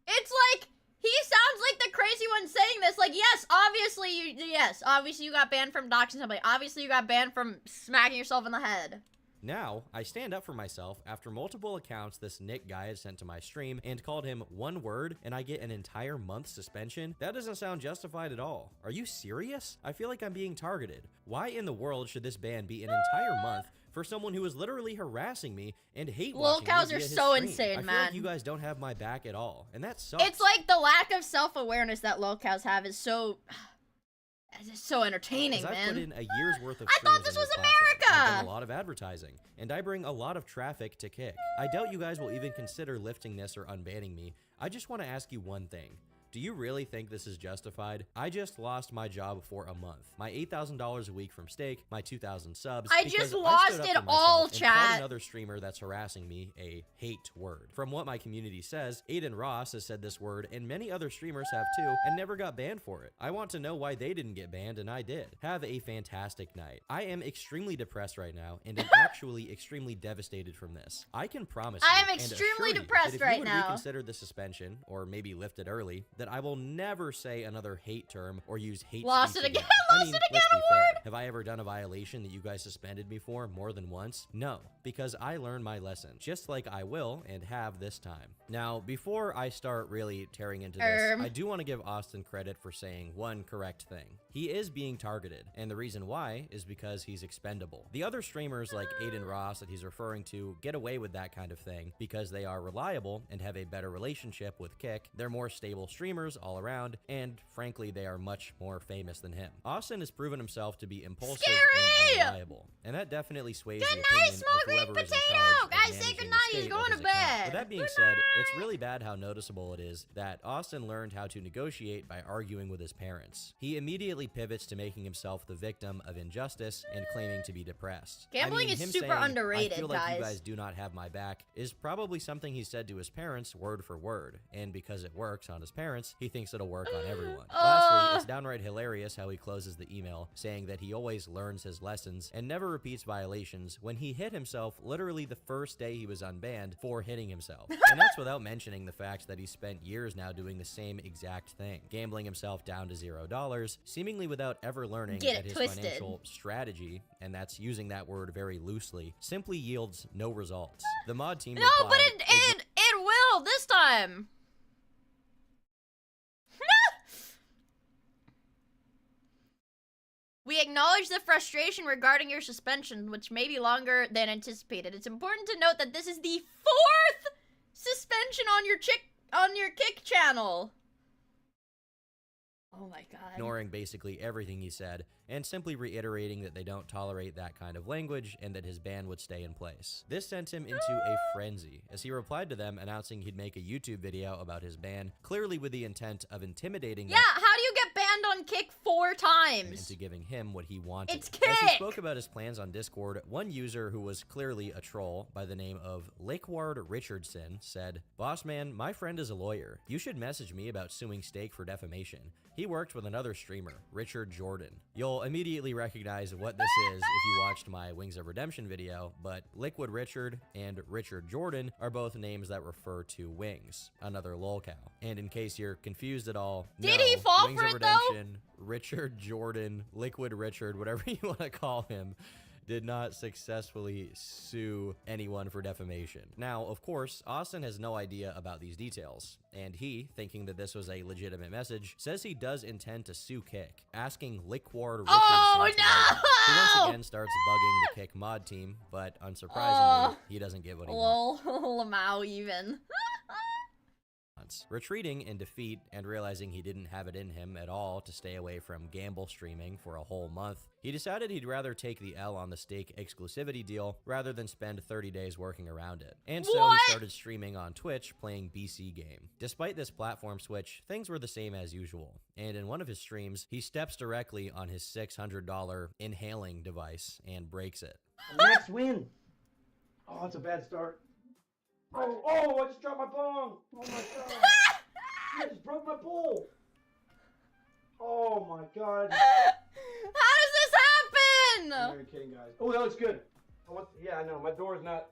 It's like, he sounds like the crazy one saying this, like, yes, obviously you got banned from doxing somebody. Obviously you got banned from smacking yourself in the head. Now, I stand up for myself after multiple accounts this Nick guy has sent to my stream and called him one word and I get an entire month suspension? That doesn't sound justified at all. Are you serious? I feel like I'm being targeted. Why in the world should this ban be an entire month for someone who is literally harassing me and hate watching me Lolcows via are his so stream? insane, I feel man. like you guys don't have my back at all, and that sucks. It's like the lack of self-awareness that lolcows have is so... It's so entertaining, I've man. put in a year's worth of I thought streams this on was platform. I've done America! a lot of advertising, and I bring a lot of traffic to Kick. I doubt you guys will even consider lifting this or unbanning me. I just want to ask you one thing. Do you really think this is justified? I just lost my job for a month. My $8,000 a week from stake, my 2,000 subs. I because just stood lost up it for myself all, and chat. called another streamer that's harassing me a hate word. From what my community says, Aiden Ross has said this word, and many other streamers have too, and never got banned for it. I want to know why they didn't get banned, and I did. Have a fantastic night. I am extremely depressed right now, and am actually extremely devastated from this. I can promise you I am and extremely assure you depressed that if you right would now. reconsider the suspension, or maybe lift it early, that I will never say another hate term or use hate Lost speech it again. I Lost mean, it again, let's be a fair. Have I ever done a violation that you guys suspended me for more than once? No, because I learned my lesson, just like I will and have this time. Now, before I start really tearing into this, I do want to give Austin credit for saying one correct thing. He is being targeted, and the reason why is because he's expendable. The other streamers like Aiden Ross that he's referring to get away with that kind of thing because they are reliable and have a better relationship with Kick. They're more stable streamers streamers all around, and frankly, they are much more famous than him. Austin has proven himself to be impulsive and unreliable, and that definitely sways the opinion of whoever is in charge of Guys, say managing the goodnight. He's state going of to his account. bed. With that being said, it's really bad how noticeable it is that Austin learned how to negotiate by arguing with his parents. He immediately pivots to making himself the victim of injustice and claiming to be depressed. Gambling is him super saying, underrated, I feel like you guys. guys do not have my back is probably something he said to his parents word for word, and because it works on his parents, he thinks it'll work on everyone. Lastly, it's downright hilarious how he closes the email, saying that he always learns his lessons and never repeats violations when he hit himself literally the first day he was unbanned for hitting himself. And that's without mentioning the fact that he spent years now doing the same exact thing, gambling himself down to $0, seemingly without ever learning that his financial strategy, and that's using that word very loosely, simply yields no results. The mod team No, but it will this time. We acknowledge the frustration regarding your suspension, which may be longer than anticipated. It's important to note that this is the 4th suspension on your Kick channel. Oh my god. Ignoring basically everything he said, and simply reiterating that they don't tolerate that kind of language and that his ban would stay in place. This sent him into a frenzy, as he replied to them announcing he'd make a YouTube video about his ban, clearly with the intent of intimidating them. Yeah, how do you get banned on Kick 4 times? Into giving him what he wanted. It's Kick! As he spoke about his plans on Discord, one user who was clearly a troll by the name of Lakeward Richardson said, "Boss man, my friend is a lawyer. You should message me about suing Steak for defamation. He worked with another streamer, Richard Jordan." You'll immediately recognize what this is if you watched my Wings of Redemption video, but Liquid Richard and Richard Jordan are both names that refer to Wings, another lolcow. And in case you're confused at all, Did he fall Wings for of it, though? Redemption, Richard Jordan, Liquid Richard, whatever you want to call him, did not successfully sue anyone for defamation. Now, of course, Austin has no idea about these details, and he, thinking that this was a legitimate message, says he does intend to sue Kick, asking Liquard Richardson to write. He once again starts bugging the Kick mod team, but unsurprisingly, he doesn't get what he wants. Lol, Lamau even. Retreating in defeat and realizing he didn't have it in him at all to stay away from gamble streaming for a whole month, he decided he'd rather take the L on the Stake exclusivity deal rather than spend 30 days working around it. And so he started streaming on Twitch playing BC Game. Despite this platform switch, things were the same as usual, and in one of his streams, he steps directly on his $600 inhaling device and breaks it. Next win. Oh, it's a bad start. Oh, I just dropped my bong. Oh my god. I just broke my bowl. Oh my god. How does this happen? I'm not even kidding, guys. Oh, that looks good. Yeah, I know. My door's not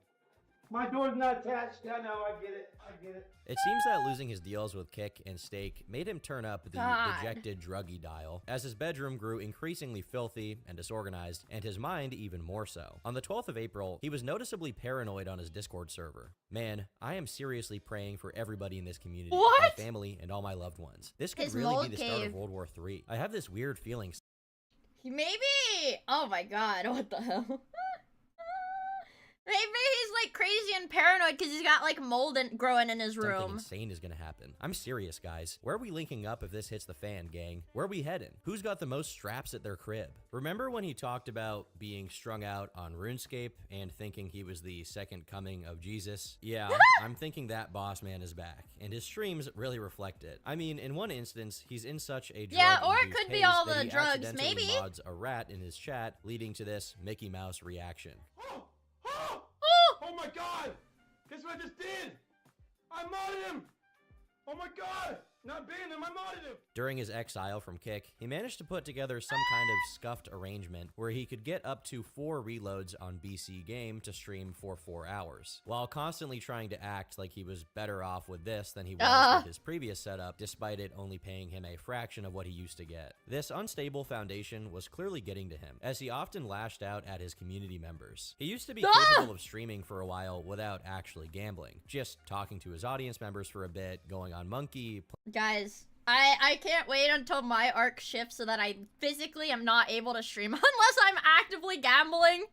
attached. Yeah, I know. I get it. It seems that losing his deals with Kick and Stake made him turn up the dejected druggy dial, as his bedroom grew increasingly filthy and disorganized, and his mind even more so. On the 12th of April, he was noticeably paranoid on his Discord server. "Man, I am seriously praying for everybody in this community, my family, and all my loved ones. This could really be the start of World War III. I have this weird feeling." Maybe. Oh my god, what the hell? Maybe he's like crazy and paranoid because he's got like mold growing in his room. Something insane is gonna happen. I'm serious, guys. Where are we linking up if this hits the fan, gang? Where are we heading? Who's got the most straps at their crib? Remember when he talked about being strung out on RuneScape and thinking he was the second coming of Jesus? Yeah, I'm thinking that boss man is back, and his streams really reflect it. I mean, in one instance, he's in such a or it could be all the drugs, maybe. Mods a rat in his chat, leading to this Mickey Mouse reaction. Oh my god! Guess what I just did? I modded him! Oh my god! Not banned him, I modded him! During his exile from Kick, he managed to put together some kind of scuffed arrangement where he could get up to 4 reloads on BC Game to stream for 4 hours, while constantly trying to act like he was better off with this than he was with his previous setup, despite it only paying him a fraction of what he used to get. This unstable foundation was clearly getting to him, as he often lashed out at his community members. He used to be capable of streaming for a while without actually gambling, just talking to his audience members for a bit, going on Monkey. Guys, I can't wait until my arc shifts so that I physically am not able to stream unless I'm actively gambling.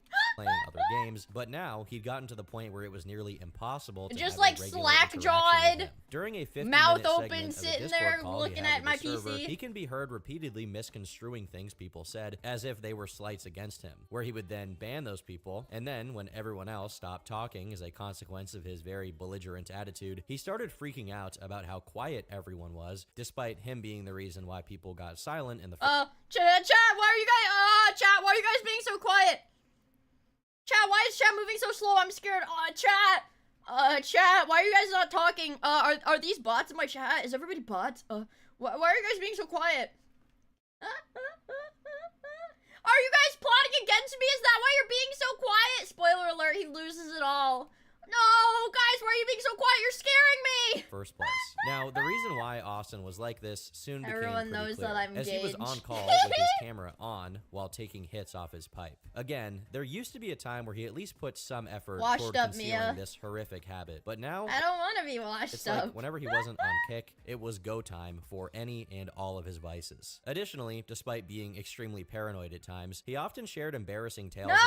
playing other games, but now he'd gotten to the point where it was nearly impossible to just have like a regular slack-jawed, interaction with him. During a 50-minute mouth open, segment of a sitting Discord there call he looking had at with my the server, PC. he can be heard repeatedly misconstruing things people said as if they were slights against him, where he would then ban those people, and then when everyone else stopped talking as a consequence of his very belligerent attitude, he started freaking out about how quiet everyone was, despite him being the reason why people got silent in the chat, why are you guys, chat, why are you guys being so quiet? Chat, why is chat moving so slow? I'm scared. Chat, why are you guys not talking? Are these bots in my chat? Is everybody bots? Why are you guys being so quiet? Are you guys plotting against me? Is that why you're being so quiet? Spoiler alert, he loses it all. No, guys, why are you being so quiet? You're scaring me! First place. Now, the reason why Austin was like this soon became Everyone pretty knows clear, that I'm as he was on engaged. call with his camera on while taking hits off his pipe. Again, there used to be a time where he at least put some effort Washed toward up, concealing Mia. this horrific habit, but now I don't want to be washed it's up. like whenever he wasn't on kick, it was go time for any and all of his vices. Additionally, despite being extremely paranoid at times, he often shared embarrassing tales about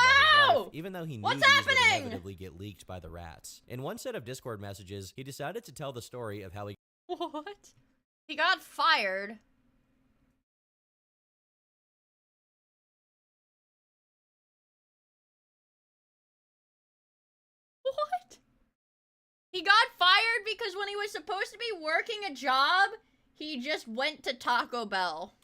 his life, even though he knew What's these happening? would inevitably get leaked by the rats. In one set of Discord messages, he decided to tell the story of how he What? He got fired. What? He got fired because when he was supposed to be working a job, he just went to Taco Bell.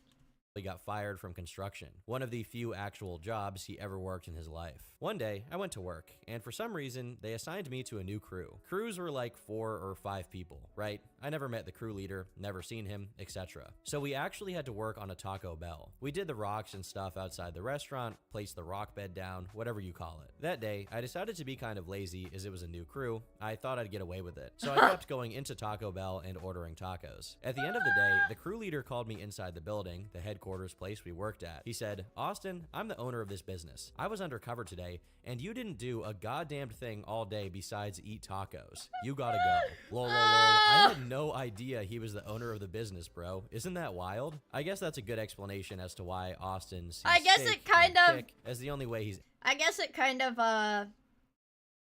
got fired from construction, one of the few actual jobs he ever worked in his life. One day, I went to work, and for some reason, they assigned me to a new crew. Crews were like 4 or 5 people, right? I never met the crew leader, never seen him, etc. So we actually had to work on a Taco Bell. We did the rocks and stuff outside the restaurant, placed the rock bed down, whatever you call it. That day, I decided to be kind of lazy as it was a new crew. I thought I'd get away with it. So I kept going into Taco Bell and ordering tacos. At the end of the day, the crew leader called me inside the building, the headquarters place we worked at. He said, "Austin, I'm the owner of this business. I was undercover today, and you didn't do a goddamned thing all day besides eat tacos. You gotta go." Lol, lol, lol. I had no idea he was the owner of the business, bro. Isn't that wild? I guess that's a good explanation as to why Austin sees I guess steak it kind and of- kick as the only way he's I guess it kind of,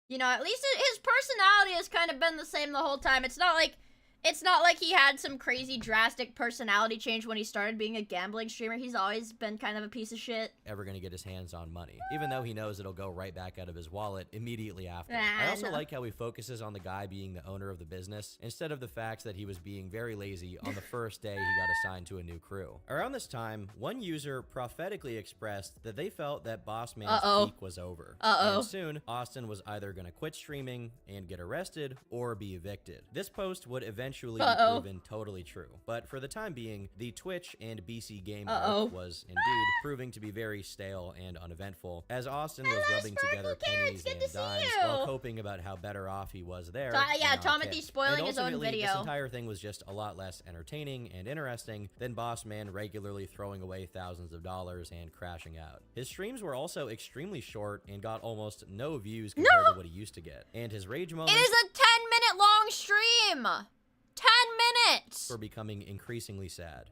you know, at least his personality has kind of been the same the whole time. It's not like he had some crazy drastic personality change when he started being a gambling streamer. He's always been kind of a piece of shit. ever gonna get his hands on money, even though he knows it'll go right back out of his wallet immediately after. Nah, I also no. like how he focuses on the guy being the owner of the business instead of the fact that he was being very lazy on the first day he got assigned to a new crew. Around this time, one user prophetically expressed that they felt that Boss Man's peak was over. And soon, Austin was either gonna quit streaming and get arrested or be evicted. This post would eventually be proven totally true, but for the time being, the Twitch and BC game arc was indeed proving to be very stale and uneventful, as Austin was rubbing together pennies and dimes while coping about how better off he was there. Yeah, than on Tomothy Kick. spoiling And his own ultimately, video. This entire thing was just a lot less entertaining and interesting than Boss Man regularly throwing away thousands of dollars and crashing out. His streams were also extremely short and got almost no views compared to what he used to get, and his rage moments It is a 10-minute long stream! 10 minutes! were becoming increasingly sad.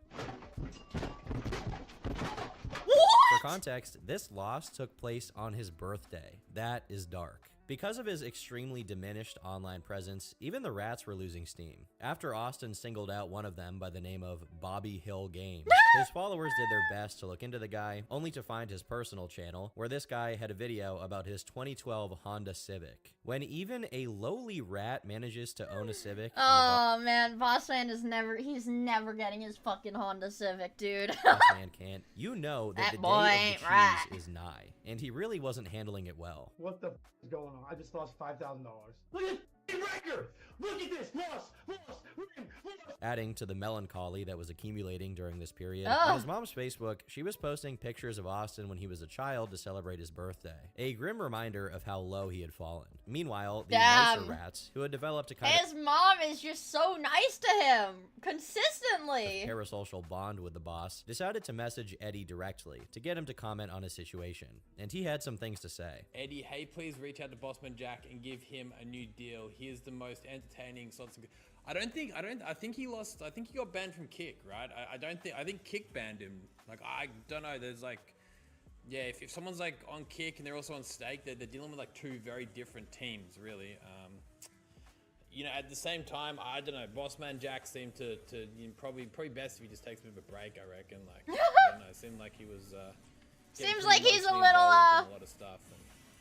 What? For context, this loss took place on his birthday. That is dark. Because of his extremely diminished online presence, even the rats were losing steam. After Austin singled out one of them by the name of Bobby Hill Games, his followers did their best to look into the guy, only to find his personal channel, where this guy had a video about his 2012 Honda Civic. When even a lowly rat manages to own a Civic, Oh man, Boss Man is he's never getting his fucking Honda Civic, dude. Boss Man can't, you know that That the boy day ain't of the right. cheese is nigh, and he really wasn't handling it well. What the is going on? I just lost $5,000. Look at this record! Look at this! Lost! Win! Adding to the melancholy that was accumulating during this period, Oh. on his mom's Facebook, she was posting pictures of Austin when he was a child to celebrate his birthday. A grim reminder of how low he had fallen. Meanwhile, the Damn. nicer rats, who had developed a kind His mom is just so nice to him, consistently. of parasocial bond with the boss, decided to message Eddie directly to get him to comment on his situation. And he had some things to say. Eddie, hey, please reach out to Bossman Jack and give him a new deal. He is the most entertaining slots. I think he got banned from Kick, right? I think Kick banned him. Like, I don't know, there's like Yeah, if someone's like on kick and they're also on stake, they're dealing with like two very different teams, really. You know, at the same time, I don't know. Bossman Jack seemed to you know, probably best if he just takes a bit of a break. I reckon. Like, I don't know. It seemed like he was. Seems like he's a little a lot of stuff.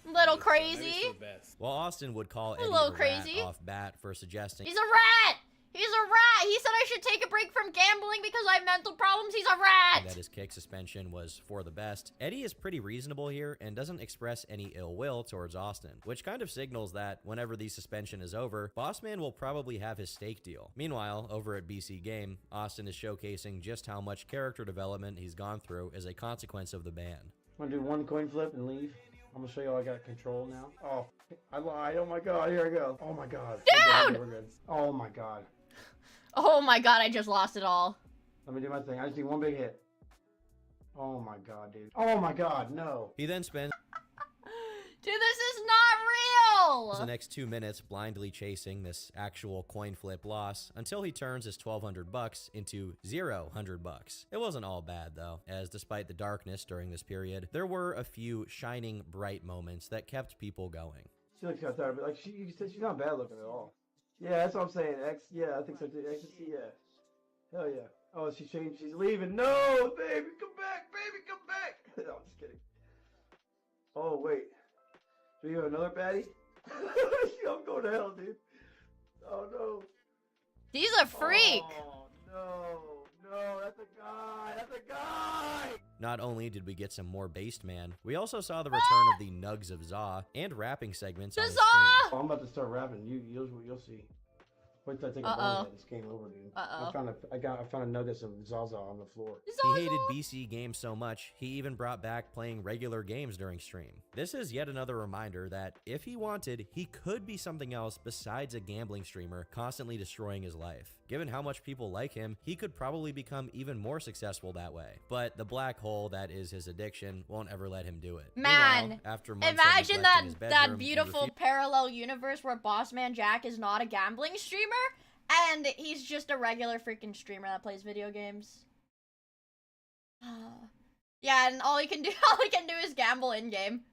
Little maybe crazy. for the best. While Austin would call Eddie little a crazy. rat off bat for suggesting He's a rat! He's a rat! He said I should take a break from gambling because I have mental problems. He's a rat! that his kick suspension was for the best, Eddie is pretty reasonable here and doesn't express any ill will towards Austin, which kind of signals that whenever the suspension is over, Bossman will probably have his stake deal. Meanwhile, over at BC Game, Austin is showcasing just how much character development he's gone through as a consequence of the ban. Want to do one coin flip and leave? I'm gonna show you how I got control now. Oh, I lied. Oh my god, here I go. Oh my god. Dude! We're good. Oh my god. Oh my god, I just lost it all. Let me do my thing. I just need one big hit. Oh my god, dude. Oh my god, no. He then spends Dude, this is not real! the next 2 minutes blindly chasing this actual coin flip loss until he turns his $1,200 into $0 It wasn't all bad though, as despite the darkness during this period, there were a few shining bright moments that kept people going. She looks kind of tired, but like you said, she's not bad looking at all. Yeah, that's what I'm saying. Yeah, I think so too. Yeah. Hell yeah. Oh, she's changed. She's leaving. No, baby, come back, baby, come back. No, I'm just kidding. Oh wait. Do you have another baddie? I'm going to hell, dude. Oh no. He's a freak. Oh no, that's a guy. That's a guy. Not only did we get some more based man, we also saw the return of the Nugs of Za and rapping segments on his stream. Oh, I'm about to start rapping. You'll see. Wait till I take a bone this game over, dude. I found a nugget of Zaza on the floor. He hated BC games so much, he even brought back playing regular games during stream. This is yet another reminder that if he wanted, he could be something else besides a gambling streamer constantly destroying his life. Given how much people like him, he could probably become even more successful that way. But the black hole that is his addiction won't ever let him do it. Man, Meanwhile, after months of imagine neglecting his that bedroom, he beautiful parallel universe where Bossman Jack is not a gambling streamer and he's just a regular freaking streamer that plays video games. Yeah, and all he can do is gamble in game.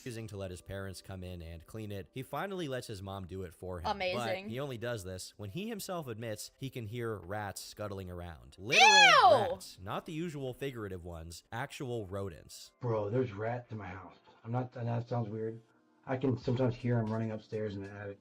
refusing to let his parents come in and clean it, he finally lets his mom do it for him. Amazing. But he only does this when he himself admits he can hear rats scuttling around. Literal rats, not the usual figurative ones, actual rodents. Bro, there's rats in my house. That sounds weird. I can sometimes hear them running upstairs in the attic.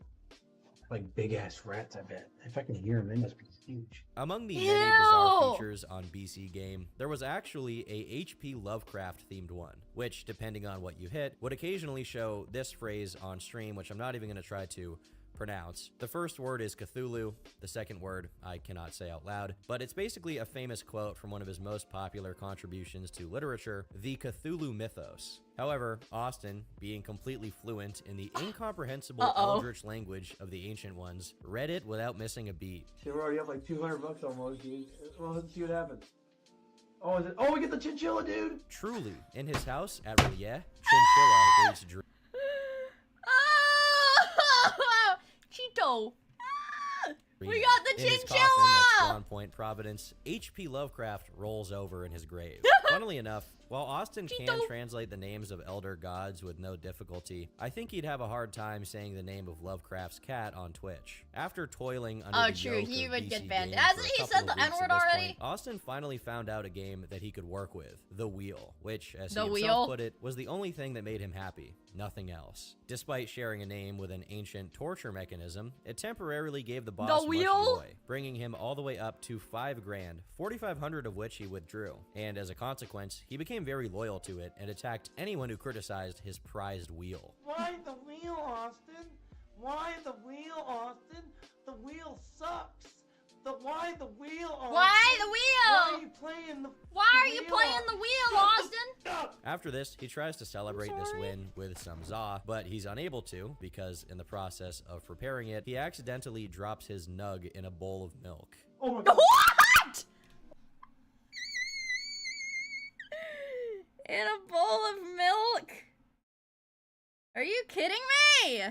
Like big ass rats, I bet. If I can hear them, they must be huge. Among the many bizarre features on BC Game, there was actually a H.P. Lovecraft themed one, which, depending on what you hit, would occasionally show this phrase on stream, which I'm not even going to try to pronounce. The first word is Cthulhu, the second word I cannot say out loud, but it's basically a famous quote from one of his most popular contributions to literature, the Cthulhu mythos. However, Austin, being completely fluent in the incomprehensible eldritch language of the Ancient Ones, read it without missing a beat. Shit, we're already up like $200 almost, dude. Well, let's see what happens. Oh, is it? Oh, we get the chinchilla, dude! Truly, in his house at Rillier, chinchilla waits dreams. Cheeto! We got the in his chinchilla! coffin at Swan Point, Providence, H.P. Lovecraft rolls over in his grave. Funnily enough, while Austin can translate the names of elder gods with no difficulty, I think he'd have a hard time saying the name of Lovecraft's cat on Twitch. After toiling under the yoke he of would BC get banned. Game Hasn't for a he couple said of the weeks N-word at this already? point, Austin finally found out a game that he could work with, The Wheel, which, as he The himself Wheel? put it, was the only thing that made him happy. Nothing else. Despite sharing a name with an ancient torture mechanism, it temporarily gave the boss much Wheel? joy, bringing him all the way up to $5 grand, 4,500 of which he withdrew. And as a consequence, he became very loyal to it and attacked anyone who criticized his prized wheel. Why the wheel, Austin? Why the wheel, Austin? The wheel sucks. Why the wheel, Austin? Why the wheel? Why are you playing the wheel, Austin? After this, he tries to celebrate this win with some za, but he's unable to because in the process of preparing it, he accidentally drops his nug in a bowl of milk. Oh my god. What? In a bowl of milk? Are you kidding me?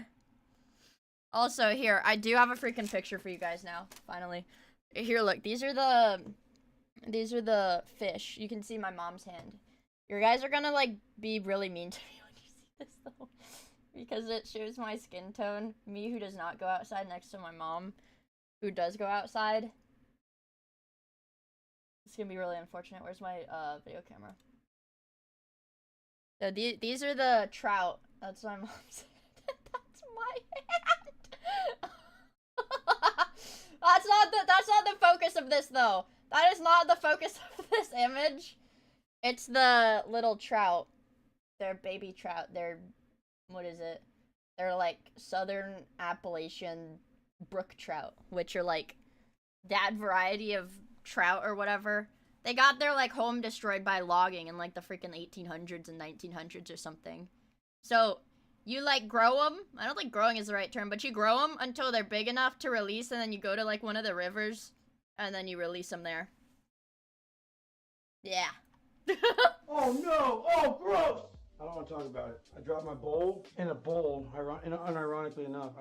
Also, here, I do have a freaking picture for you guys now, finally. Here, look, these are the fish. You can see my mom's hand. You guys are gonna, like, be really mean to me when you see this, though. Because it shows my skin tone. Me, who does not go outside, next to my mom, who does go outside. It's gonna be really unfortunate. Where's my, video camera? So these are the trout. That's my mom's. That's my hand. That's not the focus of this, though. That is not the focus of this image. It's the little trout. They're baby trout. They're, what is it? They're like southern Appalachian brook trout, which are like that variety of trout or whatever. They got their like home destroyed by logging in like the freaking 1800s and 1900s or something. So you like grow them. I don't think growing is the right term, but you grow them until they're big enough to release, and then you go to like one of the rivers and then you release them there. Yeah. Oh no! Oh, gross! I don't want to talk about it. I dropped my bowl in a bowl, unironically enough,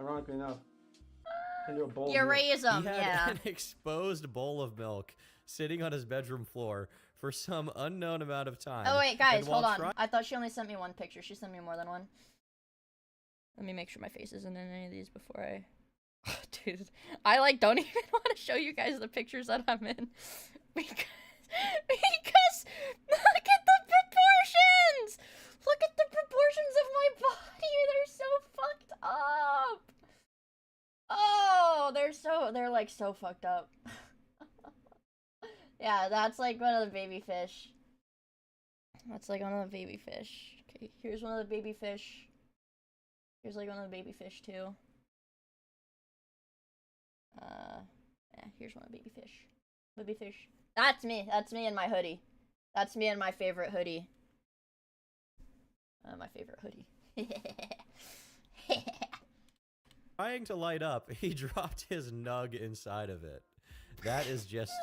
into a bowl. You raise them, He had yeah. an exposed bowl of milk sitting on his bedroom floor for some unknown amount of time. Oh wait, guys, and while hold on. I thought she only sent me one picture. She sent me more than one. Let me make sure my face isn't in any of these before I... Oh, dude, I like don't even want to show you guys the pictures that I'm in. Because look at the proportions! Look at the proportions of my body! They're so fucked up! Oh, they're like so fucked up. Yeah, that's like one of the baby fish. That's like one of the baby fish. Okay, here's one of the baby fish. Here's like one of the baby fish too. Yeah, here's one of the baby fish. Baby fish. That's me. That's me in my hoodie. That's me in my favorite hoodie. My favorite hoodie. Trying to light up, he dropped his nug inside of it. That is just...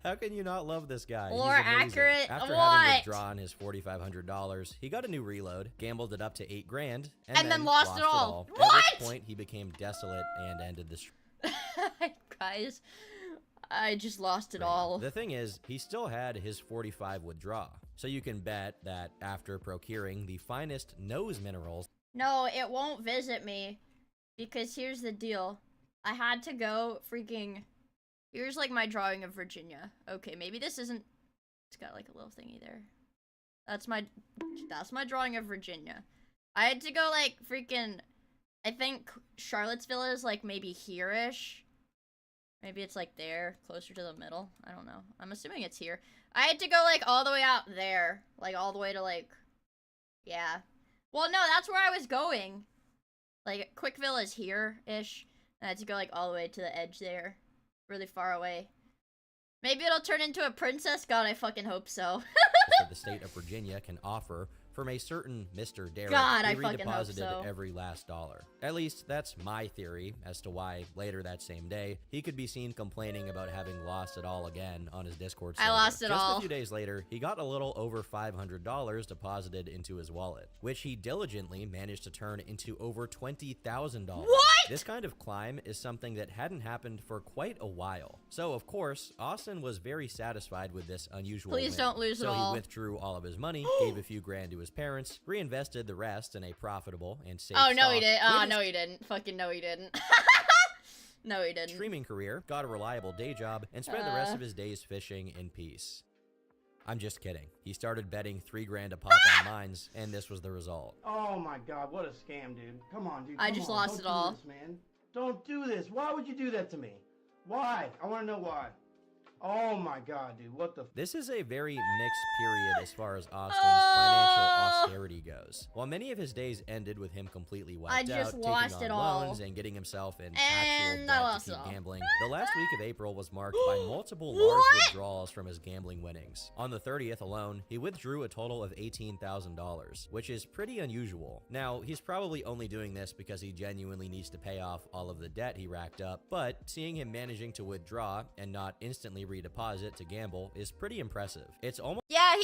How can you not love this guy? More He's amazing. accurate? After What? having withdrawn his $4,500, he got a new reload, gambled it up to $8 grand, and then lost it all. At What? which point, he became desolate and ended the stream. Guys, I just lost it all. The thing is, he still had his 45 withdraw. So you can bet that after procuring the finest nose minerals... No, it won't visit me. Because here's the deal. I had to go freaking... Here's like my drawing of Virginia. Okay, maybe this isn't... It's got like a little thingy there. That's my drawing of Virginia. I had to go like freaking... I think Charlottesville is like maybe here-ish. Maybe it's like there, closer to the middle. I don't know. I'm assuming it's here. I had to go like all the way out there. Like all the way to like... Yeah. Well, no, that's where I was going. Like, Quickville is here-ish. And I had to go like all the way to the edge there. Really far away. Maybe it'll turn into a princess? God, I fucking hope so. that the state of Virginia can offer from a certain Mr. Derrick. God, he I fucking hope redeposited so. every last dollar. At least that's my theory as to why later that same day he could be seen complaining about having lost it all again on his Discord server. I lost it Just all. a few days later, he got a little over $500 deposited into his wallet, which he diligently managed to turn into over $20,000. What? This kind of climb is something that hadn't happened for quite a while. So, of course, Austin was very satisfied with this unusual Please win. don't lose it So all. he withdrew all of his money, gave a few grand to his parents, reinvested the rest in a profitable and safe Oh, no, stock, he didn't. quit Oh, his no, he didn't. Fucking no, he didn't. No, he didn't. streaming career, got a reliable day job, and spent the rest of his days fishing in peace. I'm just kidding. He started betting 3 grand a pop on mines, and this was the result. Oh my god, what a scam, dude. Come on, dude. I come just on. lost Don't it do all. This, man. Don't do this. Why would you do that to me? Why? I want to know why. Oh my god, dude. What the... This is a very mixed period as far as Austin's financial austerity goes. While many of his days ended with him completely wiped I just out, lost taking it on all. loans and getting himself in And actual I debt lost to it keep all. gambling, the last week of April was marked by multiple large withdrawals from his gambling winnings. On the 30th alone, he withdrew a total of $18,000, which is pretty unusual. Now, he's probably only doing this because he genuinely needs to pay off all of the debt he racked up, but seeing him managing to withdraw and not instantly redeposit to gamble is pretty impressive. It's almost Yeah,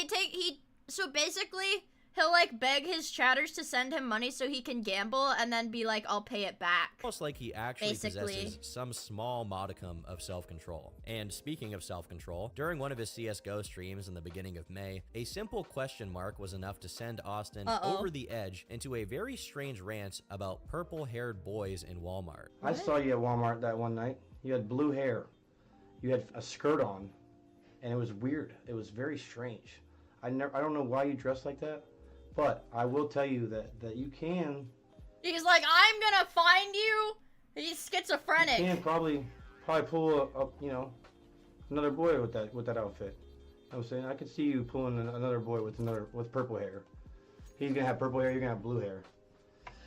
so basically, he'll like beg his chatters to send him money so he can gamble and then be like, I'll pay it back. Almost like he actually Basically. possesses some small modicum of self-control. And speaking of self-control, during one of his CSGO streams in the beginning of May, a simple question mark was enough to send Austin over the edge into a very strange rant about purple-haired boys in Walmart. I saw you at Walmart that one night. You had blue hair. You had a skirt on, and it was weird. It was very strange. I don't know why you dress like that, but I will tell you that you can. He's like, I'm gonna find you. He's schizophrenic. You can probably pull up, you know, another boy with that outfit. You know what I'm saying, I could see you pulling another boy with purple hair. He's gonna have purple hair. You're gonna have blue hair.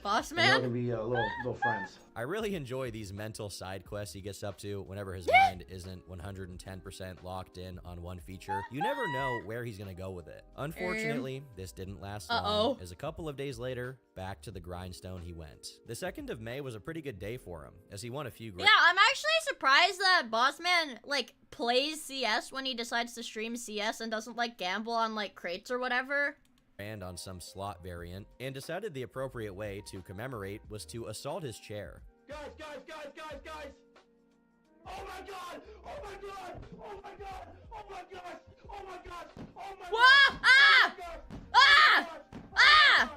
Boss And man. y'all can be little friends. I really enjoy these mental side quests he gets up to whenever his mind isn't 110% locked in on one feature. You never know where he's gonna go with it. Unfortunately, this didn't last long, as a couple of days later, back to the grindstone he went. The 2nd of May was a pretty good day for him, as he won a few Yeah, I'm actually surprised that Bossman like plays CS when he decides to stream CS and doesn't like gamble on like crates or whatever. And on some slot variant, and decided the appropriate way to commemorate was to assault his chair. Guys! Oh my god! Oh my god! Oh my god! Oh my gosh! Oh my gosh! Oh my Whoa! Ah! Ah! Ah!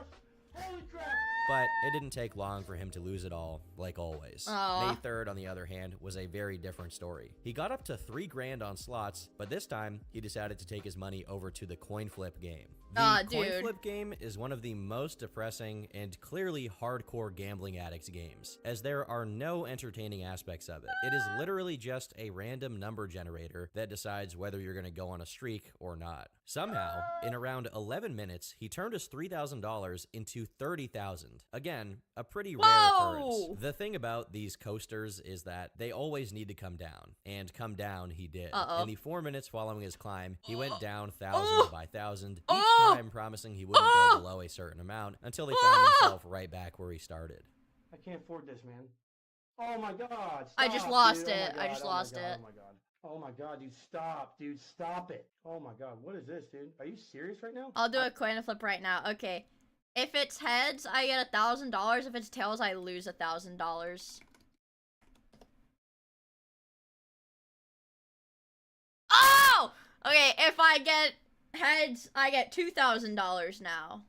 Holy crap! But it didn't take long for him to lose it all, like always. May 3rd, on the other hand, was a very different story. He got up to $3 grand on slots, but this time, he decided to take his money over to the coin flip game. The coin flip game is one of the most depressing and clearly hardcore gambling addicts games, as there are no entertaining aspects of it. It is literally just a random number generator that decides whether you're going to go on a streak or not. Somehow, in around 11 minutes, he turned his $3,000 into $30,000. Again, a pretty rare occurrence. The thing about these coasters is that they always need to come down, and come down he did. In the 4 minutes following his climb, he went down thousand by thousand, each time promising he wouldn't go below a certain amount until he found himself right back where he started. I can't afford this, man. Oh my god! I just lost it. I just lost it. Oh my god! Oh my god, dude, stop, dude, stop it! Oh my god, what is this, dude? Are you serious right now? I'll do a coin flip right now. Okay. If it's heads, I get $1,000. If it's tails, I lose $1,000. Oh! Okay, if I get heads, I get $2,000 now.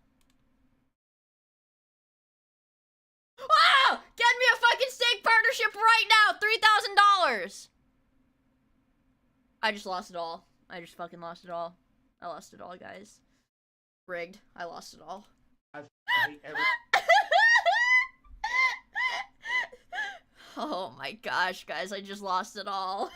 Oh! Get me a fucking stake partnership right now! $3,000! I just lost it all. I just fucking lost it all. I lost it all, guys. Rigged. I lost it all. I hate Oh my gosh, guys, I just lost it all.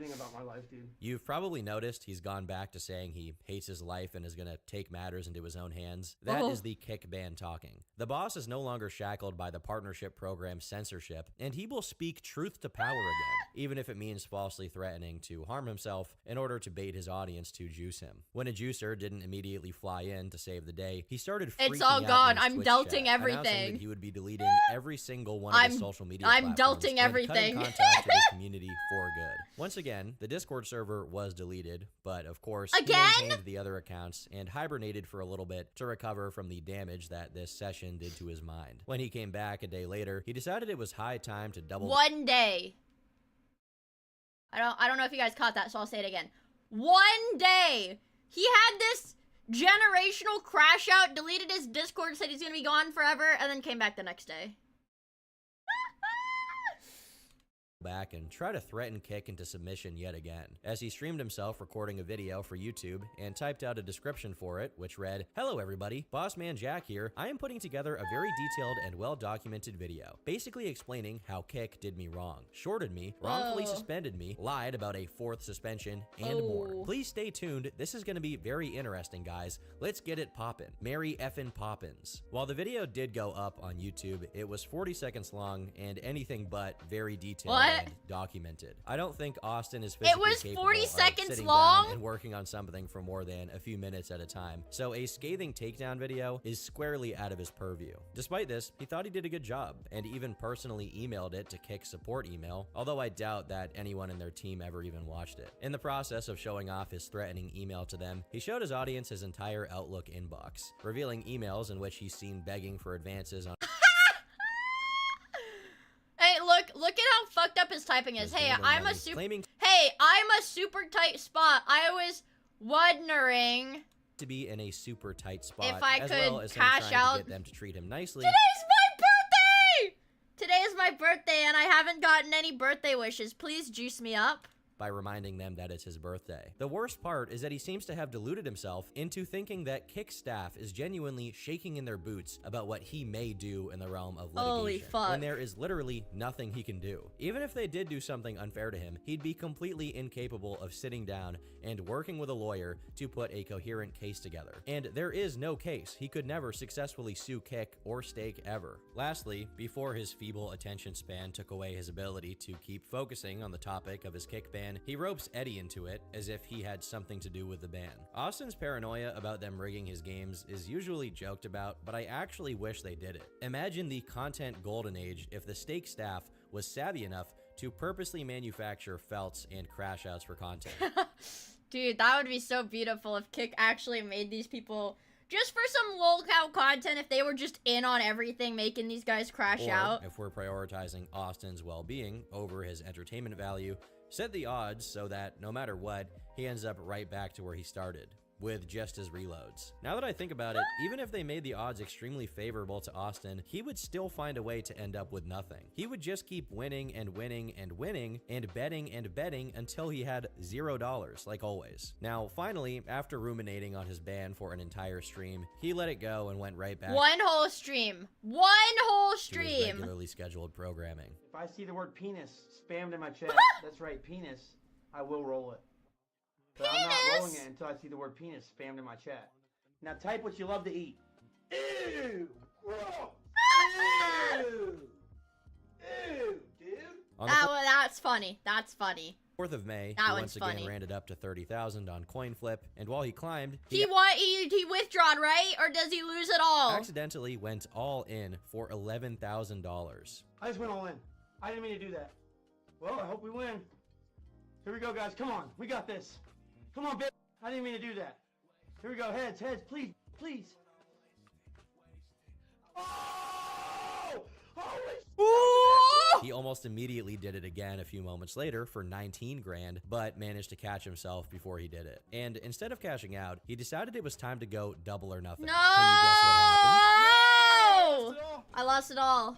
about my life, dude. You've probably noticed he's gone back to saying he hates his life and is gonna take matters into his own hands. That is the kick band talking. The boss is no longer shackled by the partnership program censorship, and he will speak truth to power again, even if it means falsely threatening to harm himself in order to bait his audience to juice him. When a juicer didn't immediately fly in to save the day, he started freaking It's all out gone. in his I'm Twitch delting chat, announcing everything. that he would be deleting every single one of his social media I'm platforms delting and everything. cutting contact with his community for good. Once again, the Discord server was deleted, but of course, he maintained the other accounts and hibernated for a little bit to recover from the damage that this session did to his mind. When he came back a day later, he decided it was high time to double— One day. I don't know if you guys caught that, so I'll say it again. One day. He had this generational crash out, deleted his Discord, said he's gonna be gone forever, and then came back the next day. back and try to threaten Kick into submission yet again, as he streamed himself recording a video for YouTube and typed out a description for it, which read, "Hello everybody, Bossman Jack here. I am putting together a very detailed and well-documented video, basically explaining how Kick did me wrong, shorted me, wrongfully suspended me, lied about a 4th suspension, and more. Please stay tuned, this is gonna be very interesting, guys. Let's get it poppin'. Merry effin' poppins." While the video did go up on YouTube, it was 40 seconds long and anything but very detailed and documented. I don't think Austin is physically was capable 40 of seconds sitting long? down and working on something for more than a few minutes at a time, so a scathing takedown video is squarely out of his purview. Despite this, he thought he did a good job, and even personally emailed it to Kick's support email, although I doubt that anyone in their team ever even watched it. In the process of showing off his threatening email to them, he showed his audience his entire Outlook inbox, revealing emails in which he's seen begging for advances on Hey, look at how fucked up his typing is. Hey, I'm a super. Hey, I'm a super tight spot. I was wondering to be in a super tight spot, if I as could well as him cash trying out. to get them to treat him nicely. Today's my birthday! Today is my birthday, and I haven't gotten any birthday wishes. Please juice me up. By reminding them that it's his birthday. The worst part is that he seems to have deluded himself into thinking that Kick staff is genuinely shaking in their boots about what he may do in the realm of litigation. Holy fuck. When there is literally nothing he can do. Even if they did do something unfair to him, he'd be completely incapable of sitting down and working with a lawyer to put a coherent case together. And there is no case. He could never successfully sue Kick or Stake ever. Lastly, before his feeble attention span took away his ability to keep focusing on the topic of his Kick ban, he ropes Eddie into it as if he had something to do with the ban. Austin's paranoia about them rigging his games is usually joked about, but I actually wish they did it. Imagine the content golden age if the Stake staff was savvy enough to purposely manufacture felts and crash outs for content. Dude, that would be so beautiful if Kick actually made these people just for some lolcow content, if they were just in on everything, making these guys crash Or, out. if we're prioritizing Austin's well-being over his entertainment value, set the odds so that no matter what, he ends up right back to where he started, with just his reloads. Now that I think about it, even if they made the odds extremely favorable to Austin, he would still find a way to end up with nothing. He would just keep winning and winning and winning and betting until he had $0, like always. Now, finally, after ruminating on his ban for an entire stream, he let it go and went right back One whole stream. One whole to his stream. regularly scheduled programming. If I see the word penis spammed in my chat, that's right, penis, I will roll it. But I'm not rolling it until I see the word penis spammed in my chat. Now type what you love to eat. Ew! Gross! Ew! Ew, dude! On the That's funny. That's funny. 4th of May, That he one's once again funny. ran it up to 30,000 on coin flip, and while he climbed, He withdrawed, right? Or does he lose it all? accidentally went all in for $11,000. I just went all in. I didn't mean to do that. Well, I hope we win. Here we go, guys. Come on. We got this. Come on, bitch. I didn't mean to do that. Here we go. Heads, please, please. Oh! Holy He almost immediately did it again a few moments later for 19 grand, but managed to catch himself before he did it. And instead of cashing out, he decided it was time to go double or nothing. No! Can you guess what happened? I lost it all.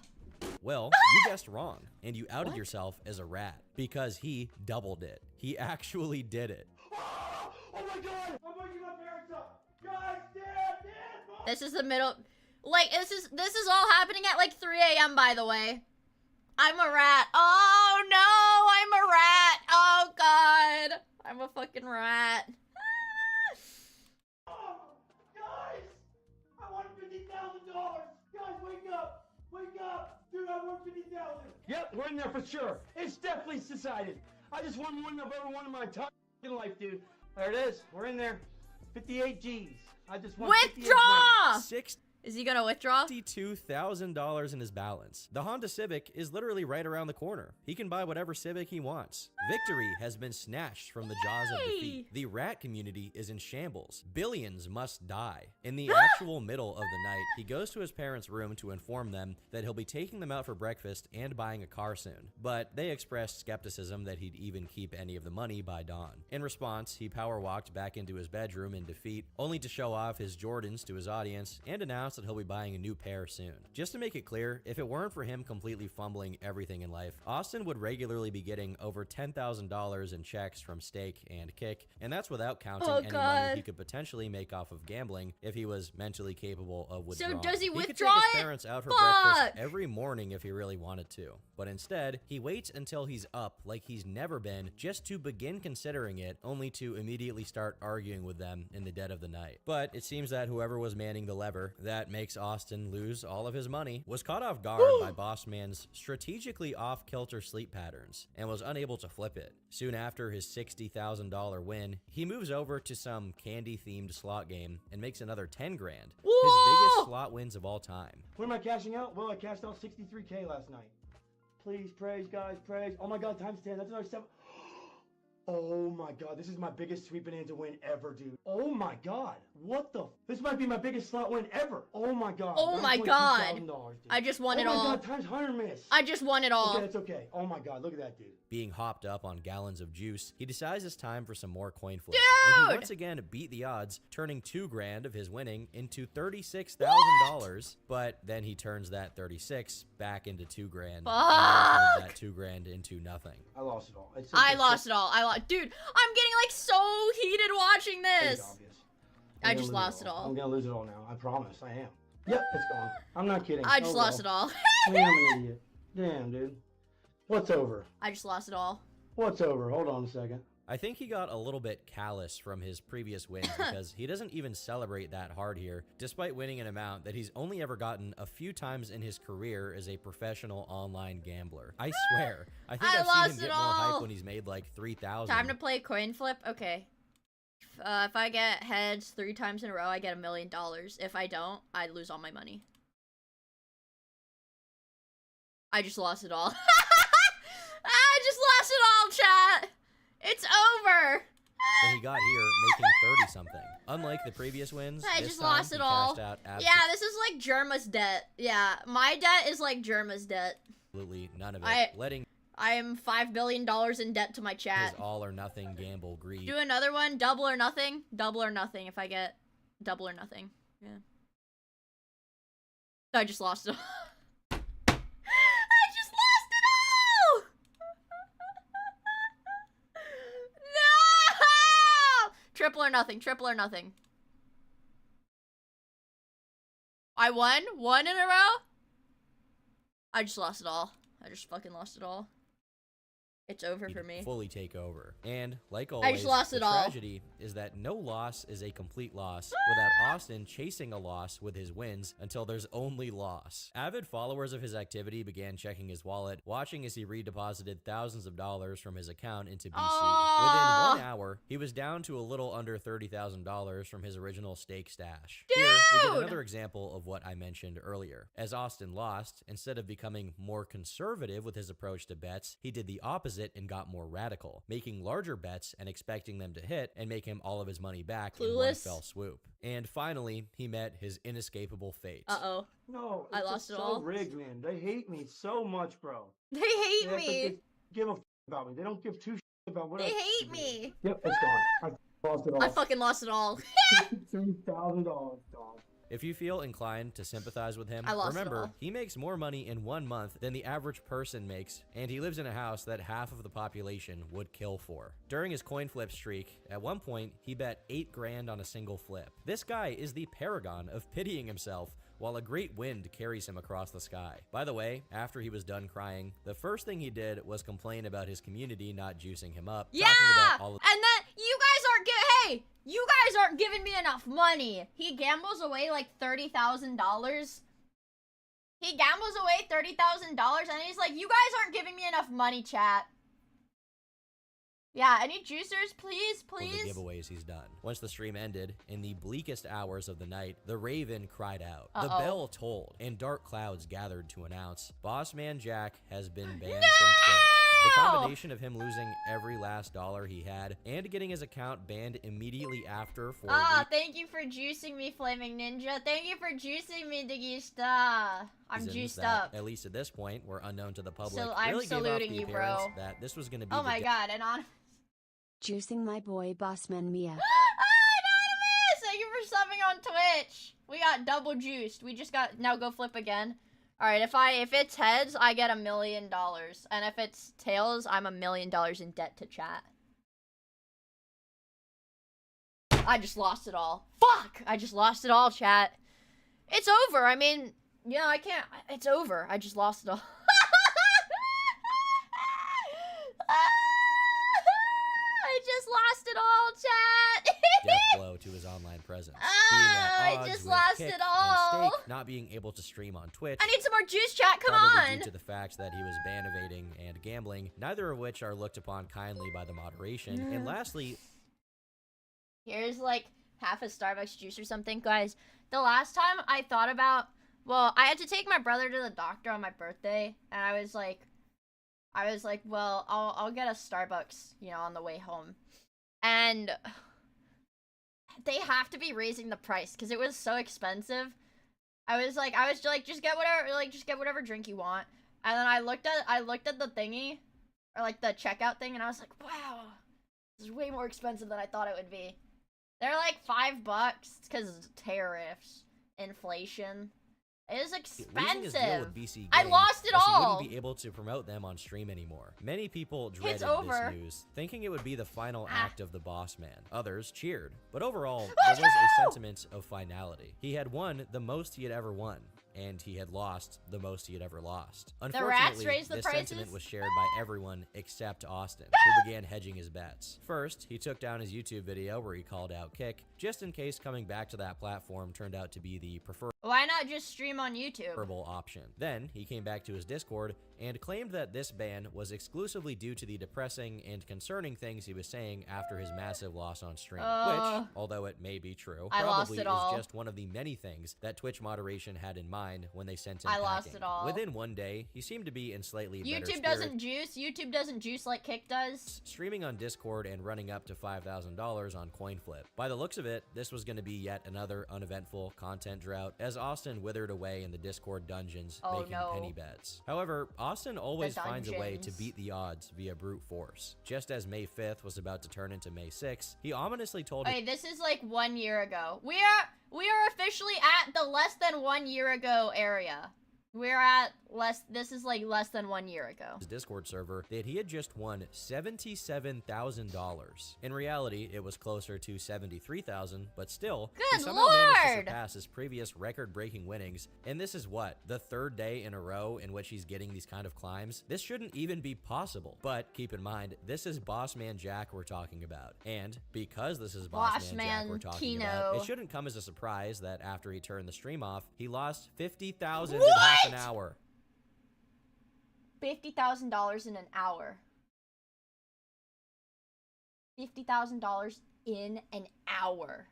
Well, you guessed wrong, and you outed yourself as a rat because he doubled it. He actually did it. Oh my god! I'm waking my parents up! Guys, Dad! This is the middle. Like, this is all happening at like 3 a.m. by the way. I'm a rat. Oh no, I'm a rat. Oh god. I'm a fucking rat. Oh, guys! I want $50,000! Guys, wake up! Wake up! Dude, I want $50,000! Yep, we're in there for sure. It's definitely decided. I just won more than I've ever won in my entire life, dude. There it is. We're in there. 58 G's. I just won 58 Withdraw! grand. Is he gonna withdraw? $62,000 in his balance. The Honda Civic is literally right around the corner. He can buy whatever Civic he wants. Victory has been snatched from the jaws of defeat. The rat community is in shambles. Billions must die. In the actual middle of the night, he goes to his parents' room to inform them that he'll be taking them out for breakfast and buying a car soon. But they expressed skepticism that he'd even keep any of the money by dawn. In response, he power walked back into his bedroom in defeat, only to show off his Jordans to his audience and announce that he'll be buying a new pair soon. Just to make it clear, if it weren't for him completely fumbling everything in life, Austin would regularly be getting over $10,000 in checks from Stake and Kick, and that's without counting any money he could potentially make off of gambling if he was mentally capable of withdrawing. So does he could withdraw take his it? parents out for Fuck! breakfast every morning if he really wanted to, but instead, he waits until he's up like he's never been just to begin considering it, only to immediately start arguing with them in the dead of the night. But it seems that whoever was manning the lever, that that makes Austin lose all of his money, was caught off guard by Boss Man's strategically off-kilter sleep patterns and was unable to flip it. Soon after his $60,000 win, he moves over to some candy-themed slot game and makes another 10 grand, his biggest slot wins of all time. When am I cashing out? Well, I cashed out 63K last night. Please, praise, guys, praise. Oh my God, times 10. That's another 7. Oh my God, this is my biggest Sweet Bonanza win ever, dude. Oh my God, what the? This might be my biggest slot win ever. Oh my God. Oh my God. Dude. I just won it all. Oh my God, times 100 miss. I just won it all. Okay, it's okay. Oh my God, look at that, dude. Being hopped up on gallons of juice, he decides it's time for some more coin flips. Dude! And he once again beat the odds, turning 2 grand of his winning into $36,000. But then he turns that 36 back into 2 grand. Fuck! And then turns that 2 grand into nothing. I lost it all. I lost it all. Dude, I'm getting like so heated watching this. I just lost it all. I'm gonna lose it all now. I promise. I am. Yep, it's gone. I'm not kidding. I just lost it all. I am an idiot. Damn, dude. What's over? I just lost it all. What's over? Hold on a second. I think he got a little bit callous from his previous wins because he doesn't even celebrate that hard here, despite winning an amount that he's only ever gotten a few times in his career as a professional online gambler. I swear, I think I've seen him get more hype when he's made like 3,000. Time to play coin flip? Okay. If I get heads 3 times in a row, I get $1 million. If I don't, I lose all my money. I just lost it all. I just lost it all, chat. It's over. But he got here making 30-something. Unlike the previous wins, I this just time lost he it all. cashed out Yeah, this is like Germa's debt. Yeah, my debt is like Germa's debt. absolutely none of it, letting I am $5 billion in debt to my chat. his all-or-nothing gamble greed. Do another one, double or nothing. Double or nothing if I get double or nothing. Yeah. I just lost it all. I just lost it all! No! Triple or nothing, triple or nothing. I won? 1 in a row? I just lost it all. I just fucking lost it all. It's over for me. Fully take over. And like always, I just lost the it all. tragedy is that no loss is a complete loss without Austin chasing a loss with his wins until there's only loss. Avid followers of his activity began checking his wallet, watching as he redeposited thousands of dollars from his account into BC. Within 1 hour, he was down to a little under $30,000 from his original stake stash. Dude! Here, we get another example of what I mentioned earlier. As Austin lost, instead of becoming more conservative with his approach to bets, he did the opposite and got more radical, making larger bets and expecting them to hit and make him all of his money back in one fell swoop. And finally, he met his inescapable fate. Uh-oh. No, I lost it so all. rigged, man. They hate me so much, bro. They hate They me. give a f about me. They don't give 2 about what They I hate do. me. Yep, it's gone. I lost it all. I fucking lost it all. $63,000 gone. If you feel inclined to sympathize with him, I lost it remember, all. he makes more money in 1 month than the average person makes, and he lives in a house that half of the population would kill for. During his coin flip streak, at one point, he bet 8 grand on a single flip. This guy is the paragon of pitying himself while a great wind carries him across the sky. By the way, after he was done crying, the first thing he did was complain about his community not juicing him up. Yeah! Talking about all of And then you guys aren't hey! You guys aren't giving me enough money. He gambles away like $30,000. He gambles away $30,000 and he's like, you guys aren't giving me enough money, chat. Yeah, any juicers, please, please? the giveaways he's done. Once the stream ended, in the bleakest hours of the night, the Raven cried out. The bell tolled, and dark clouds gathered to announce, Boss Man Jack has been banned from Twitch. The combination of him losing every last dollar he had and getting his account banned immediately after for thank you for juicing me, Flaming Ninja. Thank you for juicing me, Digista. I'm juiced that, up. At least at this point, were unknown to the public. So I'm really gave off saluting the you, appearance bro. That this was going to be Oh my god, Anonymous. Juicing my boy Bossman Mia. Anonymous! Thank you for subbing on Twitch. We got double juiced. We just got, now go flip again. Alright, if it's heads, I get $1 million. And if it's tails, I'm $1 million in debt to chat. I just lost it all. Fuck! I just lost it all, chat. It's over. I mean, you know, I can't, it's over. I just lost it all. I just lost it all, chat. death blow to his online presence. I just lost it all. mistake not being able to stream on Twitch. I need some more juice, chat. Come probably on. due to the fact that he was ban evading and gambling, neither of which are looked upon kindly by the moderation. And lastly, here's like half a Starbucks juice or something, guys. The last time I thought about, well, I had to take my brother to the doctor on my birthday, and I was like, well, I'll get a Starbucks, you know, on the way home, and they have to be raising the price because it was so expensive. I was like, just get whatever drink you want, and then I looked at the thingy, or like the checkout thing, and I was like, wow, this is way more expensive than I thought it would be. They're like $5 because tariffs, inflation. It is losing his deal with expensive. BC I Gang lost it was all. He wouldn't be able to promote them on stream anymore. Many people dreaded this news, thinking it would be the final act of the boss man. Others cheered. But overall, there was a sentiment of finality. He had won the most he had ever won, and he had lost the most he had ever lost. Unfortunately, this sentiment was shared by everyone except Austin, who began hedging his bets. First, he took down his YouTube video where he called out Kick, just in case coming back to that platform turned out to be the preferred Why not just stream on YouTube? option. Then, he came back to his Discord and claimed that this ban was exclusively due to the depressing and concerning things he was saying after his massive loss on stream, which, although it may be true, probably is just one of the many things that Twitch moderation had in mind when they sent him packing. Lost it all. Within one day, he seemed to be in slightly better YouTube spirit. doesn't juice like Kick does. Streaming on Discord and running up to $5,000 on CoinFlip. By the looks of it, this was going to be yet another uneventful content drought, as Austin withered away in the Discord dungeons, making penny bets. However, Austin always finds a way to beat the odds via brute force. Just as May 5th was about to turn into May 6th, he ominously told Wait, this is like 1 year ago. We are officially at the less than 1 year ago area. We're at this is like less than 1 year ago. His Discord server that he had just won $77,000. In reality, it was closer to $73,000, but still, he somehow managed to surpass his previous record-breaking winnings. And this is what, the third day in a row in which he's getting these kind of climbs? This shouldn't even be possible. But keep in mind, this is Bossman Jack we're talking about. And because this is Bossman Jack we're talking about, it shouldn't come as a surprise that after he turned the stream off, he lost $50,000 in half an hour. $50,000 in an hour. $50,000 in an hour.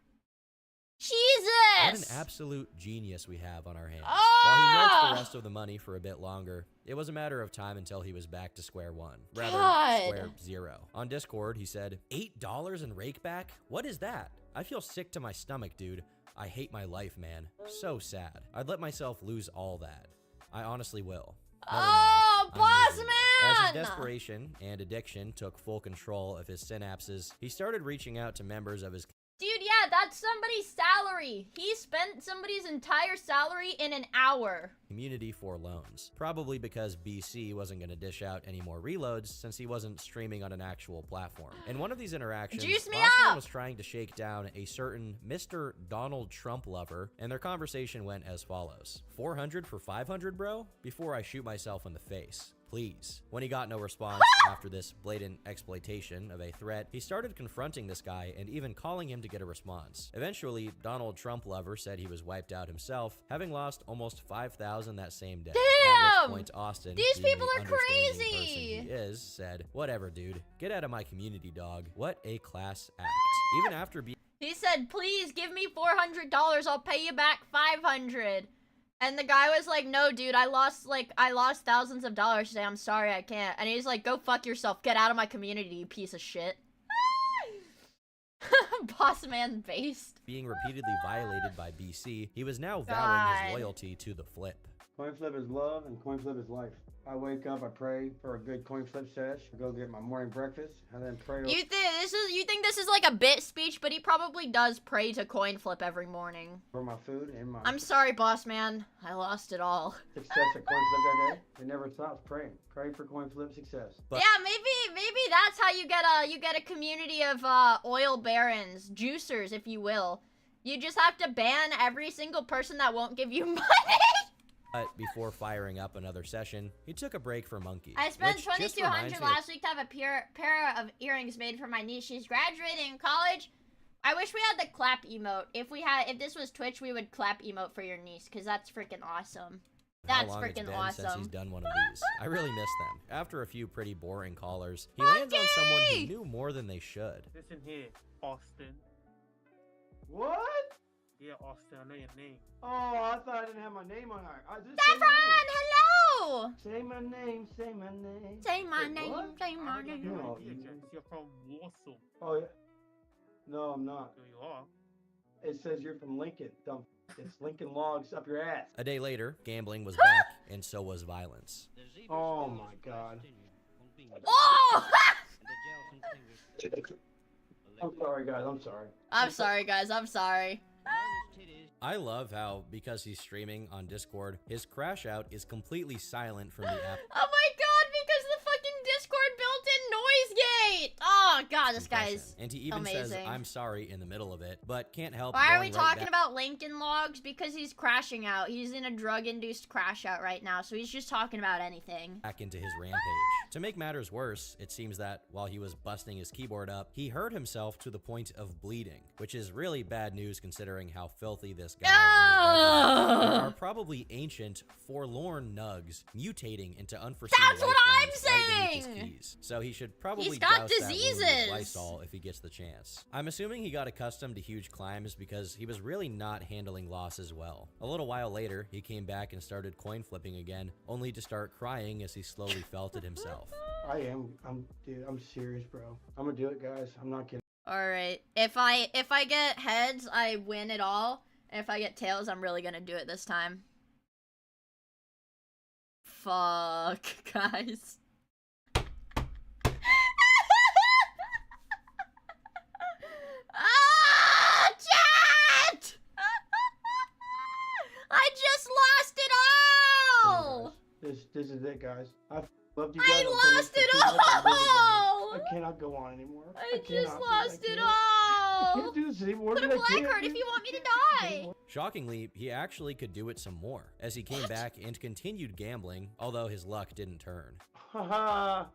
Jesus! What an absolute genius we have on our hands. While he milked the rest of the money for a bit longer, it was a matter of time until he was back to square one. Rather, square zero. On Discord, he said, $8 in rakeback? What is that? I feel sick to my stomach, dude. I hate my life, man. So sad. I'd let myself lose all that. I honestly will. Boss man! As his desperation and addiction took full control of his synapses, he started reaching out to members of his Dude, yeah, that's somebody's salary. He spent somebody's entire salary in an hour. Community for loans. Probably because BC wasn't going to dish out any more reloads since he wasn't streaming on an actual platform. In one of these interactions, Bossman was trying to shake down a certain Mr. Donald Trump lover, and their conversation went as follows. 400 for 500, bro? Before I shoot myself in the face. Please. When he got no response after this blatant exploitation of a threat, he started confronting this guy and even calling him to get a response. Eventually, Donald Trump lover said he was wiped out himself, having lost almost 5,000 that same day. At which point Austin, these people are crazy, crazy. He is, said, "Whatever, dude. Get out of my community, dog." What a class act. Even after being He said, "Please give me $400. I'll pay you back $500." And the guy was like, "No, dude, I lost thousands of dollars today. I'm sorry, I can't." And he's like, "Go fuck yourself. Get out of my community, you piece of shit." Boss man based. being repeatedly violated by BC, he was now vowing his loyalty to the flip. Coin flip is love and coin flip is life. I wake up, I pray for a good coin flip sesh, I go get my morning breakfast, and then pray. You think this is like a bit speech, but he probably does pray to coin flip every morning. For my food and my. I'm sorry, boss man. I lost it all. Success at coin flip that day. It never stops praying. Pray for coin flip success. Yeah, maybe that's how you get a community of oil barons, juicers, if you will. You just have to ban every single person that won't give you money. But before firing up another session, he took a break for Monkey. I spent $2,200 last week to have a pair of earrings made for my niece. She's graduating college. I wish we had the clap emote. If this was Twitch, we would clap emote for your niece, because that's freaking awesome. How That's long it's freaking been awesome. since he's done one of these. I really miss them. After a few pretty boring callers, he lands on someone who knew more than they should. Listen here, Austin. What? Yeah, Austin, I know your name. Oh, I thought I didn't have my name on her. I just Saffron, hello! say my name, say my name. Say my Wait, name, what? say my name. No, You're from Warsaw. Oh, yeah. No, I'm not. So you are. It says you're from Lincoln, dumb. It's Lincoln Logs up your ass. A day later, gambling was back, and so was violence. Oh my god. Oh! I'm sorry, guys. I'm sorry. I'm sorry, guys. I'm sorry. I love how, because he's streaming on Discord, his crash out is completely silent from the app. Oh my god, because the fucking Discord built-in noise gate! Oh god, this guy is And he even amazing. says, I'm sorry, in the middle of it, but can't help Why are going we right talking back about Lincoln Logs? Because he's crashing out. He's in a drug-induced crash out right now, so he's just talking about anything. back into his rampage. To make matters worse, it seems that while he was busting his keyboard up, he hurt himself to the point of bleeding, which is really bad news considering how filthy this guy is. There are probably ancient, forlorn nugs mutating into unforeseen That's what life I'm forms right beneath his saying! keys. So he should probably He's got douse that wound with diseases! Lysol if he gets the chance. I'm assuming he got accustomed to huge climbs because he was really not handling losses well. A little while later, he came back and started coin flipping again, only to start crying as he slowly felt it himself. Dude, I'm serious, bro. I'm gonna do it, guys. I'm not kidding. Alright, if I get heads, I win it all. And if I get tails, I'm really gonna do it this time. Fuck, guys. Ah, chat! I just lost it all! This is it, guys. I loved you I guys. lost it all! I cannot go on anymore. I just cannot, lost dude. it I all! can't do this anymore. Put a dude. I black can't card do if you this. want me to die! Shockingly, he actually could do it some more, as he came back and continued gambling, although his luck didn't turn. Haha.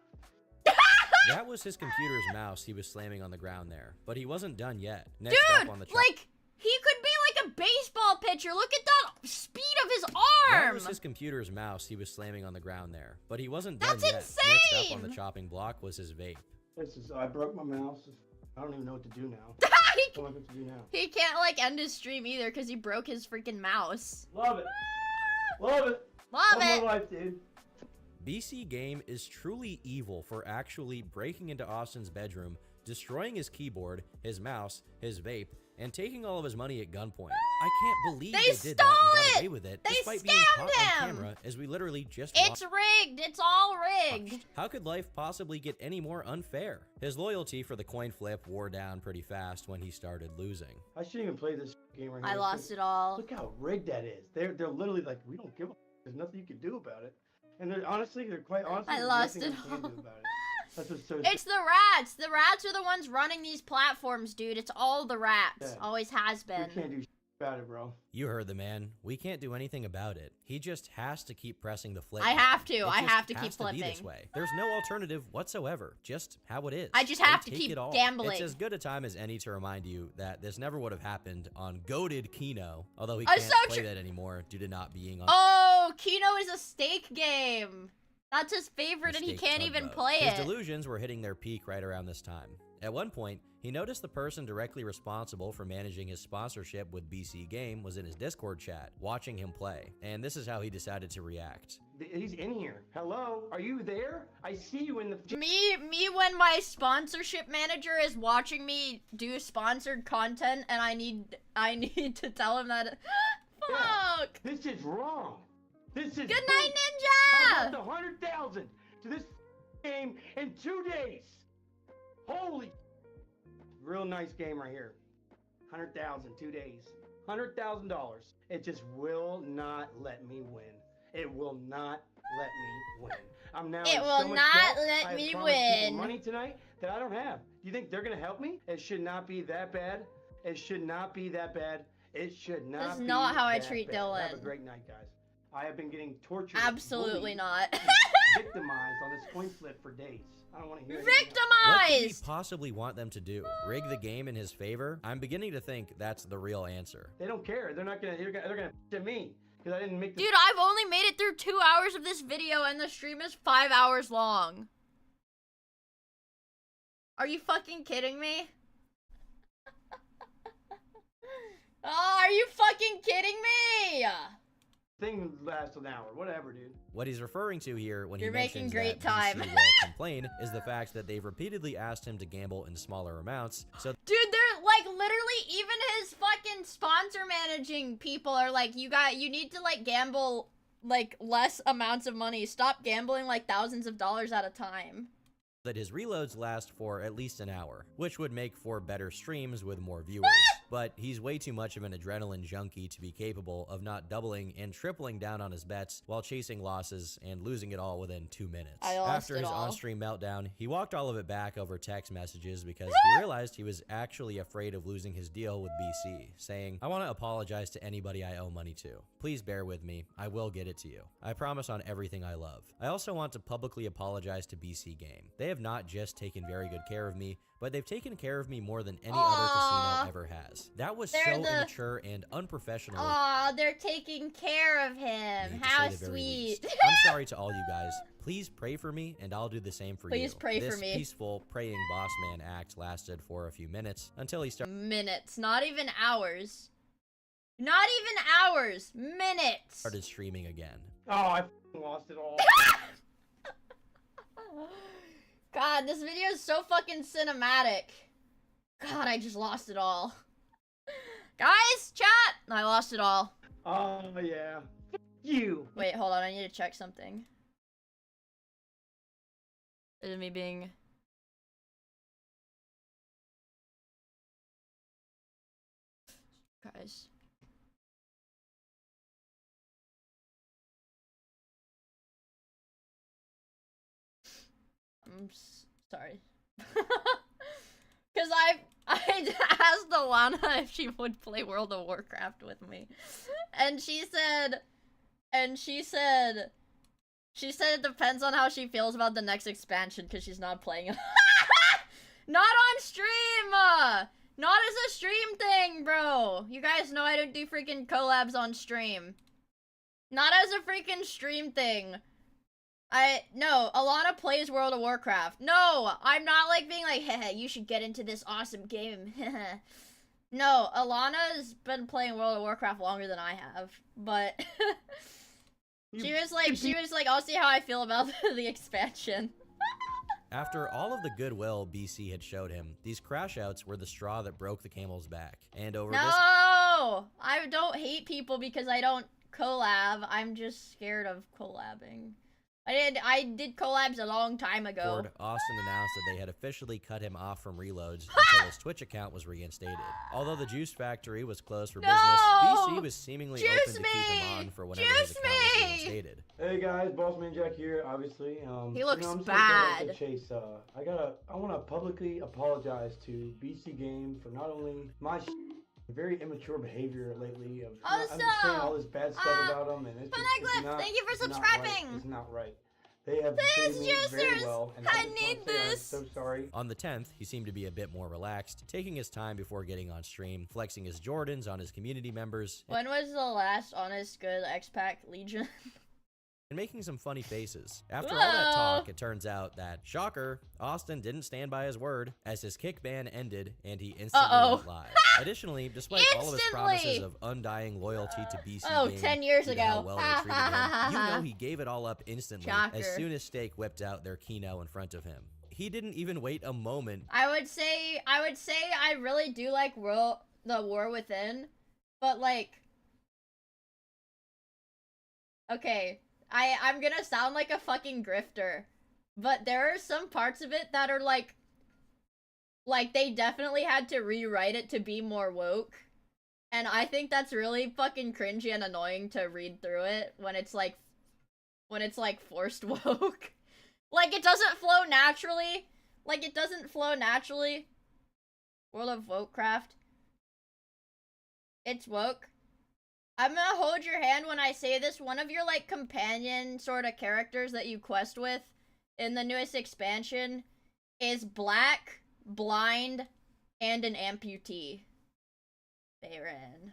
That was his computer's mouse he was slamming on the ground there, but he wasn't done yet. Next Dude, up on the like, he could be like a baseball pitcher. Look at that speed of his That arm! was his computer's mouse he was slamming on the ground there, but he wasn't done That's yet. Next up on the insane! chopping block was his vape. I broke my mouse. I don't even know what to do now. I don't know what to do now. He can't, like, end his stream either because he broke his freaking mouse. Love it. Love it. Love my it! life, dude. BC Game is truly evil for actually breaking into Austin's bedroom, destroying his keyboard, his mouse, his vape, and taking all of his money at gunpoint. I can't believe they did that and got away with it, They despite being scammed caught on him! camera, as we literally just It's rigged! It's all rigged! How could life possibly get any more unfair? His loyalty for the coin flip wore down pretty fast when he started losing. I shouldn't even play this game right I here. lost it all. Look how rigged that is. They're literally like, we don't give a. There's nothing you can do about it. And they're quite honestly. I there's lost nothing it you can do about it. That's what's so. It's the rats! The rats are the ones running these platforms, dude. It's all the rats. Yeah. Always has been. We can't do about it, bro. You heard the man. We can't do anything about it. He just has to keep pressing the flip. I have to. It I just have to keep has to be this flipping. way. There's no alternative whatsoever. Just how it is. I just They have to take keep it all. gambling. It's as good a time as any to remind you that this never would have happened on goated Kino, although he Oh, can't so play true. that anymore due to not being on. Oh, Kino is a steak game. That's his favorite, and he Mistake can't even tugboat. play His it. delusions were hitting their peak right around this time. At one point, he noticed the person directly responsible for managing his sponsorship with BC Game was in his Discord chat, watching him play, and this is how he decided to react. He's in here. Hello, are you there? I see you in the. Me when my sponsorship manager is watching me do sponsored content, and I need to tell him that. Fuck. Yeah, this is wrong. This is. Good night, Ninja. I got the 100,000 to this game in 2 days. Holy. Real nice game right here. 100,000, 2 days. $100,000. It just will not let me win. It will not let me win. I'm now. It in will so much not debt. let I have me promised people win. money tonight that I don't have. Do you think they're gonna help me? It should not be that bad. It should not be that bad. It should not. That's be not how I that treat bad. Have a Dylan. great night, guys. I have been getting tortured. Absolutely bullied, not. victimized on this coin flip for days. I don't want to hear What could he Victimized! possibly want them to do? Rig the game in his favor? I'm beginning to think that's the real answer. They don't care. They're not gonna. They're gonna at me because I didn't make. Dude, I've only made it through 2 hours of this video and the stream is 5 hours long. Are you fucking kidding me? Oh, are you fucking kidding me? Thing lasts an hour. Whatever, dude. What he's referring to here when You're he making mentions great that time. BC will complain is the fact that they've repeatedly asked him to gamble in smaller amounts. So Dude, they're like literally even his fucking sponsor managing people are like, you need to like gamble like less amounts of money. Stop gambling like thousands of dollars at a time. that his reloads last for at least an hour, which would make for better streams with more viewers. But he's way too much of an adrenaline junkie to be capable of not doubling and tripling down on his bets while chasing losses and losing it all within 2 minutes. After his on-stream meltdown, he walked all of it back over text messages because he realized he was actually afraid of losing his deal with BC, saying, "I want to apologize to anybody I owe money to. Please bear with me. I will get it to you. I promise on everything I love. I also want to publicly apologize to BC Game. They have not just taken very good care of me, but they've taken care of me more than any other casino ever has. That was so immature and unprofessional." Aw, they're taking care of him. How sweet. I'm sorry to all you guys. Please pray for me, and I'll do the same for you. Please pray for me. This peaceful praying boss man act lasted for a few minutes until he started. Minutes, not even hours. Not even hours. Minutes. Started streaming again. Oh, I lost it all. God, this video is so fucking cinematic. God, I just lost it all. Guys, chat! I lost it all. Oh, yeah. You. Wait, hold on. I need to check something. Is it me being... Guys. I'm sorry. Because I asked Alana if she would play World of Warcraft with me. And she said it depends on how she feels about the next expansion because she's not playing it. Not on stream! Not as a stream thing, bro! You guys know I don't do freaking collabs on stream. Not as a freaking stream thing. No, Alana plays World of Warcraft. No, I'm not like being like, heh, you should get into this awesome game. No, Alana's been playing World of Warcraft longer than I have, but she was like, I'll see how I feel about the expansion. After all of the goodwill BC had showed him, these crash outs were the straw that broke the camel's back. And over this— No! I don't hate people because I don't collab. I'm just scared of collabing. I did collabs a long time ago. Austin announced that they had officially cut him off from reloads until his Twitch account was reinstated. Although the Juice Factory was closed for business, BC was seemingly open to keep him on for whenever his account was reinstated. Hey guys, Bossman Jack here, obviously. He looks I'm just bad. gonna chase, I want to publicly apologize to BC Game for not only my very immature behavior lately of saying all this bad stuff about them, and it's not, thank you for it's not subscribing. right. It's not right. They have treated me very well, and I just need wanna say I'm this. so sorry. On the 10th, he seemed to be a bit more relaxed, taking his time before getting on stream, flexing his Jordans on his community members, When was the last honest good X-Pac Legion? and making some funny faces. After all that talk, it turns out that, shocker, Austin didn't stand by his word, as his kick ban ended and he instantly went live. Additionally, despite all of his promises of undying loyalty to BC Game 10 years due to ago. how well they treated him, you know he gave it all up instantly Shocker. as soon as Steak whipped out their Kino in front of him. He didn't even wait a moment. I would say I really do like the War Within, but like, okay, I'm gonna sound like a fucking grifter, but there are some parts of it that are like they definitely had to rewrite it to be more woke, and I think that's really fucking cringy and annoying to read through it when it's like forced woke. Like, it doesn't flow naturally. World of Wokecraft. It's woke. I'm gonna hold your hand when I say this. One of your, like, companion sort of characters that you quest with in the newest expansion is black, blind, and an amputee. Bayron.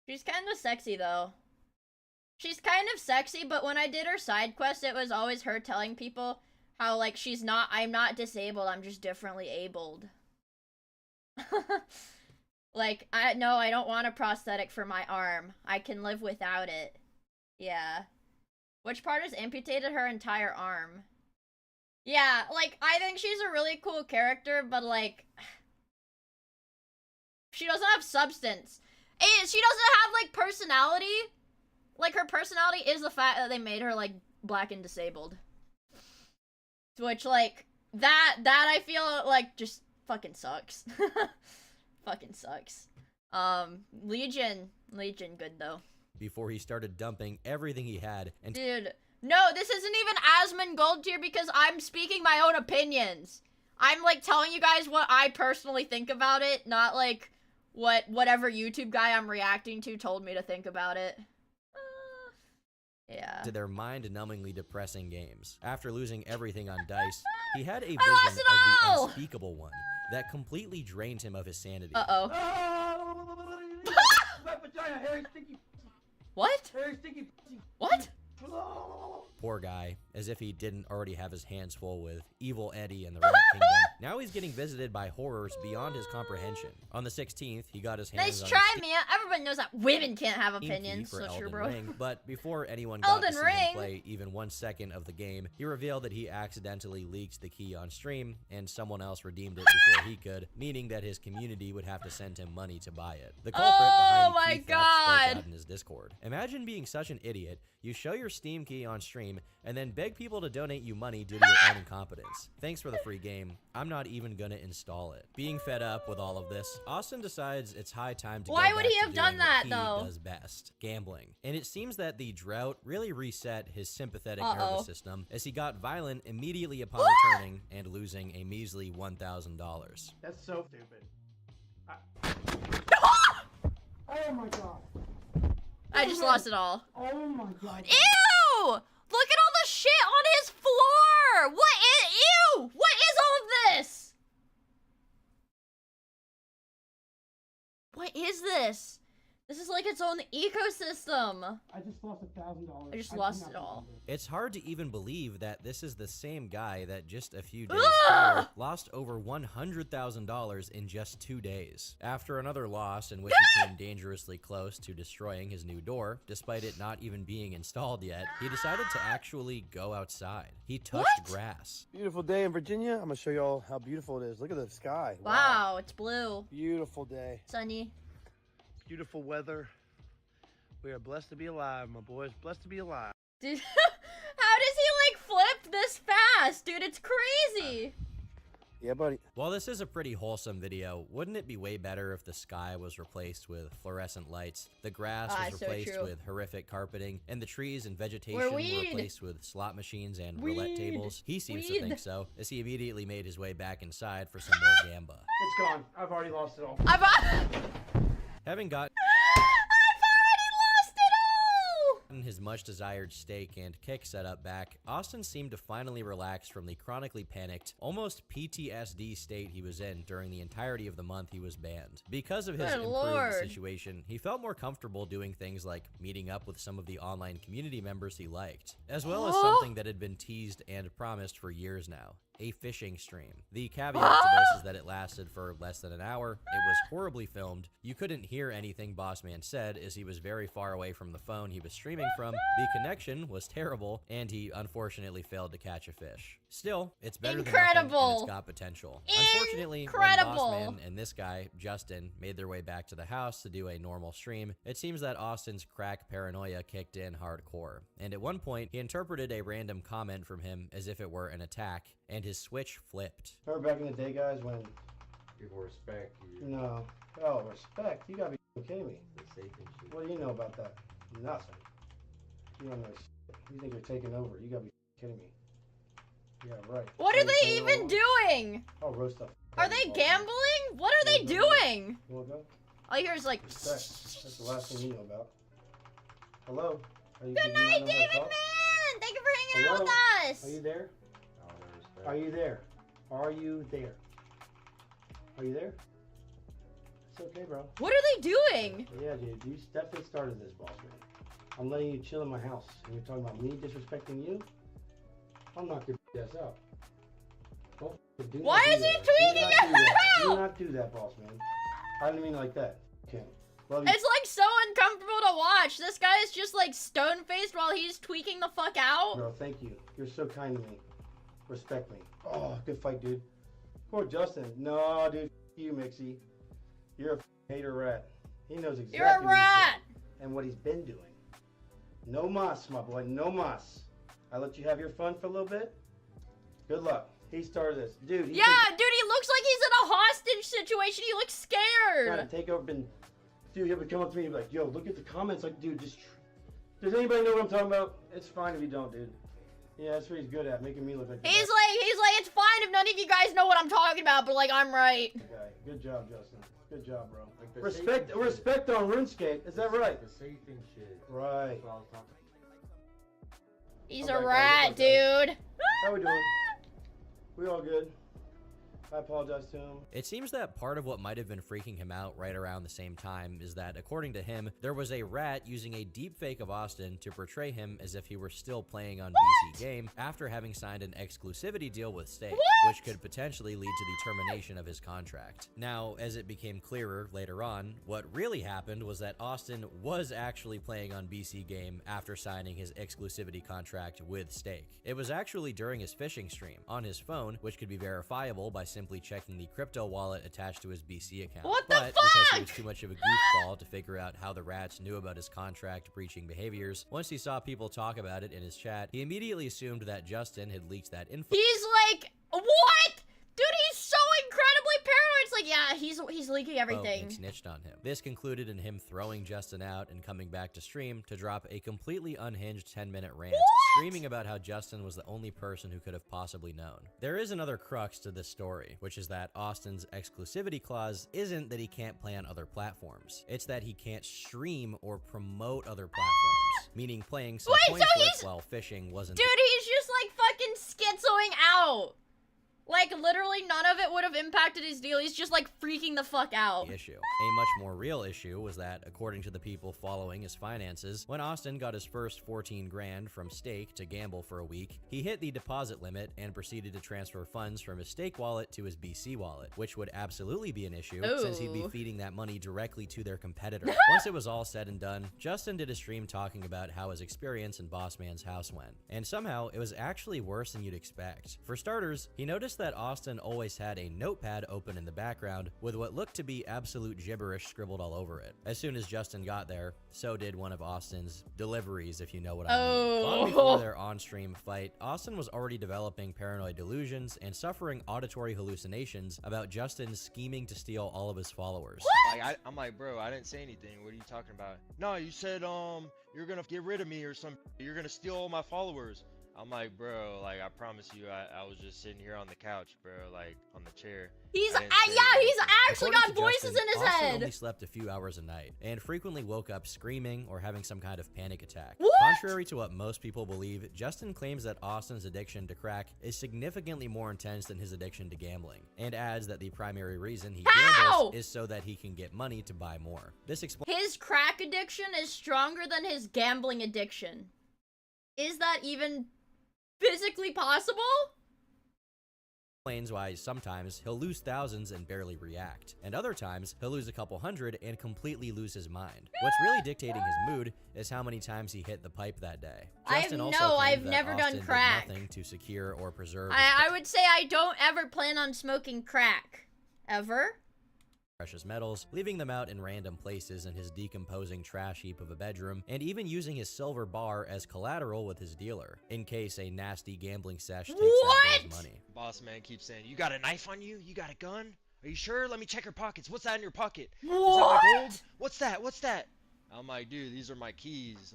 She's kind of sexy, though. She's kind of sexy, but when I did her side quest, it was always her telling people how, like, I'm not disabled, I'm just differently abled. Like, I don't want a prosthetic for my arm. I can live without it. Yeah. Which part has amputated her entire arm? Yeah, like, I think she's a really cool character, but, like, she doesn't have substance. She doesn't have, like, personality. Like, her personality is the fact that they made her, like, black and disabled. Which, like, that I feel like just fucking sucks. Fucking sucks. Legion good though. Before he started dumping everything he had and Dude, no, this isn't even Asmon Gold tier because I'm speaking my own opinions. I'm, like, telling you guys what I personally think about it, not, like, whatever YouTube guy I'm reacting to told me to think about it. Yeah. to their mind-numbingly depressing games. After losing everything on dice, he had a vision lost of it the all! unspeakable one that completely drained him of his sanity. Uh-oh. Wet vagina, hairy, stinky. What? Hairy, stinky. What? Poor guy, as if he didn't already have his hands full with Evil Eddie and the Rat Kingdom. Now he's getting visited by horrors beyond his comprehension. On the 16th, he got his hands Nice on try, Mia. Everyone knows that women can't have Steam key opinions, for so true, Elden bro. Ring, but before anyone got to Elden see him Ring? play even 1 second of the game, he revealed that he accidentally leaked the key on stream, and someone else redeemed it before he could, meaning that his community would have to send him money to buy it. The culprit behind the key theft spoke out in his Discord. Imagine being such an idiot, you show your Steam key on stream, and then beg people to donate you money due to your own incompetence. Thanks for the free game. I'm not even gonna install it. Being fed up with all of this, Austin decides it's high time to Why go would back he to have done doing that, what he though? does best, gambling. And it seems that the drought really reset his sympathetic Uh-oh. nervous system as he got violent immediately upon returning and losing a measly $1,000. That's so stupid. Oh my god. I just lost it all. Oh my god. Ew! Look at all the shit on his floor! What is— ew! What is all of this? What is this? This is like its own ecosystem. I just lost $1,000. I just lost it all. It's hard to even believe that this is the same guy that just a few days Ugh! prior lost over $100,000 in just 2 days. After another loss in which he came dangerously close to destroying his new door, despite it not even being installed yet, he decided to actually go outside. He touched grass. Beautiful day in Virginia. I'm gonna show y'all how beautiful it is. Look at the sky. Wow, it's blue. Beautiful day. Sunny. Beautiful weather. We are blessed to be alive, my boys. Blessed to be alive. Dude, how does he, like, flip this fast? Dude, it's crazy. Yeah, buddy. While this is a pretty wholesome video, wouldn't it be way better if the sky was replaced with fluorescent lights, the grass was so replaced true. with horrific carpeting, and the trees and vegetation Or were weed. replaced with slot machines and roulette Weed. tables? He seems to Weed. think so, as he immediately made his way back inside for some more gamba. It's gone. I've already lost it all. Having gotten lost it all! his much desired steak and kick setup back, Austin seemed to finally relax from the chronically panicked, almost PTSD state he was in during the entirety of the month he was banned. Because of his Good improved lord. situation, he felt more comfortable doing things like meeting up with some of the online community members he liked, as well as something that had been teased and promised for years now. A fishing stream. The caveat to this is that it lasted for less than an hour. It was horribly filmed. You couldn't hear anything Bossman said as he was very far away from the phone he was streaming from. The connection was terrible, and he unfortunately failed to catch a fish. Still, it's better than nothing, and Incredible. it's got potential. Unfortunately, when Incredible. Bossman and this guy, Justin, made their way back to the house to do a normal stream, it seems that Austin's crack paranoia kicked in hardcore. And at one point, he interpreted a random comment from him as if it were an attack, and his switch flipped. Remember back in the day, guys, when People respect you. no, oh, respect? You gotta be kidding me. The safe and shit. What do you know about that? Nothing. You don't know shit. You think you're taking over? You gotta be kidding me. Yeah, right. What are You they saying even all doing? I'll roast up. Are they gambling? What are they doing? You wanna go? All you hear is like. That's the last thing you know about. Hello. Good night, David Man. Thank you for hanging out with us. Are you there? Are you there? Are you there? Are you there? It's okay, bro. What are they doing? Yeah, dude. You definitely started this, boss man. I'm letting you chill in my house, and you're talking about me disrespecting you? I'll knock your ass out. Don't do Why not is do he that. tweeting Do not do that. out? Do not do that, boss man. I didn't mean like that. Okay. Love you. It's like so uncomfortable to watch. This guy is just like stone faced while he's tweaking the fuck out. Bro, thank you. You're so kind to me. Respect me. Oh, good fight, dude. Poor Justin. No, dude. You, Mixie. You're a hater rat. He knows exactly You're a what he's rat. doing and what he's been doing. No mas, my boy. No mas. I let you have your fun for a little bit. Good luck. He started this. Dude, Yeah, dude, he looks like he's in a hostage situation. He looks trying scared. to take over. Dude, he'll be coming up to me and be like, yo, look at the comments. Like, dude, just. Does anybody know what I'm talking about? It's fine if you don't, dude. Yeah, that's what he's good at, making me look like. He's like, it's fine if none of you guys know what I'm talking about, but like, I'm right. Okay. Good job, Justin. Good job, bro. Respect on RuneScape. Is that right? The safing shit. Right. That's what I was talking He's All a right, rat, guys, dude. How we doing? We all good? I apologize to him. It seems that part of what might have been freaking him out right around the same time is that, according to him, there was a rat using a deepfake of Austin to portray him as if he were still playing on BC Game after having signed an exclusivity deal with Stake, which could potentially lead to the termination of his contract. Now, as it became clearer later on, what really happened was that Austin was actually playing on BC Game after signing his exclusivity contract with Stake. It was actually during his fishing stream on his phone, which could be verifiable by simply checking the crypto wallet attached to his BC account. What the But because he was too much of a goofball to figure out how the rats knew about his contract breaching behaviors, once he saw people talk about it in his chat, he immediately assumed that Justin had leaked that info. He's like, what? Dude, he's so incredibly paranoid. It's like, yeah, he's leaking everything. And snitched on him. This concluded in him throwing Justin out and coming back to stream to drop a completely unhinged 10-minute rant, screaming about how Justin was the only person who could have possibly known. There is another crux to this story, which is that Austin's exclusivity clause isn't that he can't play on other platforms. It's that he can't stream or promote other platforms, meaning playing some coin flips while fishing wasn't— Dude, he's just like fucking schizoing out. Like, literally none of it would have impacted his deal. He's just like freaking the fuck out. Issue. A much more real issue was that, according to the people following his finances, when Austin got his first 14 grand from Stake to gamble for a week, he hit the deposit limit and proceeded to transfer funds from his Stake wallet to his BC wallet, which would absolutely be an issue since he'd be feeding that money directly to their competitor. Once it was all said and done, Justin did a stream talking about how his experience in Bossman's house went. And somehow, it was actually worse than you'd expect. For starters, he noticed that Austin always had a notepad open in the background with what looked to be absolute gibberish scribbled all over it. As soon as Justin got there, so did one of Austin's deliveries, if you know what I mean. Long before their on-stream fight, Austin was already developing paranoid delusions and suffering auditory hallucinations about Justin scheming to steal all of his followers. Like, I'm like, bro, I didn't say anything. What are you talking about? No, you said, you're gonna get rid of me or something. You're gonna steal all my followers. I'm like, bro, like, I promise you, I was just sitting here on the couch, bro, like, on the chair. He's, he's actually got voices in his Austin head. only slept a few hours a night and frequently woke up screaming or having some kind of panic attack. What? Contrary to what most people believe, Justin claims that Austin's addiction to crack is significantly more intense than his addiction to gambling, and adds that the primary reason he gambles is so that he can get money to buy more. This explains his crack addiction is stronger than his gambling addiction. Is that even physically possible? Explains why sometimes he'll lose thousands and barely react, and other times he'll lose a couple hundred and completely lose his mind. What's really dictating his mood is how many times he hit the pipe that day. Justin I've claimed that never Austin done did crack. nothing to secure or preserve I would say I don't ever plan on smoking crack. Ever. precious metals, leaving them out in random places in his decomposing trash heap of a bedroom, and even using his silver bar as collateral with his dealer, in case a nasty gambling sesh takes that guy's money. Boss man keeps saying, you got a knife on you? You got a gun? Are you sure? Let me check your pockets. What's that in your pocket? What? Is that my gold? What's that? What's that? I'm like, dude, these are my keys.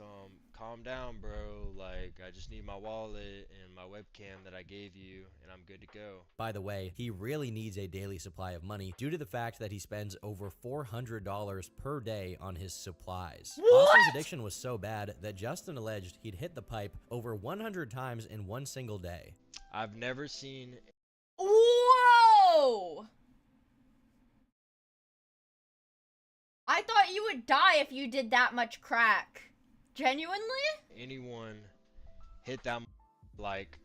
Calm down, bro. Like, I just need my wallet and my webcam that I gave you, and I'm good to go. By the way, he really needs a daily supply of money due to the fact that he spends over $400 per day on his supplies. Austin's addiction was so bad that Justin alleged he'd hit the pipe over 100 times in one single day. I've never seen... Whoa! I thought you would die if you did that much crack. Genuinely? anyone hit that like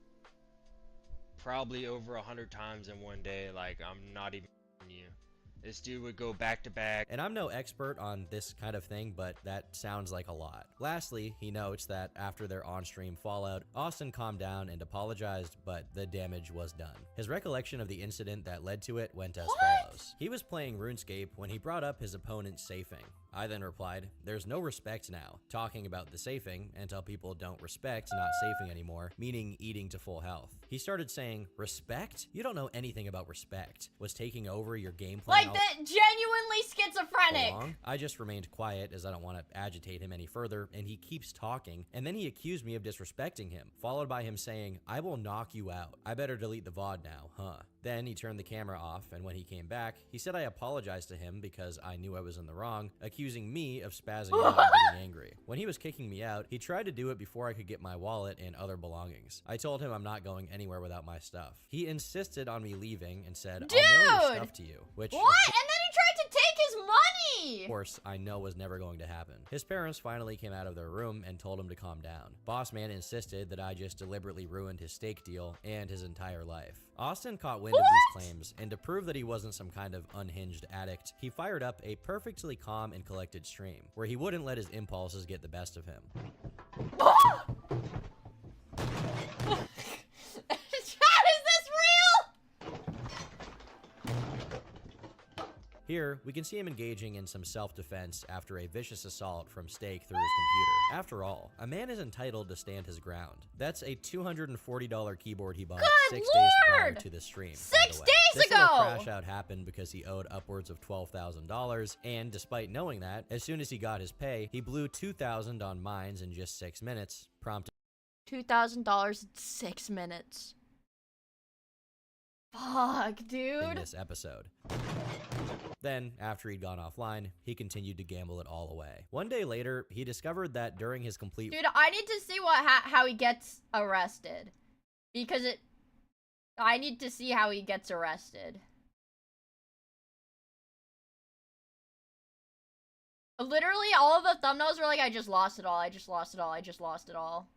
probably over 100 times in one day. Like, I'm not even you. This dude would go back to back. And I'm no expert on this kind of thing, but that sounds like a lot. Lastly, he notes that after their on-stream fallout, Austin calmed down and apologized, but the damage was done. His recollection of the incident that led to it went as follows. He was playing RuneScape when he brought up his opponent's safing. I then replied, "There's no respect now," talking about the safing until people don't respect not safing anymore, meaning eating to full health. He started saying, "Respect? You don't know anything about respect. Was taking over your game plan." Like that, genuinely schizophrenic. I just remained quiet as I don't want to agitate him any further, and he keeps talking, and then he accused me of disrespecting him, followed by him saying, "I will knock you out. I better delete the VOD now, huh?" Then he turned the camera off, and when he came back, he said I apologized to him because I knew I was in the wrong, accusing me of spazzing out and getting angry. When he was kicking me out, he tried to do it before I could get my wallet and other belongings. I told him I'm not going anywhere without my stuff. He insisted on me leaving and said, "I'll mail your stuff to you," which... What? And then he tried to take his money! Of course, I know was never going to happen. His parents finally came out of their room and told him to calm down. Boss Man insisted that I just deliberately ruined his steak deal and his entire life. Austin caught wind of these claims, and to prove that he wasn't some kind of unhinged addict, he fired up a perfectly calm and collected stream, where he wouldn't let his impulses get the best of him. Here, we can see him engaging in some self-defense after a vicious assault from Steak through his computer. After all, a man is entitled to stand his ground. That's a $240 keyboard he bought 6 days prior to the stream. 6 days this ago! Little crash out happened because he owed upwards of $12,000, and despite knowing that, as soon as he got his pay, he blew $2,000 on mines in just 6 minutes, prompting $2,000 in 6 minutes. Fuck, dude. in this episode. Then, after he'd gone offline, he continued to gamble it all away. One day later, he discovered that during his complete... Dude, I need to see how he gets arrested. Because I need to see how he gets arrested. Literally, all of the thumbnails were like, I just lost it all, I just lost it all, I just lost it all.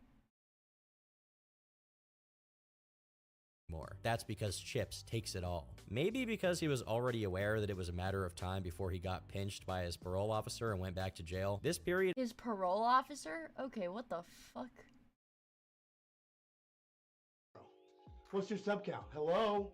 more. That's because Chips takes it all. Maybe because he was already aware that it was a matter of time before he got pinched by his parole officer and went back to jail. This period... His parole officer? Okay, what the fuck? What's your sub count? Hello?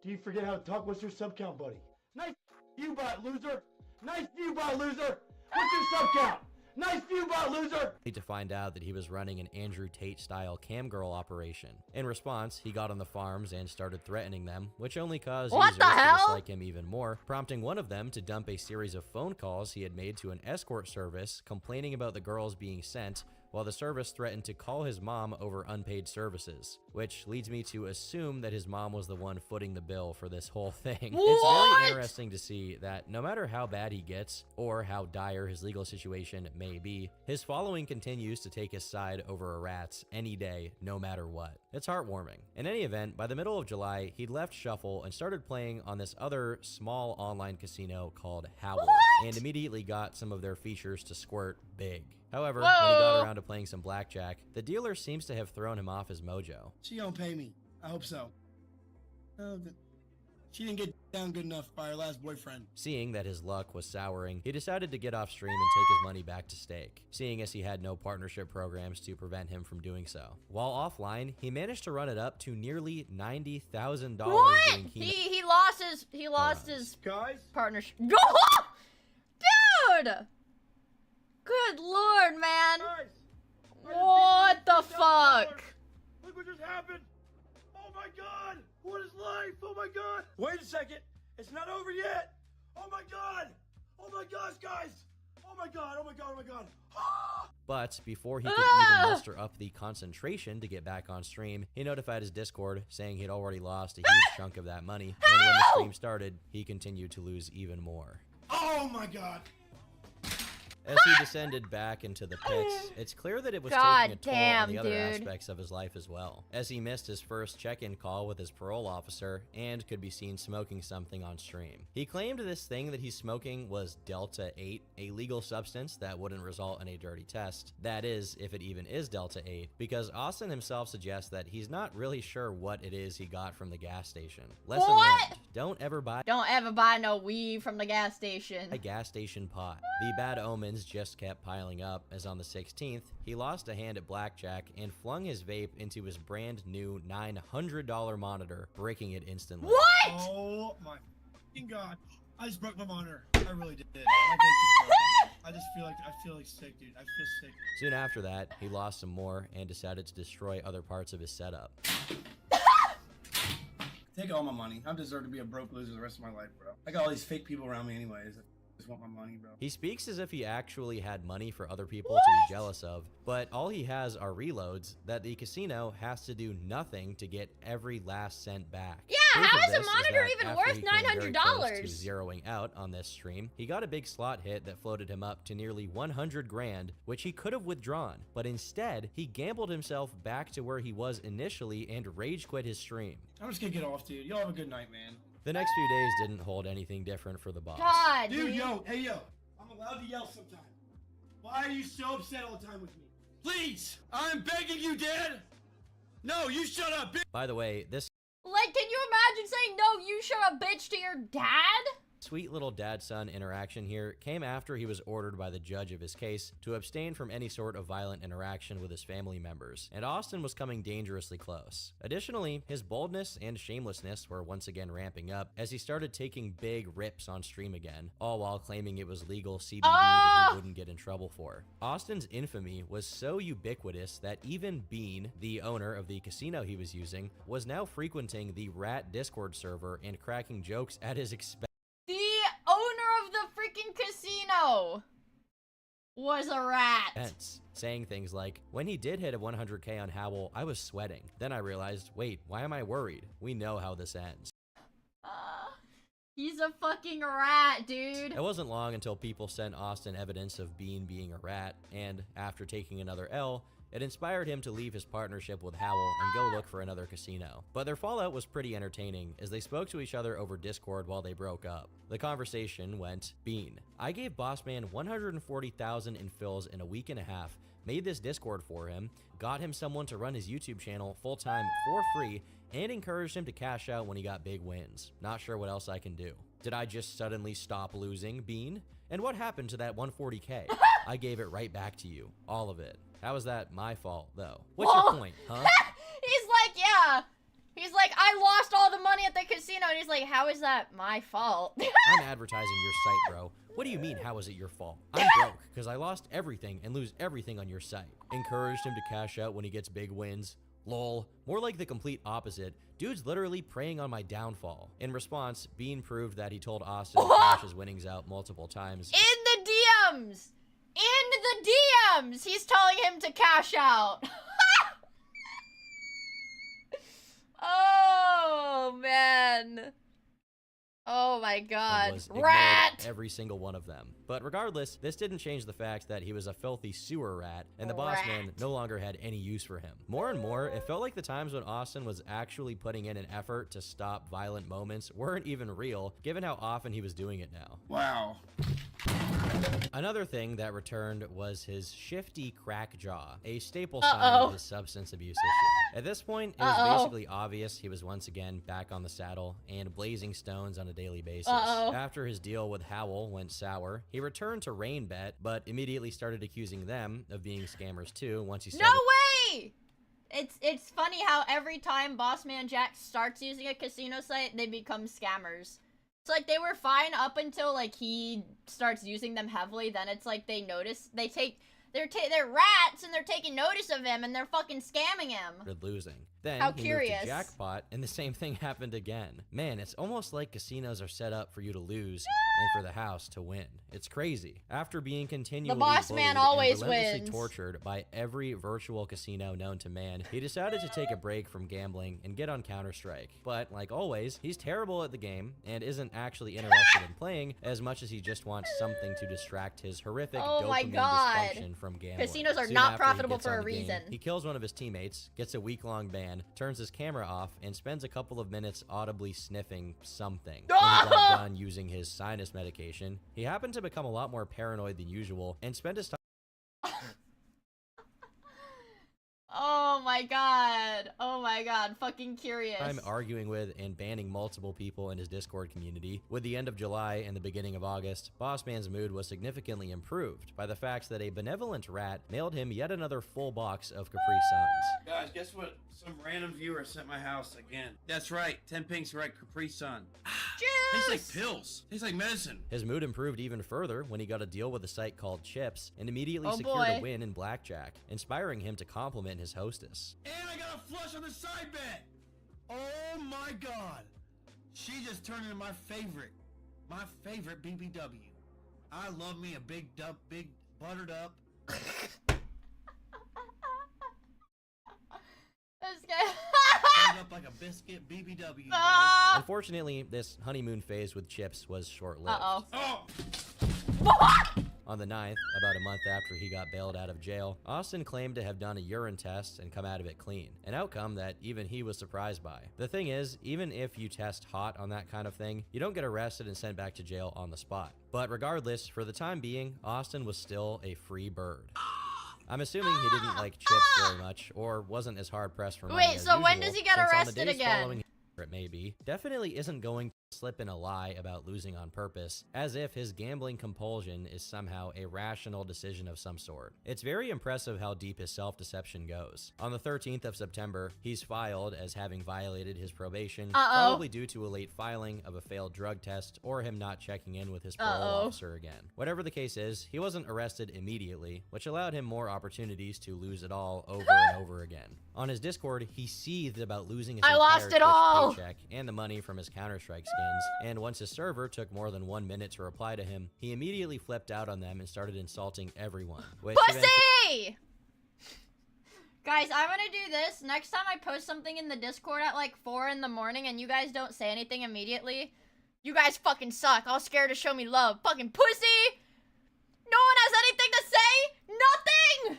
Do you forget how to talk? What's your sub count, buddy? Nice view bot, loser! Nice view bot, loser! What's your sub count? Nice view bot, loser! To find out that he was running an Andrew Tate-style camgirl operation. In response, he got on the farms and started threatening them, which only caused users to dislike him even more, prompting one of them to dump a series of phone calls he had made to an escort service complaining about the girls being sent, while the service threatened to call his mom over unpaid services, which leads me to assume that his mom was the one footing the bill for this whole thing. What? It's very interesting to see that no matter how bad he gets, or how dire his legal situation may be, his following continues to take his side over a rat's any day, no matter what. It's heartwarming. In any event, by the middle of July, he'd left Shuffle and started playing on this other small online casino called Howl, and immediately got some of their features to squirt big. However, when he got around to playing some blackjack, the dealer seems to have thrown him off his mojo. She don't pay me. I hope so. She didn't get down good enough by her last boyfriend. Seeing that his luck was souring, he decided to get off stream and take his money back to Stake, seeing as he had no partnership programs to prevent him from doing so. While offline, he managed to run it up to nearly $90,000. What? He lost his partnership. Dude! Good lord, man. What the fuck? Look what just happened. Oh my god. What is life? Oh my god. Wait a second. It's not over yet. Oh my god. Oh my gosh, guys. Oh my god, oh my god, oh my god. But before he could even muster up the concentration to get back on stream, he notified his Discord saying he'd already lost a huge chunk of that money, and when the stream started, he continued to lose even more. Oh my god. As he descended back into the pits, it's clear that it was taking a toll on the other aspects of his life as well, as he missed his first check-in call with his parole officer and could be seen smoking something on stream. He claimed this thing that he's smoking was Delta 8, a legal substance that wouldn't result in a dirty test. That is, if it even is Delta 8, because Austin himself suggests that he's not really sure what it is he got from the gas station. Lesson learned. Don't ever buy no weed from the gas station. A gas station pot. The bad omens just kept piling up, as on the 16th, he lost a hand at blackjack and flung his vape into his brand new $900 monitor, breaking it instantly. What? Oh my fucking god. I just broke my monitor. I really did. My vape just broke. I feel like sick, dude. I feel sick. Soon after that, he lost some more and decided to destroy other parts of his setup. Take all my money. I deserve to be a broke loser the rest of my life, bro. I got all these fake people around me anyways. I just want my money, bro. He speaks as if he actually had money for other people to be jealous of, but all he has are reloads that the casino has to do nothing to get every last cent back. Yeah, how is a monitor even worth $900? To zeroing out on this stream, he got a big slot hit that floated him up to nearly 100 grand, which he could have withdrawn, but instead, he gambled himself back to where he was initially and rage quit his stream. I'm just gonna get off, dude. Y'all have a good night, man. The next few days didn't hold anything different for the boss. God, dude, yo, hey, yo. I'm allowed to yell sometime. Why are you so upset all the time with me? Please, I'm begging you, Dad. No, you shut up, bitch. By the way, this Like, can you imagine saying, no, you shut up, bitch, to your dad? sweet little dad-son interaction here came after he was ordered by the judge of his case to abstain from any sort of violent interaction with his family members, and Austin was coming dangerously close. Additionally, his boldness and shamelessness were once again ramping up as he started taking big rips on stream again, all while claiming it was legal CBD that he wouldn't get in trouble for. Austin's infamy was so ubiquitous that even Bean, the owner of the casino he was using, was now frequenting the Rat Discord server and cracking jokes at his expense. The owner of the freaking casino was a rat. Saying things like, when he did hit a 100k on Howell, I was sweating. Then I realized, wait, why am I worried? We know how this ends. He's a fucking rat, dude. It wasn't long until people sent Austin evidence of Bean being a rat, and after taking another L, it inspired him to leave his partnership with Howell and go look for another casino. But their fallout was pretty entertaining, as they spoke to each other over Discord while they broke up. The conversation went, Bean, I gave Bossman $140,000 in fills in a week and a half, made this Discord for him, got him someone to run his YouTube channel full-time for free, and encouraged him to cash out when he got big wins. Not sure what else I can do. Did I just suddenly stop losing, Bean? And what happened to that 140k? I gave it right back to you. All of it. How is that my fault, though? What's your point, huh? He's like, yeah. He's like, I lost all the money at the casino. And he's like, how is that my fault? I'm advertising your site, bro. What do you mean, how is it your fault? I'm broke, because I lost everything and lose everything on your site. Encouraged him to cash out when he gets big wins. Lol. More like the complete opposite. Dude's literally preying on my downfall. In response, Bean proved that he told Austin to cash his winnings out multiple times. In the DMs! In the DMs! He's telling him to cash out. Oh, man. Oh my god. Rat! Every single one of them. But regardless, this didn't change the fact that he was a filthy sewer rat, and the boss man no longer had any use for him. More and more, it felt like the times when Austin was actually putting in an effort to stop violent moments weren't even real, given how often he was doing it now. Wow. Another thing that returned was his shifty crack jaw, a staple sign of his substance abuse issue. At this point, it was basically obvious he was once again back on the saddle and blazing stones on a daily basis. After his deal with Howell went sour, he returned to Rainbet, but immediately started accusing them of being scammers too once he started— No way! It's funny how every time Bossman Jack starts using a casino site, they become scammers. It's like they were fine up until like he starts using them heavily. Then it's like they notice they're rats and they're taking notice of him and they're fucking scamming him. Losing. Then How he curious. moved to jackpot, and the same thing happened again. Man, it's almost like casinos are set up for you to lose and for the house to win. It's crazy. After being continually boss bullied man and always relentlessly wins. tortured by every virtual casino known to man, he decided to take a break from gambling and get on Counter-Strike. But like always, he's terrible at the game and isn't actually interested in playing as much as he just wants something to distract his horrific Oh my dopamine God. dysfunction from gambling. Casinos are Soon not after he profitable gets for on a the game, reason. he kills one of his teammates, gets a week-long ban, turns his camera off, and spends a couple of minutes audibly sniffing something. When he got done using his sinus medication, he happened to become a lot more paranoid than usual and spent his time Oh my God. Oh my God. Fucking curious. I'm arguing with and banning multiple people in his Discord community. With the end of July and the beginning of August, Bossman's mood was significantly improved by the fact that a benevolent rat mailed him yet another full box of Capri Suns. Guys, guess what? Some random viewer sent my house again. That's right. 10 pinks right Capri Sun. Tastes like pills. Tastes like medicine. His mood improved even further when he got a deal with a site called Chips and immediately Oh, secured boy. a win in blackjack, inspiring him to compliment his hostess. And I got a flush on the side bet. Oh my God. She just turned into my favorite BBW. I love me a big buttered up. This guy. Buttered up like a biscuit BBW. Unfortunately, this honeymoon phase with Chips was short-lived. Uh-oh. Oh! On the 9th, about a month after he got bailed out of jail, Austin claimed to have done a urine test and come out of it clean, an outcome that even he was surprised by. The thing is, even if you test hot on that kind of thing, you don't get arrested and sent back to jail on the spot. But regardless, for the time being, Austin was still a free bird. I'm assuming he didn't like Chips very much, or wasn't as hard-pressed for money Wait, as so when usual, does he get since on the arrested days again? following it may be, definitely isn't going to slip in a lie about losing on purpose, as if his gambling compulsion is somehow a rational decision of some sort. It's very impressive how deep his self-deception goes. On the 13th of September, he's filed as having violated his probation, probably due to a late filing of a failed drug test or him not checking in with his parole officer again. Whatever the case is, he wasn't arrested immediately, which allowed him more opportunities to lose it all over and over again. On his Discord, he seethed about losing his entire lost it Twitch all! paycheck and the money from his Counter-Strike skins, and once his server took more than 1 minute to reply to him, he immediately flipped out on them and started insulting everyone. Which Pussy! Guys, I'm gonna do this. Next time I post something in the Discord at like 4 in the morning and you guys don't say anything immediately, you guys fucking suck. All scared to show me love. Fucking pussy! No one has anything to say? Nothing!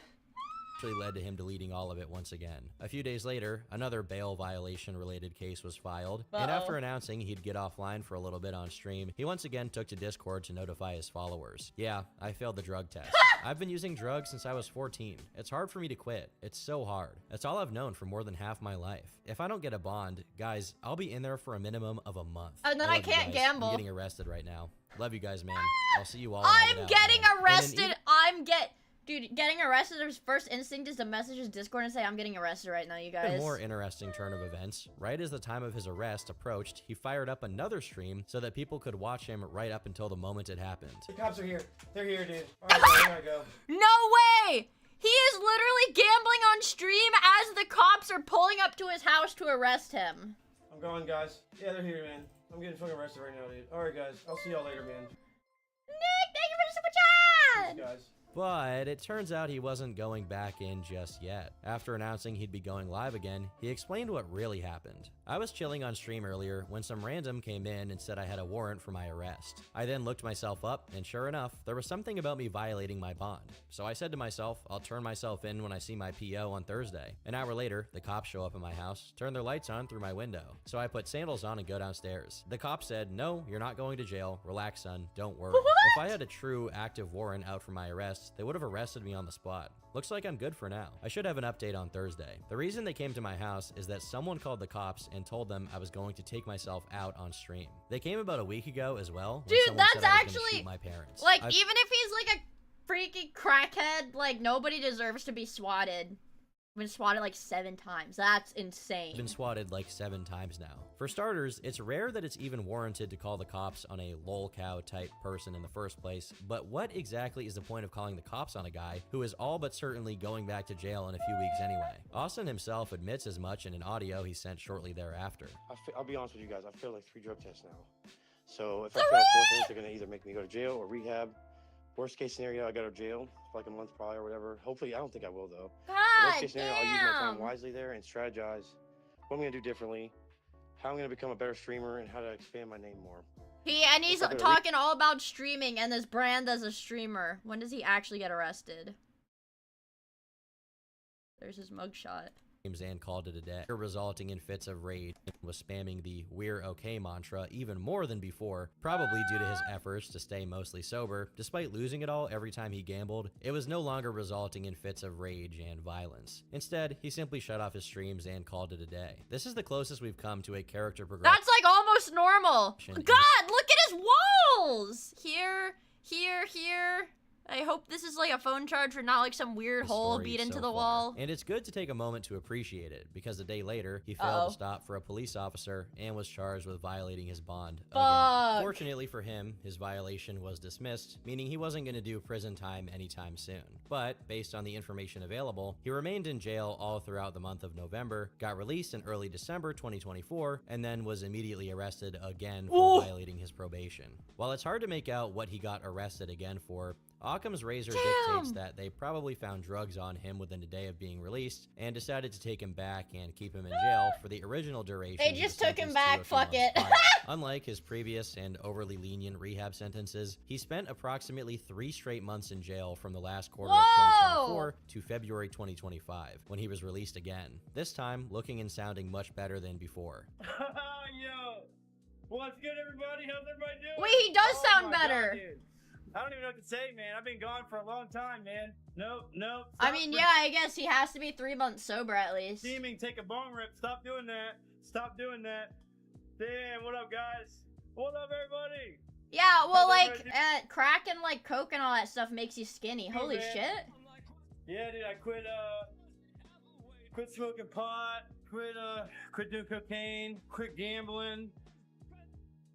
actually led to him deleting all of it once again. A few days later, another bail violation related case was filed, and after announcing he'd get offline for a little bit on stream, he once again took to Discord to notify his followers. Yeah, I failed the drug test. I've been using drugs since I was 14. It's hard for me to quit. It's so hard. That's all I've known for more than half my life. If I don't get a bond, guys, I'll be in there for a minimum of a month. And then I can't gamble. I'm getting arrested right now. Love you guys, man. I'll see you all. I'm getting arrested. Dude, getting arrested, his first instinct is to message his Discord and say, I'm getting arrested right now, you guys. A more interesting turn of events. Right as the time of his arrest approached, he fired up another stream so that people could watch him right up until the moment it happened. The cops are here. They're here, dude. All right, here I go. No way! He is literally gambling on stream as the cops are pulling up to his house to arrest him. I'm going, guys. Yeah, they're here, man. I'm getting fucking arrested right now, dude. All right, guys. I'll see y'all later, man. Nick, thank you for the super chat! Thanks, guys. But it turns out he wasn't going back in just yet. After announcing he'd be going live again, he explained what really happened. I was chilling on stream earlier when some random came in and said I had a warrant for my arrest. I then looked myself up, and sure enough, there was something about me violating my bond. So I said to myself, I'll turn myself in when I see my PO on Thursday. An hour later, the cops show up at my house, turn their lights on through my window. So I put sandals on and go downstairs. The cop said, no, you're not going to jail. Relax, son. Don't worry. If I had a true active warrant out for my arrest, they would have arrested me on the spot. Looks like I'm good for now. I should have an update on Thursday. The reason they came to my house is that someone called the cops and told them I was going to take myself out on stream. They came about a week ago as well. Dude, that's actually my parents. Like, even if he's like a freaky crackhead, like nobody deserves to be swatted Been swatted like 7 times. That's insane. Been swatted like 7 times now. For starters, it's rare that it's even warranted to call the cops on a lolcow type person in the first place, but what exactly is the point of calling the cops on a guy who is all but certainly going back to jail in a few weeks anyway? Austin himself admits as much in an audio he sent shortly thereafter. I'll be honest with you guys, I failed like 3 drug tests now. So if I fail a 4th, they're gonna either make me go to jail or rehab. Worst case scenario, I go to jail for like a month probably or whatever. Hopefully, I don't think I will though. Worst case scenario, I'll use my time wisely there and strategize what I'm gonna do differently, how I'm gonna become a better streamer, and how to expand my name more. He's talking all about streaming and his brand as a streamer. When does he actually get arrested? There's his mugshot. And called it a day, resulting in fits of rage and was spamming the "we're okay" mantra even more than before, probably due to his efforts to stay mostly sober. Despite losing it all every time he gambled, it was no longer resulting in fits of rage and violence. Instead, he simply shut off his streams and called it a day. This is the closest we've come to a character progression. That's like almost normal. God, look at his walls! Here, here, here. I hope this is like a phone charger, not like some weird hole beat into the wall. And it's good to take a moment to appreciate it, because a day later, he failed to stop for a police officer and was charged with violating his bond again. Fortunately for him, his violation was dismissed, meaning he wasn't going to do prison time anytime soon. But, based on the information available, he remained in jail all throughout the month of November, got released in early December 2024, and then was immediately arrested again for violating his probation. While it's hard to make out what he got arrested again for, Occam's razor dictates that they probably found drugs on him within a day of being released and decided to take him back and keep him in jail for the original duration. They just took him back, fuck it. Unlike his previous and overly lenient rehab sentences, he spent approximately 3 straight months in jail from the last quarter of 2024 to February 2025, when he was released again, this time looking and sounding much better than before. Yo, what's good, everybody? How's everybody doing? Wait, he does sound better. God, I don't even know what to say, man. I've been gone for a long time, man. Nope. I mean, yeah, I guess he has to be 3 months sober at least. Steaming, take a bong rip. Stop doing that. Stop doing that. Damn, what up, guys? What up, everybody? Yeah, well, like, crack and, like, coke and all that stuff makes you skinny. Holy shit. Yeah, dude, I quit smoking pot, quit doing cocaine, quit gambling.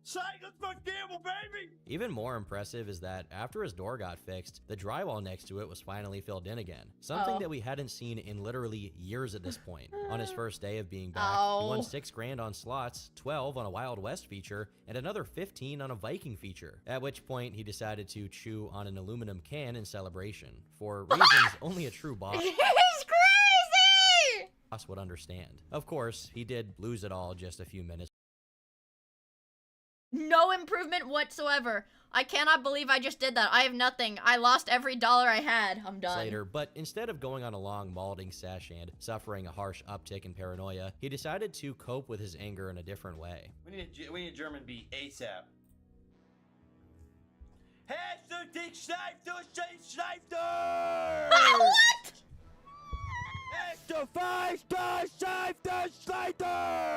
Psych, let's fucking gamble, baby! Even more impressive is that after his door got fixed, the drywall next to it was finally filled in again. Something that we hadn't seen in literally years at this point. On his first day of being back, he won 6 grand on slots, 12 on a Wild West feature, and another 15 on a Viking feature. At which point, he decided to chew on an aluminum can in celebration. For reasons only a true boss would understand. Of course, he did lose it all just a few minutes. No improvement whatsoever. I cannot believe I just did that. I have nothing. I lost every dollar I had. I'm done. Later, but instead of going on a long malding sesh and suffering a harsh uptick in paranoia, he decided to cope with his anger in a different way. We need a German beat ASAP. Hast du dich schleift durch den Schleifter? What?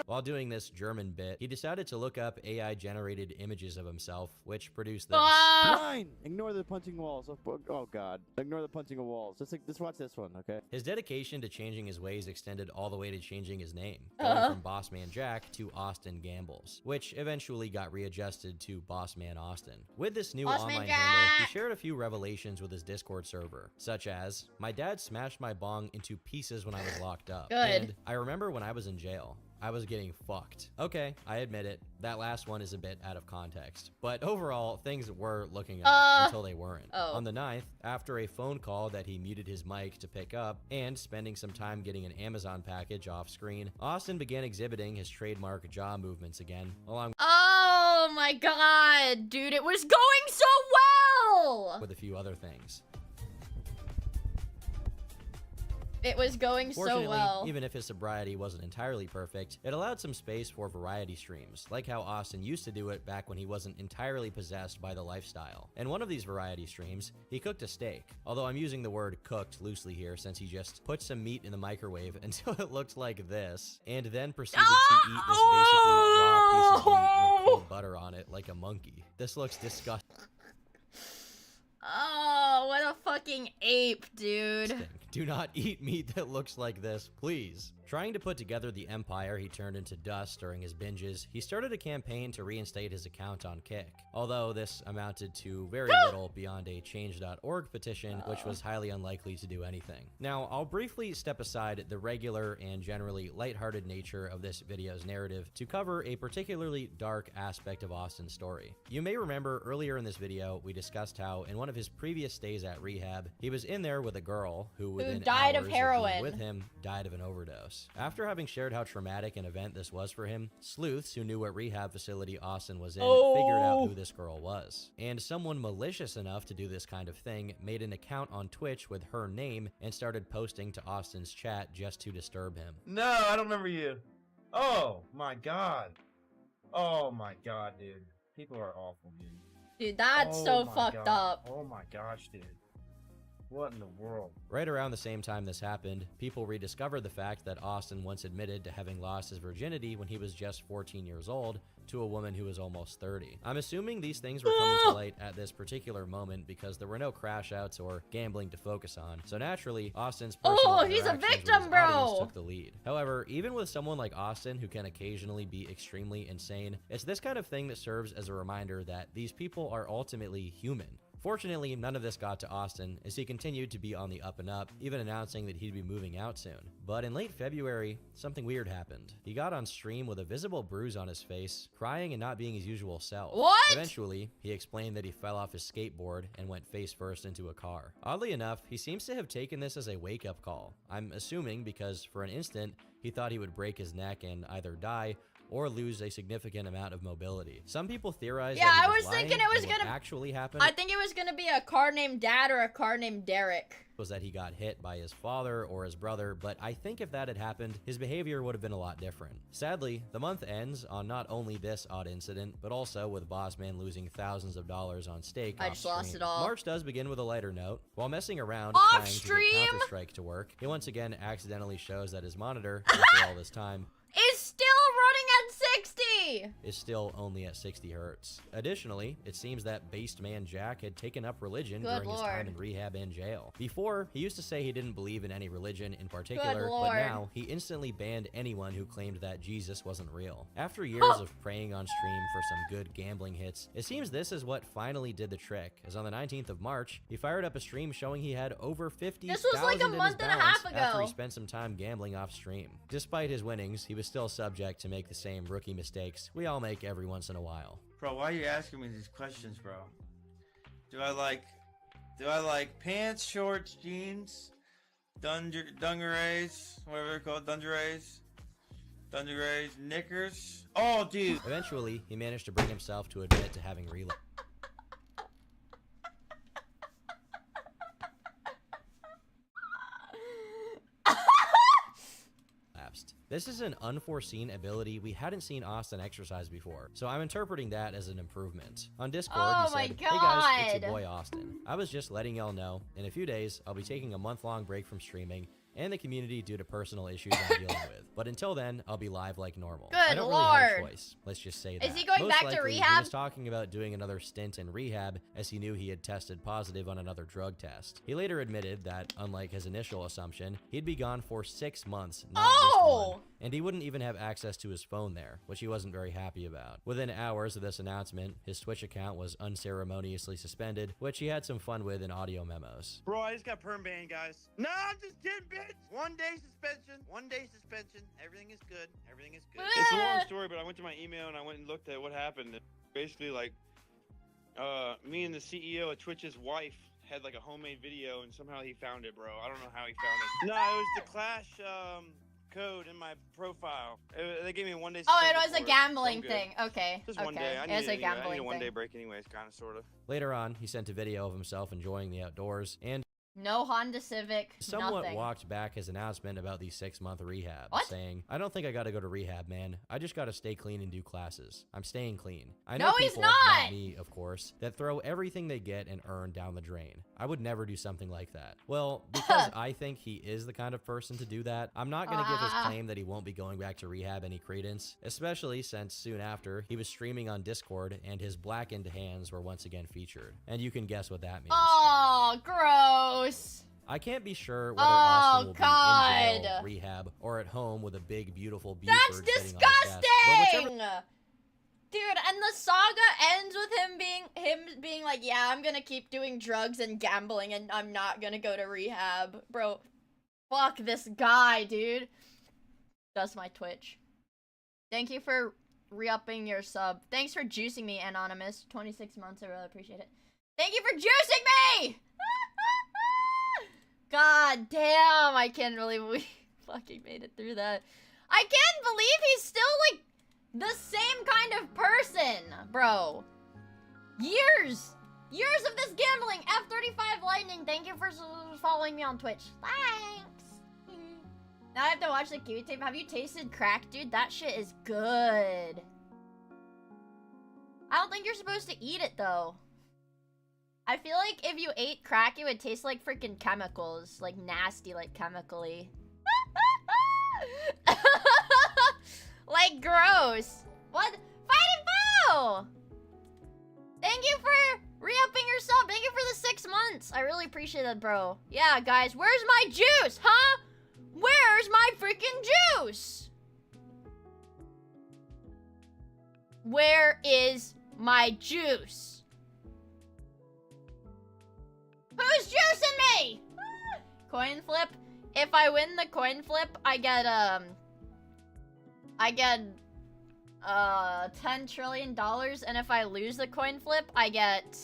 While doing this German bit, he decided to look up AI-generated images of himself, which produced this. Fine! Ignore the punching walls. Oh god. Ignore the punching of walls. Just watch this one, okay? His dedication to changing his ways extended all the way to changing his name, going from Bossman Jack to Austin Gambles, which eventually got readjusted to Bossman Austin. With this new online handle, he shared a few revelations with his Discord server, such as, "My dad smashed my bong into pieces when I was locked up. Good. And I remember when I was in jail, I was getting fucked." Okay, I admit it. That last one is a bit out of context. But overall, things were looking up until they weren't. On the 9th, after a phone call that he muted his mic to pick up, and spending some time getting an Amazon package off screen, Austin began exhibiting his trademark jaw movements again, along Oh my god, dude, it was going so well! with a few other things. It was going so well. Even if his sobriety wasn't entirely perfect, it allowed some space for variety streams, like how Austin used to do it back when he wasn't entirely possessed by the lifestyle. In one of these variety streams, he cooked a steak, although I'm using the word cooked loosely here since he just put some meat in the microwave until it looked like this, and then proceeded to eat this basically raw piece of meat with cold butter on it like a monkey. This looks disgusting. Oh, what a fucking fucking ape, dude. Do not eat meat that looks like this, please. Trying to put together the empire he turned into dust during his binges, he started a campaign to reinstate his account on Kick. Although this amounted to very little beyond a change.org petition, which was highly unlikely to do anything. Now, I'll briefly step aside the regular and generally lighthearted nature of this video's narrative to cover a particularly dark aspect of Austin's story. You may remember earlier in this video, we discussed how in one of his previous stays at rehab, he was in there with a girl who within died hours of heroin. being with him died of an overdose. After having shared how traumatic an event this was for him, sleuths who knew what rehab facility Austin was in figured out who this girl was. And someone malicious enough to do this kind of thing made an account on Twitch with her name and started posting to Austin's chat just to disturb him. No, I don't remember you. Oh my god. Oh my god, dude. People are awful, dude. Dude, that's so fucked up. Oh my gosh, dude. What in the world? Right around the same time this happened, people rediscovered the fact that Austin once admitted to having lost his virginity when he was just 14 years old to a woman who was almost 30. I'm assuming these things were coming to light at this particular moment because there were no crash outs or gambling to focus on. So naturally, Austin's personal he's a interactions with victim, his bro. audience took the lead. However, even with someone like Austin who can occasionally be extremely insane, it's this kind of thing that serves as a reminder that these people are ultimately human. Fortunately, none of this got to Austin, as he continued to be on the up and up, even announcing that he'd be moving out soon. But in late February, something weird happened. He got on stream with a visible bruise on his face, crying and not being his usual self. What? Eventually, he explained that he fell off his skateboard and went face first into a car. Oddly enough, he seems to have taken this as a wake-up call. I'm assuming because for an instant, he thought he would break his neck and either die or lose a significant amount of mobility. Some people theorize that he was thinking it was lying, and what gonna actually happened. I think it was gonna be a car named Dad or a car named Derek. Was that he got hit by his father or his brother, but I think if that had happened, his behavior would have been a lot different. Sadly, the month ends on not only this odd incident, but also with Bossman losing thousands of dollars on stake. I just lost it all. March does begin with a lighter note. While messing around Off trying to stream? get Counter-Strike to work, he once again accidentally shows that his monitor, after all this time, Is still running at 60! is still only at 60 hertz. Additionally, it seems that Based Man Jack had taken up religion Good during his time lord. in rehab and jail. Before, he used to say he didn't believe in any religion in particular, but lord. now he instantly banned anyone who claimed that Jesus wasn't real. After years of praying on stream for some good gambling hits, it seems this is what finally did the trick, as on the 19th of March, he fired up a stream showing he had over 50,000 This was like a month and a half ago. after he spent some time gambling off stream. Despite his winnings, he was still subject to make the same rookie mistakes we all make every once in a while. Bro, why are you asking me these questions, bro? Do I like pants, shorts, jeans, dungarees, whatever they're called, dungarees, knickers? Oh, dude. Eventually, he managed to bring himself to admit to having relapsed. This is an unforeseen ability we hadn't seen Austin exercise before, so I'm interpreting that as an improvement. On Discord, he said, "Hey guys, it's your boy Austin. I was just letting y'all know, in a few days, I'll be taking a month-long break from streaming and the community due to personal issues I'm dealing with. But until then, I'll be live like normal. I don't really have a choice. Let's just say that. Is he going Most back to likely, He rehab? was talking about doing another stint in rehab as he knew he had tested positive on another drug test. He later admitted that, unlike his initial assumption, he'd be gone for 6 months, not just one. And he wouldn't even have access to his phone there, which he wasn't very happy about. Within hours of this announcement, his Twitch account was unceremoniously suspended, which he had some fun with in audio memos. Bro, I just got perm banned, guys. No, I'm just kidding, bitch. 1 day suspension. 1 day suspension. Everything is good. Everything is good. It's a long story, but I went to my email and I went and looked at what happened. Basically, like, me and the CEO of Twitch's wife had like a homemade video, and somehow he found it, bro. I don't know how he found it. No, it was the Clash code in my profile. They gave me a 1 day. Oh, it was a gambling thing. Okay. Just okay. 1 day. It was a gambling I need a 1 day thing. break anyways, kind of, sort of. Later on, he sent a video of himself enjoying the outdoors and No Honda Civic, somewhat nothing. walked back his announcement about the 6-month rehab, What? saying, "I don't think I gotta go to rehab, man. I just gotta stay clean and do classes. I'm staying clean. I know No, he's people, not! me, of course, that throw everything they get and earn down the drain. I would never do something like that." Well, because I think he is the kind of person to do that, I'm not gonna give his claim that he won't be going back to rehab any credence, especially since soon after, he was streaming on Discord and his blackened hands were once again featured. And you can guess what that means. Oh, gross. I can't be sure whether Oh, Austin will God. be in jail, rehab, or at home with a big, beautiful Buford That's sitting on his desk. disgusting! But Dude, and the saga ends with him being like, yeah, I'm gonna keep doing drugs and gambling and I'm not gonna go to rehab. Bro, fuck this guy, dude. That's my Twitch. Thank you for re-upping your sub. Thanks for juicing me, Anonymous. 26 months, I really appreciate it. Thank you for juicing me! God damn, I can't believe we fucking made it through that. I can't believe he's still, like, the same kind of person, bro. Years of this gambling. F35 Lightning, thank you for following me on Twitch. Thanks. Now I have to watch the Kiwi tape. Have you tasted crack, dude? That shit is good. I don't think you're supposed to eat it, though. I feel like if you ate crack, it would taste like freaking chemicals. Like, nasty, like, chemically. Like, gross. What? Fighting Foe! Thank you for re-upping your sub. Thank you for the 6 months. I really appreciate it, bro. Yeah, guys, where's my juice, huh? Where's my freaking juice? Where is my juice? Who's juicing me? Coin flip. If I win the coin flip, I get $10 trillion, and if I lose the coin flip, I get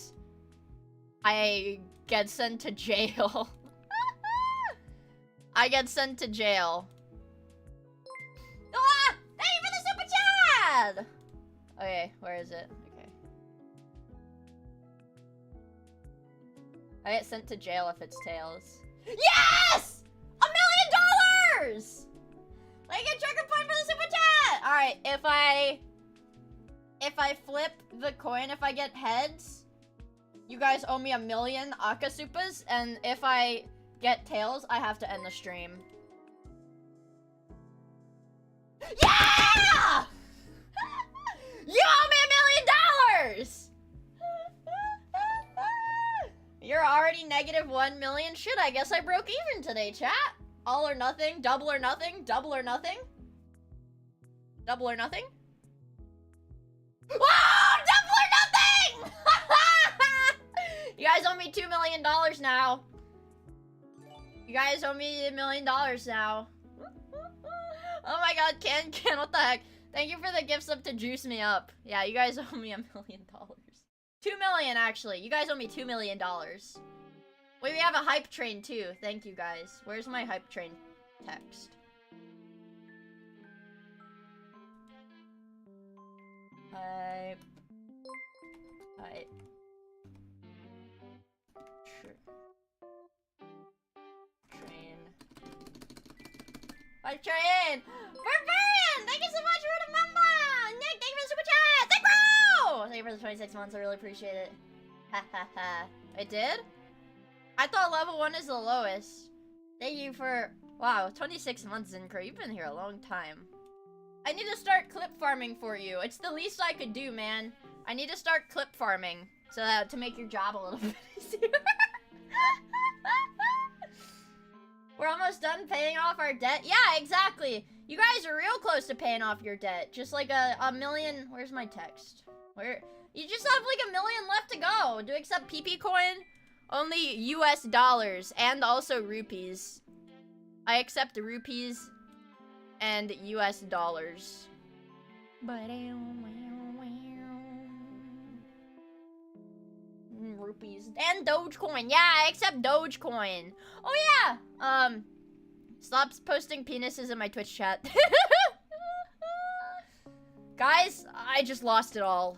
sent to jail. I get sent to jail. Ah! Thank you for the super chat! Okay, where is it? Okay. I get sent to jail if it's tails. Yes! $1 million! Like a trigger point for the super chat! Alright, if I flip the coin, if I get heads, you guys owe me 1 million Akasupas, and if I get tails, I have to end the stream. Yeah! You owe me $1 million! You're already negative 1 million? Shit, I guess I broke even today, chat. All or nothing, double or nothing, double or nothing. Double or nothing? Whoa! Double or nothing! You guys owe me $2 million now. You guys owe me $1 million now. Oh my god, Ken, what the heck? Thank you for the gift sub to juice me up. Yeah, you guys owe me $1 million. 2 million, actually. You guys owe me $2 million. Wait, we have a hype train, too. Thank you, guys. Where's my hype train text? Hype. Hype. Train. Hype train! Barbarian! Thank you so much for the member! Nick, thank you for the super chat! Synchro! Thank you for the 26 months, I really appreciate it. Ha ha ha. I did? I thought level 1 is the lowest. Thank you for... Wow, 26 months, Synchro. You've been here a long time. I need to start clip farming for you. It's the least I could do, man. I need to start clip farming so that to make your job a little bit easier. We're almost done paying off our debt. Yeah, exactly. You guys are real close to paying off your debt. Just like a million. Where's my text? Where? You just have like 1 million left to go. Do you accept PP coin? Only US dollars and also rupees. I accept rupees and US dollars. Rupees and Dogecoin. Yeah, I accept Dogecoin. Oh yeah. Stop posting penises in my Twitch chat. Guys, I just lost it all.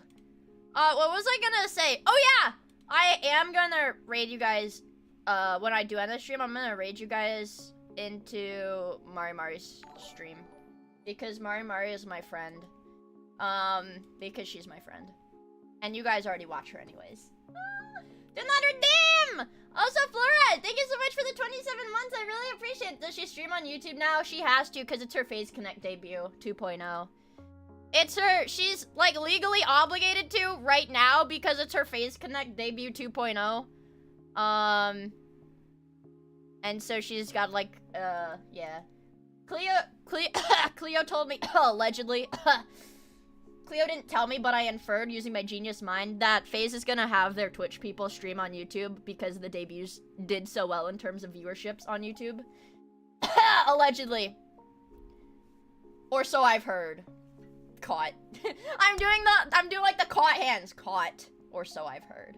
What was I gonna say? Oh yeah, I am gonna raid you guys when I do end the stream, I'm gonna raid you guys into Mari's stream. Because Mari is my friend. Because she's my friend. And you guys already watch her anyways. The Notre Dame! Also, Flora, thank you so much for the 27 months. I really appreciate it. Does she stream on YouTube now? She has to, because it's her FaZe Connect debut 2.0. It's her, she's like legally obligated to right now because it's her FaZe Connect debut 2.0. And so she's got like, yeah. Cleo told me, allegedly, Cleo didn't tell me, but I inferred using my genius mind that FaZe is gonna have their Twitch people stream on YouTube because the debuts did so well in terms of viewerships on YouTube. Allegedly. Or so I've heard. Caught. I'm doing like the caught hands. Caught. Or so I've heard.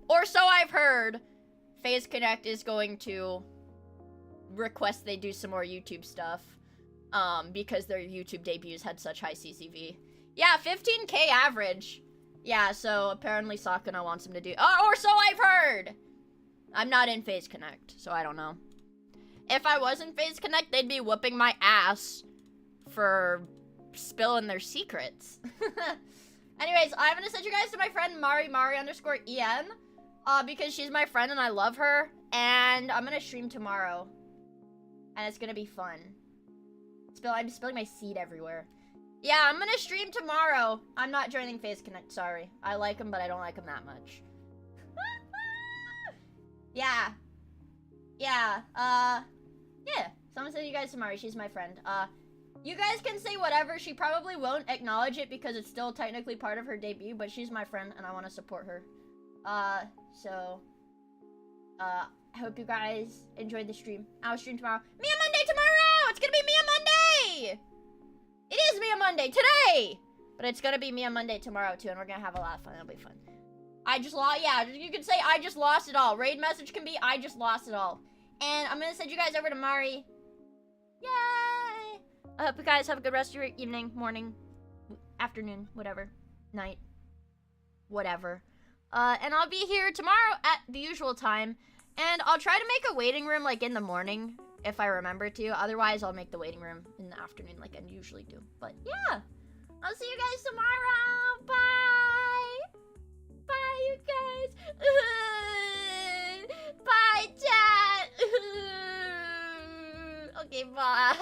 Or so I've heard. FaZe Connect is going to request they do some more YouTube stuff. Because their YouTube debuts had such high CCV. Yeah, 15k average. Yeah, so apparently Sakuna wants him to do- or so I've heard! I'm not in FaZe Connect, so I don't know. If I was in FaZe Connect, they'd be whooping my ass for spilling their secrets. Anyways, I'm gonna send you guys to my friend Mari_en, because she's my friend and I love her, and I'm gonna stream tomorrow. And it's gonna be fun. I'm spilling my seed everywhere. Yeah, I'm gonna stream tomorrow. I'm not joining FaZe Connect, sorry. I like him, but I don't like him that much. Yeah. Yeah, yeah. So I'm gonna send you guys to Mari, she's my friend. You guys can say whatever, she probably won't acknowledge it because it's still technically part of her debut, but she's my friend and I want to support her. I hope you guys enjoyed the stream. I'll stream tomorrow. Miia Monday tomorrow! It's gonna be Miia Monday! It is Miia Monday today! But it's gonna be Miia Monday tomorrow too, and we're gonna have a lot of fun. It'll be fun. I just lost, yeah, you can say I just lost it all. Raid message can be I just lost it all. And I'm gonna send you guys over to Mari. Yay! I hope you guys have a good rest of your evening, morning, afternoon, whatever, night, whatever. And I'll be here tomorrow at the usual time. And I'll try to make a waiting room, like, in the morning, if I remember to. Otherwise, I'll make the waiting room in the afternoon, like I usually do. But, yeah. I'll see you guys tomorrow. Bye. Bye, you guys. Bye, chat. Okay, bye.